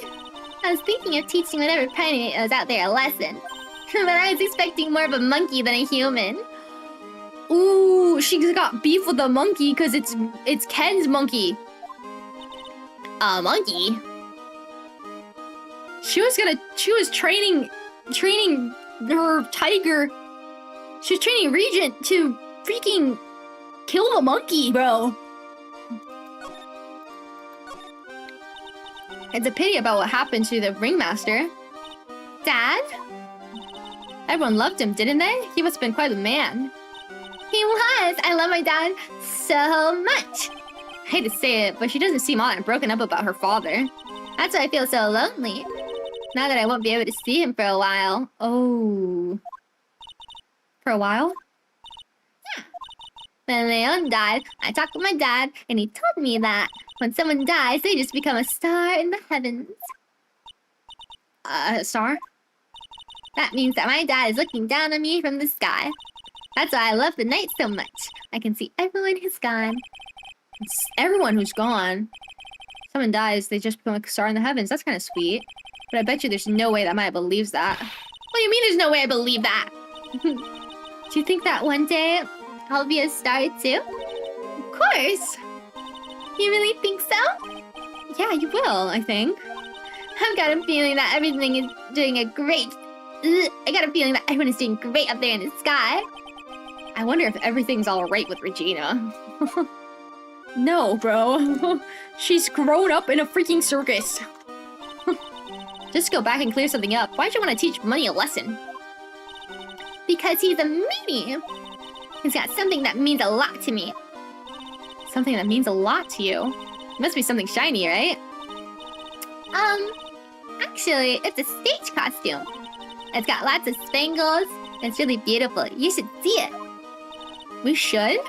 I was thinking of teaching whatever primate was out there a lesson. But I was expecting more of a monkey than a human. Ooh, she's got beef with the monkey because it's Ken's monkey. A monkey? She was training her tiger. She was training Regent to freaking kill the monkey, bro. It's a pity about what happened to the ringmaster. Dad? Everyone loved him, didn't they? He must have been quite a man. He was. I love my dad so much. I hate to say it, but she doesn't seem all that broken up about her father. That's why I feel so lonely. Now that I won't be able to see him for a while. Oh. For a while? When Leon died, I talked with my dad, and he told me that when someone dies, they just become a star in the heavens. A star? That means that my dad is looking down on me from the sky. That's why I love the night so much. I can see everyone who's gone. It's everyone who's gone. Someone dies, they just become a star in the heavens. That's kind of sweet. But I bet you there's no way that Maya believes that. What do you mean there's no way I believe that? Do you think that one day I'll be a star too? Of course. You really think so? Yeah, you will, I think. I've got a feeling that everything is doing a great... I got a feeling that everyone is doing great up there in the sky. I wonder if everything's alright with Regina. No, bro. She's grown up in a freaking circus. Just go back and clear something up. Why'd you want to teach Money a lesson? Because he's a meanie. He's got something that means a lot to me. Something that means a lot to you? It must be something shiny, right? Actually, it's a stage costume. It's got lots of spangles. It's really beautiful. You should see it. We should?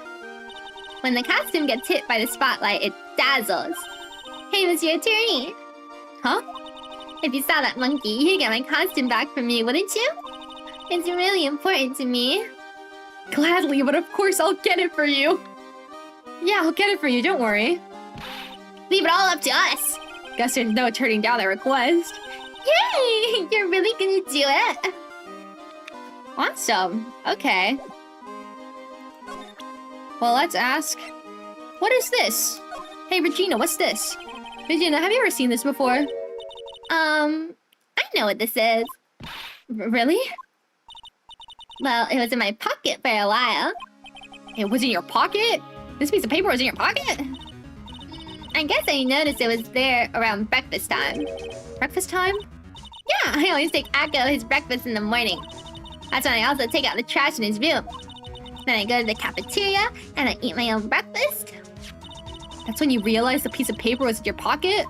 When the costume gets hit by the spotlight, it dazzles. Hey, Monsieur Attorney. Huh? If you saw that monkey, you'd get my costume back from me, wouldn't you? It's really important to me. Gladly, but of course I'll get it for you. Yeah, I'll get it for you, don't worry. Leave it all up to us. Guess there's no turning down that request. Yay! You're really gonna do it? Awesome. Okay. Well, let's ask. What is this? Hey, Regina, what's this? Regina, have you ever seen this before? I know what this is. Really? Well, it was in my pocket for a while. It was in your pocket? This piece of paper was in your pocket? I guess I noticed it was there around breakfast time. Breakfast time? Yeah, I always take Akko his breakfast in the morning. That's when I also take out the trash in his room. Then I go to the cafeteria and I eat my own breakfast. That's when you realized the piece of paper was in your pocket?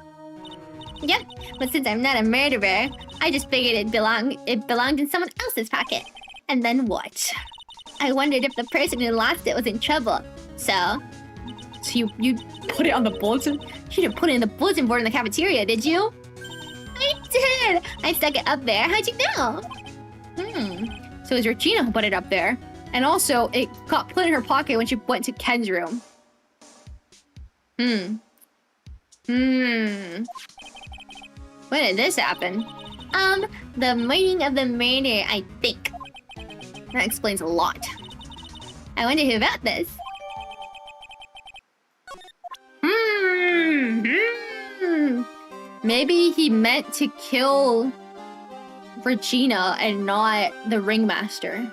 Yep, but since I'm not a murderer, I just figured it belonged in someone else's pocket. And then what? I wondered if the person who lost it was in trouble. So you put it on the bulletin? You didn't put it in the bulletin board in the cafeteria, did you? I did! I stuck it up there. How'd you know? So it was Regina who put it up there. And also, it got put in her pocket when she went to Ken's room. When did this happen? The morning of the murder, I think. That explains a lot. I wonder who wrote this. Maybe he meant to kill Regina and not the ringmaster.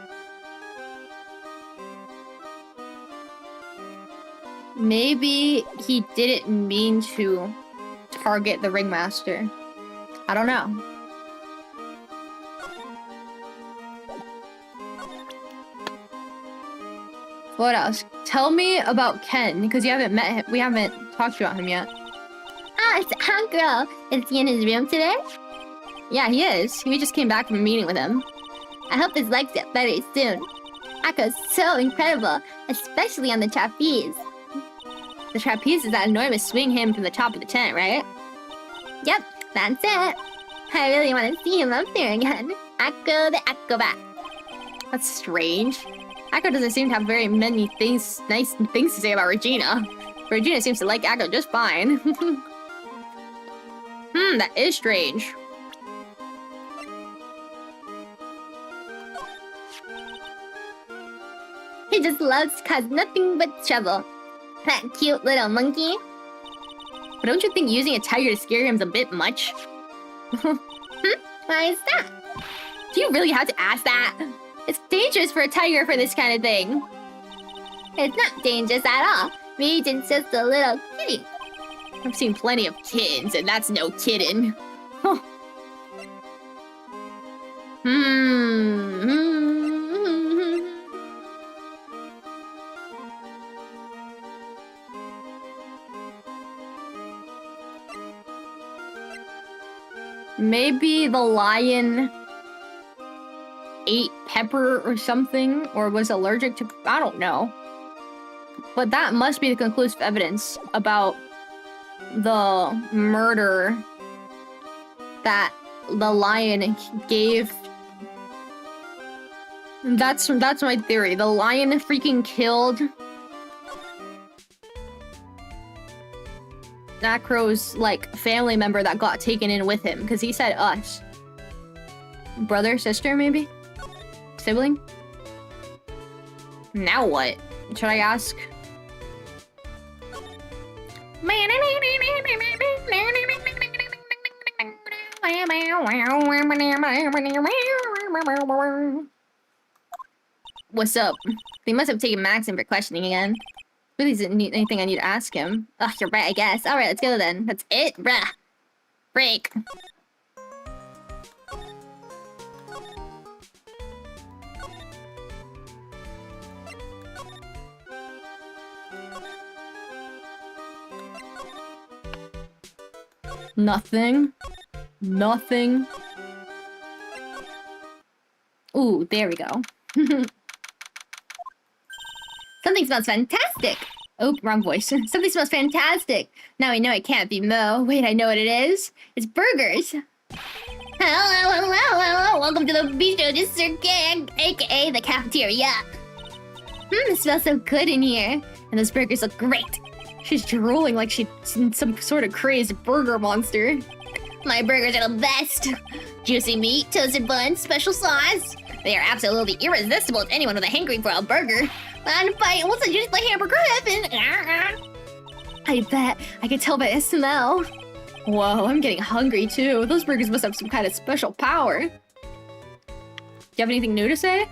Maybe he didn't mean to target the ringmaster. I don't know. What else? Tell me about Ken, because you haven't met him. We haven't talked about him yet. Ah, it's Akko. Is he in his room today? Yeah, he is. We just came back from a meeting with him. I hope his legs get better soon. Akko's so incredible, especially on the trapeze. The trapeze is that enormous swing him from the top of the tent, right? Yep, that's it. I really want to see him up there again. Akko the Acrobat. That's strange. Akko doesn't seem to have very many nice things to say about Regina. Regina seems to like Akko just fine. That is strange. He just loves to cause nothing but trouble. That cute little monkey. But don't you think using a tiger to scare him's a bit much? Why is that? Do you really have to ask that? It's dangerous for a tiger for this kind of thing. It's not dangerous at all. Regent's just a little kitty. I've seen plenty of kittens, and that's no kidding. Maybe the lion ate pepper or something, or was allergic to... I don't know. But that must be the conclusive evidence about the murder that the lion gave. That's my theory. The lion freaking killed Acro's, like, family member that got taken in with him, because he said us. Brother, sister, maybe? Sibling? Now what? Should I ask? What's up? They must have taken Max in for questioning again. Really isn't anything I need to ask him. Ugh, you're right, I guess. Alright, let's go then. That's it? Bruh. Break. Nothing. Nothing. Ooh, there we go. Something smells fantastic. Oh, wrong voice. Something smells fantastic. Now we know it can't be Mo. Wait, I know what it is. It's burgers. Hello. Welcome to the bistro district, aka the cafeteria. It smells so good in here. And those burgers look great. She's drooling like she's some sort of crazed burger monster. My burgers are the best. Juicy meat, toasted buns, special sauce. They are absolutely irresistible to anyone with a hankering for a burger. On fight, once I just play hamburger heaven. I bet. I can tell by the smell. Whoa, I'm getting hungry too. Those burgers must have some kind of special power. Do you have anything new to say?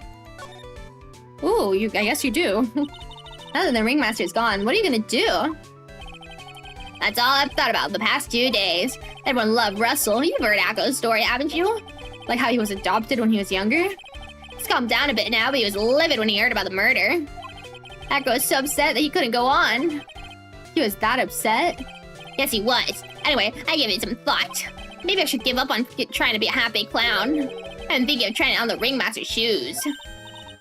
Ooh, I guess you do. Now that the ringmaster's gone, what are you gonna do? That's all I've thought about the past 2 days. Everyone loved Russell. You've heard Akko's story, haven't you? Like how he was adopted when he was younger? He's calmed down a bit now, but he was livid when he heard about the murder. Akko was so upset that he couldn't go on. He was that upset? Yes, he was. Anyway, I gave it some thought. Maybe I should give up on trying to be a happy clown. I'm thinking of trying it on the ringmaster's shoes.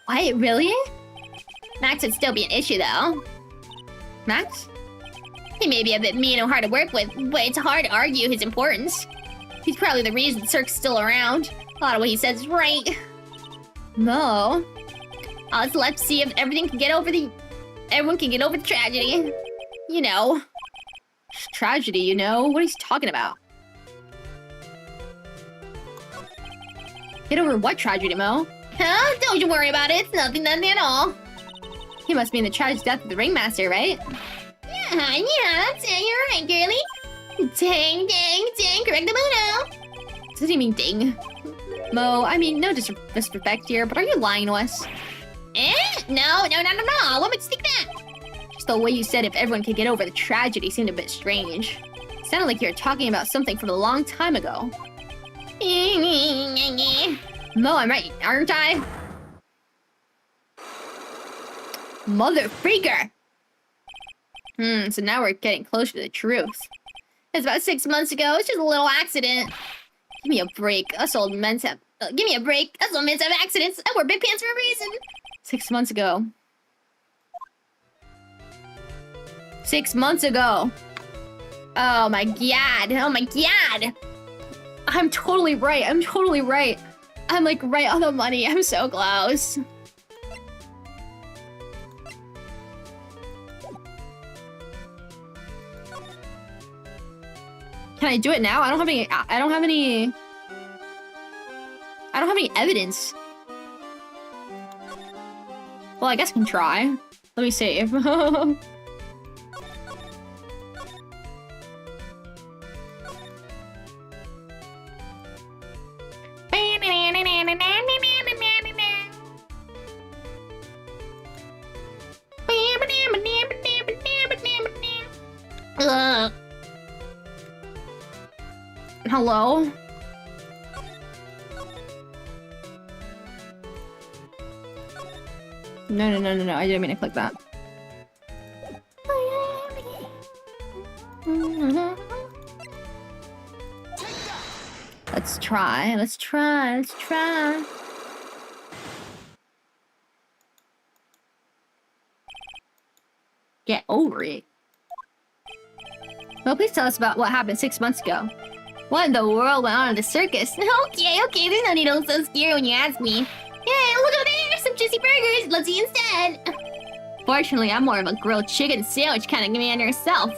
What, really? Max would still be an issue, though. Max? He may be a bit mean and hard to work with, but it's hard to argue his importance. He's probably the reason Cirque's still around. A lot of what he says is right. No. I'll just let's see if everyone can get over the tragedy. You know. Tragedy, you know? What are you talking about? Get over what tragedy, Mo? Huh? Don't you worry about it. It's nothing at all. He must mean the tragic death of the ringmaster, right? Yeah, that's it. You're right, girlie. Dang, correctamundo. Does he mean ding? Mo, I mean, no disrespect here, but are you lying to us? No. What makes you think that? Just the way you said if everyone could get over the tragedy seemed a bit strange. It sounded like you were talking about something from a long time ago. Mo, I'm right, aren't I? Mother freaker! So now we're getting closer to the truth. It's about 6 months ago. It's just a little accident. Give me a break. Us old men Give me a break. That's what meant to have accidents. I wear big pants for a reason. 6 months ago. 6 months ago. Oh my god. Oh my god. I'm totally right. I'm totally right. I'm like right on the money. I'm so close. Can I do it now? I don't have any evidence. Well, I guess I can try. Let me save. Hello? No. I didn't mean to click that. Let's try. Get over it. Well, please tell us about what happened 6 months ago. What in the world went on at the circus? Okay, there's no need to look so scared when you ask me. Hey, look over there! Some juicy burgers! Let's eat instead! Fortunately, I'm more of a grilled chicken sandwich kind of man yourself.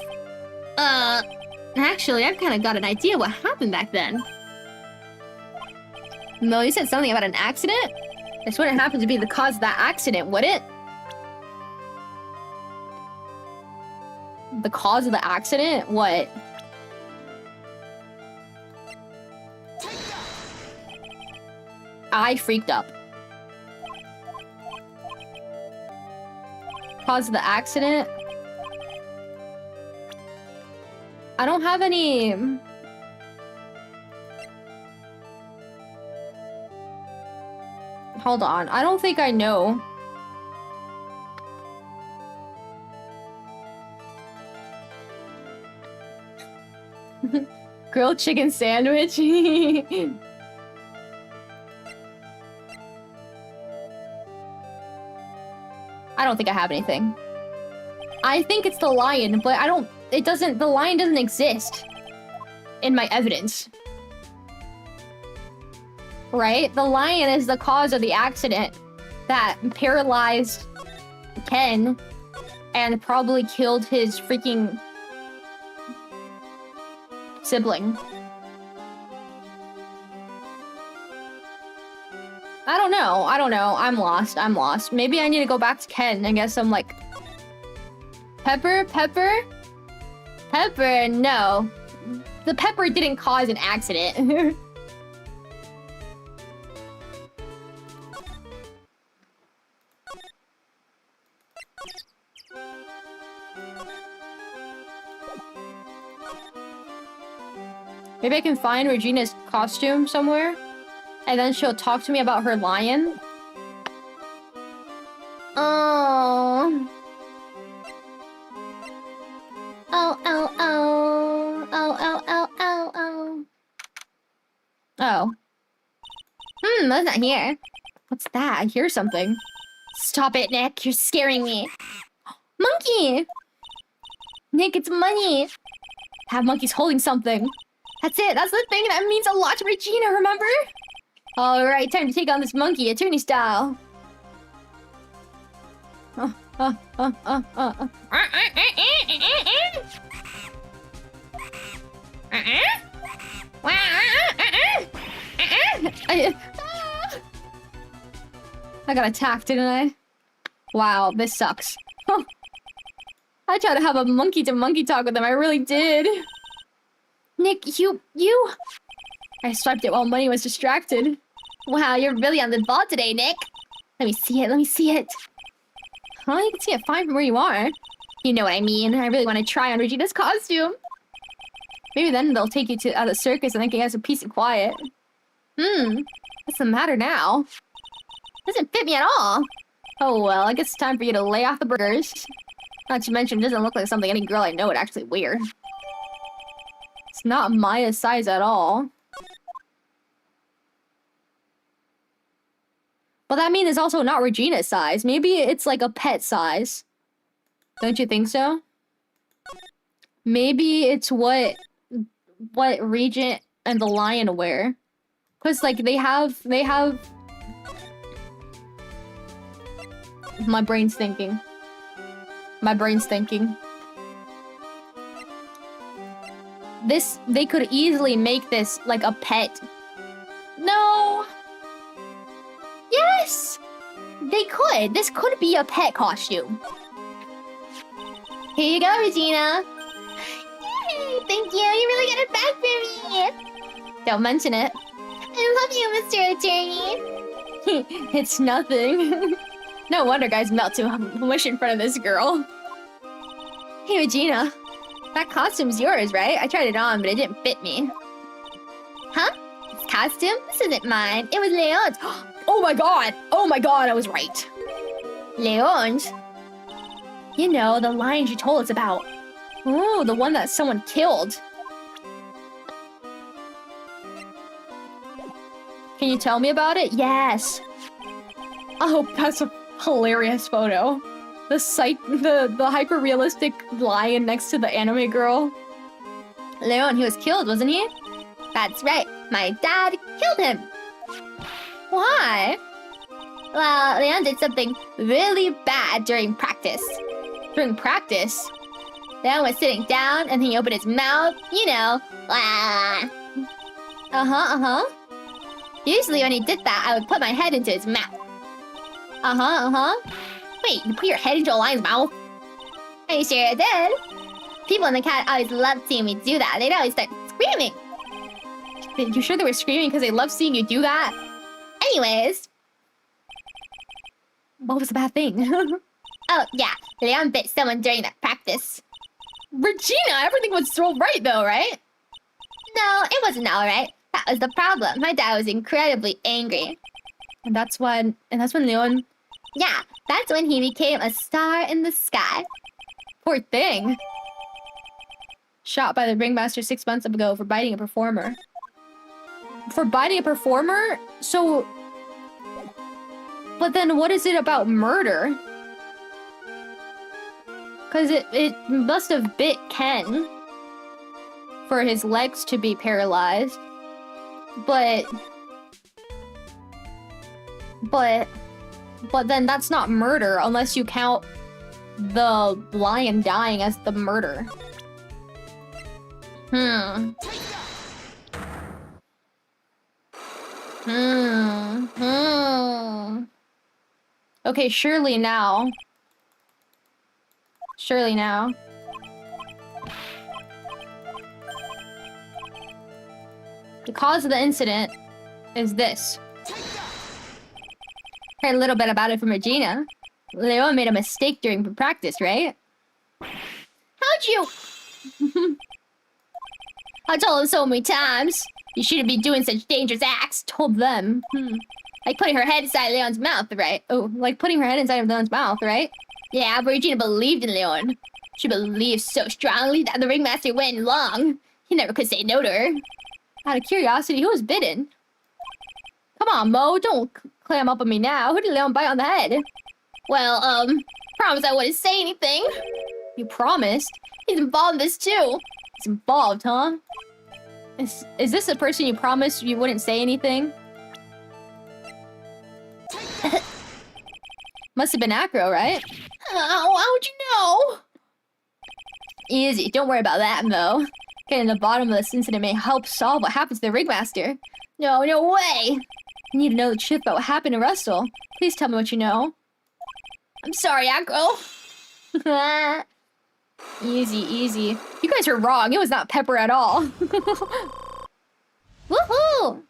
Actually, I've kind of got an idea what happened back then. No, you said something about an accident? This wouldn't happen to be the cause of that accident, would it? The cause of the accident? What? I freaked up. Cause of the accident? I don't have any... Hold on, I don't think I know. Grilled chicken sandwich? I don't think I have anything. I think it's the lion, but the lion doesn't exist in my evidence. Right? The lion is the cause of the accident that paralyzed Ken and probably killed his freaking sibling. I don't know. I'm lost. Maybe I need to go back to Ken. I guess I'm like... Pepper? No. The pepper didn't cause an accident. Maybe I can find Regina's costume somewhere, and then she'll talk to me about her lion. Oh. Oh. That's not here. What's that? I hear something. Stop it, Nick. You're scaring me. Monkey! Nick, it's money. Have monkeys holding something. That's it. That's the thing that means a lot to Regina, remember? All right, time to take on this monkey, attorney style. I got attacked, didn't I? Wow, this sucks. I tried to have a monkey-to-monkey talk with them. I really did. Nick, you... I swiped it while Money was distracted. Wow, you're really on the ball today, Nick. Let me see it. Huh? You can see it fine from where you are. You know what I mean. I really want to try on Regina's costume. Maybe then they'll take you to the circus and then get us a peace and quiet. What's the matter now? Doesn't fit me at all. Oh well, I guess it's time for you to lay off the burgers. Not to mention, it doesn't look like something any girl I know would actually wear. It's not Maya's size at all. But that means it's also not Regina's size. Maybe it's like a pet size. Don't you think so? Maybe it's what Regent and the lion wear. Cause like they have my brain's thinking. My brain's thinking. They could easily make this like a pet. No. Yes! They could. This could be a pet costume. Here you go, Regina. Yay, thank you. You really got it back for me. Don't mention it. I love you, Mr. Attorney. It's nothing. No wonder guys melt to mush in front of this girl. Hey, Regina. That costume's yours, right? I tried it on, but it didn't fit me. Huh? This costume? This isn't mine. It was Leon's. Oh my god! Oh my god, I was right. Leon's? You know, the lion you told us about. Oh, the one that someone killed. Can you tell me about it? Yes. Oh, that's a hilarious photo. The hyper-realistic lion next to the anime girl. Leon, he was killed, wasn't he? That's right. My dad killed him. Why? Well, Leon did something really bad during practice. During practice? Leon was sitting down and he opened his mouth, you know. Wah. Uh-huh. Usually when he did that, I would put my head into his mouth. Wait, you put your head into a lion's mouth? Are you sure I did? People in the cat always loved seeing me do that. They'd always start screaming. You sure they were screaming because they loved seeing you do that? Anyways. What was the bad thing? Oh, yeah. Leon bit someone during that practice. Regina, everything was so right though, right? No, it wasn't alright. That was the problem. My dad was incredibly angry. And that's when Leon... Yeah, that's when he became a star in the sky. Poor thing. Shot by the ringmaster 6 months ago for biting a performer. For biting a performer? So... But then what is it about murder? Because it must have bit Ken for his legs to be paralyzed. But then that's not murder unless you count the lion dying as the murder. Okay, surely now. The cause of the incident is this. Heard a little bit about it from Regina. Leon made a mistake during practice, right? How'd you? I told him so many times. You shouldn't be doing such dangerous acts. Told them. Like putting her head inside Leon's mouth, right? Oh, like putting her head inside of Leon's mouth, right? Yeah, but Regina believed in Leon. She believed so strongly that the ringmaster went along. He never could say no to her. Out of curiosity, who was bitten? Come on, Mo, don't clam up on me now. Who did Leon bite on the head? Well, promise I wouldn't say anything. You promised? He's involved in this too. He's involved, huh? Is this the person you promised you wouldn't say anything? Must have been Acro, right? How would you know? Easy, don't worry about that, Mo. Getting to the bottom of this incident may help solve what happened to the ringmaster. No way! I need to know the truth about what happened to Russell. Please tell me what you know. I'm sorry, Acro. Easy. You guys are wrong. It was not Pepper at all. Woohoo!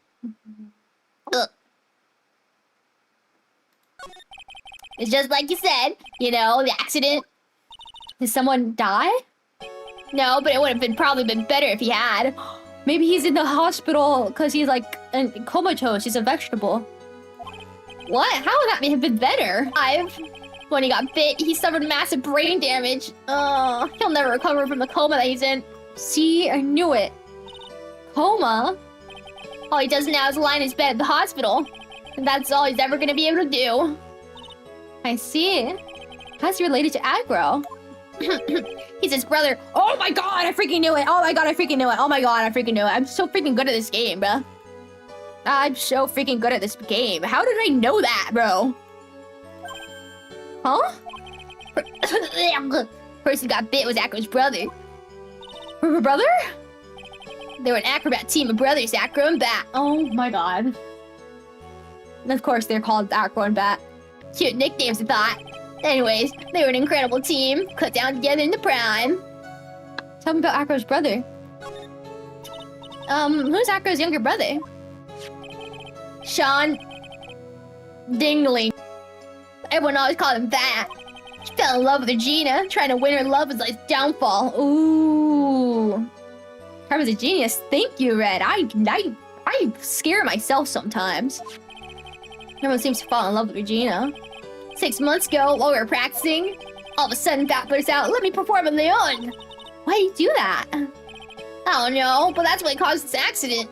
It's just like you said, you know, the accident. Did someone die? No, but it would have probably been better if he had. Maybe he's in the hospital because he's like comatose. He's a vegetable. What? How would that have been better? When he got bit, he suffered massive brain damage. He'll never recover from the coma that he's in. See, I knew it. Coma? All he does now is lie in his bed at the hospital. That's all he's ever gonna be able to do. I see. How's he related to Aggro? He's his brother. Oh my god, I freaking knew it. Oh my god, I freaking knew it. Oh my god, I freaking knew it. I'm so freaking good at this game, bro. I'm so freaking good at this game. How did I know that, bro? Huh? Person got bit was Acro's brother. Her brother? They were an acrobat team of brothers, Acro and Bat. Oh my god. And of course they're called Aggro and Bat. Cute nicknames, I thought. Anyways, they were an incredible team, cut down together in the prime. Tell me about Acro's brother. Who's Acro's younger brother? Sean Dingling. Everyone always called him that. She fell in love with Regina. Trying to win her love was like his downfall. Ooh. I was a genius. Thank you, Red. I scare myself sometimes. Everyone seems to fall in love with Regina. 6 months ago, while we were practicing, all of a sudden Bat put us out, let me perform a Leon. Why do you do that? I don't know, but that's what caused this accident.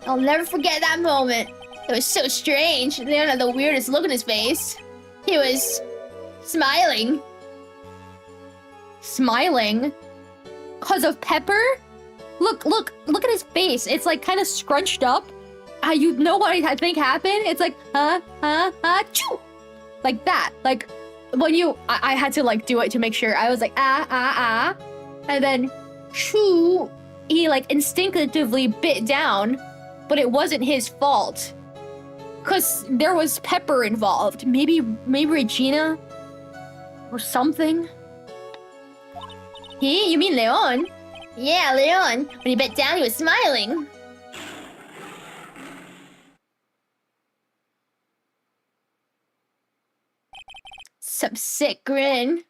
I'll never forget that moment. It was so strange. Leon had the weirdest look on his face. He was smiling. Smiling? Cause of Pepper? Look at his face. It's like kind of scrunched up. You know what I think happened? It's like, choo! Like that. Like, when I had to like do it to make sure. I was like, and then, choo! He like instinctively bit down, but it wasn't his fault. Cause there was Pepper involved. Maybe Regina? Or something? He? You mean Leon? Yeah, Leon. When he bit down, he was smiling. Some sick grin.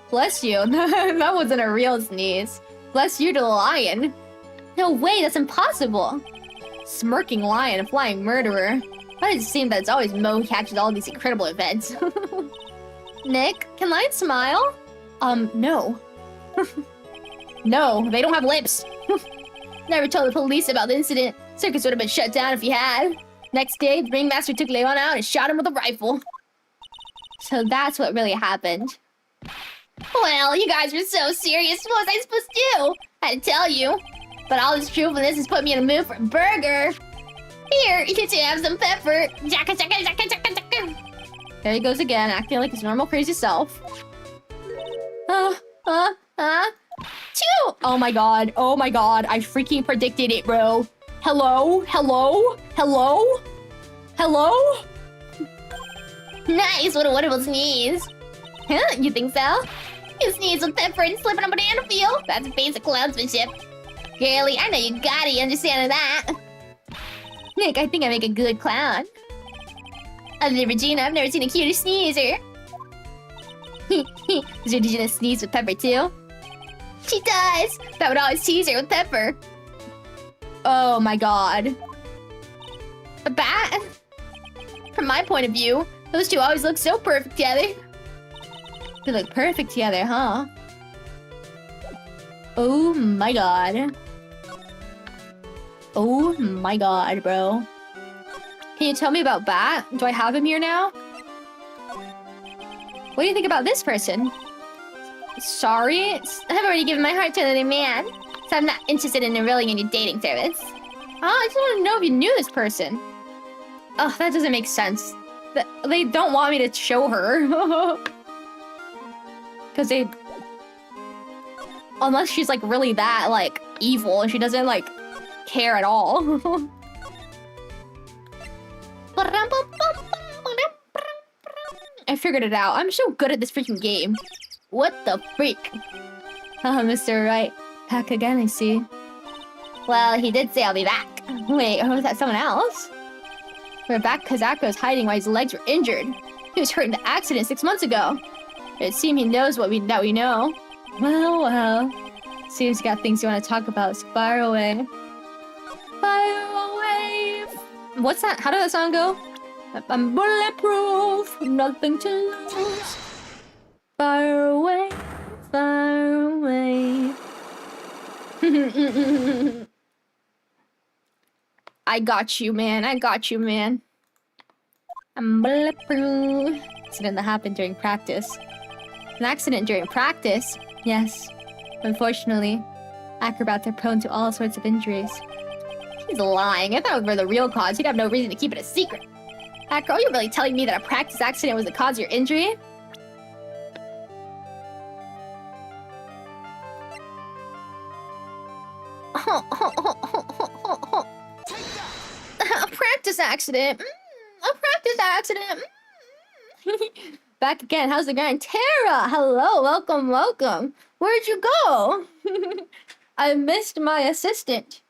Bless you. That wasn't a real sneeze. Bless you to the lion. No way, that's impossible. Smirking lion, flying murderer. Why does it seem that it's always Mo who catches all these incredible events? Nick, can lions smile? No. No, they don't have lips. Never told the police about the incident. Circus would have been shut down if you had. Next day, the ringmaster took Leon out and shot him with a rifle. So that's what really happened. Well, you guys were so serious. What was I supposed to do? I had to tell you. But all this truthfulness has put me in a mood for a burger. Here, you can have some pepper. Jacka, jacka, jacka, jacka, jacka. There he goes again, acting like his normal crazy self. Chew! Oh my god, I freaking predicted it, bro. Hello? Nice, what a wonderful sneeze. Huh, you think so? You sneeze with pepper and slip on a banana peel? That's basic clownsmanship. Girlie, I know you got it, you understand that. Nick, I think I make a good clown. Other than Regina, I've never seen a cuter sneezer. Does Regina sneeze with Pepper too? She does! That would always tease her with Pepper. Oh my god. A Bat? From my point of view, those two always look so perfect together. They look perfect together, huh? Oh my god. Oh my god, bro. Can you tell me about Bat? Do I have him here now? What do you think about this person? Sorry? I've already given my heart to another man, so I'm not interested in enrolling in your dating service. Oh, I just want to know if you knew this person. Oh, that doesn't make sense. They don't want me to show her. Because they... Unless she's, like, really that, like, evil and she doesn't, like, care at all. I figured it out. I'm so good at this freaking game. What the freak? Mr. Wright. Back again, I see. Well, he did say I'll be back. Wait, was that someone else? We're back because Akko's hiding while his legs were injured. He was hurt in the accident 6 months ago. It seems he knows that we know. Well. Seems you got things you want to talk about, so fire away. Fire away! What's that? How did that song go? I'm bulletproof, nothing to lose. Fire away, fire away. I got you, man. I got you, man. Accident that happened during practice. An accident during practice? Yes. Unfortunately, acrobats are prone to all sorts of injuries. He's lying. If that were the real cause, he'd have no reason to keep it a secret. Acro, are you really telling me that a practice accident was the cause of your injury? A practice accident. A practice accident. Back again. How's the grind? Tara! Hello. Welcome, welcome. Where'd you go? I missed my assistant.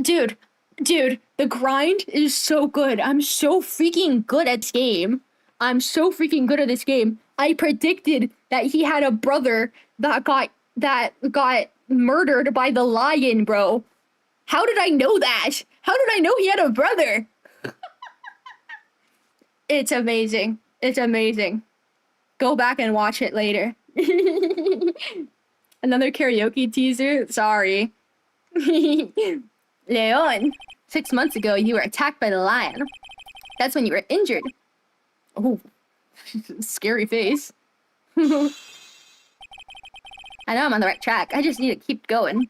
Dude, the grind is so good. I'm so freaking good at this game. I'm so freaking good at this game. I predicted that he had a brother that got murdered by the lion, bro. How did I know that? How did I know he had a brother? It's amazing. It's amazing. Go back and watch it later. Another karaoke teaser? Sorry. Leon, 6 months ago, you were attacked by the lion. That's when you were injured. Oh, scary face. I know I'm on the right track. I just need to keep going.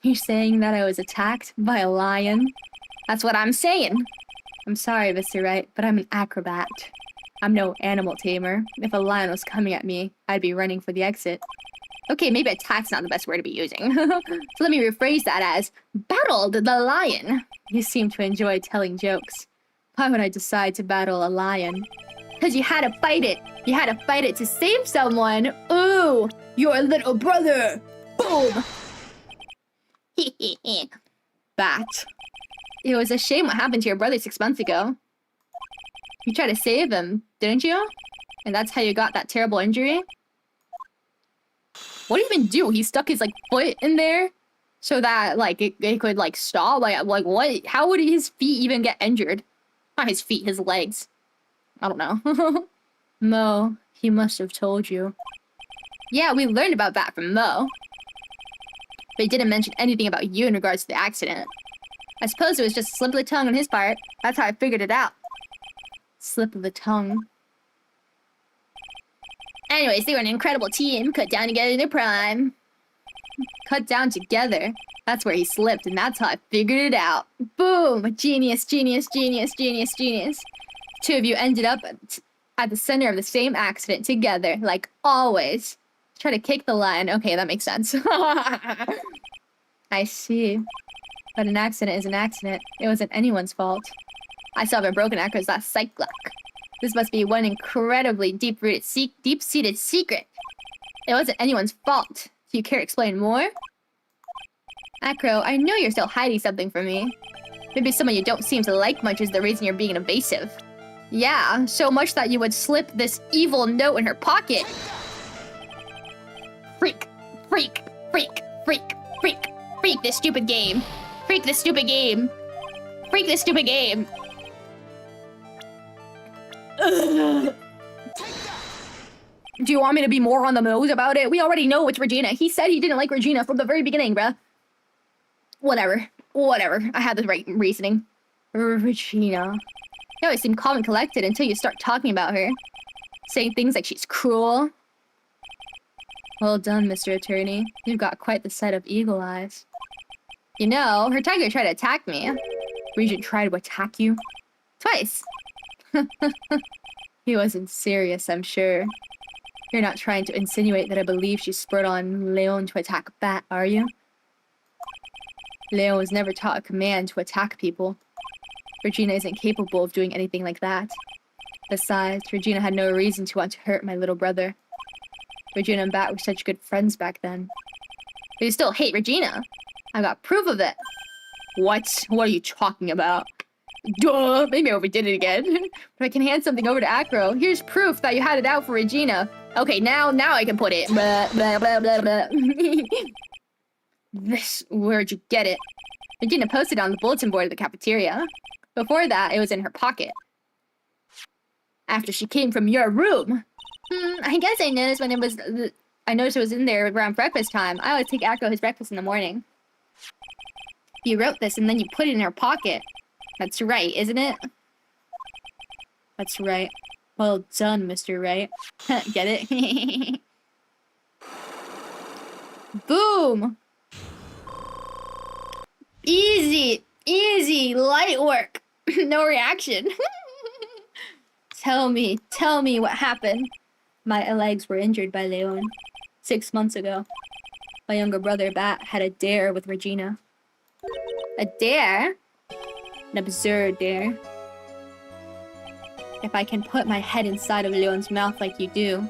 You're saying that I was attacked by a lion? That's what I'm saying. I'm sorry, Mr. Wright, but I'm an acrobat. I'm no animal tamer. If a lion was coming at me, I'd be running for the exit. Okay, maybe attack's not the best word to be using. So let me rephrase that as battled the lion. You seem to enjoy telling jokes. Why would I decide to battle a lion? Because you had to fight it. You had to fight it to save someone. Ooh, your little brother. Boom. Bat. It was a shame what happened to your brother 6 months ago. You tried to save him, didn't you? And that's how you got that terrible injury? What did he even do? He stuck his, like, foot in there so that, like, it could, like, stop? Like, what? How would his feet even get injured? Not his feet, his legs. I don't know. Mo, he must have told you. Yeah, we learned about that from Mo. But he didn't mention anything about you in regards to the accident. I suppose it was just a slip of the tongue on his part. That's how I figured it out. Slip of the tongue. Anyways, they were an incredible team, cut down together in their prime. Cut down together? That's where he slipped, and that's how I figured it out. Boom! Genius, genius, genius, genius, genius. Two of you ended up at the center of the same accident together, like always. Try to kick the lion. Okay, that makes sense. I see. But an accident is an accident. It wasn't anyone's fault. I still haven't broken Acro's last psych lock. This must be one incredibly deep-seated secret. It wasn't anyone's fault. Do you care to explain more? Acro, I know you're still hiding something from me. Maybe someone you don't seem to like much is the reason you're being evasive. Yeah, so much that you would slip this evil note in her pocket. Freak, freak, freak, freak, freak, freak this stupid game. Freak this stupid game. Freak this stupid game. Ugh. Do you want me to be more on the nose about it? We already know it's Regina. He said he didn't like Regina from the very beginning, bruh. Whatever. Whatever. I had the right reasoning. Regina. You always seem calm and collected until you start talking about her. Saying things like she's cruel. Well done, Mr. Attorney. You've got quite the set of eagle eyes. You know, her tiger tried to attack me. Regent tried to attack you? Twice. He wasn't serious, I'm sure. You're not trying to insinuate that I believe she spurred on Leon to attack Bat, are you? Leon was never taught a command to attack people. Regina isn't capable of doing anything like that. Besides, Regina had no reason to want to hurt my little brother. Regina and Bat were such good friends back then. But you still hate Regina. I got proof of it. What? What are you talking about? Duh! Maybe I overdid it again. But I can hand something over to Acro. Here's proof that you had it out for Regina. Okay, now I can put it. Blah, blah, blah, blah, blah. This, where'd you get it? Regina posted it on the bulletin board at the cafeteria. Before that, it was in her pocket. After she came from your room. I guess I noticed when it was I noticed it was in there around breakfast time. I always take Acro his breakfast in the morning. You wrote this and then you put it in her pocket. That's right, isn't it? That's right. Well done, Mr. Wright. Get it? Boom! Easy! Easy! Light work! No reaction. Tell me what happened. My legs were injured by Leon 6 months ago. My younger brother, Bat, had a dare with Regina. A dare? An absurd dare. If I can put my head inside of Leon's mouth like you do,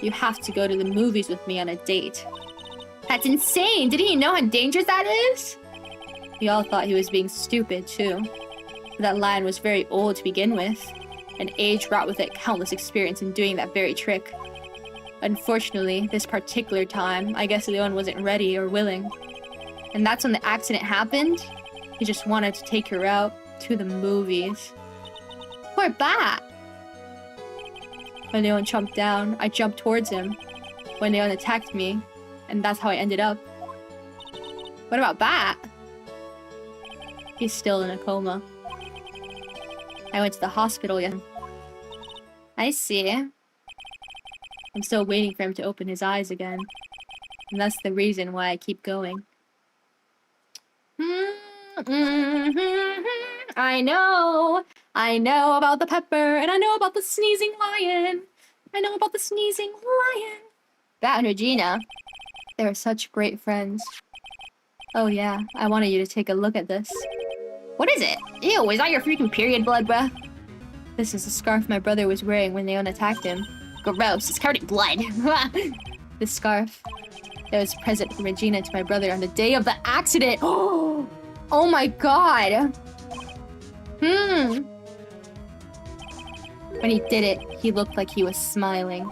you have to go to the movies with me on a date. That's insane! Didn't he know how dangerous that is? We all thought he was being stupid, too. But that line was very old to begin with, and age brought with it countless experience in doing that very trick. Unfortunately, this particular time, I guess Leon wasn't ready or willing. And that's when the accident happened. He just wanted to take her out to the movies. Poor Bat! When Leon jumped down, I jumped towards him. When Leon attacked me, and that's how I ended up. What about Bat? He's still in a coma. I went to the hospital yet. I see. I'm still waiting for him to open his eyes again. And that's the reason why I keep going. I know about the pepper, and I know about the sneezing lion. I know about the sneezing lion. Bat and Regina, they were such great friends. Oh yeah, I wanted you to take a look at this. What is it? Ew, is that your freaking period blood, bruh? This is the scarf my brother was wearing when Leon attacked him. Gross, it's covered in blood. This scarf that was a present from Regina to my brother on the day of the accident. Oh my god. When he did it, he looked like he was smiling.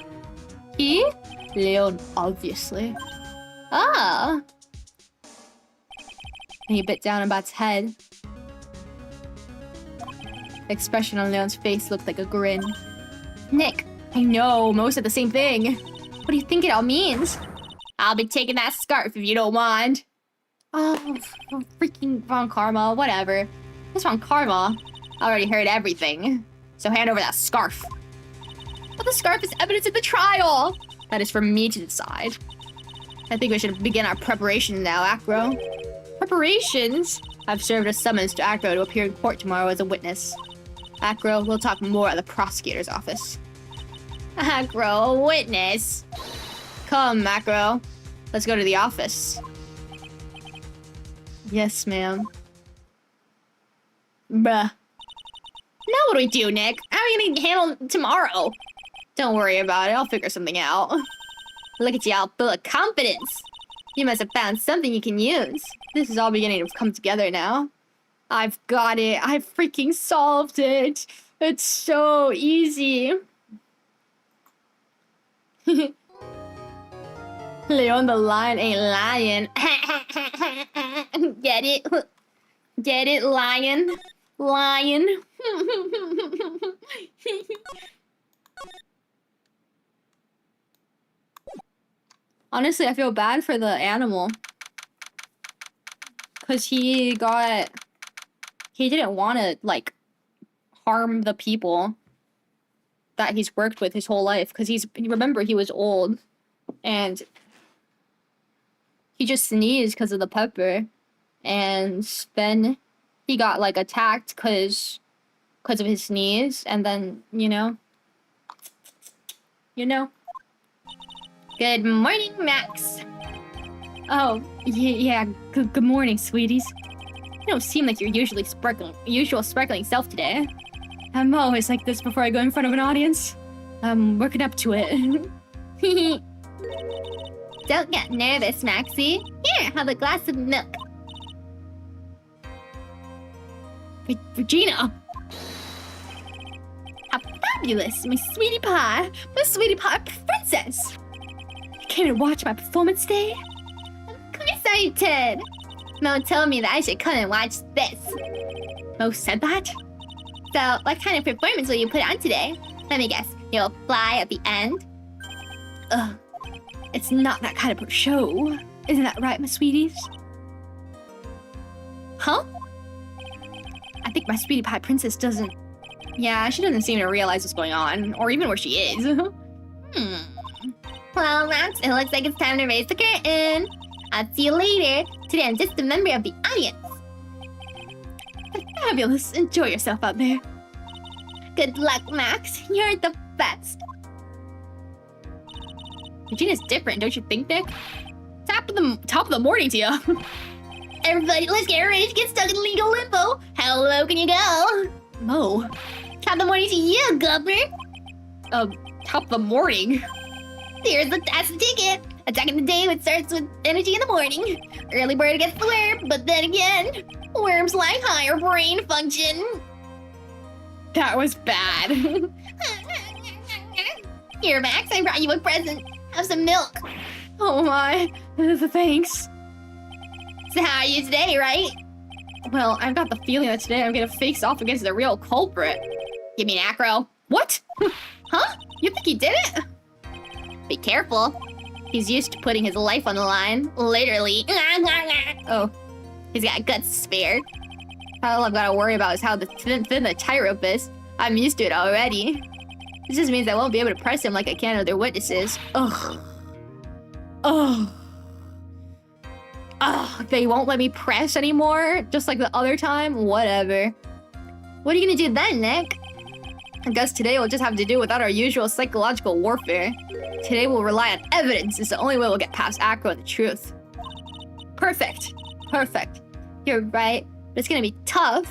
He? Leon, obviously. Oh. And he bit down on Bat's head. The expression on Leon's face looked like a grin. Nick, I know, most of the same thing. What do you think it all means? I'll be taking that scarf if you don't mind. Oh, freaking Von Karma, whatever. What's Von Karma? I already heard everything. So hand over that scarf. But the scarf is evidence at the trial. That is for me to decide. I think we should begin our preparations now, Acro. Preparations? I've served a summons to Acro to appear in court tomorrow as a witness. Acro, we'll talk more at the prosecutor's office. Acro, a witness? Come, Acro. Let's go to the office. Yes, ma'am. Bruh. Now what do we do, Nick? How are we gonna handle tomorrow? Don't worry about it, I'll figure something out. Look at you all full of confidence. You must have found something you can use. This is all beginning to come together now. I've got it. I've freaking solved it. It's so easy. Leon the lion ain't lying. Get it? Get it, lion? Lion. Honestly, I feel bad for the animal. Because he didn't want to, like, harm the people that he's worked with his whole life. Because remember, he was old. And he just sneezed because of the pepper. And then he got, like, attacked because of his sneeze. And then, you know. Good morning, Max. Oh, yeah. Good morning, sweeties. You don't seem like your usual sparkling self today. I'm always like this before I go in front of an audience. I'm working up to it. Don't get nervous, Maxie. Here, have a glass of milk. Regina! How fabulous! My sweetie pie! My sweetie pie princess! You came to watch my performance today? Of course I did. Mo told me that I should come and watch this. Mo said that? So, what kind of performance will you put on today? Let me guess. You'll fly at the end? Ugh. It's not that kind of a show. Isn't that right, my sweeties? Huh? I think my sweetie pie princess doesn't... Yeah, she doesn't seem to realize what's going on, or even where she is. Well, Max, it looks like it's time to raise the curtain. I'll see you later. Today I'm just a member of the audience. Fabulous. Enjoy yourself out there. Good luck, Max. You're the best. Regina's different, don't you think, Nick? Top of the morning to you. Everybody, let's get ready to get stuck in legal limbo. How low can you go? Mo. Top of the morning to you, Governor. Top of the morning? That's the ticket. Attacking the day, which starts with energy in the morning. Early bird gets the worm, but then again, worms like higher brain function. That was bad. Here, Max, I brought you a present. Have some milk. Oh my. Thanks. So how are you today, right? Well, I've got the feeling that today I'm gonna face off against the real culprit. Give me an acro. What? Huh? You think he did it? Be careful. He's used to putting his life on the line. Literally. Oh. He's got guts to spare. All I've got to worry about is how thin the tightrope is. I'm used to it already. This just means I won't be able to press him like I can other witnesses. Ugh. Ugh. Ugh. They won't let me press anymore, just like the other time? Whatever. What are you gonna do then, Nick? I guess today will just have to do without our usual psychological warfare. Today we'll rely on evidence. It's the only way we'll get past Acro and the truth. Perfect. Perfect. You're right. But it's gonna be tough.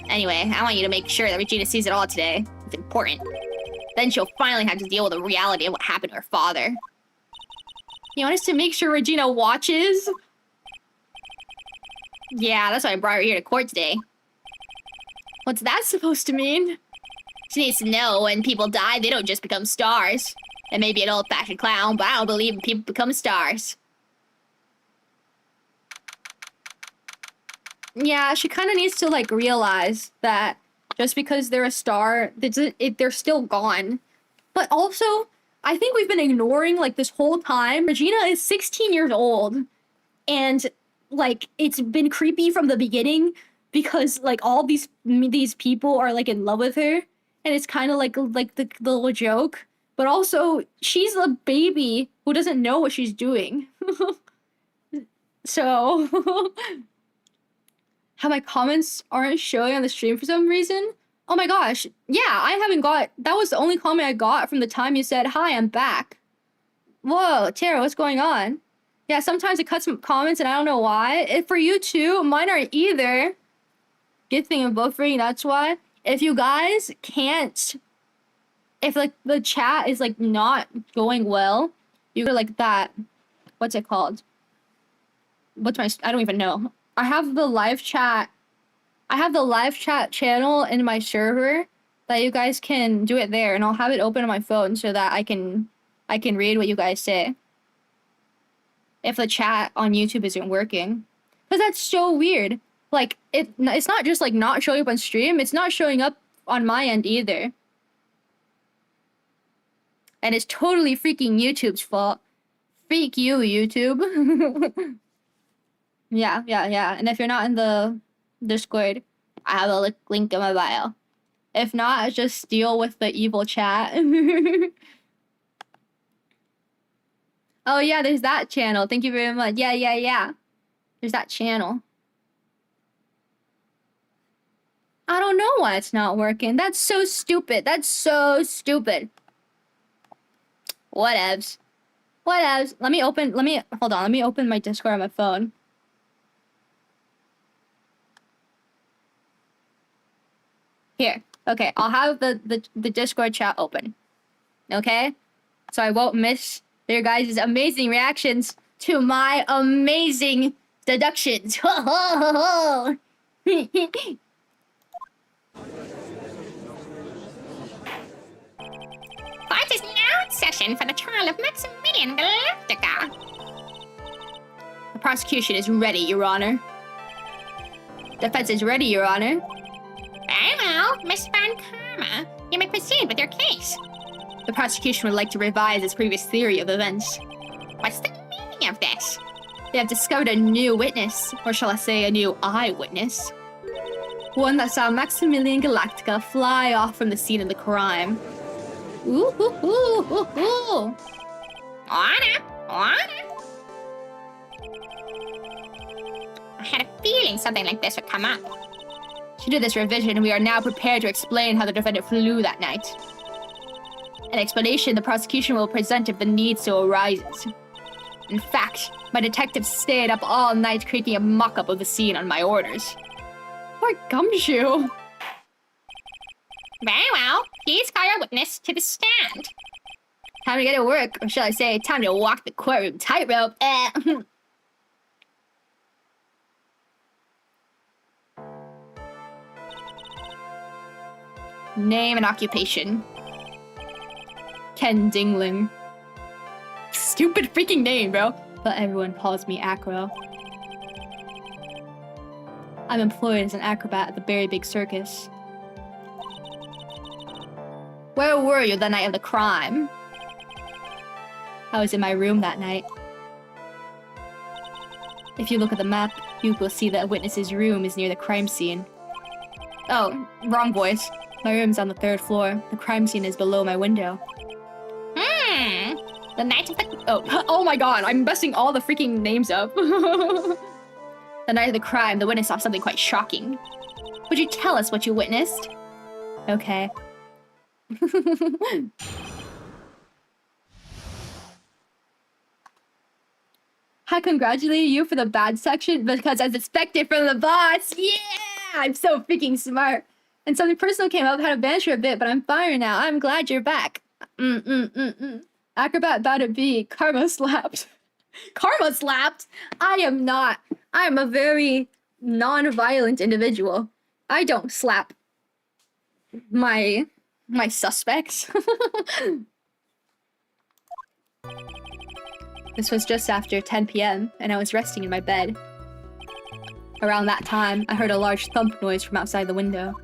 Anyway, I want you to make sure that Regina sees it all today. It's important. Then she'll finally have to deal with the reality of what happened to her father. You want us to make sure Regina watches? Yeah, that's why I brought her here to court today. What's that supposed to mean? She needs to know when people die, they don't just become stars. It may be an old-fashioned clown, but I don't believe people become stars. Yeah, she kind of needs to, like, realize that just because they're a star, they're still gone. But also, I think we've been ignoring, like, this whole time. Regina is 16 years old. And, like, it's been creepy from the beginning because, like, all these people are, like, in love with her. And it's kind of like the little joke. But also, she's a baby who doesn't know what she's doing. So... How my comments aren't showing on the stream for some reason? Oh my gosh. Yeah, I haven't got... That was the only comment I got from the time you said, hi, I'm back. Whoa, Tara, what's going on? Yeah, sometimes it cuts some comments and I don't know why. If for you too, mine aren't either. Good thing I'm both free, that's why. If you guys can't... If, like, the chat is, like, not going well, you go like that. What's it called? What's my... I don't even know. I have the live chat. I have the live chat channel in my server that you guys can do it there, and I'll have it open on my phone so that I can read what you guys say. If the chat on YouTube isn't working, because that's so weird. Like it's not just like not showing up on stream. It's not showing up on my end either. And it's totally freaking YouTube's fault. Freak you, YouTube. Yeah. And if you're not in the Discord, I have a link in my bio. If not, just deal with the evil chat. Oh yeah, there's that channel. Thank you very much. Yeah. There's that channel. I don't know why it's not working. That's so stupid. That's so stupid. Whatevs. Hold on. Let me open my Discord on my phone. Here. Okay, I'll have the Discord chat open. Okay? So I won't miss your guys' amazing reactions to my amazing deductions. Fight is now in session for the trial of Maximilian Galactica. The prosecution is ready, Your Honor. Defense is ready, Your Honor. Very well, Miss Van Karma. You may proceed with your case. The prosecution would like to revise its previous theory of events. What's the meaning of this? They have discovered a new witness, or shall I say a new eyewitness. One that saw Maximilian Galactica fly off from the scene of the crime. Ooh, ooh, ooh, ooh, ooh. Anna. I had a feeling something like this would come up. To do this revision, we are now prepared to explain how the defendant flew that night. An explanation the prosecution will present if the need so arises. In fact, my detective stayed up all night creating a mock-up of the scene on my orders. Poor Gumshoe. Very well. Please call your witness to the stand. Time to get to work, or shall I say, time to walk the courtroom tightrope. Name and occupation. Ken Dingling. Stupid freaking name, bro. But everyone calls me Acro. I'm employed as an acrobat at the Very Big Circus. Where were you the night of the crime? I was in my room that night. If you look at the map, you will see that a witness's room is near the crime scene. Oh, wrong voice. My room's on the 3rd floor. The crime scene is below my window. The night of the... Oh my god, I'm messing all the freaking names up. The night of the crime, the witness saw something quite shocking. Would you tell us what you witnessed? Okay. I congratulate you for the bad section because as expected from the boss. Yeah! I'm so freaking smart. And something personal came up, had a banter a bit, but I'm fine now. I'm glad you're back. Acrobat bout to be karma slapped. Karma slapped? I am not. I am a very non-violent individual. I don't slap my suspects. This was just after 10 p.m. and I was resting in my bed. Around that time, I heard a large thump noise from outside the window.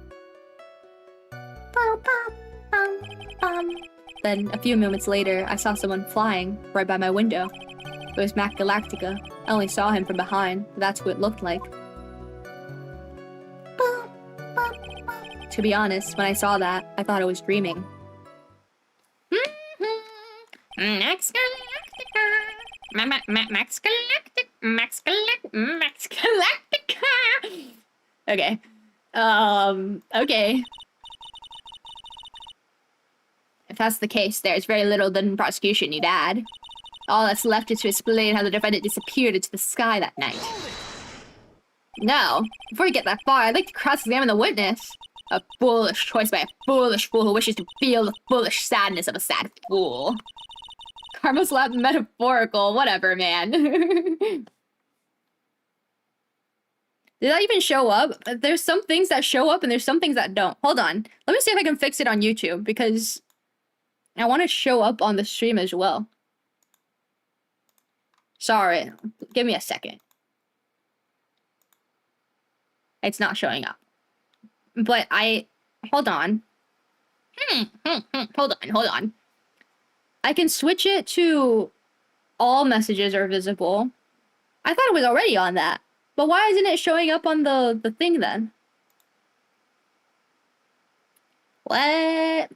Then, a few moments later, I saw someone flying right by my window. It was Mac Galactica. I only saw him from behind, but that's who it looked like. To be honest, when I saw that, I thought I was dreaming. Max Galactica. Max Galactica. Okay. Okay. If that's the case, there's very little the prosecution need add. All that's left is to explain how the defendant disappeared into the sky that night. No, before you get that far, I'd like to cross-examine the witness. A foolish choice by a foolish fool who wishes to feel the foolish sadness of a sad fool. Karma slap metaphorical, whatever, man. Did that even show up? There's some things that show up and there's some things that don't. Hold on. Let me see if I can fix it on YouTube because I want to show up on the stream as well. Sorry. Give me a second. It's not showing up. But hold on. Hold on. I can switch it to all messages are visible. I thought it was already on that. But why isn't it showing up on the thing then? What?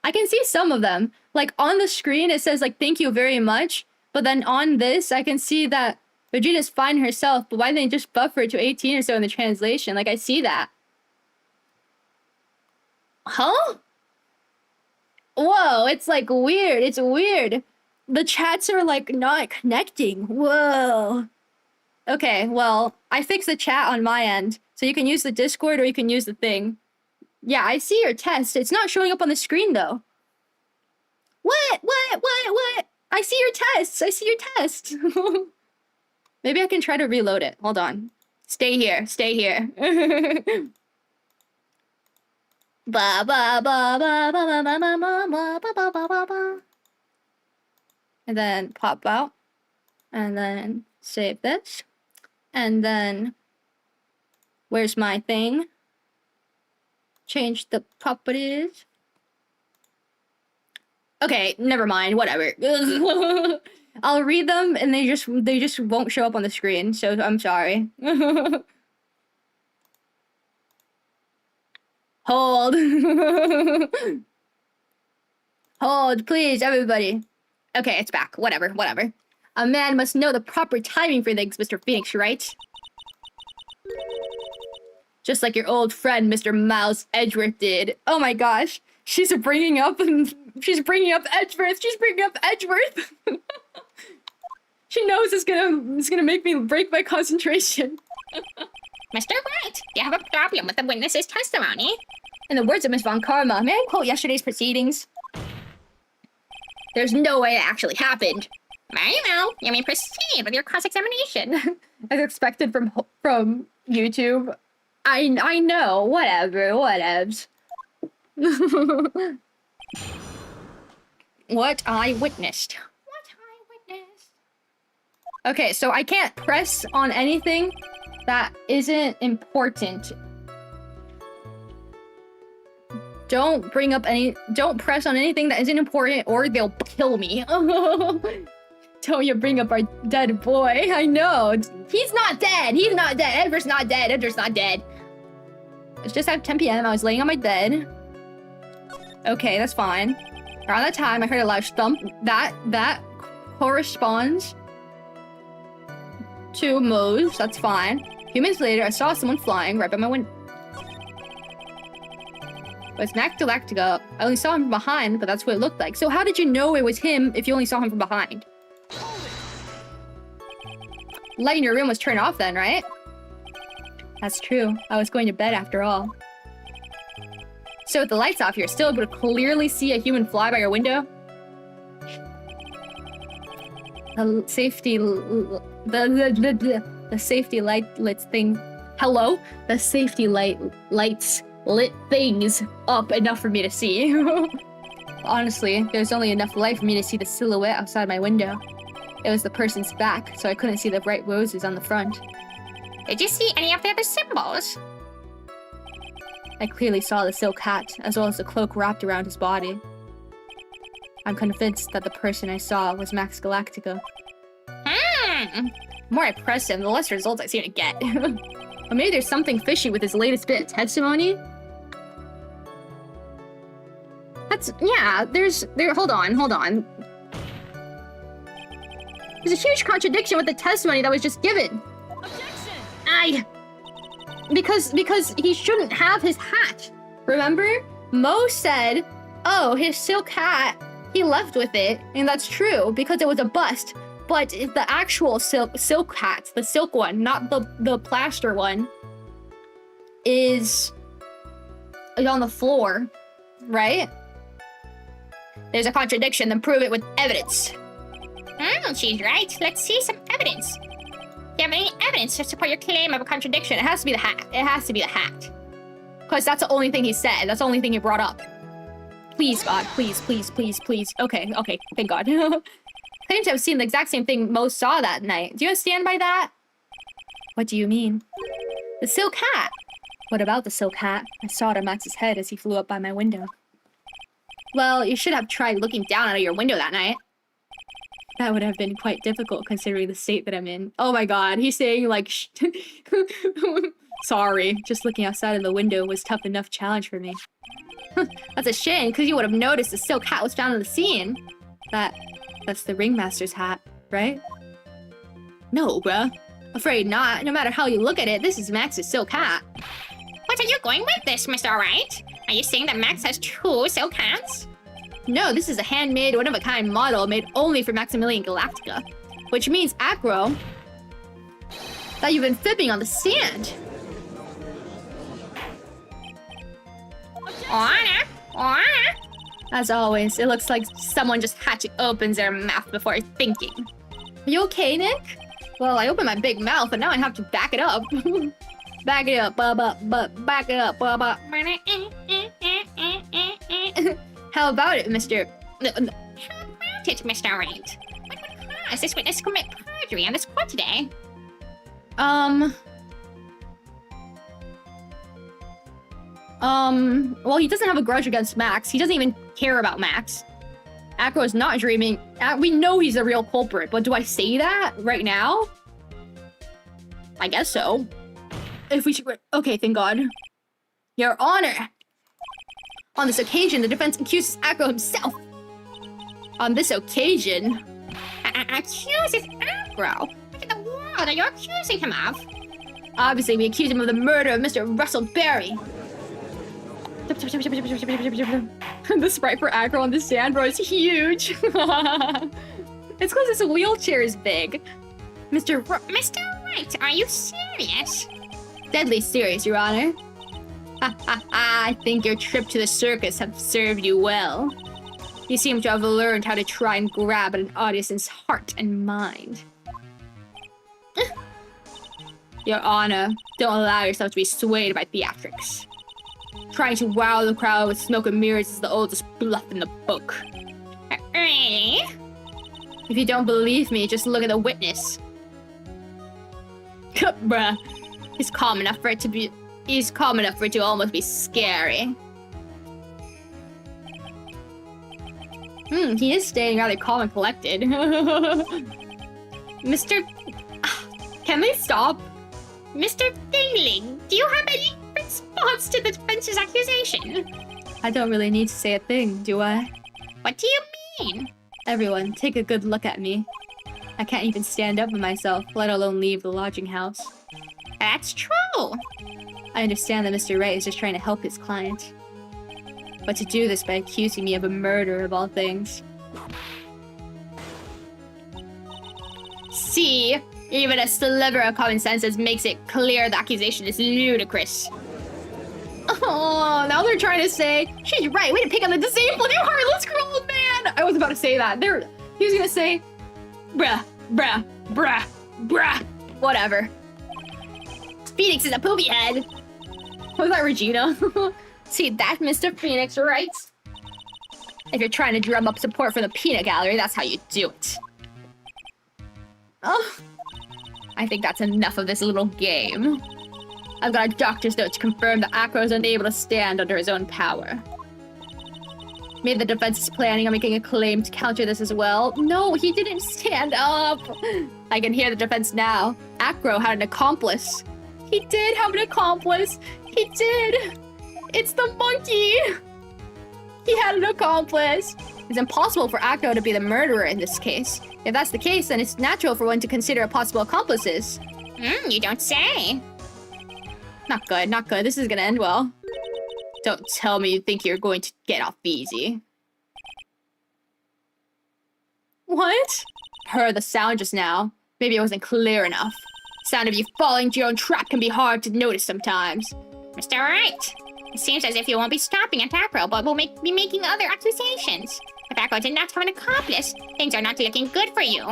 I can see some of them. Like on the screen it says like thank you very much. But then on this I can see that Vegeta's fine herself, but why didn't they just buffer it to 18 or so in the translation? Like I see that. Huh? Whoa, it's like weird. It's weird. The chats are like not connecting. Whoa. Okay, well, I fixed the chat on my end. So you can use the Discord or you can use the thing. Yeah, I see your test. It's not showing up on the screen though. What? I see your tests. I see your tests. Maybe I can try to reload it. Hold on. Stay here. Ba ba ba ba ba ba ba ba ba ba ba ba ba. And then pop out. And then save this. And then where's my thing? Change the properties. Okay, never mind. Whatever. I'll read them, and they just won't show up on the screen. So I'm sorry. Hold. Hold, please, everybody. Okay, it's back. Whatever. A man must know the proper timing for things, Mr. Phoenix, right? Just like your old friend, Mr. Miles Edgeworth did. Oh my gosh. She's bringing up Edgeworth. She's bringing up Edgeworth. She knows it's gonna make me break my concentration. Mr. Wright, do you have a problem with the witness's testimony? In the words of Miss Von Karma, may I quote yesterday's proceedings? There's no way it actually happened. Very well. You may proceed with your cross-examination. As expected from YouTube. I know. Whatevs. What I witnessed. Okay, so I can't press on anything that isn't important. Don't press on anything that isn't important or they'll kill me. Don't you bring up our dead boy. I know. He's not dead. Edward's not dead. It's just at 10 p.m. I was laying on my bed. Okay, that's fine. Around that time, I heard a loud thump. That corresponds to moves. That's fine. A few minutes later, I saw someone flying right by my window. It was Max Galactica. I only saw him from behind, but that's what it looked like. So how did you know it was him if you only saw him from behind? Light in your room was turned off then, right? That's true. I was going to bed after all. So with the lights off, you're still able to clearly see a human fly by your window? The safety lights thing. Hello? The safety lights lit things up enough for me to see. Honestly, there's only enough light for me to see the silhouette outside my window. It was the person's back, so I couldn't see the bright roses on the front. Did you see any of the other symbols? I clearly saw the silk hat, as well as the cloak wrapped around his body. I'm convinced that the person I saw was Max Galactica. The more I press him, the less results I seem to get. Or maybe there's something fishy with his latest bit of testimony? Hold on. There's a huge contradiction with the testimony that was just given. Objection! Because he shouldn't have his hat. Remember? Mo said, oh, his silk hat, he left with it. And that's true, because it was a bust. But the actual silk hat, the silk one, not the plaster one, is on the floor, right? There's a contradiction, then prove it with evidence. She's right. Let's see some evidence. Do you have any evidence to support your claim of a contradiction? It has to be the hat. Because that's the only thing he said. That's the only thing he brought up. Please, God. Please. Okay. Thank God. Claims to have seen the exact same thing Mo saw that night. Do you stand by that? What do you mean? The silk hat. What about the silk hat? I saw it on Max's head as he flew up by my window. Well, you should have tried looking down out of your window that night. That would have been quite difficult considering the state that I'm in. Oh my God, he's saying like, sorry, just looking outside of the window was tough enough challenge for me. That's a shame, because you would have noticed the silk hat was found in the scene. That's the ringmaster's hat, right? No, bruh. Afraid not. No matter how you look at it, this is Max's silk hat. What are you going with this, Mr. Wright? Are you saying that Max has two silk hats? No, this is a handmade, one-of-a-kind model made only for Maximilian Galactica. Which means, Acro, that you've been fibbing on the sand. Order. As always, it looks like someone just opens their mouth before thinking. Are you okay, Nick? Well, I opened my big mouth, and now I have to back it up. Back it up, back it up, bubba. How about it, Mr. How about it, Mr. Wright? What would cause this witness to commit perjury on this court today? Well, he doesn't have a grudge against Max. He doesn't even care about Max. Acro is not dreaming. We know he's the real culprit, but do I say that right now? I guess so. If we should... Okay, thank God. Your Honor. On this occasion, the defense accuses Acro himself. On this occasion... Accuses Acro? What in the world are you accusing him of? Obviously, we accuse him of the murder of Mr. Russell Berry. The sprite for Acro on the sand, bro, is huge. It's because his wheelchair is big. Mr. Wright, are you serious? Deadly serious, Your Honor. I think your trip to the circus have served you well. You seem to have learned how to try and grab at an audience's heart and mind. Your Honor, don't allow yourself to be swayed by theatrics. Trying to wow the crowd with smoke and mirrors is the oldest bluff in the book. Really? If you don't believe me, just look at the witness. Bruh. He's calm enough for it to almost be scary. He is staying rather calm and collected. Mr. Can they stop? Mr. Dingling, do you have any response to the defense's accusation? I don't really need to say a thing, do I? What do you mean? Everyone, take a good look at me. I can't even stand up for myself, let alone leave the lodging house. That's true. I understand that Mr. Wright is just trying to help his client. But to do this by accusing me of a murder of all things. See? Even a sliver of common sense makes it clear the accusation is ludicrous. Oh, now they're trying to say, she's right, we didn't pick on the disabled, you heartless cruel man! I was about to say that. He was gonna say, bruh, bruh, bruh, bruh, whatever. Phoenix is a poopy head. Was that Regina? See, that Mr. Phoenix, right? If you're trying to drum up support for the peanut gallery, that's how you do it. Oh, I think that's enough of this little game. I've got a doctor's note to confirm that Acro is unable to stand under his own power. Maybe the defense is planning on making a claim to counter this as well. No, he didn't stand up. I can hear the defense now. Acro had an accomplice. He did have an accomplice. He did. It's the monkey. He had an accomplice. It's impossible for Acro to be the murderer in this case. If that's the case, then it's natural for one to consider possible accomplices. You don't say. Not good, not good. This is gonna end well. Don't tell me you think you're going to get off easy. What? Heard the sound just now. Maybe it wasn't clear enough. Sound of you falling into your own trap can be hard to notice sometimes. Mr. Wright, it seems as if you won't be stopping at Acro, but will be making other accusations. If Acro did not have an accomplice, things are not looking good for you.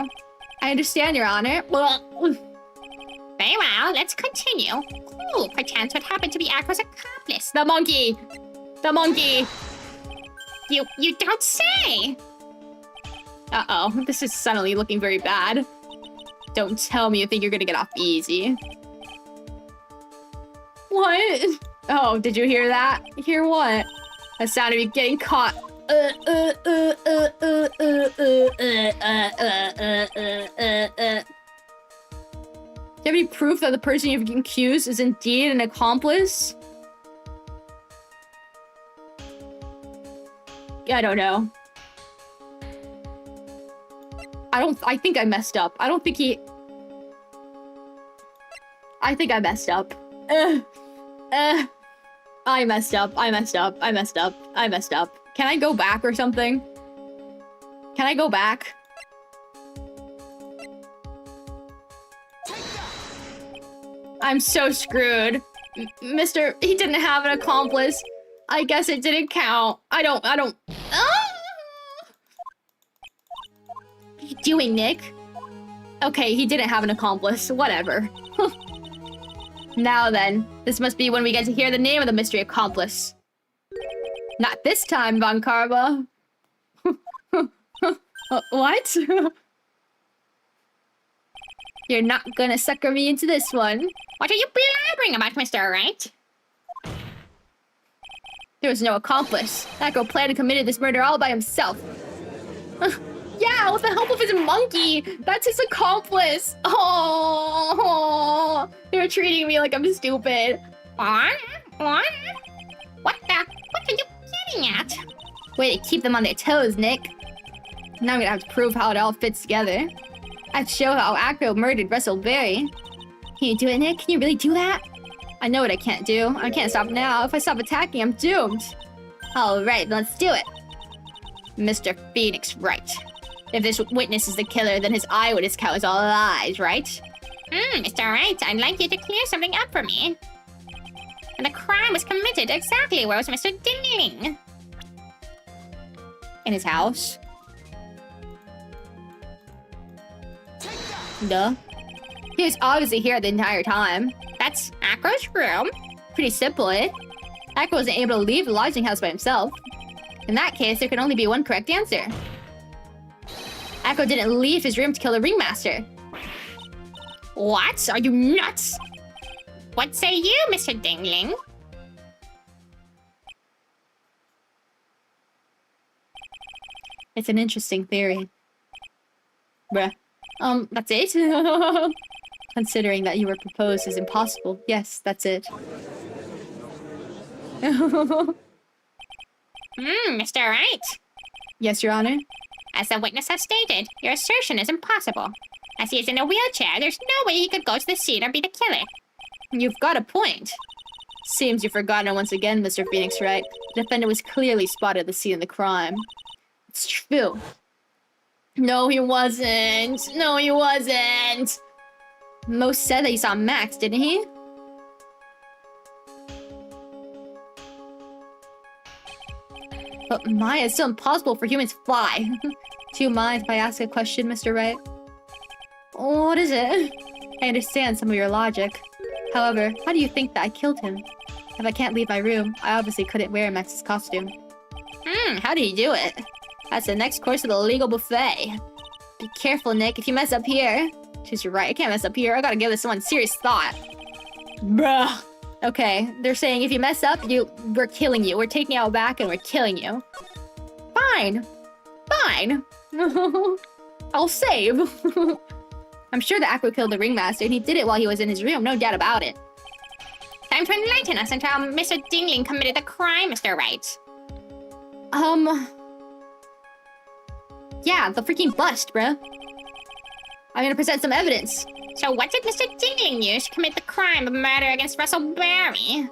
I understand, Your Honor. Very well, let's continue. Who pretends what happened to be Acro's accomplice? The monkey! The monkey! You don't say! Uh-oh, this is suddenly looking very bad. Don't tell me you think you're gonna get off easy. What? Oh, did you hear that? Hear what? The sound of you getting caught. Do you have any proof that the person you've accused is indeed an accomplice? I don't know. I think I messed up. I don't think he... I think I messed up. I messed up. I messed up. I messed up. I messed up. Can I go back or something? Can I go back? I'm so screwed. Mr. He didn't have an accomplice. I guess it didn't count. I don't... Ah! What are you doing, Nick? Okay, he didn't have an accomplice. Whatever. Now then, this must be when we get to hear the name of the mystery accomplice. Not this time, Von Karma. What? You're not gonna sucker me into this one. What are you blabbering about, Mr. Wright? There was no accomplice. That girl planned and committed this murder all by himself. Yeah, with the help of his monkey. That's his accomplice. Oh, they're treating me like I'm stupid. What? What? What are you getting at? Way to keep them on their toes, Nick. Now I'm gonna have to prove how it all fits together. I have to show how Acro murdered Russell Berry. Can you do it, Nick? Can you really do that? I know what I can't do. I can't stop now. If I stop attacking, I'm doomed. All right, let's do it. Mr. Phoenix Wright. If this witness is the killer, then his eyewitness count is all lies, right? Mr. Wright, I'd like you to clear something up for me. The crime was committed exactly where was Mr. Dingling? In his house. Duh. He was obviously here the entire time. That's Acro's room. Pretty simple, eh? Acro wasn't able to leave the lodging house by himself. In that case, there can only be one correct answer. Acro didn't leave his room to kill the ringmaster. What? Are you nuts? What say you, Mr. Dingling? It's an interesting theory. Bruh. That's it? Considering that you were proposed is impossible. Yes, that's it. Mr. Wright. Yes, Your Honor? As the witness has stated, your assertion is impossible. As he is in a wheelchair, there's no way he could go to the scene or be the killer. You've got a point. Seems you've forgotten it once again, Mr. Phoenix Wright. The defendant was clearly spotted at the scene of the crime. It's true. No, he wasn't. No, he wasn't. Most said that he saw Max, didn't he? But Maya, it's still impossible for humans to fly. Do you mind if I ask a question, Mr. Wright? What is it? I understand some of your logic. However, how do you think that I killed him? If I can't leave my room, I obviously couldn't wear Max's costume. How did he do it? That's the next course of the legal buffet. Be careful, Nick. If you mess up here... She's right, I can't mess up here. I gotta give this one serious thought. Bruh. Okay, they're saying if you mess up, we're killing you. We're taking you out back and we're killing you. Fine. Fine. I'll save. I'm sure that Acro killed the ringmaster, and he did it while he was in his room, no doubt about it. Time to enlighten us into how Mr. Dingling committed the crime, Mr. Wright. Yeah, the freaking bust, bruh. I'm gonna present some evidence. So what did Mr. Dingling use to commit the crime of murder against Russell Berry?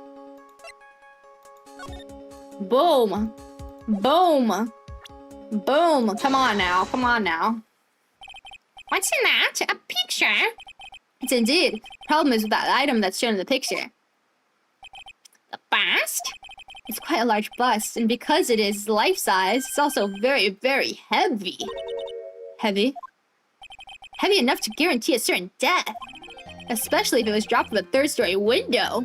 Boom. Boom. Boom. Come on now. Come on now. What's in that? A picture? It's indeed. Problem is with that item that's shown in the picture. The bust? It's quite a large bust, and because it is life-size, it's also very, very heavy. Heavy? Heavy enough to guarantee a certain death. Especially if it was dropped from a third-story window.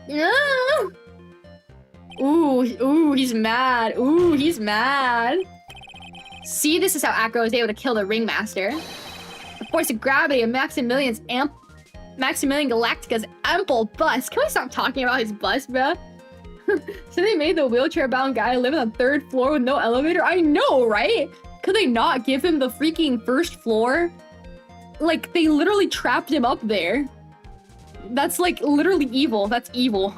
No! Ooh, he's mad. Ooh, he's mad. See, this is how Acro was able to kill the ringmaster. The force of gravity of Maximilian Galactica's ample bust. Can we stop talking about his bust, bruh? So they made the wheelchair-bound guy live on the 3rd floor with no elevator? I know, right? Could they not give him the freaking 1st floor? Like, they literally trapped him up there. That's, like, literally evil. That's evil.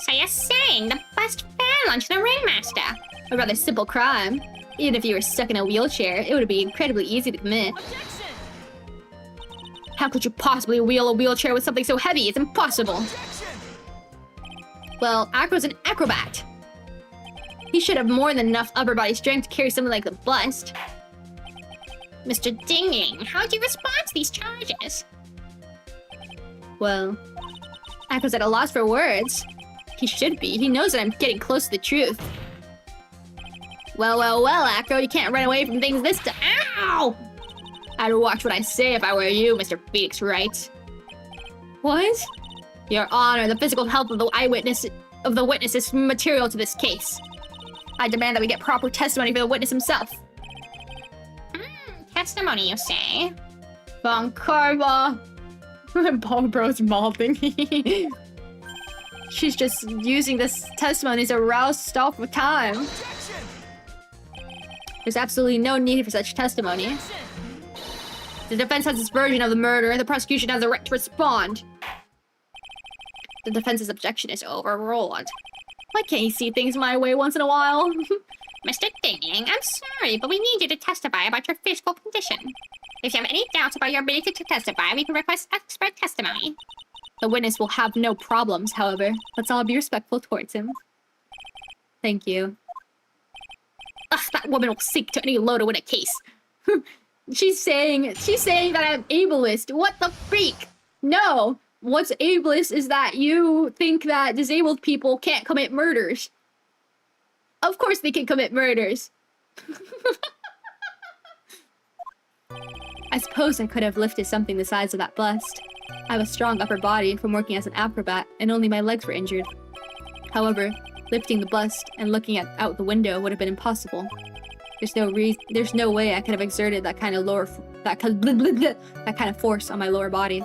So you're saying the bust fell onto the ringmaster? A rather simple crime. Even if you were stuck in a wheelchair, it would be incredibly easy to commit. Objection! How could you possibly wheel a wheelchair with something so heavy? It's impossible. Objection! Well, Acro's an acrobat. He should have more than enough upper body strength to carry something like the bust. Mr. Dingling, how do you respond to these charges? Well, Acro's at a loss for words. He should be. He knows that I'm getting close to the truth. Well, Acro, you can't run away from things this time. Ow! I'd watch what I say if I were you, Mr. Phoenix Wright. What? Your Honor, the physical health of the witness is material to this case. I demand that we get proper testimony for the witness himself. Testimony, you say? Von Carva. Ball Bro's mouthing. She's just using this testimony to rouse stop for time. There's absolutely no need for such testimony. The defense has its version of the murder. The prosecution has the right to respond. The defense's objection is overruled. Why can't you see things my way once in a while? Mr. Dinging, I'm sorry, but we need you to testify about your physical condition. If you have any doubts about your ability to testify, we can request expert testimony. The witness will have no problems, however. Let's all be respectful towards him. Thank you. Ugh, that woman will sink to any low to win a case. She's saying that I'm ableist. What the freak? No. What's ableist is that you think that disabled people can't commit murders. Of course they can commit murders. I suppose I could have lifted something the size of that bust. I have a strong upper body from working as an acrobat, and only my legs were injured. However, lifting the bust and looking out the window would have been impossible. There's no way I could have exerted that kind of force on my lower body.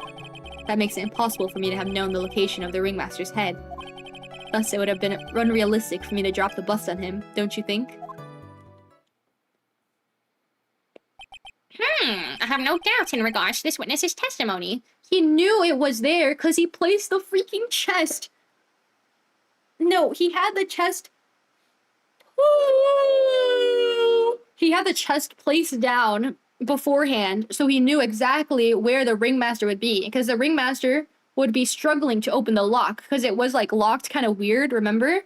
That makes it impossible for me to have known the location of the ringmaster's head. Thus, it would have been unrealistic for me to drop the bust on him, don't you think? I have no doubts in regards to this witness's testimony. He knew it was there because he placed the freaking chest. No, he had the chest. He had the chest placed down beforehand, so he knew exactly where the ringmaster would be, because the ringmaster would be struggling to open the lock because it was like locked kind of weird, remember?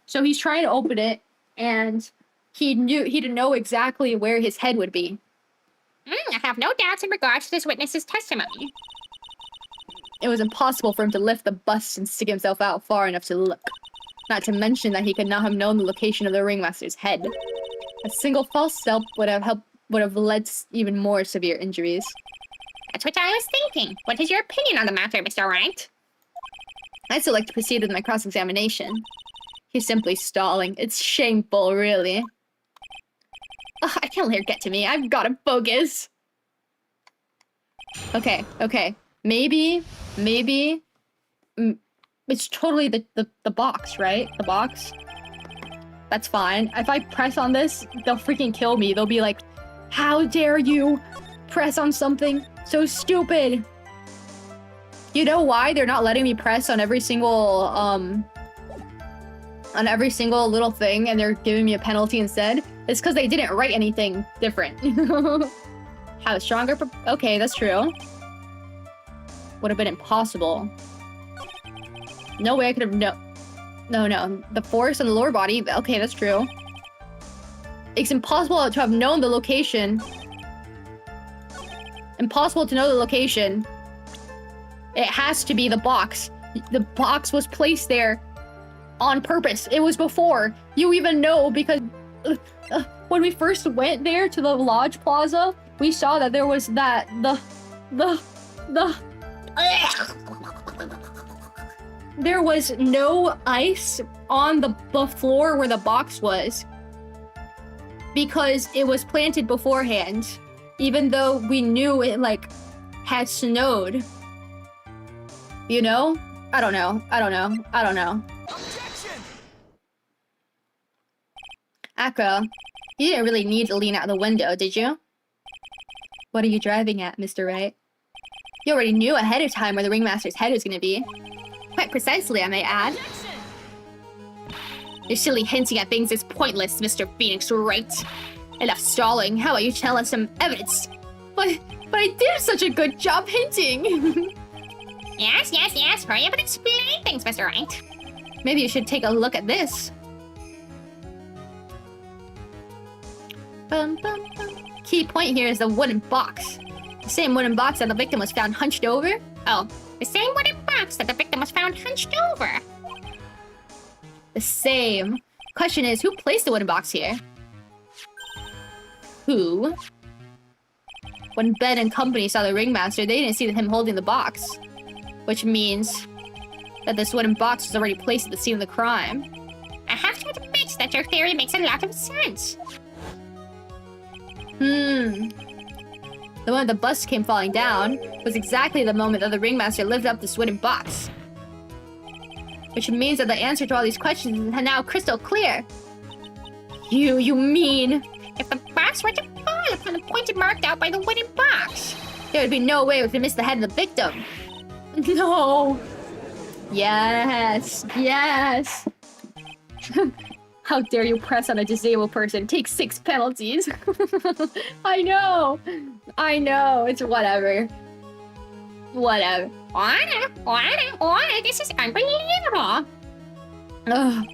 So he's trying to open it, and he didn't know exactly where his head would be. I have no doubts in regards to this witness's testimony. It was impossible for him to lift the bust and stick himself out far enough to look. Not to mention that he could not have known the location of the ringmaster's head. A single false step would have led to even more severe injuries. That's what I was thinking. What is your opinion on the matter, Mr. Wright? I'd still like to proceed with my cross-examination. He's simply stalling. It's shameful, really. Ugh, I can't let her get to me. I've got to focus. Okay. Maybe it's totally the box, right? The box. That's fine. If I press on this, they'll freaking kill me. They'll be like, how dare you press on something so stupid? You know why they're not letting me press on every single little thing and they're giving me a penalty instead? It's because they didn't write anything different. How stronger? Okay, that's true. Would have been impossible. No way I could have No. The force on the lower body. Okay, that's true. It's impossible to have known the location. Impossible to know the location. It has to be the box. The box was placed there on purpose. It was before. You even know because when we first went there to the Lodge Plaza, we saw that there was there was no ice on the floor where the box was. Because it was planted beforehand. Even though we knew it, like, had snowed. You know? I don't know. Objection! Akra, you didn't really need to lean out the window, did you? What are you driving at, Mr. Wright? You already knew ahead of time where the ringmaster's head was gonna be. Quite precisely, I may add. Your silly hinting at things is pointless, Mr. Phoenix Wright. Enough stalling. How about you tell us some evidence? But I did such a good job hinting! Yes. Hurry up and explain things, Mr. Wright. Maybe you should take a look at this. Key point here is the wooden box. The same wooden box that the victim was found hunched over? Oh, the same wooden box that the victim was found hunched over. The same. Question is, who placed the wooden box here? Who? When Ben and company saw the ringmaster, they didn't see him holding the box. Which means that this wooden box was already placed at the scene of the crime. I have to admit that your theory makes a lot of sense. The moment the bus came falling down was exactly the moment that the ringmaster lifted up this wooden box. Which means that the answer to all these questions is now crystal clear. You mean... If the box were to fall upon the point marked out by the wooden box, there would be no way we could miss the head of the victim. No. Yes. Yes. How dare you press on a disabled person? Take 6 penalties. I know. I know. It's whatever. Whatever. This is unbelievable. Ugh.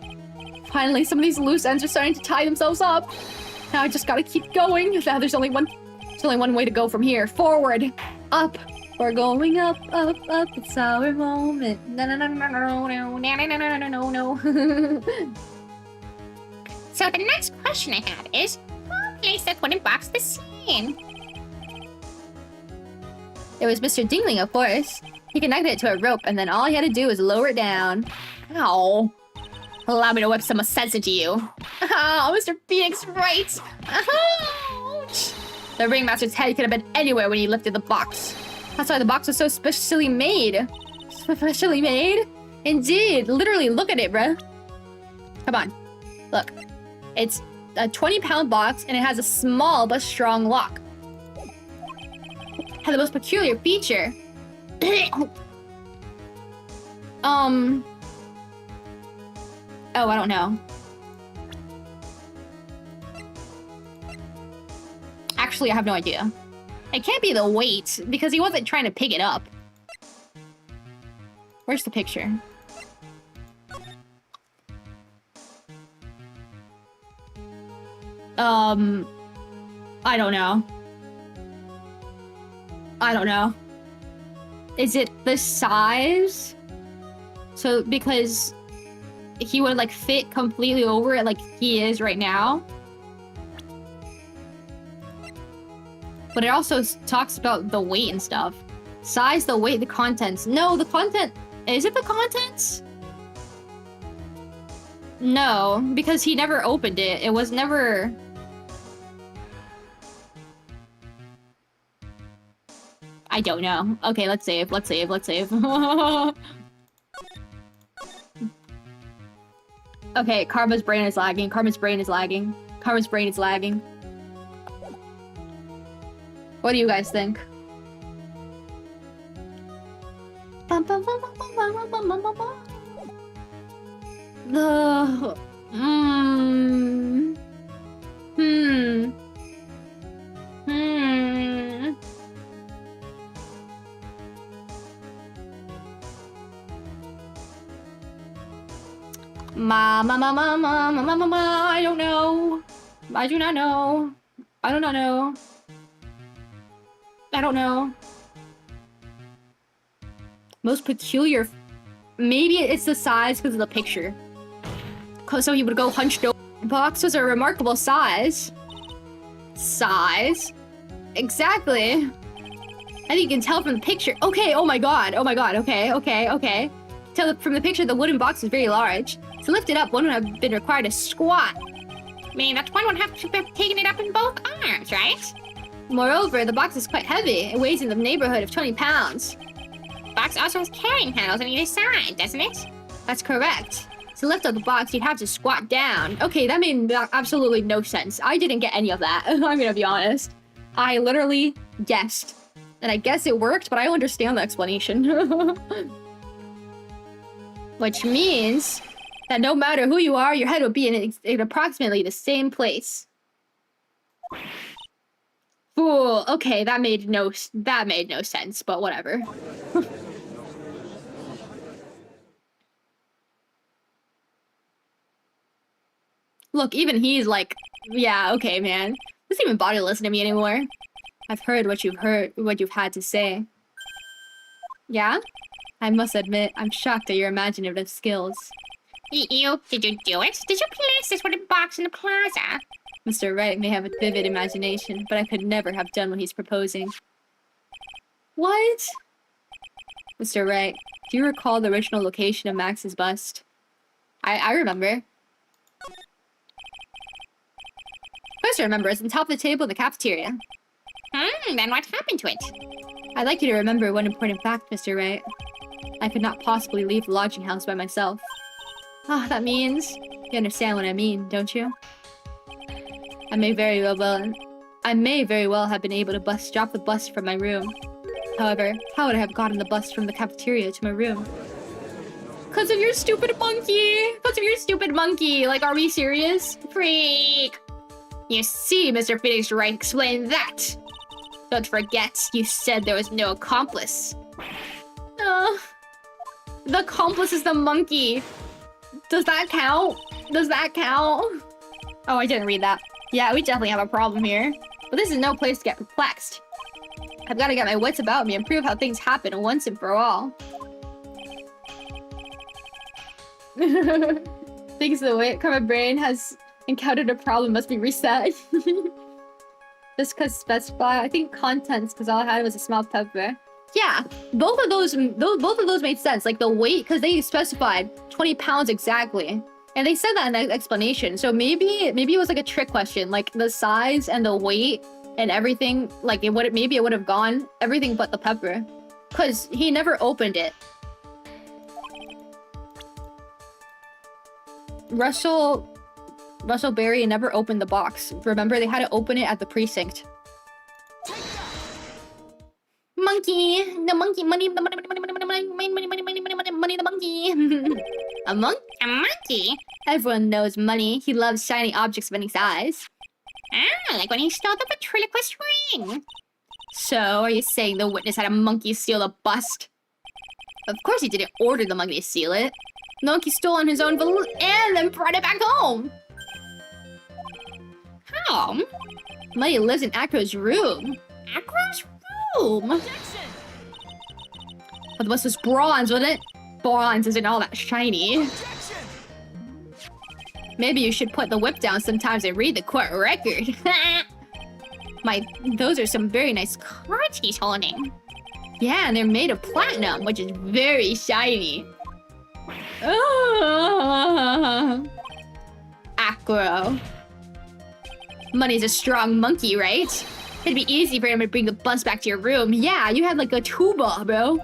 Finally, some of these loose ends are starting to tie themselves up. Now I just gotta keep going. Now there's only one way to go from here. Forward. Up. We're going up, up, up. It's our moment. No, no, no, no, no, no, no, no, no, no, no, no. So the next question I have is, who placed that wooden box in the scene? It was Mr. Dingling, of course. He connected it to a rope, and then all he had to do was lower it down. Ow. Allow me to whip some sense into you. Oh, Mr. Phoenix, right? Ouch! The ringmaster's head could have been anywhere when he lifted the box. That's why the box was so specially made. Specially made? Indeed. Literally, look at it, bruh. Come on. Look. It's a 20-pound box, and it has a small but strong lock. Had the most peculiar feature. Oh, I don't know. Actually, I have no idea. It can't be the weight, because he wasn't trying to pick it up. Where's the picture? I don't know. I don't know. Is it the size? So, because he would, like, fit completely over it like he is right now. But it also talks about the weight and stuff. Size, the weight, the contents. No, the content... Is it the contents? No, because he never opened it. It was never... I don't know. Okay, let's save, let's save, let's save. Okay, Karma's brain is lagging. Karma's brain is lagging. Karma's brain is lagging. What do you guys think? The... I don't know. I do not know. I do not know. I don't know. Most peculiar... Maybe it's the size because of the picture. So he would go hunched over. Boxes are a remarkable size. Size? Exactly. I think you can tell from the picture. Okay, oh my god, okay, okay, okay. From the picture, the wooden box is very large. To lift it up, one would have been required to squat. I mean, that one would have to have taken it up in both arms, right? Moreover, the box is quite heavy. It weighs in the neighborhood of 20 pounds. The box also has carrying handles on either side, doesn't it? That's correct. To lift up the box, you'd have to squat down. Okay, that made absolutely no sense. I didn't get any of that. I'm gonna be honest. I literally guessed. And I guess it worked, but I don't understand the explanation. Which means that no matter who you are, your head will be in approximately the same place. Fool. Okay, that made no sense, but whatever. Look, even he's like, yeah, okay, man. Doesn't even bother listening to me anymore. I've heard what you've had to say. Yeah? I must admit, I'm shocked at your imaginative skills. Did you do it? Did you place this wooden box in the plaza? Mr. Wright may have a vivid imagination, but I could never have done what he's proposing. What? Mr. Wright, do you recall the original location of Max's bust? I remember. Of course I remember. It's on top of the table in the cafeteria. Then what happened to it? I'd like you to remember one important fact, Mr. Wright. I could not possibly leave the lodging house by myself. Ah, that means... You understand what I mean, don't you? I may very well have been able to drop the bus from my room. However, how would I have gotten the bus from the cafeteria to my room? Cause of your stupid monkey! Cause of your stupid monkey! Like, are we serious? Freak! You see, Mr. Phoenix Wright explained that. Don't forget, you said there was no accomplice. The accomplice is the monkey. Does that count? Does that count? Oh, I didn't read that. Yeah, we definitely have a problem here. But this is no place to get perplexed. I've got to get my wits about me and prove how things happen once and for all. Things the way my brain has encountered a problem must be reset. Just cause specify, I think contents, cause all I had was a small pepper. Yeah, both of those made sense. Like the weight, cause they specified 20 pounds exactly, and they said that in the explanation. So maybe it was like a trick question, like the size and the weight and everything. Like maybe it would have gone everything but the pepper, cause he never opened it. Russell Berry never opened the box. Remember, they had to open it at the precinct. Monkey! The monkey! Money, the money, the monkey! A monkey? Everyone knows Money. He loves shiny objects of any size. Ah, like when he stole the ventriloquist ring. So, are you saying the witness had a monkey steal the bust? Of course he didn't order the monkey to steal it. The monkey stole on his own and then brought it back home. How? Money lives in Acro's room. Acro's room? But the bust was bronze, wasn't it? Bronze isn't all that shiny. Maybe you should put the whip down sometimes and read the court record. Those are some very nice cards he's holding. Yeah, and they're made of platinum, which is very shiny. Acro. Money's a strong monkey, right? It'd be easy for him to bring the bus back to your room. Yeah, you had like a tuba, bro.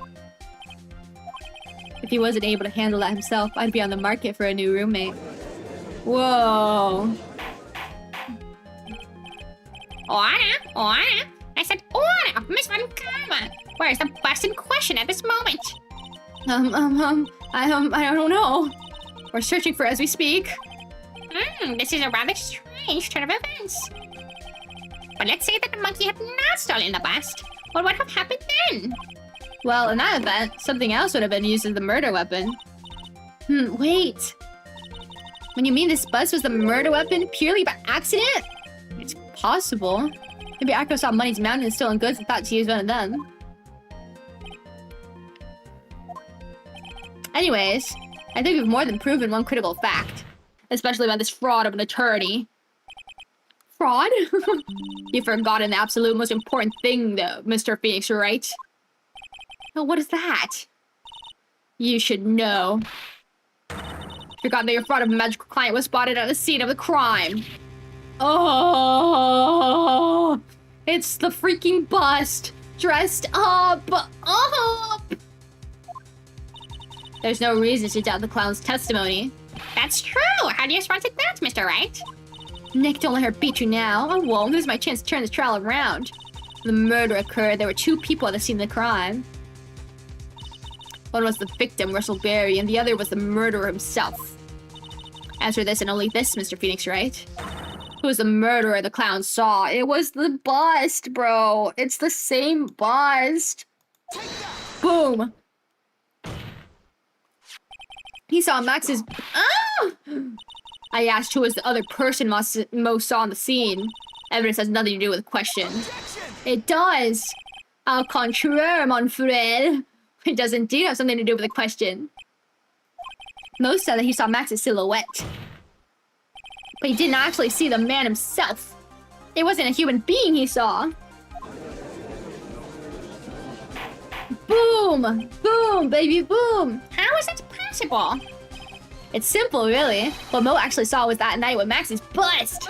If he wasn't able to handle that himself, I'd be on the market for a new roommate. Whoa. Order. I said order, Miss Von Karma. Where's the bus in question at this moment? I don't know. We're searching for as we speak. This is a rather strange turn of events. But let's say that the monkey had not stolen the bust. What would have happened then? Well, in that event, something else would have been used as the murder weapon. Wait. When you mean this bus was the murder weapon purely by accident? It's possible. Maybe Acro saw Money's mountain and stolen goods and thought to use one of them. Anyways, I think we've more than proven one critical fact. Especially about this fraud of an attorney. Fraud? You've forgotten the absolute most important thing, though, Mr. Phoenix, right? Oh, what is that? You should know. Forgot that your fraud of a magical client was spotted at the scene of the crime. Oh, it's the freaking bust dressed up. There's no reason to doubt the clown's testimony. That's true. How do you respond to that, Mr. Wright? Nick, don't let her beat you now. Oh, well, this is my chance to turn this trial around. The murder occurred. There were two people at the scene of the crime. One was the victim, Russell Berry, and the other was the murderer himself. Answer this and only this, Mr. Phoenix, right? Who was the murderer the clown saw? It was the bust, bro. It's the same bust. Boom. He saw Max's... Oh! I asked who was the other person Mo saw on the scene. Evidence has nothing to do with the question. It does. Au contraire, mon frère. It does indeed have something to do with the question. Mo said that he saw Max's silhouette. But he didn't actually see the man himself. It wasn't a human being he saw. Boom! Boom, baby, boom! How is that possible? It's simple, really. What Mo actually saw was that night with Max's bust.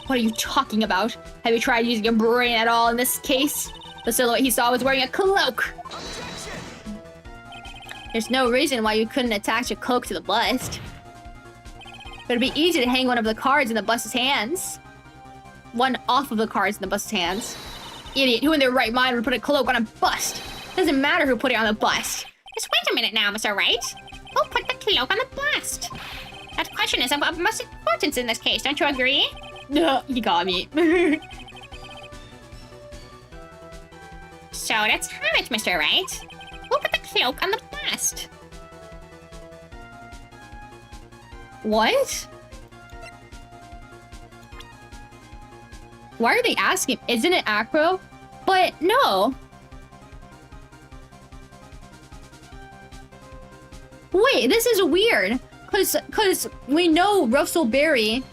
What are you talking about? Have you tried using your brain at all in this case? The silhouette he saw was wearing a cloak. There's no reason why you couldn't attach a cloak to the bust. But it'd be easy to hang one of the cards in the bust's hands. One off of the cards in the bust's hands. Idiot, who in their right mind would put a cloak on a bust? Doesn't matter who put it on the bust. Just wait a minute now, Mr. Wright. Who put the cloak on the bust? That question is of most importance in this case, don't you agree? No, you got me. So let's have it, Mr. Wright. Who put the cloak on the bust? What? Why are they asking? Isn't it Acro? But no. Wait, this is weird. Cause we know Russell Berry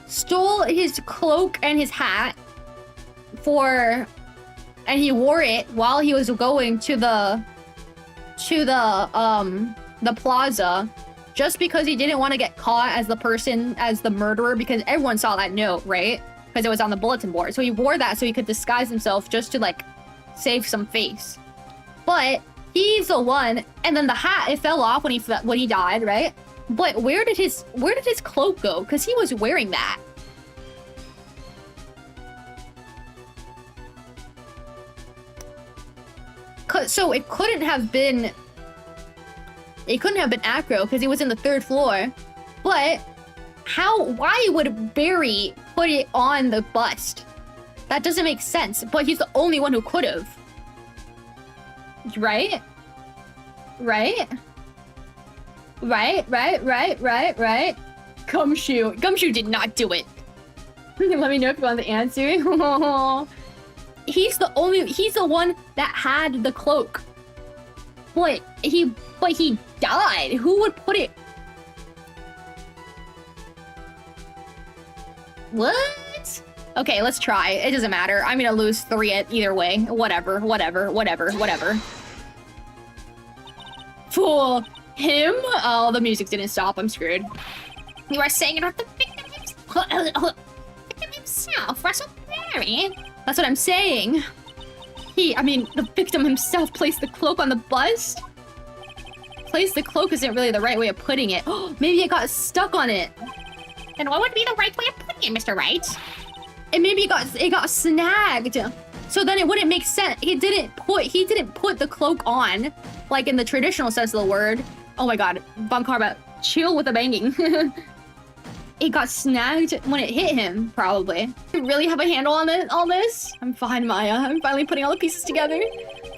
stole his cloak and his hat and he wore it while he was going to the plaza just because he didn't want to get caught as the murderer, because everyone saw that note, right? Because it was on the bulletin board. So he wore that so he could disguise himself just to like save some face. But he's the one, and then the hat, it fell off when he died, right? But where did his cloak go? Because he was wearing that. So it couldn't have been Acro because he was in the 3rd floor. But why would Barry put it on the bust? That doesn't make sense. But he's the only one who could have. Right? Right? Right. Gumshoe did not do it. Let me know if you want the answer. He's the one that had the cloak. But he died. Who would put it? What? Okay, let's try. It doesn't matter. I'm gonna lose 3 at either way. Whatever. For him? Oh, the music didn't stop. I'm screwed. You are saying about the victim himself, Russell Berry. That's what I'm saying. The victim himself placed the cloak on the bust? Placed the cloak isn't really the right way of putting it. Maybe it got stuck on it. Then what would be the right way of putting it, Mr. Wright? And maybe it got snagged. So then it wouldn't make sense. He didn't put the cloak on, like in the traditional sense of the word. Oh my god, Bum Karma, chill with the banging. It got snagged when it hit him, probably. You really have a handle on all this? I'm fine, Maya. I'm finally putting all the pieces together.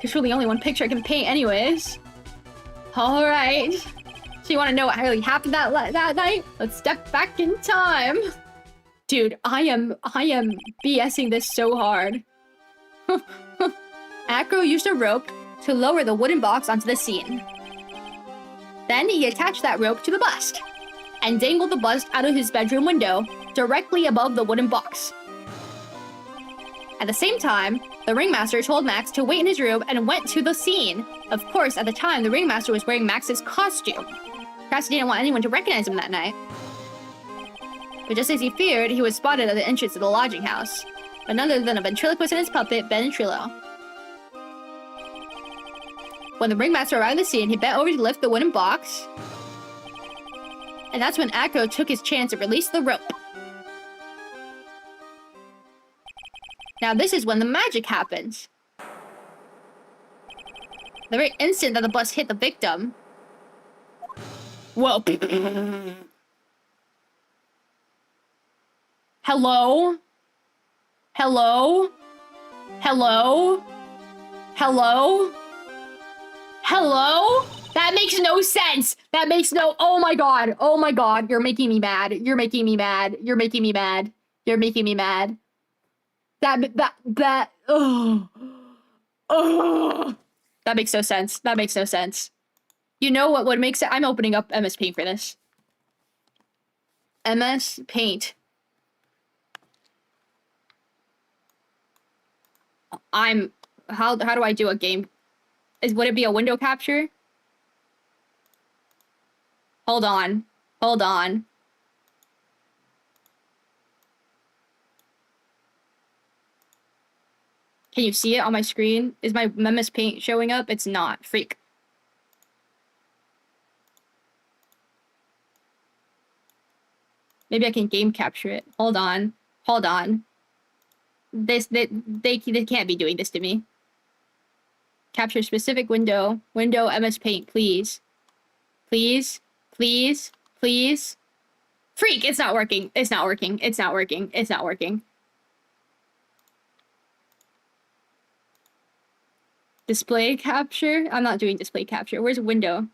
There's really only one picture I can paint anyways. All right. So you want to know what really happened that night? Let's step back in time. Dude, I am BSing this so hard. Acro used a rope to lower the wooden box onto the scene. Then he attached that rope to the bust and dangled the bust out of his bedroom window directly above the wooden box. At the same time, the ringmaster told Max to wait in his room and went to the scene. Of course, at the time, the ringmaster was wearing Max's costume. Krusty didn't want anyone to recognize him that night. But just as he feared, he was spotted at the entrance of the lodging house. But none other than a ventriloquist and his puppet, Ben Trillo. When the ringmaster arrived at the scene, he bent over to lift the wooden box. And that's when Acro took his chance to release the rope. Now this is when the magic happens. The very instant that the bus hit the victim. Whoa. Hello? Hello? Hello? Hello? Hello? That makes no sense. That makes no... Oh my god. Oh my god. You're making me mad. You're making me mad. You're making me mad. You're making me mad. That... Oh. Oh. That makes no sense. That makes no sense. You know what would make sense? I'm opening up MS Paint for this. MS Paint. How do I do a game? Would it be a window capture? Hold on. Hold on. Can you see it on my screen? Is my MS Paint showing up? It's not. Freak. Maybe I can game capture it. Hold on. Hold on. They can't be doing this to me. Capture specific window. Window MS Paint, please. Please. Please. Please. Freak! It's not working. It's not working. It's not working. It's not working. Display capture? I'm not doing display capture. Where's window?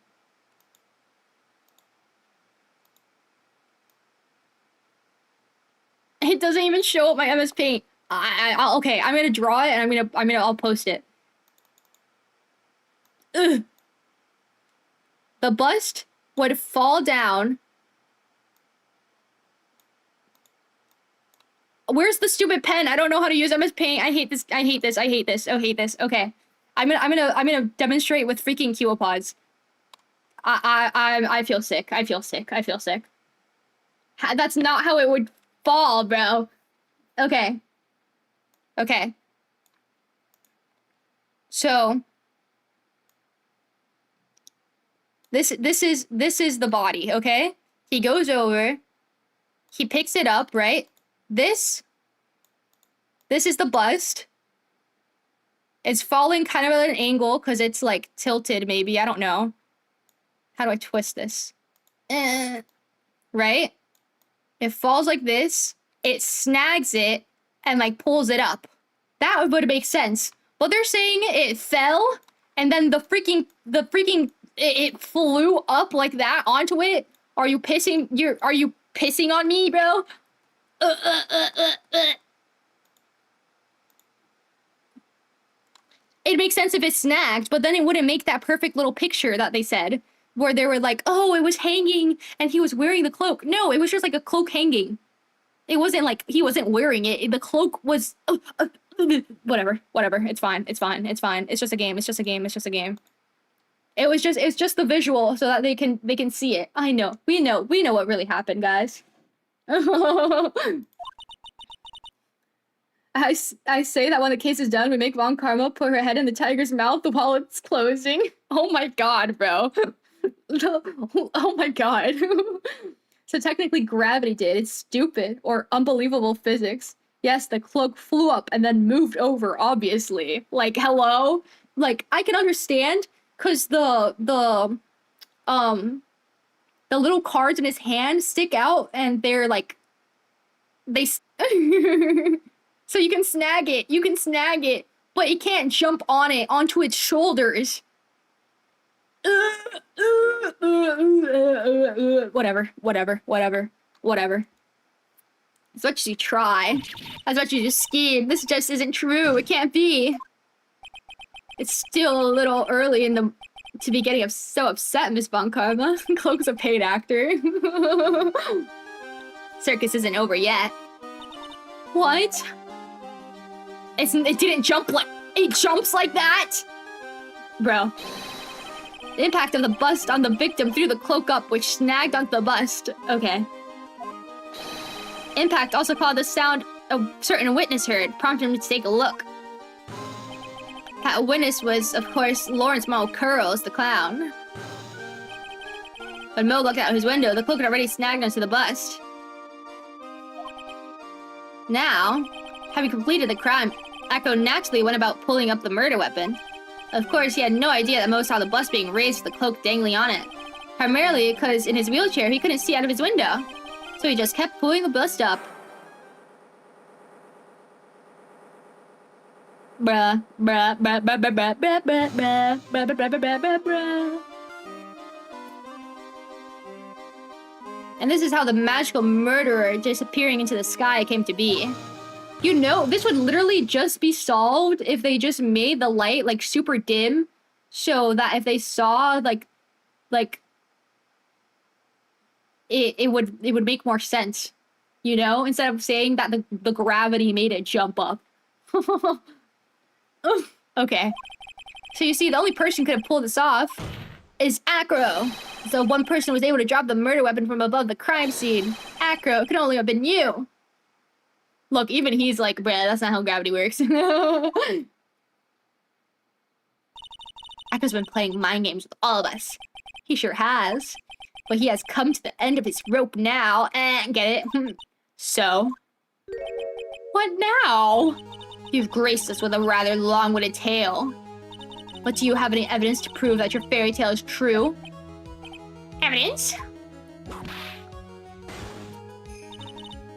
It doesn't even show up my MS Paint. Okay, I'm gonna draw it and I'll post it. Ugh. The bust would fall down. Where's the stupid pen? I don't know how to use MS Paint. I hate this. I hate this. I hate this. Oh, hate this. Okay. I'm gonna demonstrate with freaking kiwopods. I feel sick. I feel sick. I feel sick. That's not how it would fall, bro. Okay. Okay. So this is the body, okay? He goes over. He picks it up, right? This is the bust. It's falling kind of at an angle because it's like tilted, maybe. I don't know. How do I twist this? Right? It falls like this. It snags it and like pulls it up. That would make sense. But they're saying it fell and then the freaking it flew up like that onto it. Are you pissing? Are you pissing on me, bro? It makes sense if it snagged, but then it wouldn't make that perfect little picture that they said, where they were like, oh, it was hanging and he was wearing the cloak. No, it was just like a cloak hanging. It wasn't like he wasn't wearing it. The cloak was whatever. It's fine. It's fine. It's fine. It's just a game. It's just a game. It's just a game. It's just the visual so that they can see it. I know. We know what really happened, guys. I say that when the case is done, we make Von Karma put her head in the tiger's mouth while it's closing. Oh my god, bro. Oh my god. So technically gravity did. It's stupid or unbelievable physics. Yes, the cloak flew up and then moved over, obviously. Like, hello? Like, I can understand because the little cards in his hand stick out and they're like, so you can snag it, but you can't jump on it onto its shoulders. Whatever. As much as you try, as much as you scheme, this just isn't true. It can't be. It's still a little early to be getting so upset, Miss Von Karma. Cloak's a paid actor. Circus isn't over yet. What? It didn't jump like... It jumps like that? Bro. The impact of the bust on the victim threw the cloak up, which snagged onto the bust. Okay. Impact also caused the sound a certain witness heard, prompting him to take a look. That witness was, of course, Lawrence Mo Curls, the clown. When Mo looked out his window, the cloak had already snagged onto the bust. Now, having completed the crime, Echo naturally went about pulling up the murder weapon. Of course, he had no idea that Mo saw the bust being raised with the cloak dangling on it. Primarily because in his wheelchair, he couldn't see out of his window. So he just kept pulling the bust up. Bruh. And this is how the magical murderer disappearing into the sky came to be. You know, this would literally just be solved if they just made the light, like, super dim. So that if they saw, like... It would make more sense. You know? Instead of saying that the gravity made it jump up. Okay. So you see, the only person who could have pulled this off is Acro. So one person was able to drop the murder weapon from above the crime scene. Acro, it could only have been you. Look, even he's like, bruh, that's not how gravity works. Echo's been playing mind games with all of us. He sure has. But he has come to the end of his rope now. Get it? So? What now? You've graced us with a rather long-winded tale. But do you have any evidence to prove that your fairy tale is true? Evidence?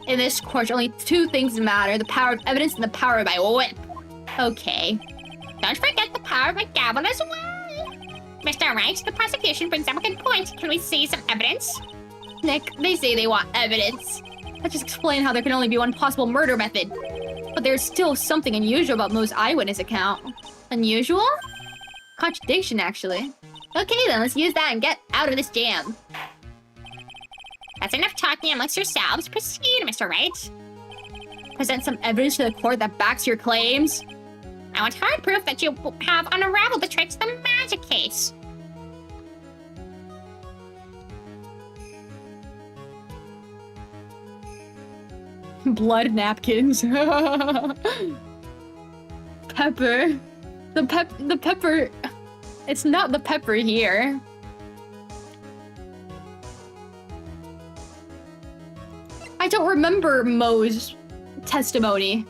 In this court, only two things matter. The power of evidence and the power of my whip. Okay. Don't forget the power of my gavel as well. Mr. Wright, the prosecution brings up a good point. Can we see some evidence? Nick, they say they want evidence. Let's just explain how there can only be one possible murder method. But there's still something unusual about Mo's eyewitness account. Unusual? Contradiction, actually. Okay, then let's use that and get out of this jam. That's enough talking amongst yourselves. Proceed, Mr. Wright. Present some evidence to the court that backs your claims. I want hard proof that you have unraveled the tricks of the magic case. Blood napkins. Pepper. The pepper. It's not the pepper here. I don't remember Mo's testimony.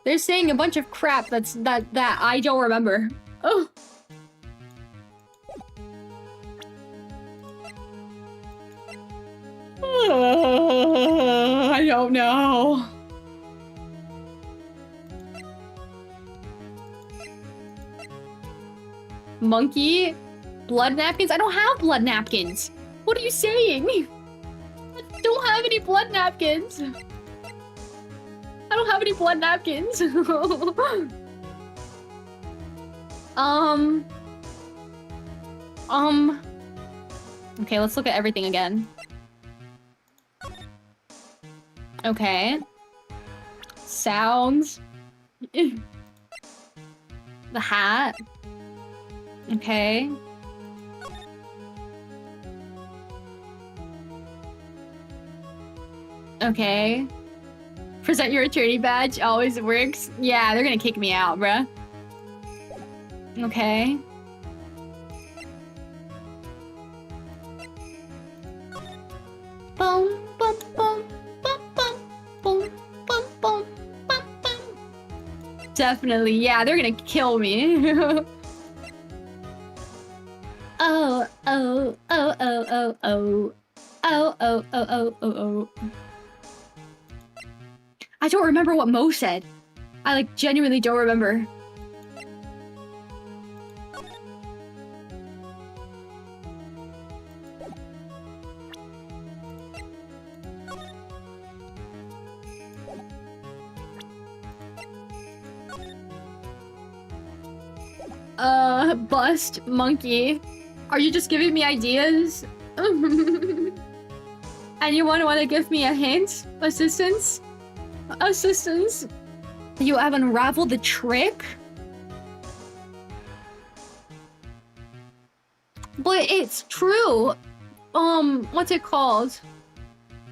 They're saying a bunch of crap that I don't remember. Oh. I don't know. Monkey? Blood napkins? I don't have blood napkins. What are you saying? I don't have any blood napkins. I don't have any blood napkins. Okay, let's look at everything again. Okay. Sounds. The hat. Okay. Okay. Present your attorney badge. Always works. Yeah, they're gonna kick me out, bruh. Okay. Boom, boom, boom, boom, boom, boom, boom, boom, boom, boom. Definitely, yeah, they're gonna kill me. Oh, oh, oh, oh, oh, oh. Oh, oh, oh, oh, oh, oh. I don't remember what Mo said. I, like, genuinely don't remember. Bust, monkey. Are you just giving me ideas? Anyone want to give me a hint? Assistance? Assistance? You have unraveled the trick? But it's true. What's it called?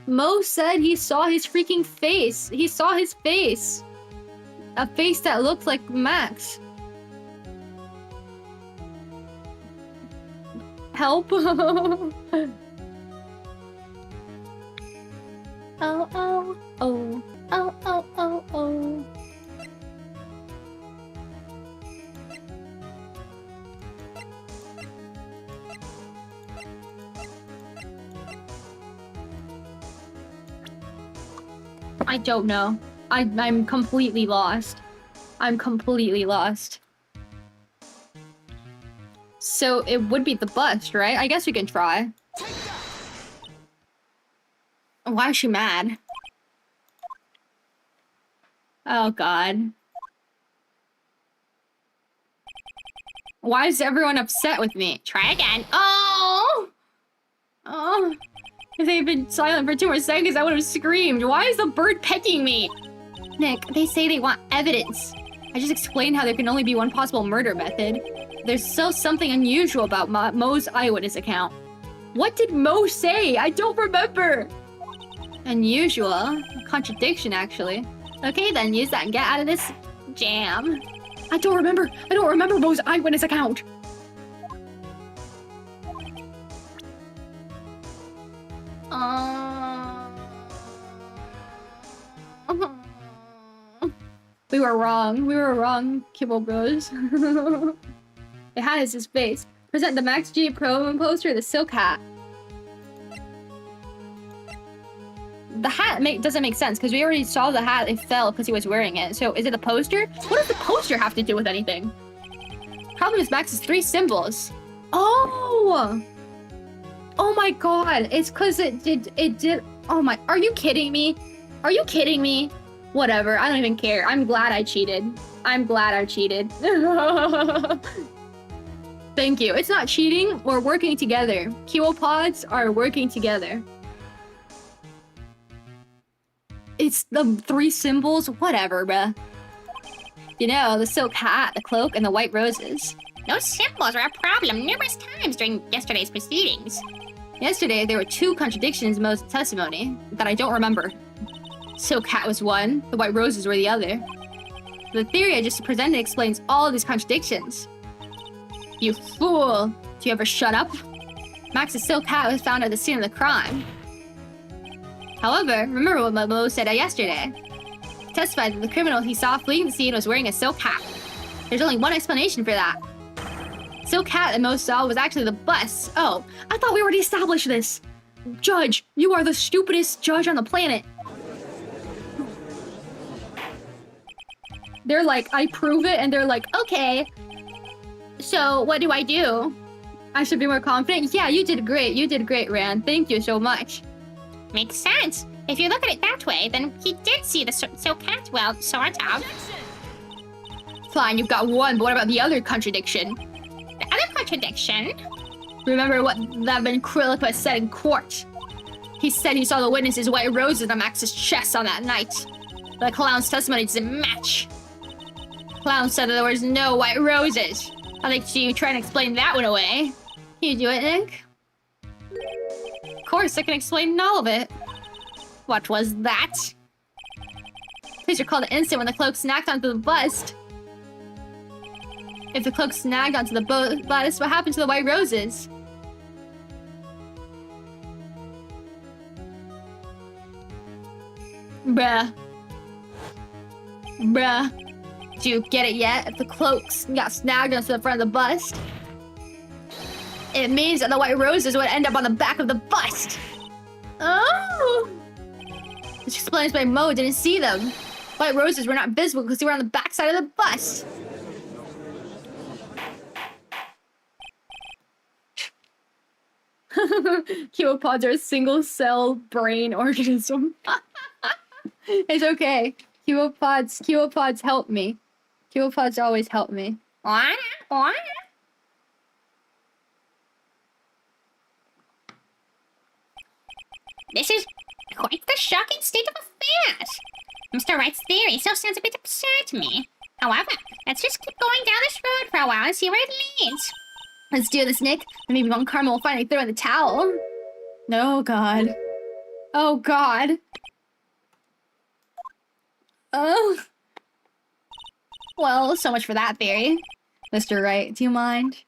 Mo said he saw his freaking face. He saw his face. A face that looked like Max. Help. Oh, oh, oh, oh, oh, oh, oh. I don't know. I'm completely lost. I'm completely lost. So it would be the bust, right? I guess we can try. Why is she mad? Oh god. Why is everyone upset with me? Try again. Oh! Oh. If they'd been silent for 2 more seconds, I would have screamed. Why is the bird pecking me? Nick, they say they want evidence. I just explained how there can only be one possible murder method. There's still something unusual about Mo's eyewitness account. What did Mo say? I don't remember. Unusual? Contradiction, actually. Okay, then use that and get out of this jam. I don't remember Mo's eyewitness account. We were wrong, Kibble Bros. It has his face. Present the Max G promo poster of the silk hat. The hat doesn't make sense because we already saw the hat. It fell because he was wearing it. So is it the poster? What does the poster have to do with anything? Problem is Max's 3 symbols. Oh! Oh my god. It's because it did. Oh my. Are you kidding me? Are you kidding me? Whatever. I don't even care. I'm glad I cheated. Thank you. It's not cheating. We're working together. Kiwopods are working together. It's the 3 symbols. Whatever, bruh. You know, the silk hat, the cloak, and the white roses. Those symbols were a problem numerous times during yesterday's proceedings. Yesterday, there were 2 contradictions in Mo's testimony that I don't remember. Silk hat was one, the white roses were the other. The theory I just presented explains all of these contradictions. You fool! Do you ever shut up? Max's silk hat was found at the scene of the crime. However, remember what Mo said yesterday. He testified that the criminal he saw fleeing the scene was wearing a silk hat. There's only one explanation for that. Silk hat that Mo saw was actually the bus. Oh, I thought we already established this. Judge, you are the stupidest judge on the planet. They're like, I prove it, and they're like, okay. So, what do I do? I should be more confident? Yeah, you did great. You did great, Rand. Thank you so much. Makes sense. If you look at it that way, then he did see the silk hat, well, sort of. Fine, you've got one, but what about the other contradiction? The other contradiction? Remember what that ventriloquist said in court. He said he saw the witness's white roses on Max's chest on that night. The clown's testimony doesn't match. Clown said that there was no white roses. I think you try and explain that one away. Can you do it, Nick? Of course, I can explain all of it. What was that? Please recall the instant when the cloak snagged onto the bust. If the cloak snagged onto the bust, what happened to the white roses? Bruh. Do you get it yet? If the cloak got snagged onto the front of the bust, it means that the white roses would end up on the back of the bust. Oh! Which explains why Mo didn't see them. White roses were not visible because they were on the back side of the bust. Kiwopods are a single-cell brain organism. It's okay. Kiwopods help me. Kiwopods always help me. This is quite the shocking state of affairs. Mr. Wright's theory still sounds a bit absurd to me. However, let's just keep going down this road for a while and see where it leads. Let's do this, Nick. And maybe Mom Karma will finally throw in the towel. Oh, God. Oh, God. Oh. Well, so much for that theory. Mr. Wright, do you mind?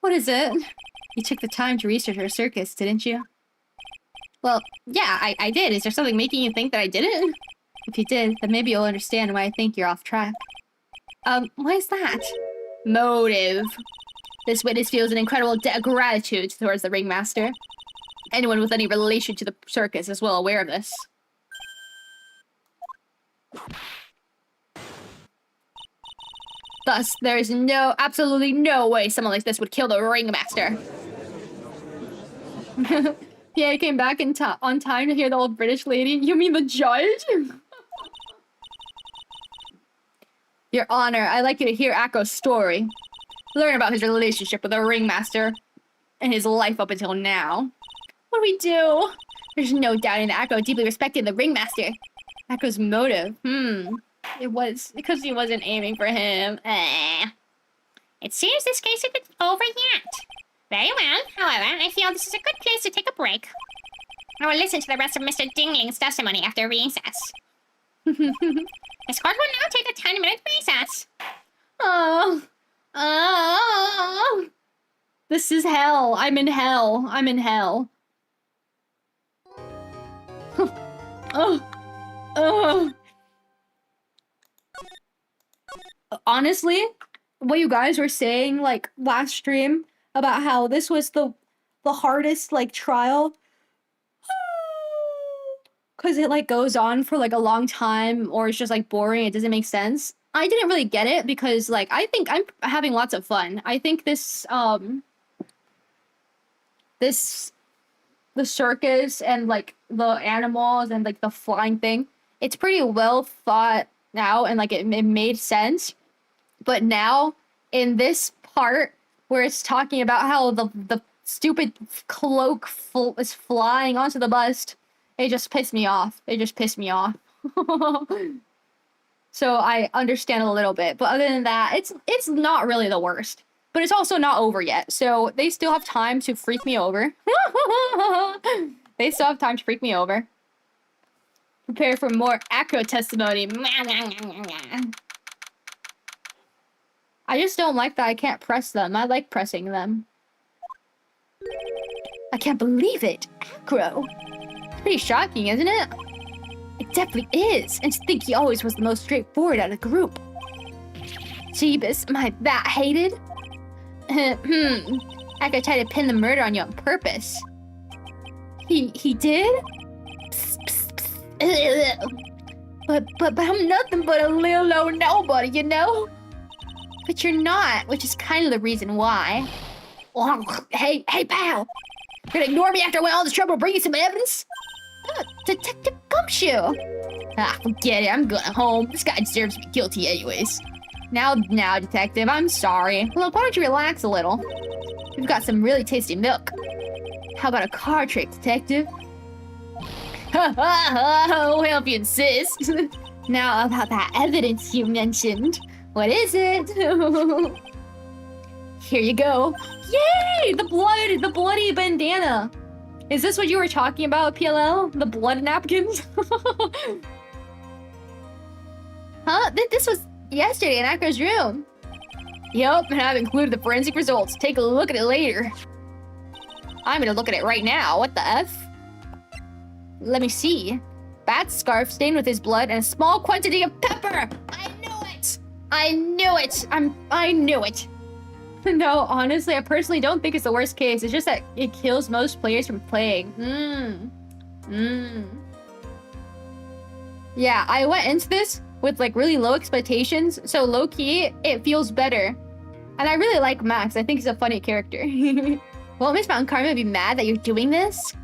What is it? You took the time to research our circus, didn't you? Well, yeah, I did. Is there something making you think that I didn't? If you did, then maybe you'll understand why I think you're off track. Why is that? Motive. This witness feels an incredible debt of gratitude towards the ringmaster. Anyone with any relation to the circus is well aware of this. Thus, there is absolutely no way someone like this would kill the ringmaster. Yeah, I came back on time to hear the old British lady. You mean the judge? Your Honor, I'd like you to hear Akko's story. Learn about his relationship with the ringmaster and his life up until now. What do we do? There's no doubting that Akko deeply respected the ringmaster. Akko's motive, it was because he wasn't aiming for him. It seems this case isn't over yet. Very well. However, I feel this is a good place to take a break. I will listen to the rest of Mr. Dingling's testimony after recess. This course will now take a 10-minute recess. Oh. Oh. This is hell. I'm in hell. I'm in hell. Oh. Oh. Honestly, what you guys were saying like last stream about how this was the hardest like trial because it like goes on for like a long time or it's just like boring, it doesn't make sense. I didn't really get it because like I think I'm having lots of fun. I think this the circus and like the animals and like the flying thing, it's pretty well thought out and like it made sense. But now in this part where it's talking about how the stupid cloak is flying onto the bus, it just pissed me off. It just pissed me off. So I understand a little bit, but other than that, it's not really the worst. But it's also not over yet, so they still have time to freak me over. They still have time to freak me over. Prepare for more acro testimony. I just don't like that I can't press them. I like pressing them. I can't believe it. Acro. It's pretty shocking, isn't it? It definitely is. And to think he always was the most straightforward out of the group. Jeebus, am I that hated? Acro tried to pin the murder on you on purpose. He did? Psst, psst, psst. But I'm nothing but a little old nobody, you know? But you're not, which is kind of the reason why. Oh, hey, pal! You're gonna ignore me after I went all this trouble bringing some evidence? Detective Gumshoe! Ah, forget it, I'm going home. This guy deserves to be guilty anyways. Now, detective, I'm sorry. Look, why don't you relax a little? We've got some really tasty milk. How about a card trick, detective? I'll help you insist. Now about that evidence you mentioned. What is it? Here you go. Yay! The bloody bandana. Is this what you were talking about, PLL? The blood napkins? Huh? This was yesterday in Acro's room. Yup, and I've included the forensic results. Take a look at it later. I'm gonna look at it right now. What the F? Let me see. Bat scarf stained with his blood and a small quantity of pepper. I knew it. I knew it. I knew it. No, honestly, I personally don't think it's the worst case. It's just that it kills most players from playing. Yeah, I went into this with like really low expectations, so low-key, it feels better. And I really like Max. I think he's a funny character. Won't Miss Mountain Karma be mad that you're doing this?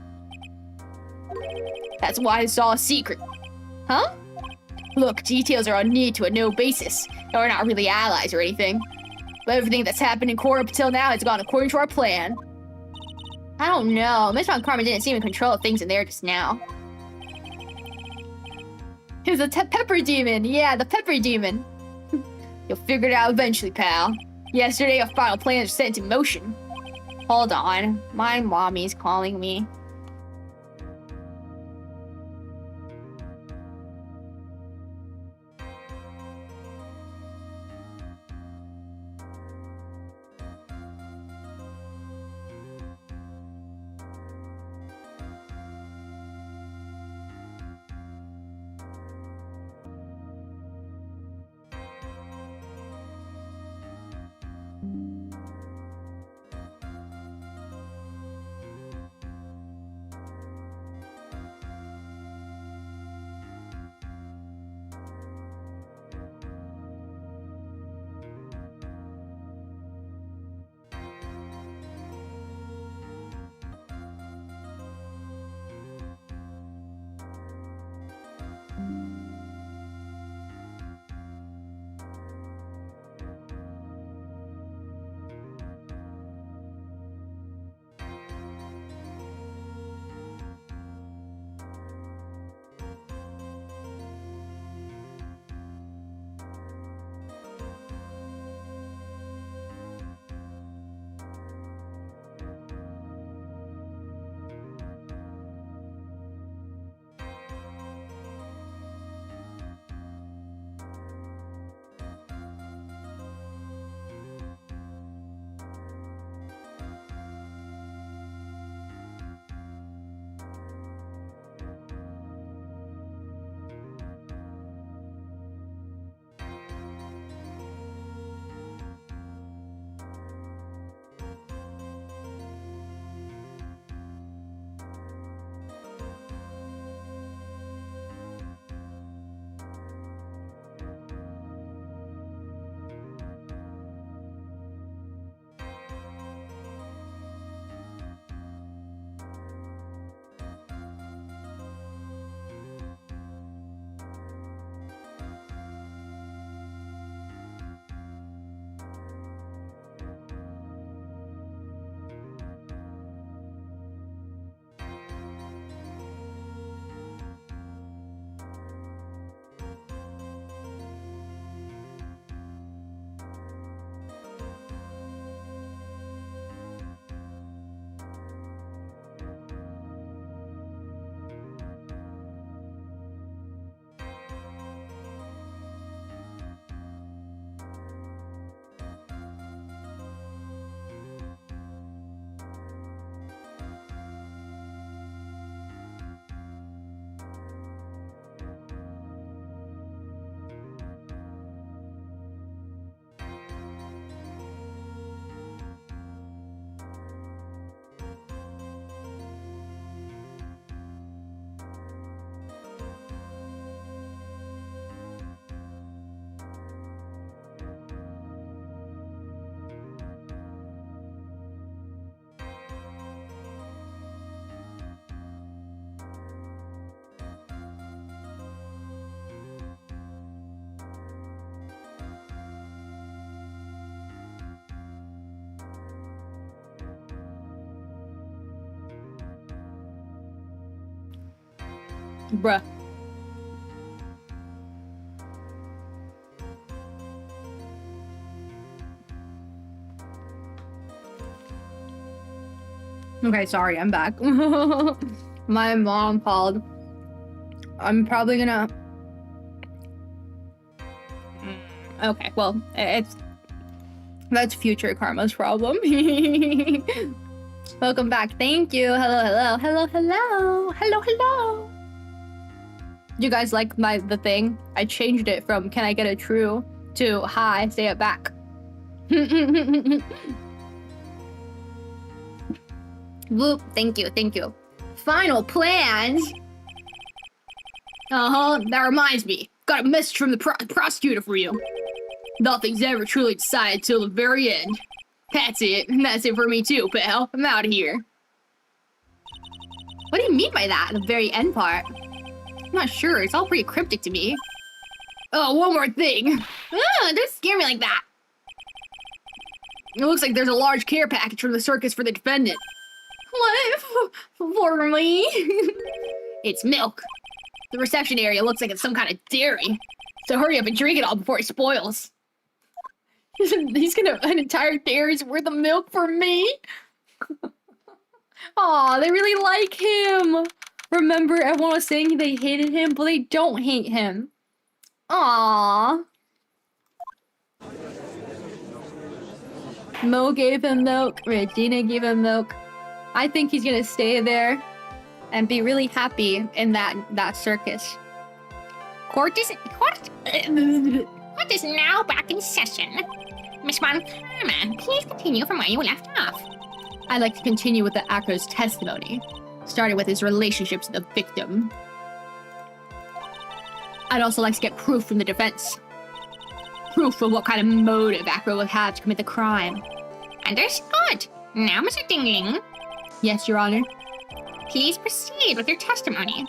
That's why it's all a secret. Huh? Look, details are on need to a no basis. And we're not really allies or anything. But everything that's happened in Core up until now has gone according to our plan. I don't know. Miss Mountain Karma didn't seem in control of things in there just now. It was the pepper demon. Yeah, the pepper demon. You'll figure it out eventually, pal. Yesterday, a final plan was set into motion. Hold on. My mommy's calling me. Bruh. Okay, sorry, I'm back. My mom called. I'm probably gonna... Okay, well, that's future karma's problem. Welcome back. Thank you. Hello, hello, hello, hello, hello, hello. You guys like the thing? I changed it from "Can I get a true" to "Hi, say it back." Whoop! Thank you, thank you. Final plans. That reminds me. Got a message from the prosecutor for you. Nothing's ever truly decided till the very end. That's it. And that's it for me too, pal. I'm out of here. What do you mean by that, the very end part? I'm not sure. It's all pretty cryptic to me. Oh, one more thing. Don't scare me like that. It looks like there's a large care package from the circus for the defendant. What? For me? It's milk. The reception area looks like it's some kind of dairy. So hurry up and drink it all before it spoils. He's gonna have an entire dairy's worth of milk for me? Aw, they really like him. Remember, everyone was saying they hated him, but they don't hate him. Aww. Mo gave him milk. Regina gave him milk. I think he's gonna stay there and be really happy in that circus. Court is now back in session. Miss Von Karma, please continue from where you left off. I'd like to continue with the actor's testimony, starting with his relationship to the victim. I'd also like to get proof from the defense. Proof of what kind of motive Acro would have to commit the crime. Understood. Now, Mr. Dingling. Yes, Your Honor. Please proceed with your testimony.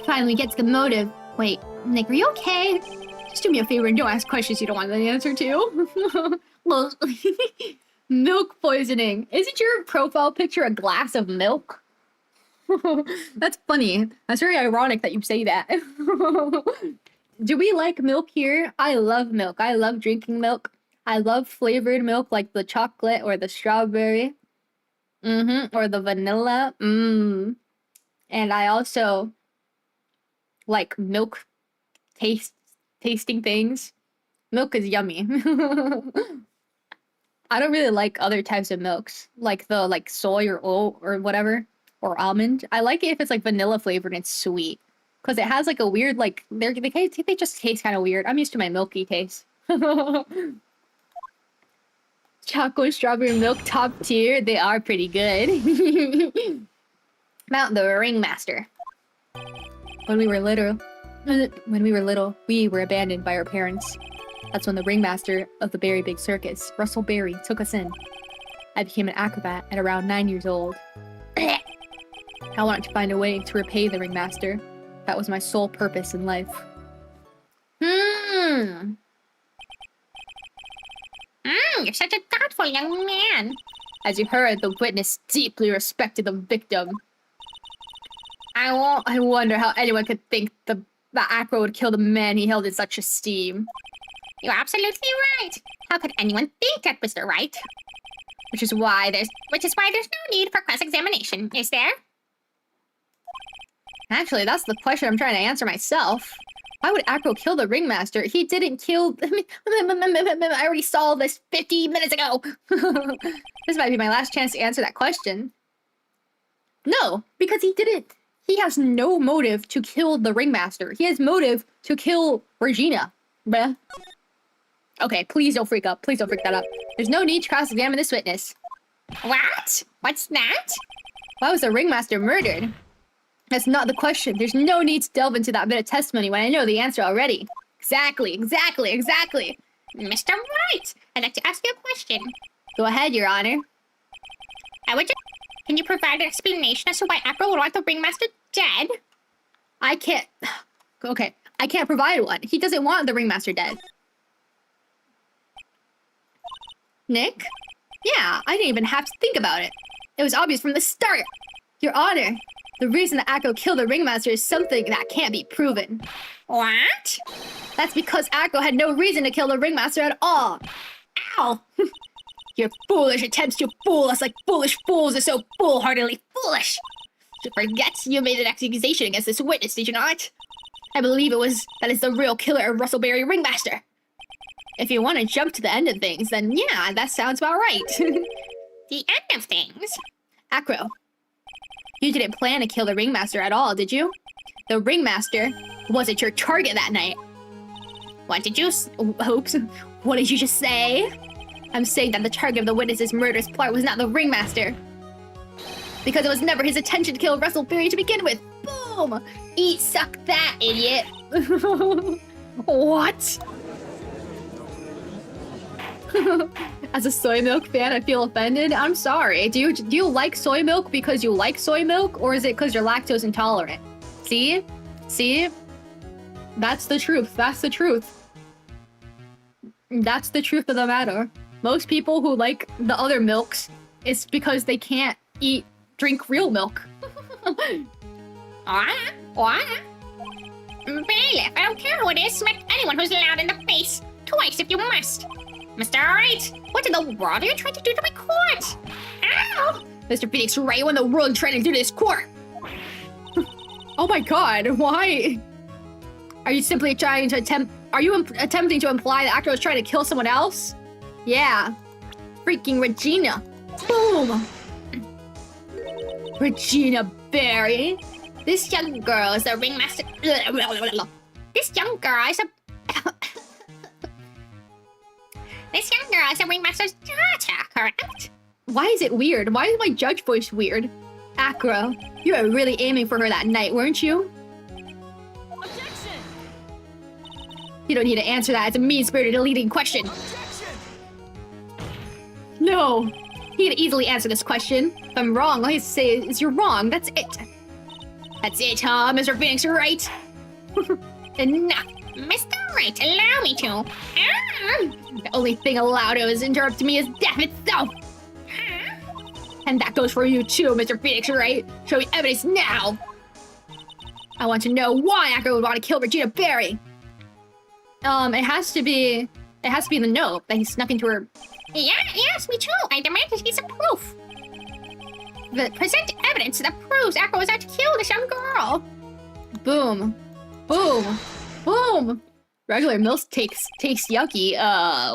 Finally get to the motive. Wait, Nick, are you okay? Just do me a favor and don't ask questions you don't want the answer to. Well, milk poisoning. Isn't your profile picture a glass of milk? That's funny. That's very ironic that you say that. Do we like milk here? I love milk. I love drinking milk. I love flavored milk like the chocolate or the strawberry. Or the vanilla. And I also like milk tasting things. Milk is yummy. I don't really like other types of milks, like the soy or oat or whatever, or almond. I like it if it's like vanilla flavored and it's sweet, because it has like a weird they just taste kind of weird. I'm used to my milky taste. Chocolate strawberry milk top tier. They are pretty good. Mount the Ringmaster. When we were little, we were abandoned by our parents. That's when the ringmaster of the Berry Big Circus, Russell Berry, took us in. I became an acrobat at around 9 years old. I wanted to find a way to repay the ringmaster. That was my sole purpose in life. You're such a thoughtful young man. As you heard, the witness deeply respected the victim. I wonder how anyone could think the Acro would kill the man he held in such esteem. You're absolutely right. How could anyone think that, Mr. Wright? Which is why there's no need for cross-examination, is there? Actually, that's the question I'm trying to answer myself. Why would Acro kill the ringmaster? He didn't kill... I already solved this 50 minutes ago. This might be my last chance to answer that question. No, because he didn't. He has no motive to kill the ringmaster. He has motive to kill Regina. Bruh. Okay, please don't freak up. Please don't freak that up. There's no need to cross-examine this witness. What? What's that? Why was the ringmaster murdered? That's not the question. There's no need to delve into that bit of testimony when I know the answer already. Exactly. Mr. Wright, I'd like to ask you a question. Go ahead, Your Honor. Can you provide an explanation as to why Acro would want the ringmaster dead? I can't... Okay, I can't provide one. He doesn't want the ringmaster dead. Nick? Yeah, I didn't even have to think about it. It was obvious from the start. Your Honor, The reason that Akko killed the ringmaster is something that can't be proven. What? That's because Akko had no reason to kill the ringmaster at all. Ow! Your foolish attempts to fool us like foolish fools are so foolhardily foolish. You forget you made an accusation against this witness, did you not? I believe that is the real killer of Russellberry Ringmaster. If you want to jump to the end of things, then yeah, that sounds about right. The end of things? Akko, you didn't plan to kill the ringmaster at all, did you? The ringmaster wasn't your target that night. What did you Oops. What did you just say? I'm saying that the target of the witness's murderous plot was not the ringmaster. Because it was never his intention to kill Russellberry to begin with. Boom! Eat, suck that, idiot. What? As a soy milk fan, I feel offended. I'm sorry. Do you like soy milk because you like soy milk, or is it because you're lactose intolerant? See? See? That's the truth. That's the truth. That's the truth of the matter. Most people who like the other milks, it's because they can't drink real milk. What? Bailiff, I don't care who it is. Smack anyone who's loud in the face. Twice if you must. Mr. Wright, what in the world are you trying to do to my court? Ow! Mr. Phoenix Wright, what in the world are you trying to do to this court? Oh my god, why? Are you simply trying to attempting to imply the actor was trying to kill someone else? Yeah. Freaking Regina. Boom! Regina Berry. This young girl is the ringmaster. This young girl is a. This young girl is the ringmaster's daughter, correct? Why is it weird? Why is my judge voice weird? Akko, you were really aiming for her that night, weren't you? Objection! You don't need to answer that. It's a mean-spirited leading question. Objection! No. He could easily answer this question. If I'm wrong, all he has to say is you're wrong. That's it. That's it, huh, Mr. Phoenix Wright? Enough. Mr. Wright, allow me to. The only thing allowed to interrupt me is death itself. And that goes for you too, Mr. Phoenix Wright. Show me evidence now. I want to know why Akko would want to kill Regina Berry. It has to be in the note that he snuck into her. Yeah, yes, me too. I demand to see some proof. Present evidence that proves Akko was out to kill this young girl. Boom. Boom. Boom. Regular milk tastes yucky.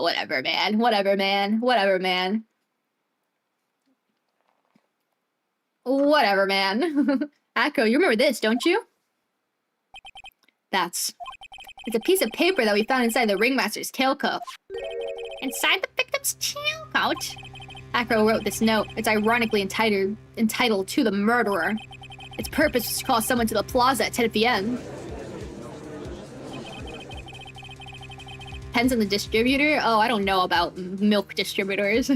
Whatever, man. Whatever, man. Whatever, man. Whatever, man. Akko, you remember this, don't you? It's a piece of paper that we found inside the ringmaster's tailcoat. Inside the victim's tailcoat? Akko wrote this note. It's ironically entitled To the Murderer. Its purpose was to call someone to the plaza at 10 p.m. Depends on the distributor? Oh, I don't know about milk distributors.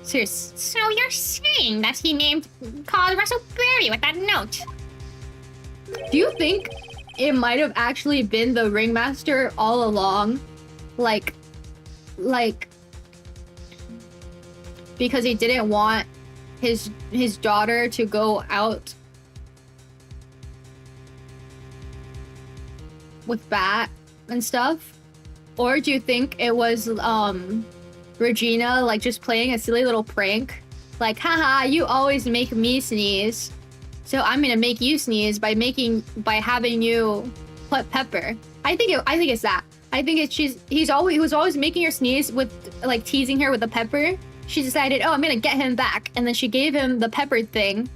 Serious. So you're saying that he called Russellberry with that note? Do you think it might have actually been the ringmaster all along? Like, because he didn't want his daughter to go out with Bat and stuff? Or do you think it was Regina like just playing a silly little prank? Like, haha, you always make me sneeze, so I'm gonna make you sneeze by having you put pepper. I think it's that. I think it's he was always making her sneeze with like teasing her with the pepper. She decided, oh, I'm gonna get him back, and then she gave him the pepper thing,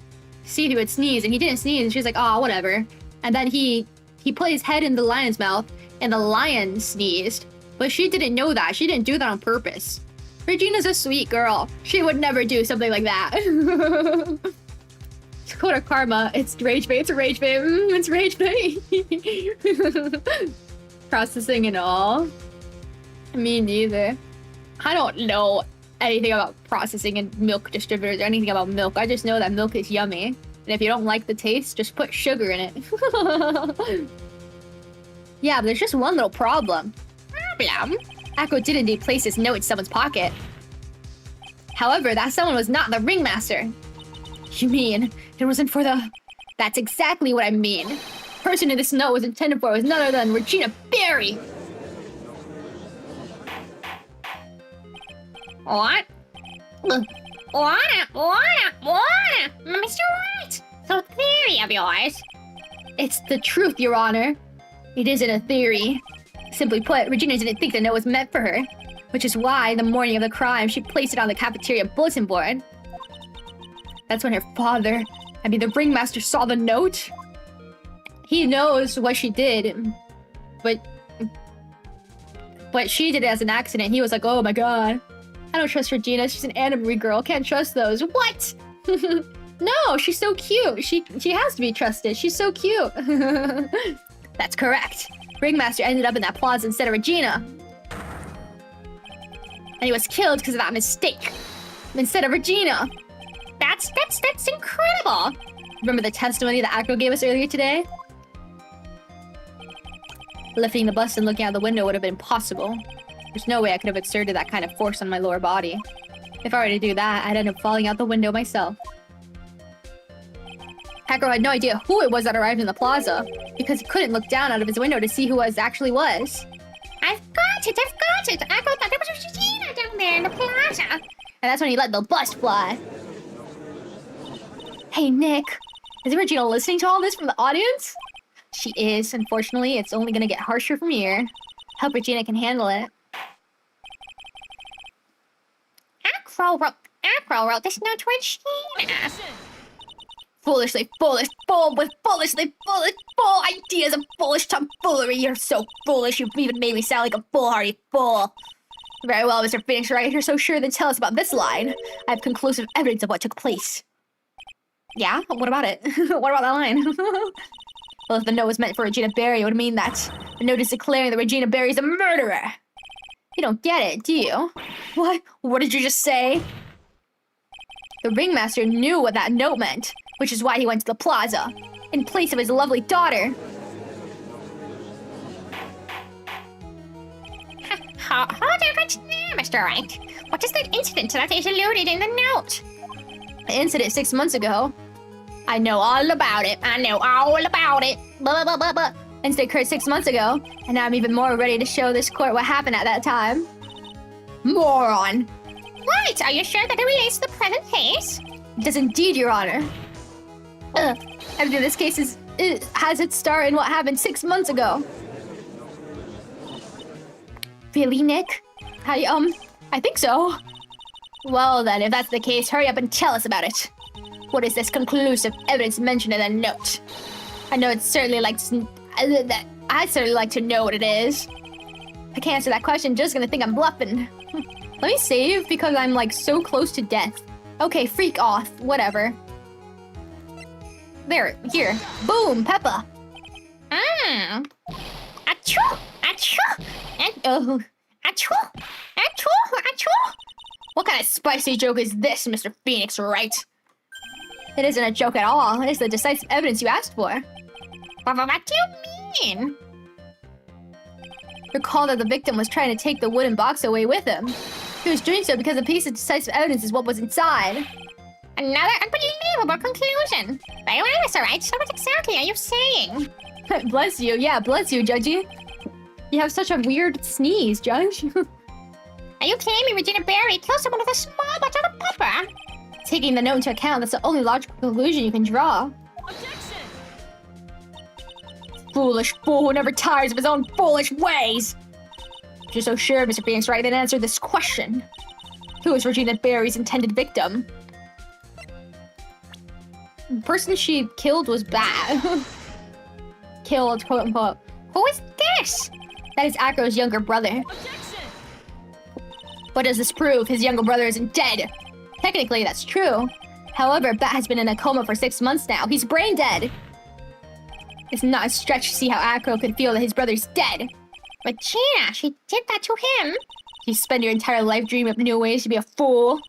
see if he would sneeze, and he didn't sneeze, and she's like, oh, whatever. And then he put his head in the lion's mouth, and the lion sneezed. But she didn't know that. She didn't do that on purpose. Regina's a sweet girl. She would never do something like that. Code of Karma. It's rage bait. It's rage bait. It's rage bait. Processing and all. Me neither. I don't know anything about processing and milk distributors or anything about milk. I just know that milk is yummy. And if you don't like the taste, just put sugar in it. Yeah, but there's just one little problem. Akko did indeed place his note in someone's pocket. However, that someone was not the ringmaster. You mean it wasn't for the... That's exactly what I mean. The person who this note was intended for was none other than Regina Berry. What? What? Mr. Wright! So theory of yours. It's the truth, Your Honor. It isn't a theory. Simply put, Regina didn't think the note was meant for her, which is why, the morning of the crime, she placed it on the cafeteria bulletin board. That's when her father, the ringmaster, saw the note. He knows what she did, but she did it as an accident. He was like, oh my god. I don't trust Regina. She's an anime girl. Can't trust those. What? No, she's so cute. She has to be trusted. She's so cute. That's correct. Ringmaster ended up in that plaza instead of Regina. And he was killed because of that mistake. Instead of Regina. That's incredible. Remember the testimony that Acro gave us earlier today? Lifting the bus and looking out the window would have been impossible. There's no way I could have exerted that kind of force on my lower body. If I were to do that, I'd end up falling out the window myself. Acro had no idea who it was that arrived in the plaza, because he couldn't look down out of his window to see who it actually was. I've got it. I thought there was Regina down there in the plaza. And that's when he let the bus fly. Hey, Nick. Is Regina listening to all this from the audience? She is. Unfortunately, it's only gonna get harsher from here. Hope Regina can handle it. Acro wrote this note to Regina. Foolishly foolish, full ideas of foolish tomfoolery. You're so foolish, you've even made me sound like a foolhardy fool. Very well, Mr. Phoenix Wright, if you're so sure, then tell us about this line. I have conclusive evidence of what took place. Yeah? What about it? What about that line? Well, if the note was meant for Regina Berry, it would mean that the note is declaring that Regina Berry is a murderer. You don't get it, do you? What? What did you just say? The ringmaster knew what that note meant, which is why he went to the plaza, in place of his lovely daughter. Hold on right now, Mr. Wright. What is that incident that is alluded in the note? The incident 6 months ago. I know all about it. Blah, blah, blah, blah. Incident occurred 6 months ago, and now I'm even more ready to show this court what happened at that time. Moron! Right, are you sure that it relates to the present case? It does indeed, Your Honor. Everything in this case has its start in what happened 6 months ago. Really, Nick? I think so. Well then, if that's the case, hurry up and tell us about it. What is this conclusive evidence mentioned in the note? I'd certainly like to know what it is. If I can't answer that question, just gonna think I'm bluffing. Let me save because I'm like so close to death. Okay, freak off. Whatever. There, here. Boom, Peppa. Achoo! Achoo! Oh. Achoo! Achoo! Achoo! What kind of spicy joke is this, Mr. Phoenix Wright? It isn't a joke at all. It's the decisive evidence you asked for. What do you mean? Recall that the victim was trying to take the wooden box away with him. He was doing so because a piece of decisive evidence is what was inside. Another unbelievable conclusion. Very well, Mr. Wright. So what exactly are you saying? Bless you. Yeah, bless you, Judgy. You have such a weird sneeze, Judge. Are you claiming Regina Berry killed someone with a small bottle of pepper? Taking the note into account, that's the only logical conclusion you can draw. Objection! Foolish fool who never tires of his own foolish ways! If you're so sure, Mr. Phoenix Wright, then answer this question. Who is Regina Berry's intended victim? The person she killed was bad. Killed, quote unquote. Who is this? That is Acro's younger brother. Objection! What does this prove? His younger brother isn't dead. Technically, that's true. However, Bat has been in a coma for 6 months now. He's brain dead. It's not a stretch to see how Acro could feel that his brother's dead. Regina, she did that to him. You spend your entire life dreaming up new ways to be a fool.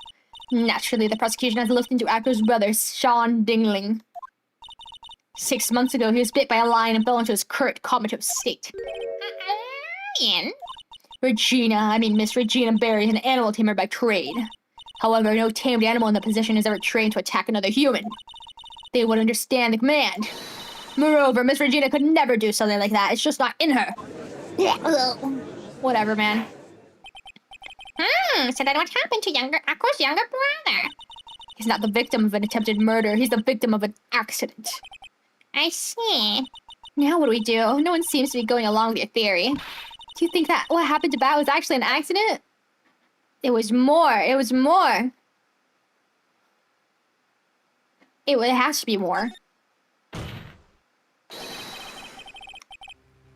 Naturally, the prosecution has looked into Acro's brother, Sean Dingling. 6 months ago, he was bit by a lion and fell into his current comatose state. A lion? Miss Regina Berry is an animal tamer by trade. However, no tamed animal in the position is ever trained to attack another human. They would understand the command. Moreover, Miss Regina could never do something like that. It's just not in her. Whatever, man. So then what happened to Akko's younger brother? He's not the victim of an attempted murder. He's the victim of an accident. I see. Now what do we do? No one seems to be going along with your theory. Do you think that what happened to Bat was actually an accident? It was more. It was more. It has to be more.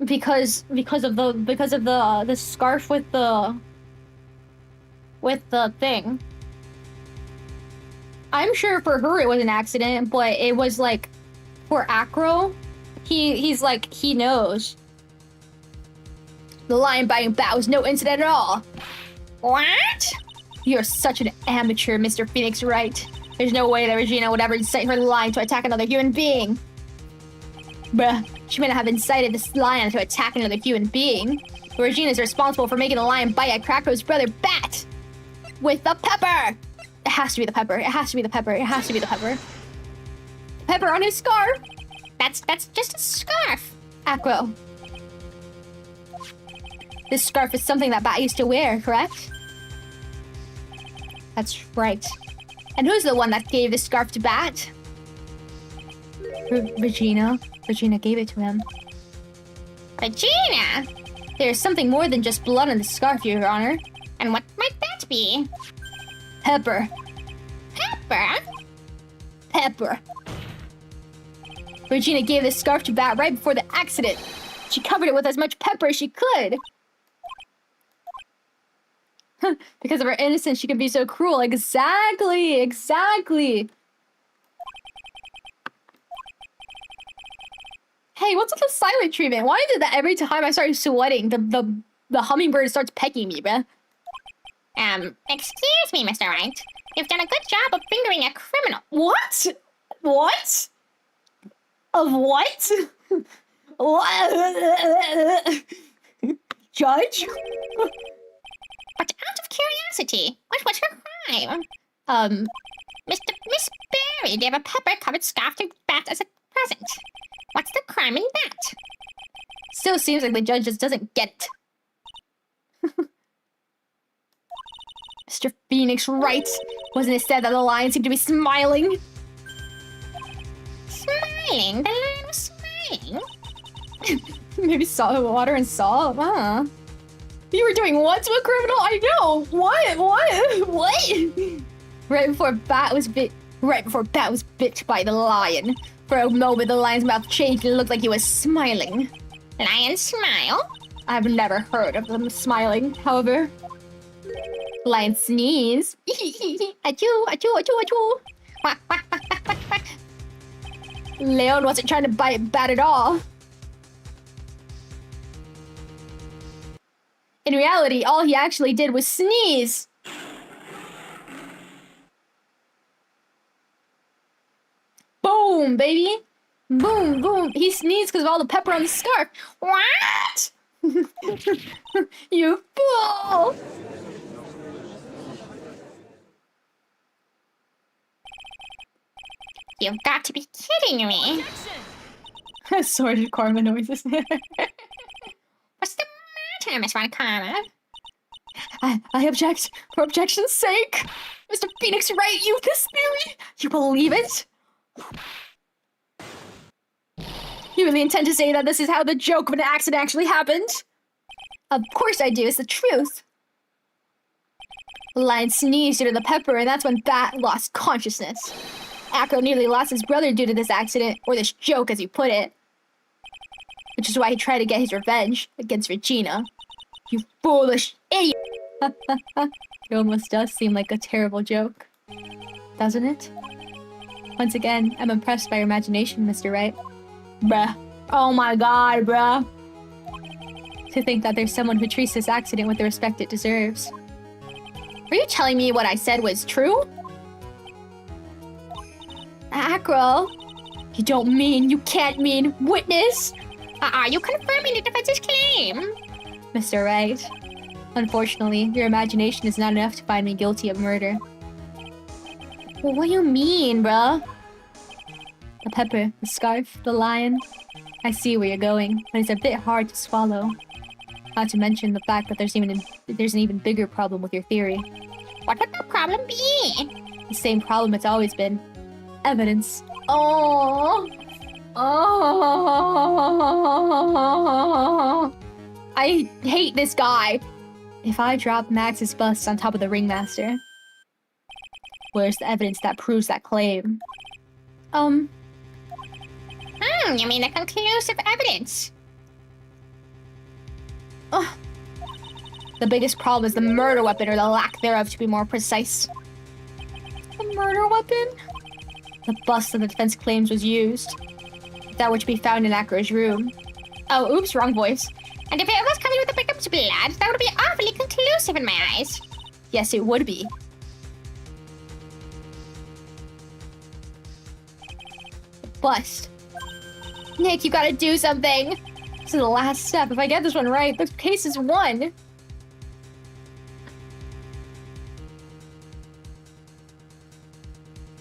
Because of the scarf with the thing. I'm sure for her it was an accident, but it was like for Acro, he's like he knows. The lion biting Bat was no incident at all. What? You're such an amateur, Mr. Phoenix Wright. There's no way that Regina would ever incite her lion to attack another human being. Bruh, she may not have incited this lion to attack another human being. But Regina's responsible for making the lion bite at Cracker's brother Bat! With the pepper! It has to be the pepper. It has to be the pepper. It has to be the pepper. Pepper on his scarf! That's just a scarf. Acro. This scarf is something that Bat used to wear, correct? That's right. And who's the one that gave the scarf to Bat? Regina. Regina gave it to him. Regina? There's something more than just blood on the scarf, Your Honor. And what might that be? Pepper. Pepper? Pepper. Regina gave this scarf to Bat right before the accident. She covered it with as much pepper as she could. Because of her innocence, she could be so cruel. Exactly, exactly. Hey, what's with the silent treatment? Why is it that every time I start sweating, the hummingbird starts pecking me, bruh? Excuse me, Mr. Wright. You've done a good job of fingering a criminal. What? What? Of what? What? Judge? But out of curiosity, what was her crime? Miss Berry gave a pepper-covered scarf to Bat as a present. What's the crime in that? Still seems like the judge just doesn't get it. Mr. Phoenix Wright. Wasn't it said that the lion seemed to be smiling? Smiling? The lion was smiling? Maybe salt water and salt? Huh? You were doing what to a criminal? I know. What? Right before Bat was bit by the lion. For a moment, the lion's mouth changed and it looked like he was smiling. Lion smile? I've never heard of them smiling, however. Lion sneeze. Achoo, achoo, achoo, achoo. Quack, quack, quack, quack, quack, quack. Leon wasn't trying to bite Bat at all. In reality, all he actually did was sneeze. Boom, baby. Boom, boom. He sneezed because of all the pepper on the scarf. What? You fool! You've got to be kidding me. Objection! Assorted karma noises. What's the matter, Miss Von Karma? I object for objection's sake. Mr. Phoenix Wright, you this theory? You believe it? You really intend to say that this is how the joke of an accident actually happened? Of course I do, it's the truth. The lion sneezed due to the pepper, and that's when Bat lost consciousness. Acro nearly lost his brother due to this accident, or this joke as you put it. Which is why he tried to get his revenge against Regina. You foolish idiot! It almost does seem like a terrible joke. Doesn't it? Once again, I'm impressed by your imagination, Mr. Wright. Bruh. Oh my god, bruh. To think that there's someone who treats this accident with the respect it deserves. Are you telling me what I said was true? Acro? You don't mean, you can't mean, witness? Are you confirming the defense's claim? Mr. Wright, unfortunately, your imagination is not enough to find me guilty of murder. Well, what do you mean, bruh? The pepper, the scarf, the lion. I see where you're going, but it's a bit hard to swallow. Not to mention the fact that there's an even bigger problem with your theory. What would the problem be? The same problem it's always been. Evidence. Oh. Oh. I hate this guy. If I drop Max's bust on top of the ringmaster, where's the evidence that proves that claim? You mean the conclusive evidence? The biggest problem is the murder weapon, or the lack thereof, to be more precise. The murder weapon? The bust that the defense claims was used. That were to be found in Acro's room. Oh, oops, wrong voice. And if it was covered with the victim's blood, that would be awfully conclusive in my eyes. Yes, it would be. Bust. Nick, you gotta do something. This is the last step. If I get this one right, the case is won.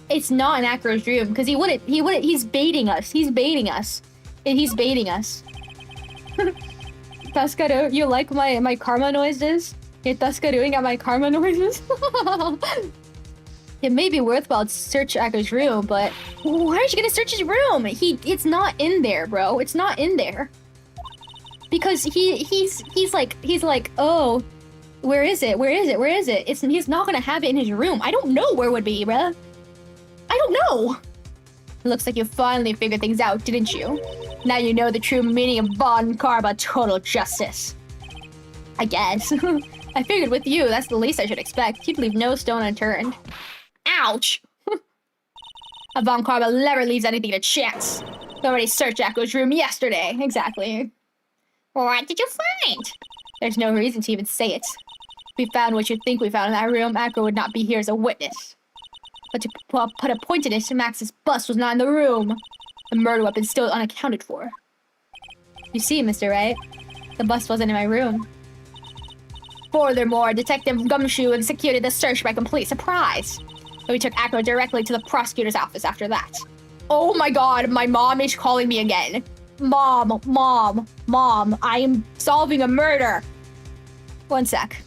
It's not in Acro's room, because he's baiting us. He's baiting us. He's baiting us. Tuskado, you like my karma noises? You're Tuskadoing at my karma noises? It may be worthwhile to search Acro's room, but why are you gonna search his room? It's not in there, bro. It's not in there. Because he's like, oh, where is it? Where is it? Where is it? He's not gonna have it in his room. I don't know where it would be, bruh. I don't know. It looks like you finally figured things out, didn't you? Now you know the true meaning of Bon Karma total justice. I guess. I figured with you, that's the least I should expect. You'd leave no stone unturned. Ouch! A Von Karma never leaves anything to chance. We already searched Acro's room yesterday. Exactly. What did you find? There's no reason to even say it. If we found what you think we found in that room, Acro would not be here as a witness. But to put a point in it, Max's bust was not in the room. The murder weapon's still unaccounted for. You see, Mr. Wright, the bust wasn't in my room. Furthermore, Detective Gumshoe executed the search by complete surprise. So we took Acro directly to the prosecutor's office after that. Oh my god, my mom is calling me again. Mom, I am solving a murder. One sec.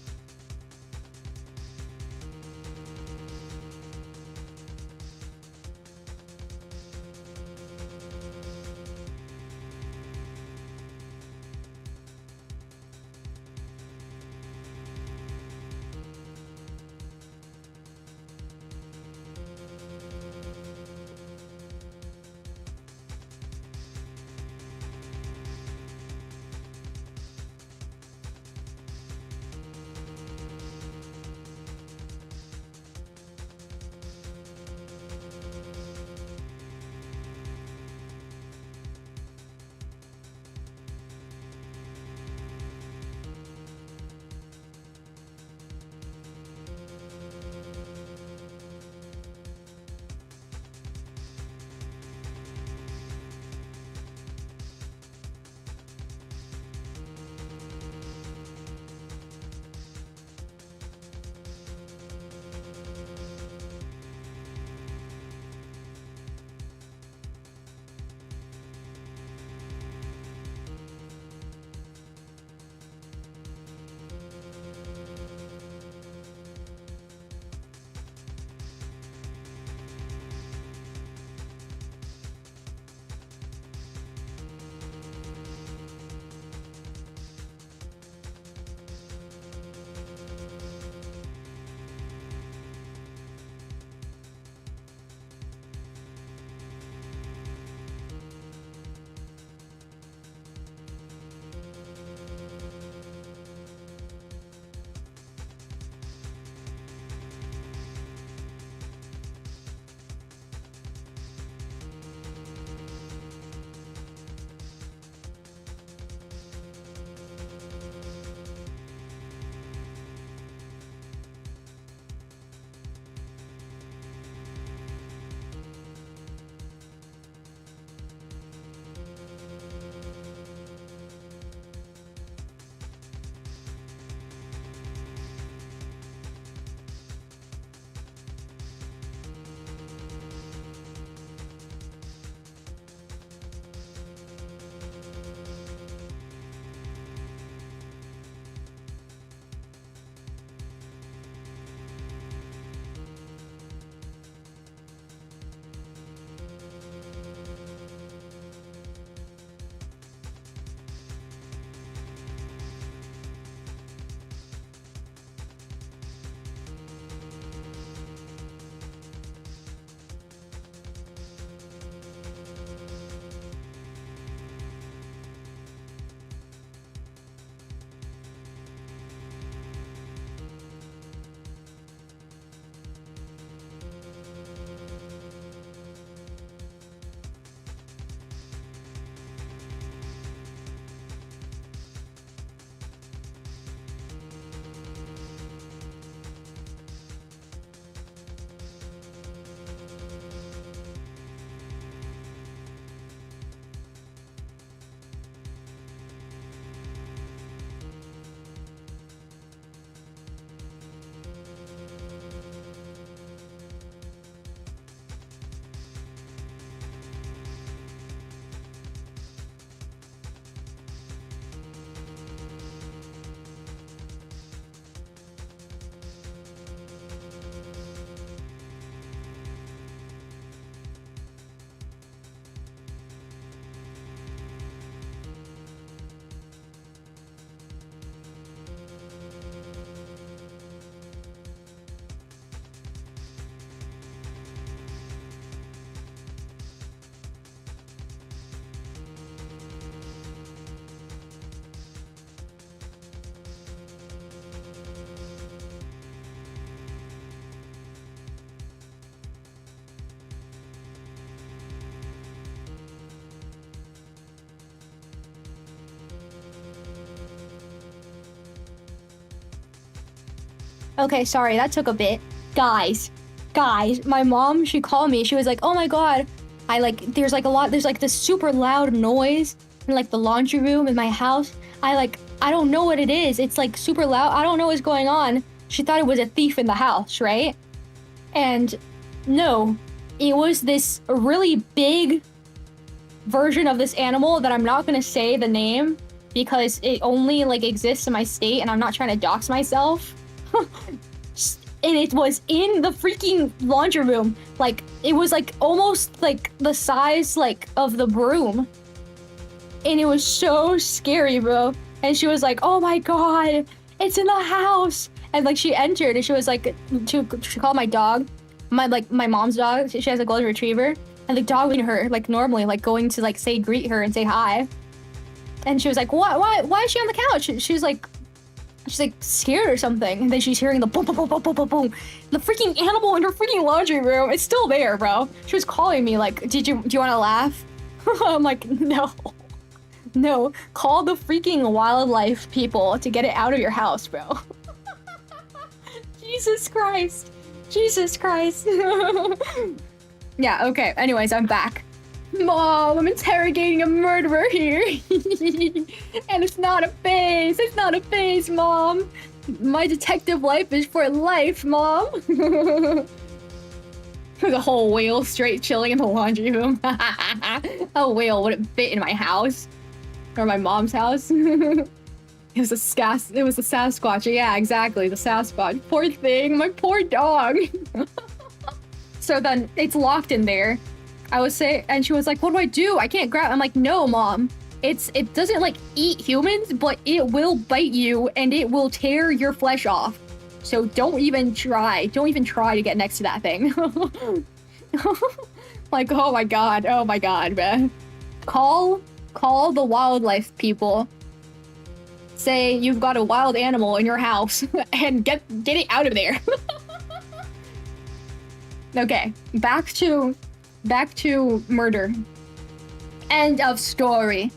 Okay, sorry, that took a bit. Guys, my mom, she called me. She was like, oh my god, there's like this super loud noise in like the laundry room in my house. I don't know what it is. It's like super loud. I don't know what's going on. She thought it was a thief in the house, right? And no, it was this really big version of this animal that I'm not gonna say the name because it only like exists in my state and I'm not trying to dox myself. And it was in the freaking laundry room. Like, it was like almost like the size like of the broom. And it was so scary, bro. And she was like, oh my god, it's in the house. And like she entered and she was like, she called my dog, my mom's dog. She has a golden retriever. And the dog was her like normally like going to like greet her and say hi. And she was like, why is she on the couch? She's like scared or something. And then she's hearing the boom, boom, boom, boom, boom, boom, boom. The freaking animal in her freaking laundry room. It's still there, bro. She was calling me like, do you want to laugh? I'm like, no. Call the freaking wildlife people to get it out of your house, bro. Jesus Christ. Yeah, okay. Anyways, I'm back. Mom, I'm interrogating a murderer here. And it's not a phase, Mom. My detective life is for life, Mom. There's a whole whale straight chilling in the laundry room. A whale wouldn't fit in my house. Or my mom's house. It was a Sasquatch. Yeah, exactly, the Sasquatch. Poor thing, my poor dog. So then it's locked in there. I would say, and she was like, what do I do? I can't grab. I'm like, no, Mom. It doesn't like eat humans, but it will bite you and it will tear your flesh off. So don't even try. Don't even try to get next to that thing. Like, oh my god, man. Call the wildlife people. Say you've got a wild animal in your house and get it out of there. Okay, back to murder. End of story.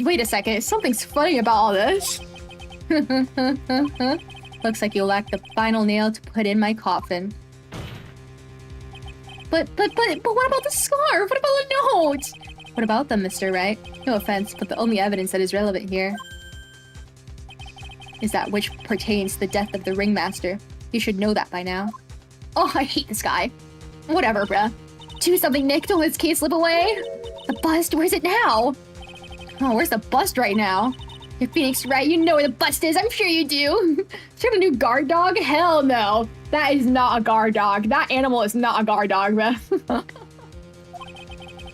Wait a second, something's funny about all this. Looks like you lack the final nail to put in my coffin. But what about the scarf? What about the notes? What about them, Mr. Wright? No offense, but the only evidence that is relevant here is that which pertains to the death of the ringmaster. You should know that by now. Oh, I hate this guy. Whatever, bruh. Do something, Nick. Don't let this case slip away. The bust, where's it now? Oh, where's the bust right now? You're Phoenix, right? You know where the bust is. I'm sure you do. Do you have a new guard dog? Hell no. That is not a guard dog. That animal is not a guard dog, bruh.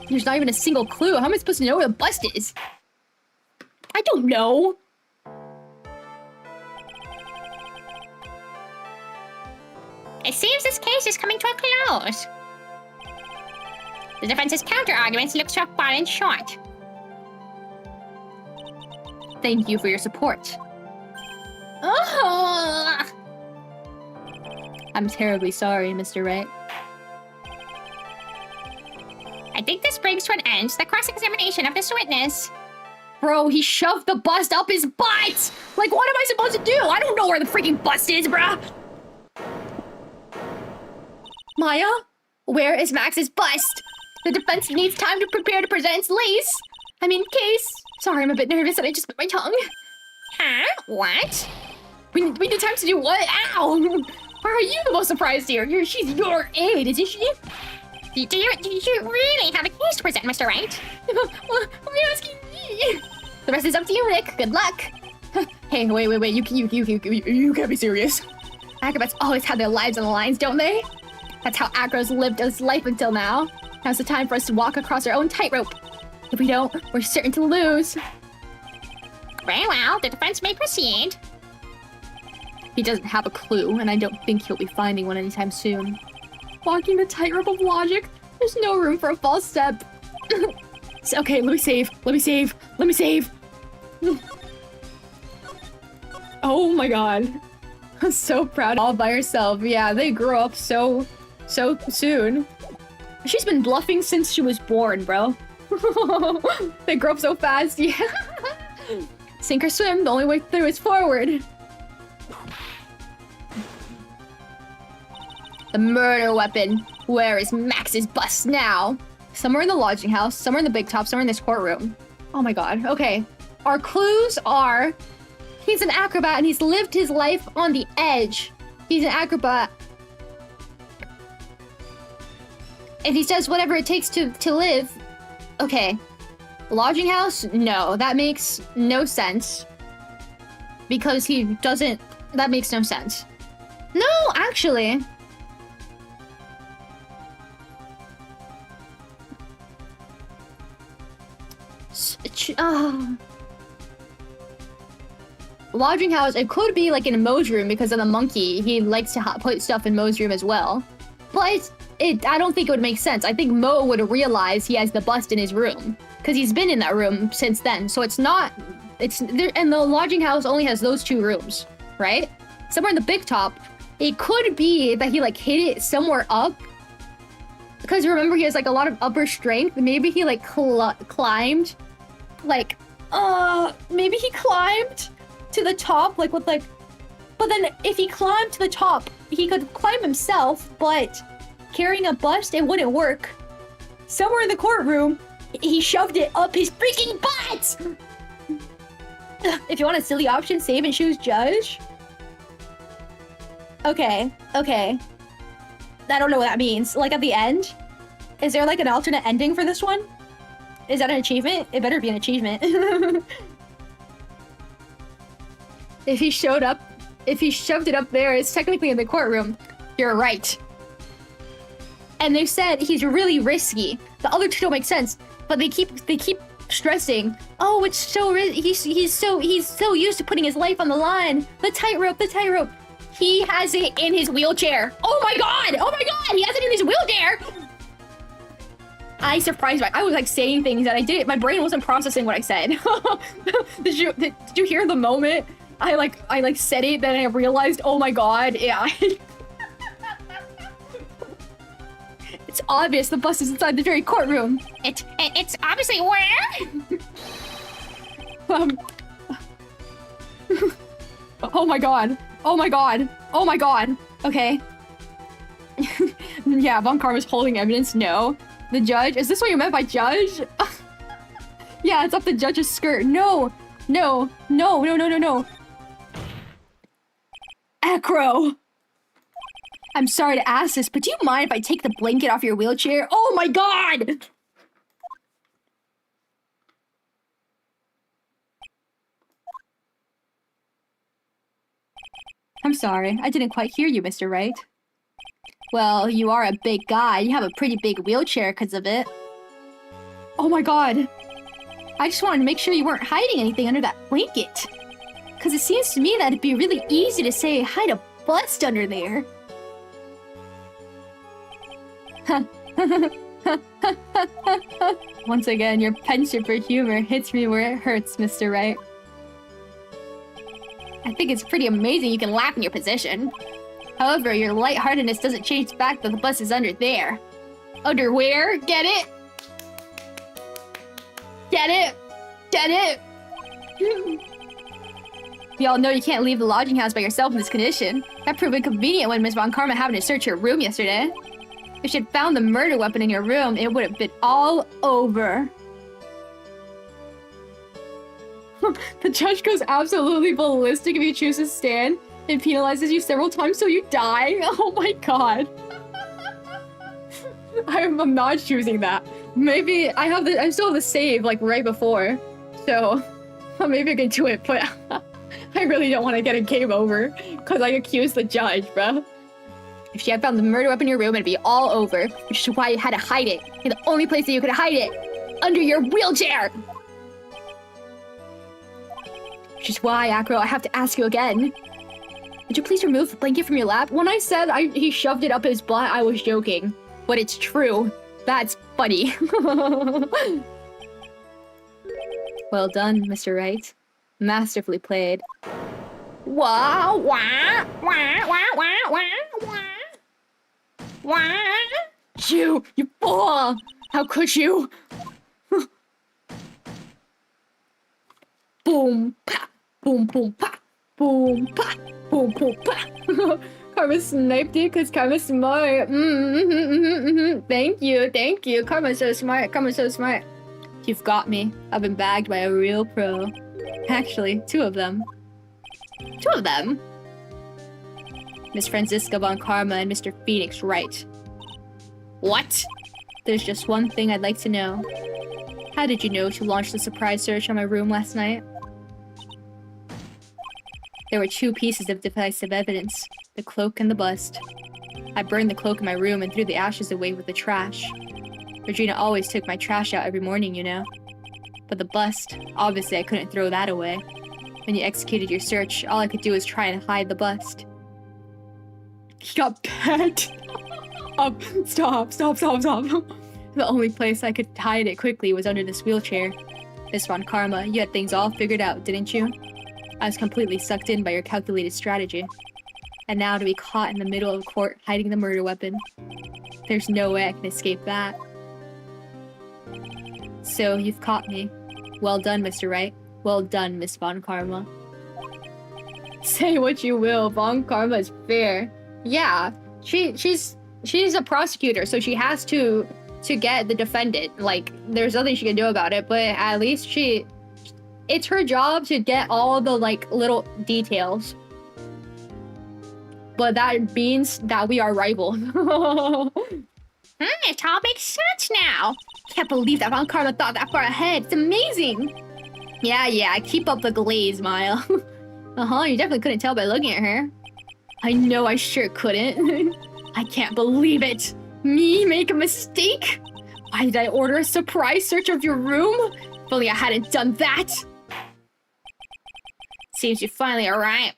There's not even a single clue. How am I supposed to know where the bust is? I don't know. It seems this case is coming to a close. The defense's counter-arguments look to have fallen short. Thank you for your support. Oh! I'm terribly sorry, Mr. Wright. I think this brings to an end the cross-examination of this witness. Bro, he shoved the bust up his butt! Like, what am I supposed to do? I don't know where the freaking bust is, bruh! Maya? Where is Max's bust? The defense needs time to prepare to present its case. Sorry, I'm a bit nervous and I just bit my tongue. Huh? What? We need time to do what? Ow! Why are you the most surprised here? She's your aide, isn't she? Do you really have a case to present, Mr. Wright? What are you asking me? The rest is up to you, Nick. Good luck. Hey, wait. You can't be serious. Acrobats always have their lives on the lines, don't they? That's how Acro's lived his life until now. Now's the time for us to walk across our own tightrope. If we don't, we're certain to lose. Very well, the defense may proceed. He doesn't have a clue, and I don't think he'll be finding one anytime soon. Walking the tightrope of logic, there's no room for a false step. Okay, let me save. Oh my god. I'm so proud. All by herself. Yeah, they grew up so soon. She's been bluffing since she was born, bro. They grow up so fast, yeah. Sink or swim, the only way through is forward. The murder weapon. Where is Max's bust now? Somewhere in the lodging house, somewhere in the big top, somewhere in this courtroom. Oh my god. Okay. Our clues are he's an acrobat and he's lived his life on the edge. He's an acrobat. And he does whatever it takes to live. Okay. Lodging house? No, that makes no sense. Because he doesn't... That makes no sense. No, actually. Lodging house, it could be like in Mo's room because of the monkey. He likes to put stuff in Mo's room as well. But I don't think it would make sense. I think Mo would realize he has the bust in his room because he's been in that room since then. So it's not, it's there, and the lodging house only has those 2 rooms, right? Somewhere in the big top, it could be that he like hit it somewhere up. Because remember, he has like a lot of upper strength. Maybe he like climbed, like, maybe he climbed to the top, like with like, but then if he climbed to the top, he could climb himself, but carrying a bust, it wouldn't work. Somewhere in the courtroom, he shoved it up his freaking butt! If you want a silly option, save and choose judge. Okay, okay. I don't know what that means. Like at the end? Is there like an alternate ending for this one? Is that an achievement? It better be an achievement. If he showed up, if he shoved it up there, it's technically in the courtroom. You're right. And they said he's really risky. The other 2 don't make sense, but they keep stressing. Oh, it's so he's so used to putting his life on the line. The tightrope, the tightrope. He has it in his wheelchair. Oh my god! Oh my god! He has it in his wheelchair! I surprised I was like saying things that I didn't. My brain wasn't processing what I said. Did you hear the moment I like said it, then I realized, oh my god, yeah. It's obvious the bus is inside the very courtroom. It's obviously where? Oh my god. Oh my god. Oh my god. Okay. Yeah, Von Karma's holding evidence. No. The judge? Is this what you meant by judge? Yeah, it's up the judge's skirt. No. No. No, no, no, no, no. Acro! I'm sorry to ask this, but do you mind if I take the blanket off your wheelchair? Oh my god! I'm sorry, I didn't quite hear you, Mr. Wright. Well, you are a big guy. You have a pretty big wheelchair because of it. Oh my god. I just wanted to make sure you weren't hiding anything under that blanket. Because it seems to me that it'd be really easy to say, hide a bust under there. Once again, your penchant for humor hits me where it hurts, Mr. Wright. I think it's pretty amazing you can laugh in your position. However, your lightheartedness doesn't change the fact that the bus is under there. Under where? Get it? Get it? Get it? We all know you can't leave the lodging house by yourself in this condition. That proved inconvenient when Miss Von Karma happened to search your room yesterday. If she had found the murder weapon in your room, it would have been all over. The judge goes absolutely ballistic if you choose to stand and penalizes you several times till you die. Oh my god. I'm not choosing that. Maybe I still have the save like right before. So maybe I can do it, but I really don't want to get a game over because I accused the judge, bro. If she had found the murder weapon in your room, it'd be all over, which is why you had to hide it. And the only place that you could hide it, under your wheelchair. Which is why, Acro, I have to ask you again. Would you please remove the blanket from your lap? When I said he shoved it up his butt, I was joking. But it's true. That's funny. Well done, Mr. Wright. Masterfully played. Wow, wow, wow, wow, wow, wow, wow. Wow. You fool! How could you? Boom, pa, boom, boom, pa, boom, pa, boom, boom, pa. Karma sniped it because Karma's smart. Thank you. Karma's so smart. You've got me. I've been bagged by a real pro. Actually, two of them. Miss Franziska von Karma and Mr. Phoenix Wright. What? There's just one thing I'd like to know. How did you know to launch the surprise search on my room last night? There were 2 pieces of decisive evidence, the cloak and the bust. I burned the cloak in my room and threw the ashes away with the trash. Regina always took my trash out every morning, you know. But the bust, obviously I couldn't throw that away. When you executed your search, all I could do was try and hide the bust. He got pegged. Stop. The only place I could hide it quickly was under this wheelchair. Miss Von Karma, you had things all figured out, didn't you? I was completely sucked in by your calculated strategy. And now to be caught in the middle of court hiding the murder weapon. There's no way I can escape that. So, you've caught me. Well done, Mr. Wright. Well done, Miss Von Karma. Say what you will, Von Karma is fair. Yeah, she's a prosecutor, so she has to get the defendant. Like, there's nothing she can do about it, but at least it's her job to get all the, like, little details. But that means that we are rivals. It all makes sense now. Can't believe that Von Karma thought that far ahead. It's amazing. Yeah, keep up the glaze, Maya. You definitely couldn't tell by looking at her. I know I sure couldn't. I can't believe it. Me make a mistake? Why did I order a surprise search of your room? If only I hadn't done that. Seems you finally arrived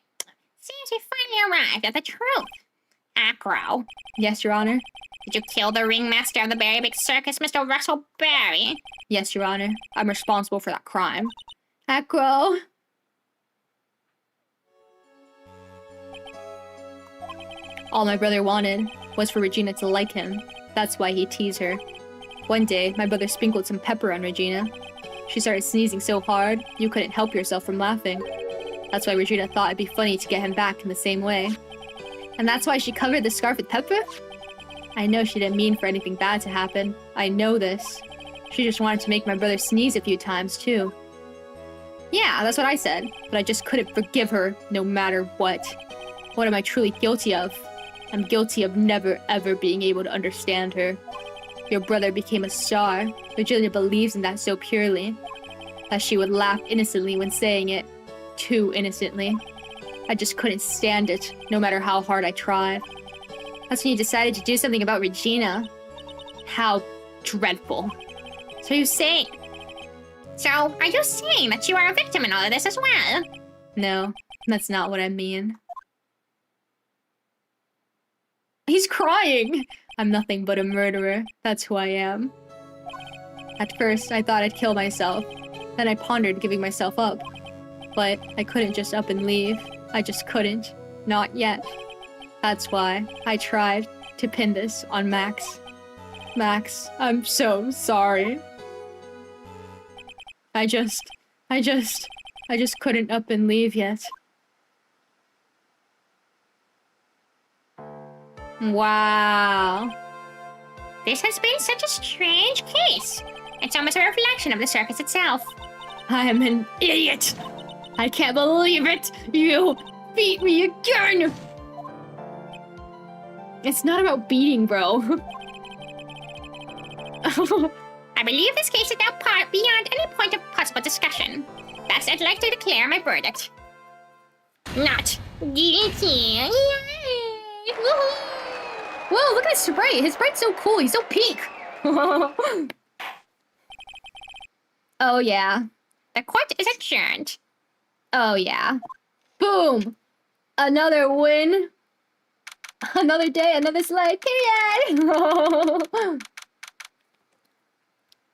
at the truth. Acro. Yes, Your Honor. Did you kill the ringmaster of the Berry Big Circus, Mr. Russell Berry? Yes, Your Honor. I'm responsible for that crime. Acro. All my brother wanted was for Regina to like him. That's why he teased her. One day, my brother sprinkled some pepper on Regina. She started sneezing so hard, you couldn't help yourself from laughing. That's why Regina thought it'd be funny to get him back in the same way. And that's why she covered the scarf with pepper? I know she didn't mean for anything bad to happen. I know this. She just wanted to make my brother sneeze a few times, too. Yeah, that's what I said, but I just couldn't forgive her, no matter what. What am I truly guilty of? I'm guilty of never, ever being able to understand her. Your brother became a star. Virginia believes in that so purely. That she would laugh innocently when saying it. Too innocently. I just couldn't stand it, no matter how hard I tried. That's when you decided to do something about Regina. How dreadful. So are you saying that you are a victim in all of this as well? No, that's not what I mean. He's crying! I'm nothing but a murderer. That's who I am. At first, I thought I'd kill myself. Then I pondered giving myself up. But I couldn't just up and leave. I just couldn't. Not yet. That's why I tried to pin this on Max. Max, I'm so sorry. I just couldn't up and leave yet. Wow. This has been such a strange case. It's almost a reflection of the circus itself. I am an idiot. I can't believe it. You beat me again. It's not about beating, bro. I believe this case is now beyond any point of possible discussion. Thus, I'd like to declare my verdict. Not guilty. Whoa, look at his sprite. His sprite's so cool. He's so pink. Oh, yeah. The court is adjourned. Oh, yeah. Boom. Another win. Another day, another slide. Period.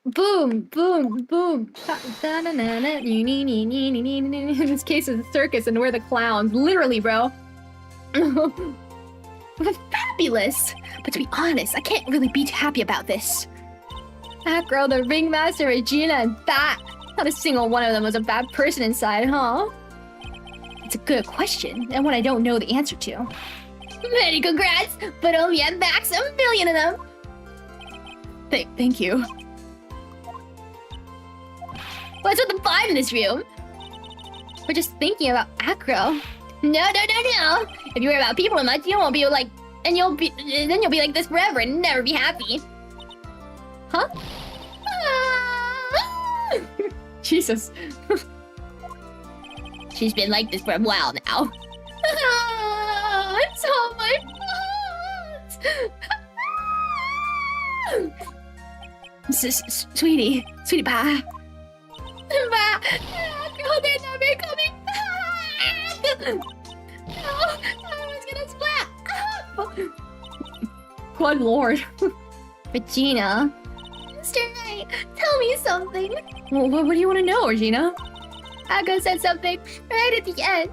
Boom, boom, boom. This case is a circus and we're the clowns. Literally, bro. Fabulous! But to be honest, I can't really be too happy about this. That girl, the ringmaster, Regina, and that. Not a single one of them was a bad person inside, huh? It's a good question, and one I don't know the answer to. Many congrats, but only at max 1 million of them. Thank you. What's with the 5 in this room? We're just thinking about Acro. No. If you worry about people much, you won't be like, then you'll be like this forever and never be happy. Huh? Jesus. She's been like this for a while now. It's all my fault. Sweetie pie. But they're never coming back. No, I was gonna splat. Good lord. Regina. Mr. Knight, tell me something. Well, what do you want to know, Regina? Akko said something right at the end.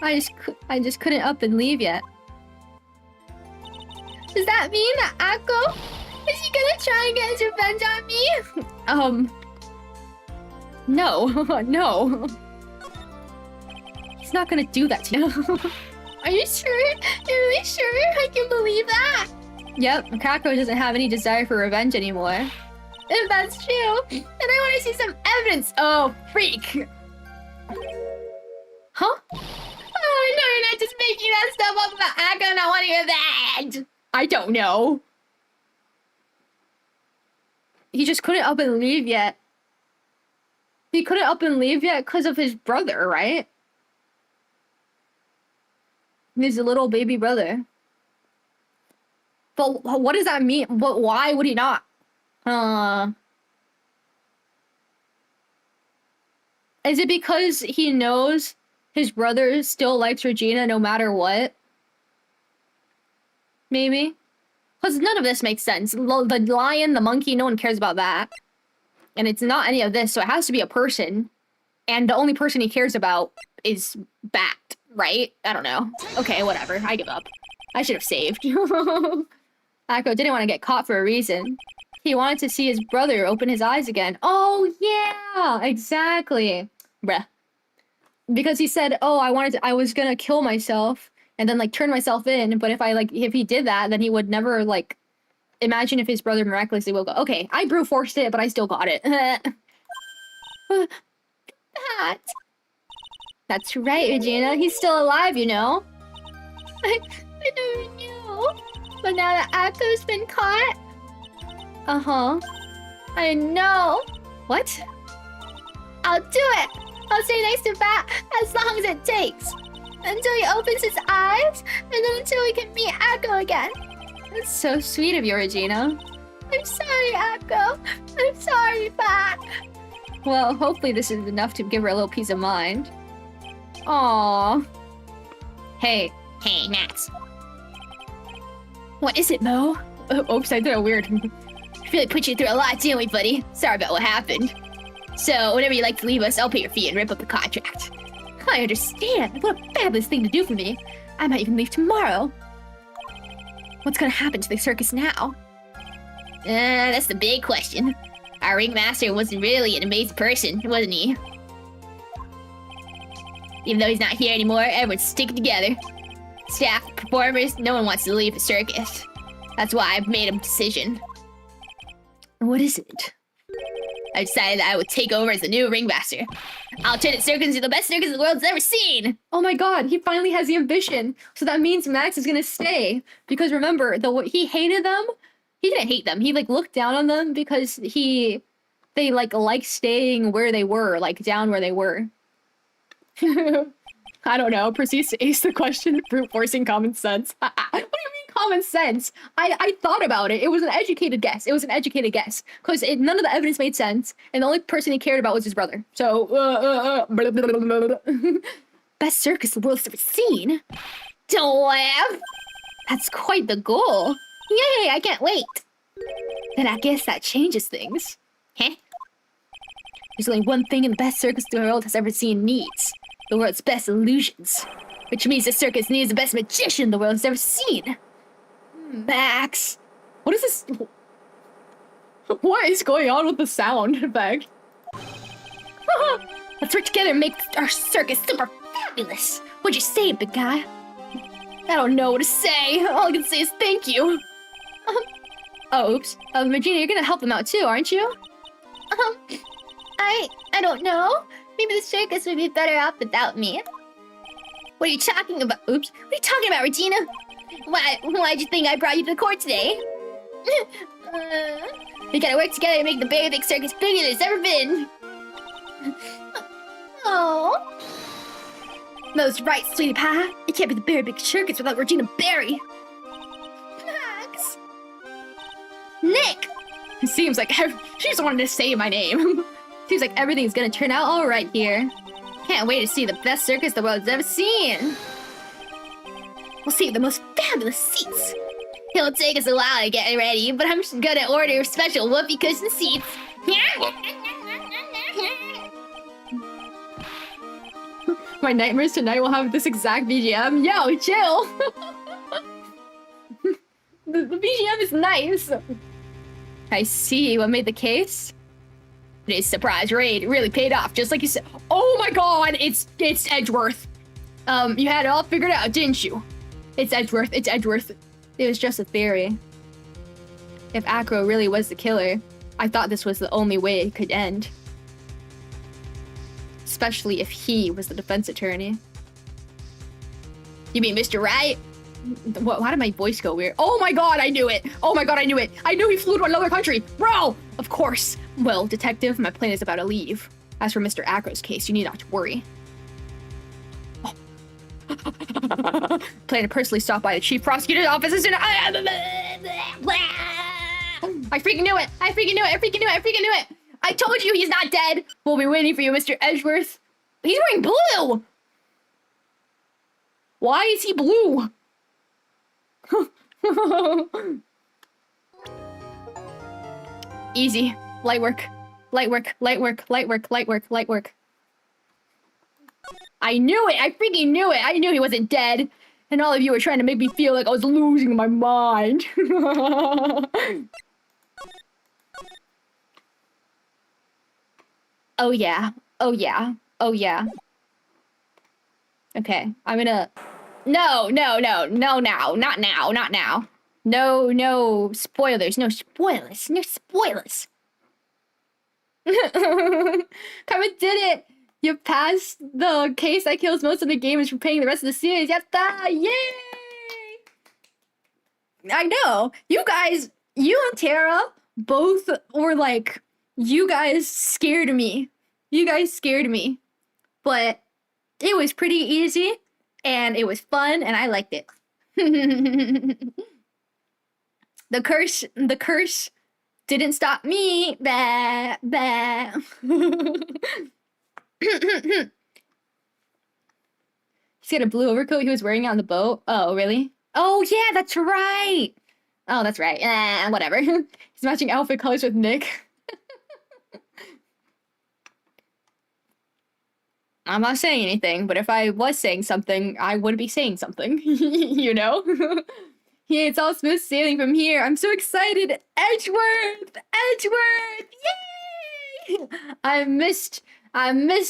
I just couldn't up and leave yet. Does that mean that Akko is he gonna try and get his revenge on me? No, no. He's not gonna do that to you. Are you sure? You're really sure? I can believe that. Yep, Kako doesn't have any desire for revenge anymore. If that's true, then I want to see some evidence. Oh, freak. Huh? Oh, no, you're not just making that stuff up about Akko not wanting revenge. I don't know. He just couldn't up and leave yet. He couldn't up and leave yet because of his brother, right? His little baby brother. But what does that mean? But why would he not? Is it because he knows his brother still likes Regina no matter what? Maybe? Because none of this makes sense. The lion, the monkey, no one cares about that. And it's not any of this, so it has to be a person. And the only person he cares about is Bat, right? I don't know. Okay, whatever. I give up. I should have saved. Akko didn't want to get caught for a reason. He wanted to see his brother open his eyes again. Oh, yeah! Exactly. Bruh. Because he said, oh, I was gonna kill myself and then, like, turn myself in, but if he did that, then he would never, like, imagine if his brother miraculously will go, okay, I brute forced it, but I still got it. That's right, Regina. He's still alive, you know? I never knew. But now that Akko's been caught... Uh-huh. I know. What? I'll do it. I'll stay next to Bat as long as it takes. Until he opens his eyes, and then until we can meet Akko again. That's so sweet of you, Regina. I'm sorry, Akko. I'm sorry, Bat. Well, hopefully this is enough to give her a little peace of mind. Aww. Hey. Hey, Max. What is it, Mo? Oops, I did a weird... I really put you through a lot, didn't we, buddy? Sorry about what happened. So, whenever you like to leave us, I'll pay your fee and rip up the contract. I understand. What a fabulous thing to do for me. I might even leave tomorrow. What's gonna happen to the circus now? That's the big question. Our ringmaster wasn't really an amazing person, wasn't he? Even though he's not here anymore, everyone's sticking together. Staff, performers, no one wants to leave the circus. That's why I've made a decision. What is it? I decided that I would take over as the new ringmaster. I'll turn the circus into the best circus the world's ever seen! Oh my god, he finally has the ambition. So that means Max is gonna stay. Because remember, he hated them. He didn't hate them. He, like, looked down on them because they liked staying where they were, like, down where they were. I don't know. Proceeds to ace the question, brute forcing common sense. What do you mean common sense? I thought about it. It was an educated guess. Because none of the evidence made sense, and the only person he cared about was his brother. So, best circus the world's ever seen. Don't laugh. That's quite the goal. Yay, I can't wait. Then I guess that changes things. Huh? There's only one thing in the best circus the world has ever seen needs. The world's best illusions. Which means the circus needs the best magician the world has ever seen. Max. What is this? What is going on with the sound effect? Let's work together and make our circus super fabulous. What'd you say, big guy? I don't know what to say. All I can say is thank you. Oh, oops. Regina, you're gonna help them out too, aren't you? I don't know. Maybe the circus would be better off without me. What are you talking about? Oops. What are you talking about, Regina? Why'd you think I brought you to the court today? We gotta work together to make the Berry Big Circus bigger than it's ever been. Oh. That's right, sweetie pie. It can't be the Berry Big Circus without Regina Berry. Max. Nick. It seems like she just wanted to say my name. Seems like everything's gonna turn out all right here. Can't wait to see the best circus the world's ever seen. We'll see the most fabulous seats. It'll take us a while to get ready, but I'm just gonna order special whoopee cushion seats. My nightmares tonight will have this exact BGM. Yo, chill! the BGM is nice. I see what made the case. Today's surprise raid really paid off, just like you said. Oh my god, it's Edgeworth. You had it all figured out, didn't you? It's Edgeworth, it's Edgeworth. It was just a theory. If Acro really was the killer, I thought this was the only way it could end. Especially if he was the defense attorney. You mean Mr. Wright? Why did my voice go weird? Oh my god, I knew it! Oh my god, I knew it! I knew he flew to another country! Bro! Of course! Well, detective, my plane is about to leave. As for Mr. Acro's case, you need not to worry. Oh. Plan to personally stop by the chief prosecutor's office as soon as I freaking knew it! I freaking knew it! I freaking knew it! I freaking knew it! I told you he's not dead! We'll be waiting for you, Mr. Edgeworth. He's wearing blue! Why is he blue? Easy. Light work. Light work. Light work. Light work. Light work. Light work. I knew it! I freaking knew it! I knew he wasn't dead! And all of you were trying to make me feel like I was losing my mind. Oh yeah. Oh yeah. Oh yeah. Okay, I'm gonna... No, no, no, no now. Not now, not now. No, no spoilers, no spoilers, no spoilers. Carmen did it! You passed the case that kills most of the game is repaying the rest of the series. Yatta! Yay! I know. You guys, you and Tara both were like, you guys scared me. You guys scared me. But it was pretty easy and it was fun and I liked it. The curse didn't stop me. Bah, bah. He's got a blue overcoat he was wearing on the boat. Oh, really? Oh, yeah, that's right. Oh, that's right. Whatever. He's matching outfit colors with Nick. I'm not saying anything, but if I was saying something, I would be saying something. You know? Yeah, it's all smooth sailing from here. I'm so excited. Edgeworth! Edgeworth! Yay! I missed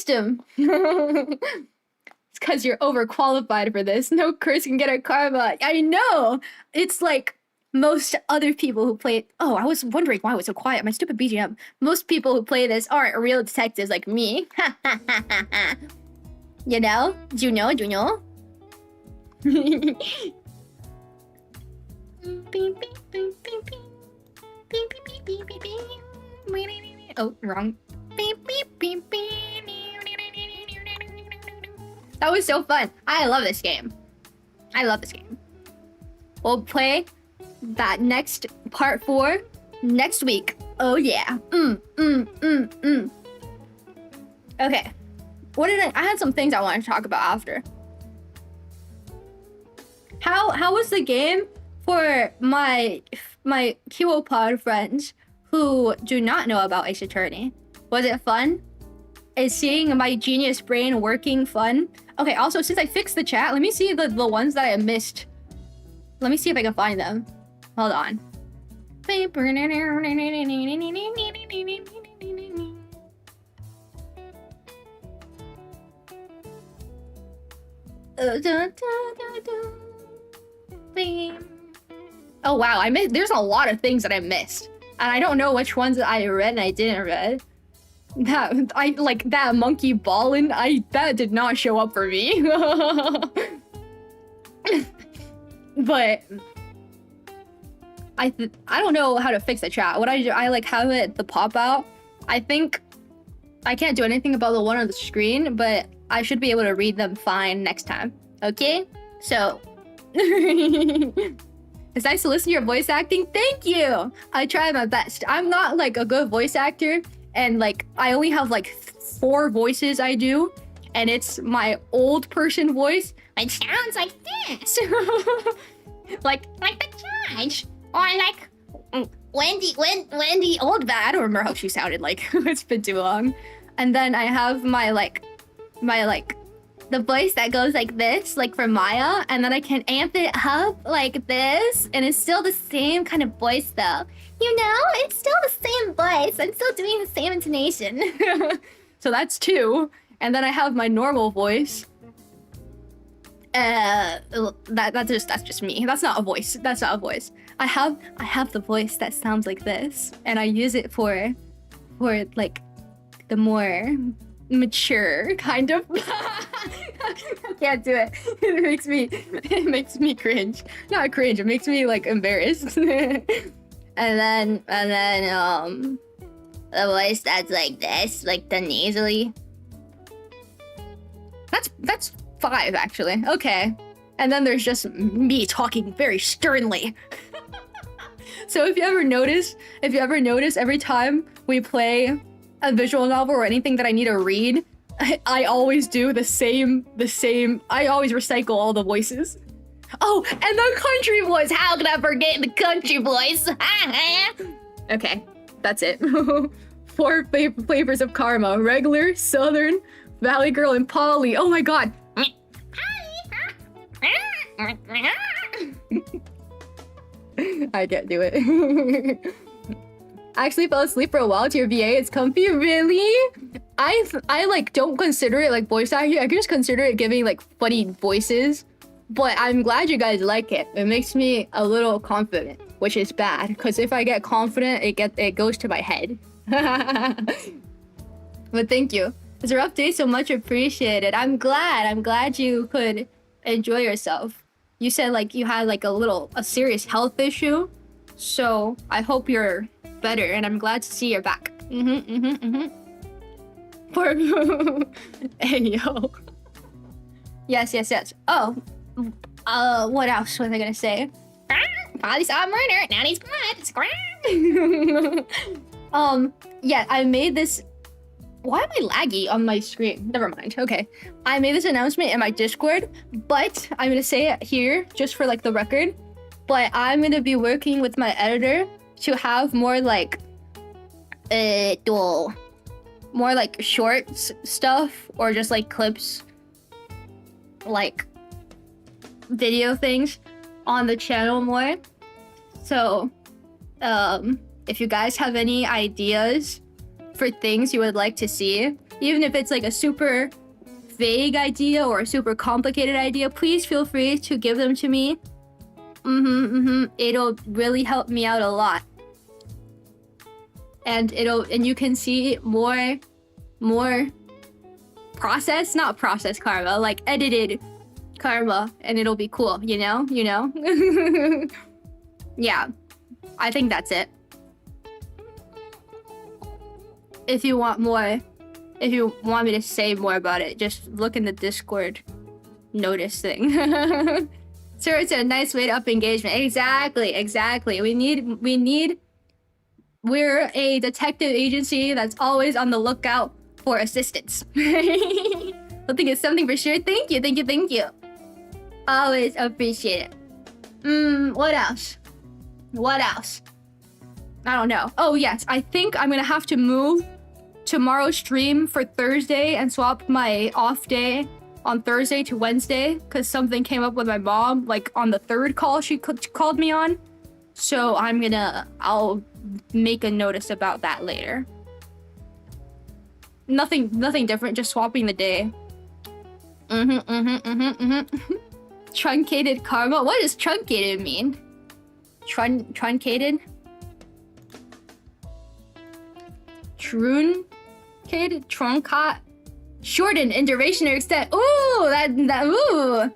him. It's because you're overqualified for this. No curse can get our karma. I know. It's like most other people who play... Oh, I was wondering why it was so quiet. My stupid BGM. Most people who play this aren't real detectives like me. You know? Do you know? Do you know? Oh, wrong. That was so fun. I love this game. I love this game. We'll play that next part 4 next week. Oh yeah. Okay. What did I had some things I wanted to talk about after. How was the game for my kiwopod friends who do not know about Ace Attorney? Was it fun? Is seeing my genius brain working fun? Okay, also, since I fixed the chat, let me see the ones that I missed. Let me see if I can find them. Hold on. Oh wow, I missed. There's a lot of things that I missed, and I don't know which ones I read and I didn't read. That I like that monkey ballin'. That did not show up for me. But I don't know how to fix the chat. What I do, I like have it the pop out. I think I can't do anything about the one on the screen, but I should be able to read them fine next time. Okay? So it's nice to listen to your voice acting. Thank you. I try my best. I'm not like a good voice actor, and like I only have like 4 voices I do, and it's my old person voice. It sounds like this. like the judge. Or like Wendy old bad. I don't remember how she sounded like. It's been too long. And then I have my the voice that goes like this, like for Maya, and then I can amp it up like this, and it's still the same kind of voice though. You know, it's still the same voice. I'm still doing the same intonation. So that's 2. And then I have my normal voice. That's just me. That's not a voice. That's not a voice. I have the voice that sounds like this, and I use it for like the more mature kind of. I can't do it. It makes me cringe. Not cringe. It makes me like embarrassed. and then the voice that's like this, like the nasally. That's 5 actually. Okay. And then there's just me talking very sternly. So if you ever notice every time we play a visual novel or anything that I need to read, I always do the same. I always recycle all the voices. Oh, and the country voice. How could I forget the country voice? Okay, that's it. 4 flavors of karma: regular, southern, valley girl, and Polly. Oh my god. I can't do it. I actually fell asleep for a while to your VA. It's comfy. Really? I like don't consider it like voice acting. I just consider it giving like funny voices. But I'm glad you guys like it. It makes me a little confident, which is bad, because if I get confident, it goes to my head. But thank you. It's a rough day, so much appreciated. I'm glad you could enjoy yourself. You said like you had like a serious health issue, so I hope you're better, and I'm glad to see you're back. Poor hey yo. Yes. Oh, what else was I gonna say? Polly saw a murder. Now he's blood. Yeah, I made this. Why am I laggy on my screen? Never mind. Okay. I made this announcement in my Discord, but I'm gonna say it here just for like the record. But I'm gonna be working with my editor to have more like shorts stuff, or just like clips, like video things on the channel more. So if you guys have any ideas for things you would like to see, even if it's like a super vague idea or a super complicated idea, please feel free to give them to me. It'll really help me out a lot, and you can see more not process karma, like edited karma, and it'll be cool, you know. Yeah, I think that's it. If you want me to say more about it, just look in the Discord notice thing. So it's a nice way to up engagement. Exactly. We're a detective agency that's always on the lookout for assistance. I think it's something for sure. Thank you. Always appreciate it. What else? I don't know. Oh yes, I think I'm gonna have to move tomorrow's stream for Thursday and swap my off day on Thursday to Wednesday, because something came up with my mom, like on the 3rd call she called me on. So I'll make a notice about that later. Nothing different, just swapping the day. Truncated karma? What does truncated mean? Truncated? Truncated? Truncat? Shortened in duration or extent. Ooh, ooh.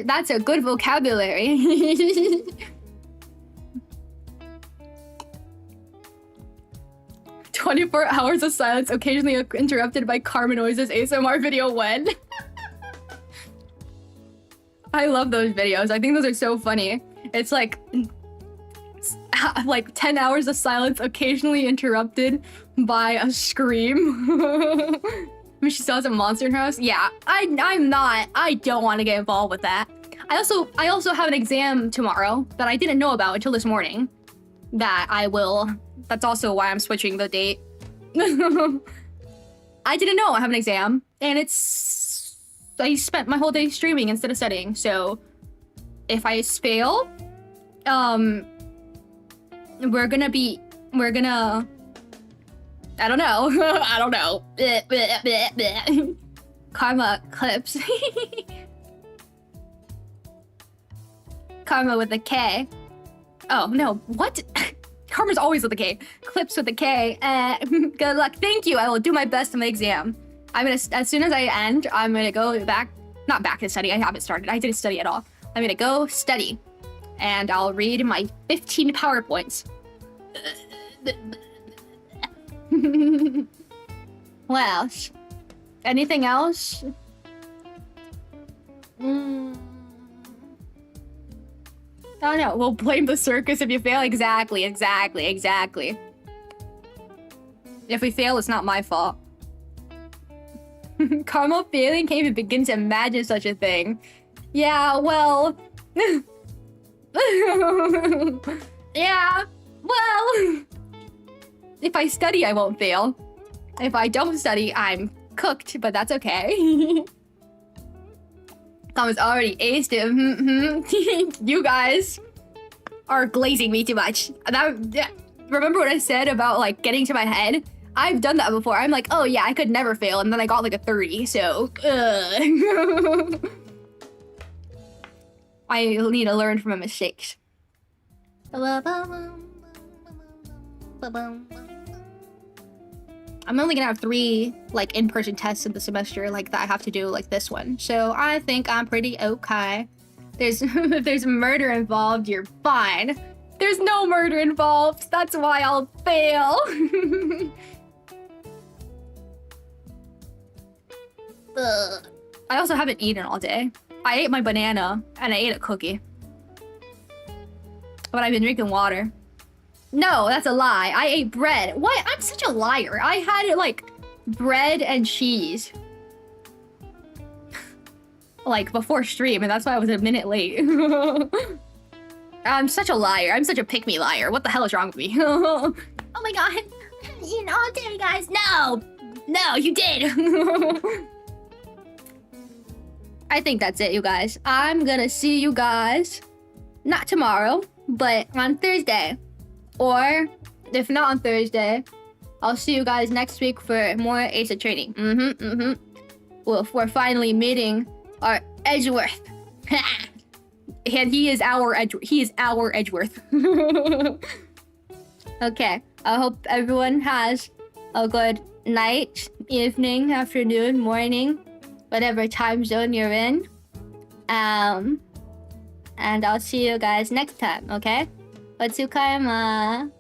That's a good vocabulary. 24 hours of silence, occasionally interrupted by karma noises. ASMR video when? I love those videos. I think those are so funny. It's like 10 hours of silence, occasionally interrupted by a scream. When she saw some monster in her house. Yeah, I don't want to get involved with that. I also have an exam tomorrow that I didn't know about until this morning. That's also why I'm switching the date. I didn't know I have an exam, and I spent my whole day streaming instead of studying. So if I fail, we're gonna I don't know. Karma clips. Karma with a K. Oh no, what? Karma's always with a K. Clips with a K. Good luck. Thank you. I will do my best on the exam. As soon as I end, I'm gonna go not back to study. I haven't started. I didn't study at all. I'm gonna go study, and I'll read my 15 PowerPoints. What else? Anything else? I don't know. We'll blame the circus if you fail. Exactly. If we fail, it's not my fault. Karma failing can't even begin to imagine such a thing. Yeah, well... yeah, well... If I study, I won't fail. If I don't study, I'm cooked, but that's okay. Karma's already aced it. You guys are glazing me too much. Remember what I said about like getting to my head? I've done that before. I'm like, oh yeah, I could never fail, and then I got like a 30, so I need to learn from my mistakes. I'm only gonna have 3 like in-person tests in the semester like that I have to do like this one. So I think I'm pretty okay. If there's murder involved, you're fine. There's no murder involved. That's why I'll fail. I also haven't eaten all day. I ate my banana and I ate a cookie. But I've been drinking water. No, that's a lie. I ate bread. What? I'm such a liar. I had like bread and cheese. Like before stream, and that's why I was a minute late. I'm such a liar. I'm such a pick-me liar. What the hell is wrong with me? Oh my god. I haven't eaten all day, guys. No! No, you did! I think that's it, you guys. I'm gonna see you guys, not tomorrow, but on Thursday. Or, if not on Thursday, I'll see you guys next week for more Ace training. Well, we're finally meeting our Edgeworth. And he is our Edgeworth. Okay, I hope everyone has a good night, evening, afternoon, morning, whatever time zone you're in. And I'll see you guys next time, okay? What's Karma?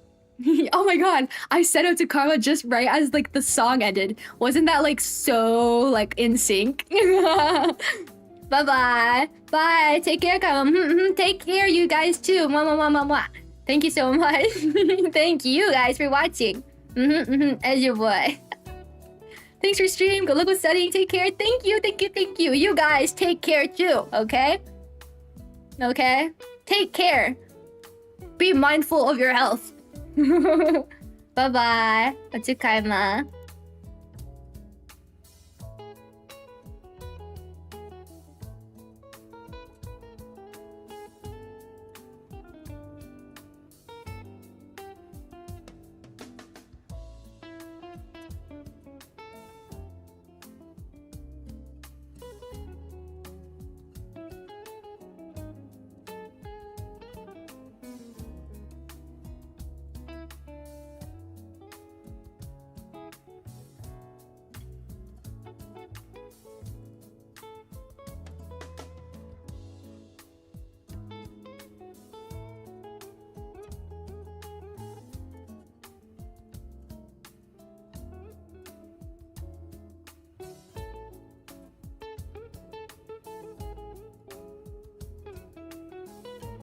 Oh my god, I said it to Karma just right as like the song ended. Wasn't that like so like in sync? Bye-bye. Bye. Take care, Karma. Take care, you guys too. Mwah. Thank you so much. Thank you guys for watching. As your boy. Thanks for streaming. Good luck with studying. Take care. Thank you. You guys take care too, okay? Okay? Take care. Be mindful of your health. Bye-bye. What's Karma?